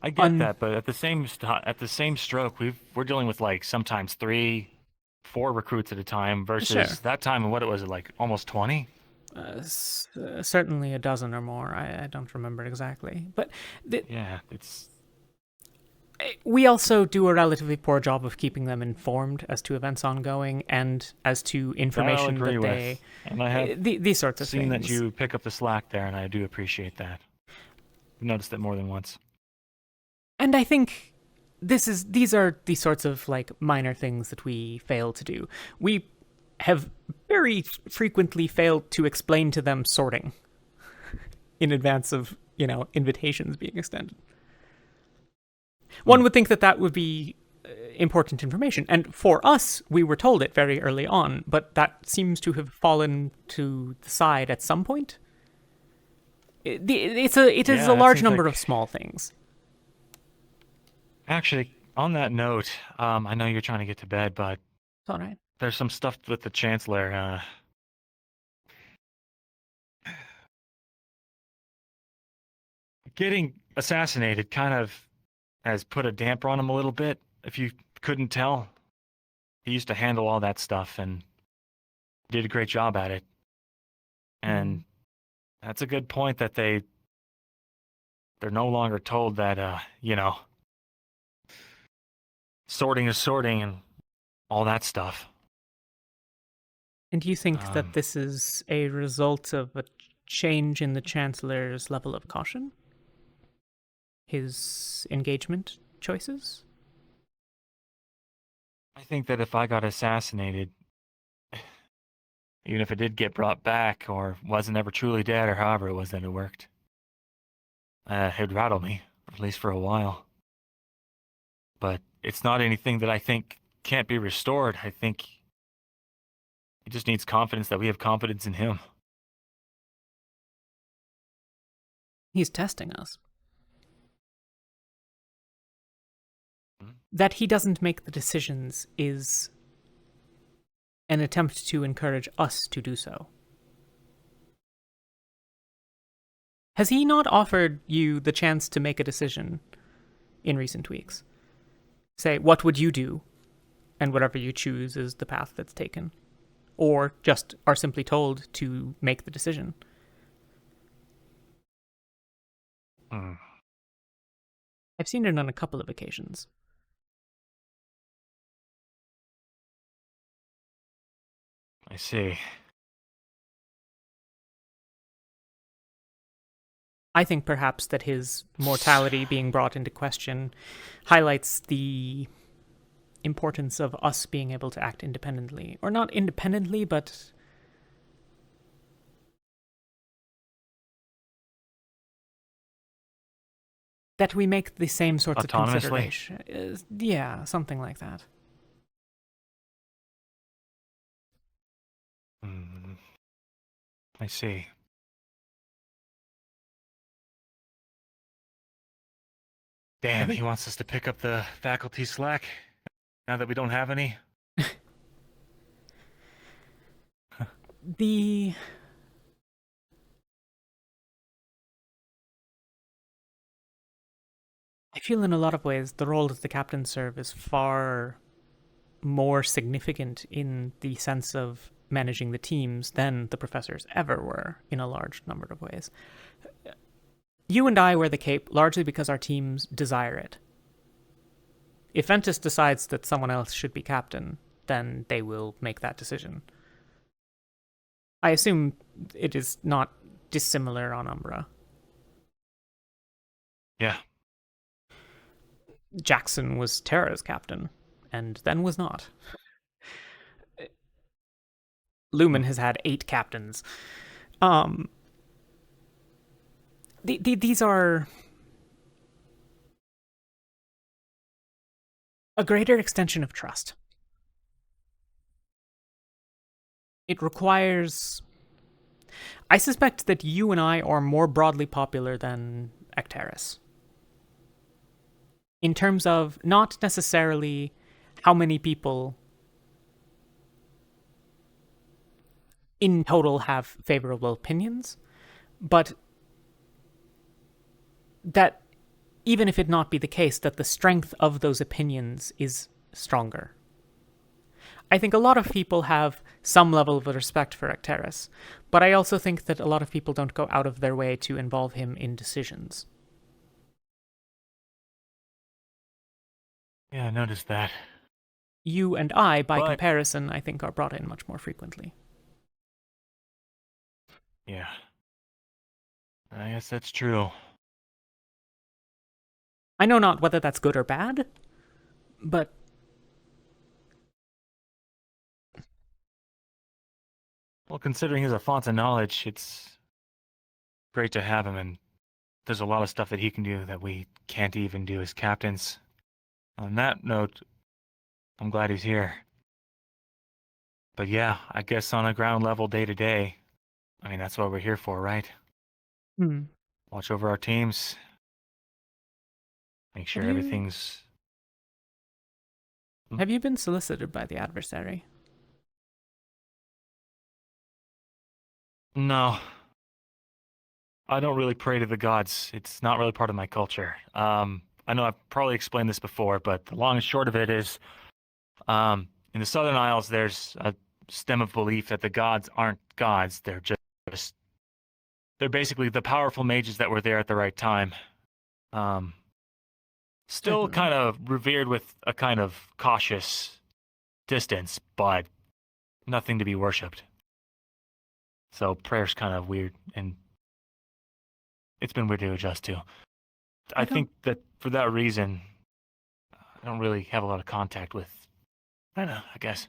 I get that, but at the same stroke, we're dealing with like sometimes 3, 4 recruits at a time versus that time and what it was like almost 20. Certainly a dozen or more. I don't remember exactly. But yeah, it's... we also do a relatively poor job of keeping them informed as to events ongoing and as to information I'll agree that with. they... And I have these sorts of seen things. that you pick up the slack there, and I do appreciate that. I've noticed it more than once. And I think these are the sorts of like minor things that we fail to do. We have very frequently failed to explain to them sorting in advance of, invitations being extended. One would think that would be important information. And for us, we were told it very early on, but that seems to have fallen to the side at some point. It is a large number of small things. Actually, on that note, I know you're trying to get to bed, but it's all right. There's some stuff with the Chancellor. Getting assassinated kind of has put a damper on him a little bit, if you couldn't tell. He used to handle all that stuff and did a great job at it. And that's a good point that they're no longer told that, sorting is sorting and all that stuff. And do you think that this is a result of a change in the Chancellor's level of caution? His engagement choices? I think that if I got assassinated, even if it did get brought back or wasn't ever truly dead or however it was that it worked, it'd rattle me, at least for a while. But it's not anything that I think can't be restored. I think he just needs confidence that we have confidence in him. He's testing us. That he doesn't make the decisions is an attempt to encourage us to do so. Has he not offered you the chance to make a decision in recent weeks? Say, what would you do? And whatever you choose is the path that's taken. Or just are simply told to make the decision. I've seen it on a couple of occasions. I see. I think perhaps that his mortality being brought into question highlights the importance of us being able to act independently. Or not independently, but that we make the same sorts of consideration. Yeah, something like that. I see. Damn, he wants us to pick up the faculty slack now that we don't have any. I feel in a lot of ways the role that the captains serve is far more significant in the sense of managing the teams than the professors ever were in a large number of ways. You and I wear the cape largely because our teams desire it. If Ventus decides that someone else should be captain, then they will make that decision. I assume it is not dissimilar on Umbra. Yeah. Jackson was Terra's captain, and then was not. Lumen has had 8 captains. These are a greater extension of trust. It requires... I suspect that you and I are more broadly popular than Ecteris. In terms of not necessarily how many people in total have favorable opinions, but that even if it not be the case, that the strength of those opinions is stronger. I think a lot of people have some level of respect for Arcturus, but I also think that a lot of people don't go out of their way to involve him in decisions. Yeah, I noticed that. You and I, by comparison, I think are brought in much more frequently. Yeah. I guess that's true. I know not whether that's good or bad, but... Well, considering he's a font of knowledge, it's great to have him, and there's a lot of stuff that he can do that we can't even do as captains. On that note, I'm glad he's here. But yeah, I guess on a ground level, day to day, I mean, that's what we're here for, right? Watch over our teams. Make sure everything's... Have you been solicited by the adversary? No. I don't really pray to the gods. It's not really part of my culture. I know I've probably explained this before, but the long and short of it is, in the Southern Isles, there's a stem of belief that the gods aren't gods. They're basically the powerful mages that were there at the right time. Still kind of revered with a kind of cautious distance, but nothing to be worshipped. So prayer's kind of weird, and it's been weird to adjust to. I think that for that reason, I don't really have a lot of contact with Rena, I guess.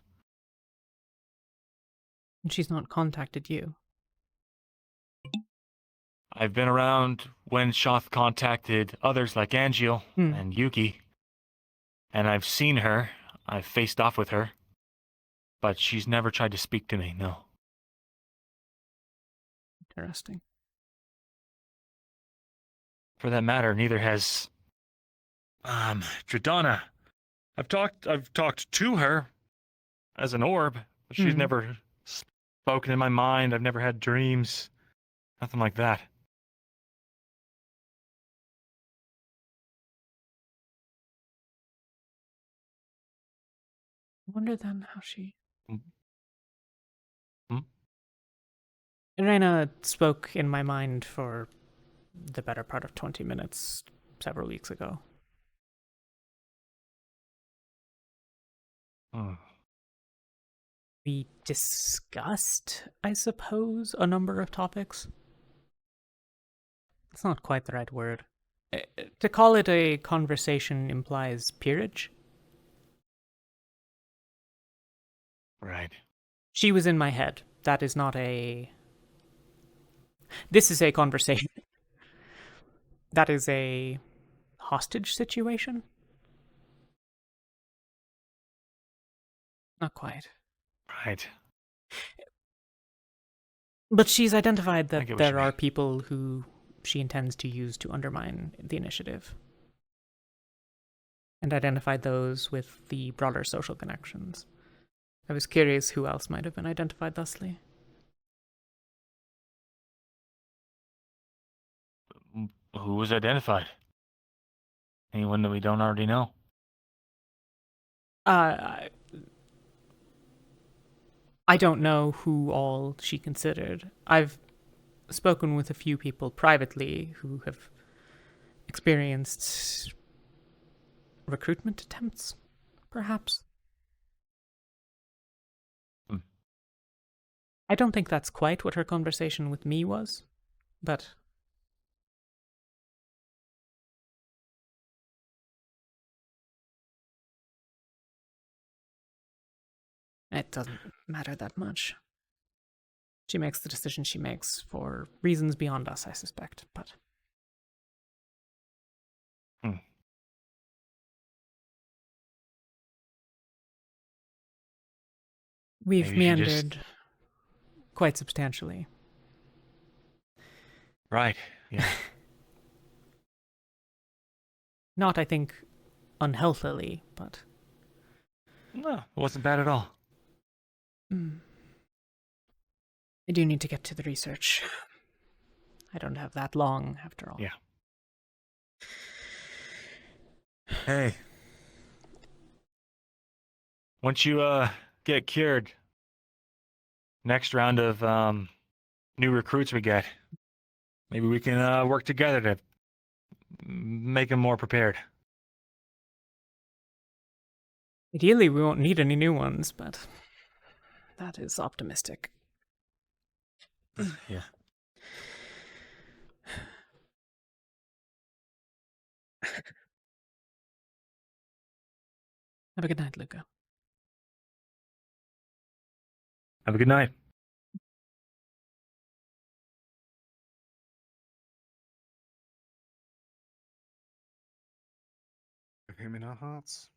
And she's not contacted you? I've been around when Shoth contacted others like Angiel and Yuki, and I've seen her, I've faced off with her, but she's never tried to speak to me, no. Interesting. For that matter, neither has Dradana. I've talked to her as an orb, but she's never spoken in my mind. I've never had dreams. Nothing like that. I wonder then how she... Hmm? Irena spoke in my mind for the better part of 20 minutes several weeks ago. We discussed, I suppose, a number of topics. It's not quite the right word. To call it a conversation implies peerage. Right. She was in my head. That is not a... This is a conversation. That is a hostage situation? Not quite. Right. But she's identified I that get what there you are mean. people who she intends to use to undermine the initiative. And identified those with the broader social connections. I was curious who else might have been identified thusly. Who was identified? Anyone that we don't already know? I don't know who all she considered. I've spoken with a few people privately who have experienced recruitment attempts, perhaps. I don't think that's quite what her conversation with me was, but... It doesn't matter that much. She makes the decision she makes for reasons beyond us, I suspect, but... We've Maybe she meandered quite substantially. Right, yeah. Not, I think, unhealthily, but... No, it wasn't bad at all. I do need to get to the research. I don't have that long, after all. Yeah. Hey. Once you get cured. Next round of new recruits we get, maybe we can work together to make them more prepared. Ideally, we won't need any new ones, but that is optimistic. Yeah. Have a good night, Luca. Have a good night. With him in our hearts.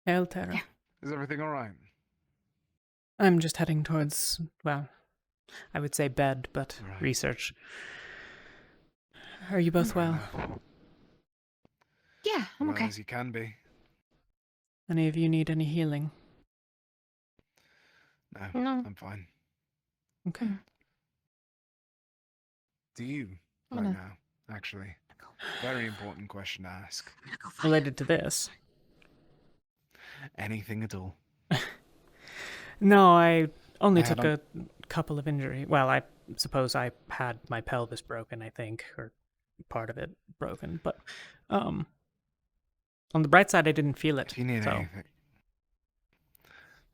Hail Terra. Is everything alright? I'm just heading towards, well, I would say bed, but Right. research. Are you both well? Yeah, I'm Well okay. as you can be. Any of you need any healing? No, I'm fine. Okay. Do you, Oh, right no. now, actually? Very important question to ask. Related to this? Anything at all? No, I only I took had a couple of injury. Well, I suppose I had my pelvis broken, I think, or part of it broken. But on the bright side, I didn't feel it. If you need so. anything.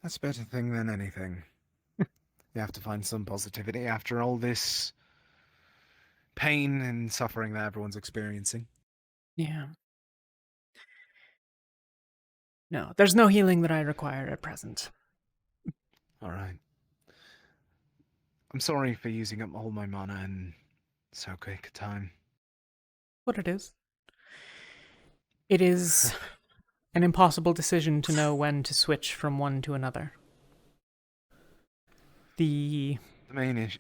That's a better thing than anything. You have to find some positivity after all this pain and suffering that everyone's experiencing. Yeah. No, there's no healing that I require at present. Alright. I'm sorry for using up all my mana in so quick a time. What it is. It is an impossible decision to know when to switch from one to another. The main issue...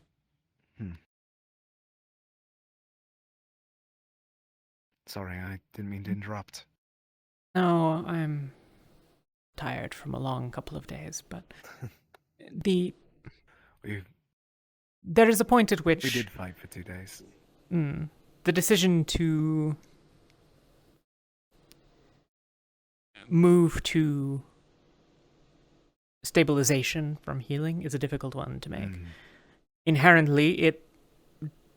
Sorry, I didn't mean to interrupt. No, I'm tired from a long couple of days, but there is a point at which We did fight for 2 days. The decision to move to stabilization from healing is a difficult one to make. Inherently, it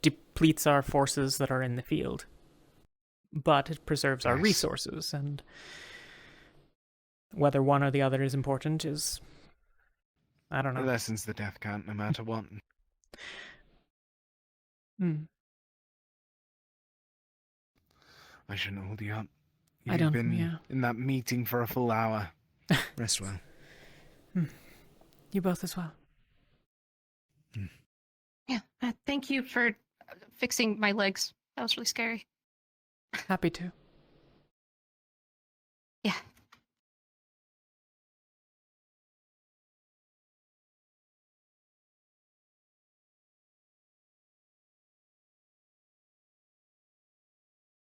depletes our forces that are in the field, but it preserves our resources, and whether one or the other is important is, I don't know. It lessens the death count no matter what. I shouldn't hold you up. I You've don't, been yeah. in that meeting for a full hour. Rest well. You both as well. Yeah, thank you for fixing my legs. That was really scary. Happy to.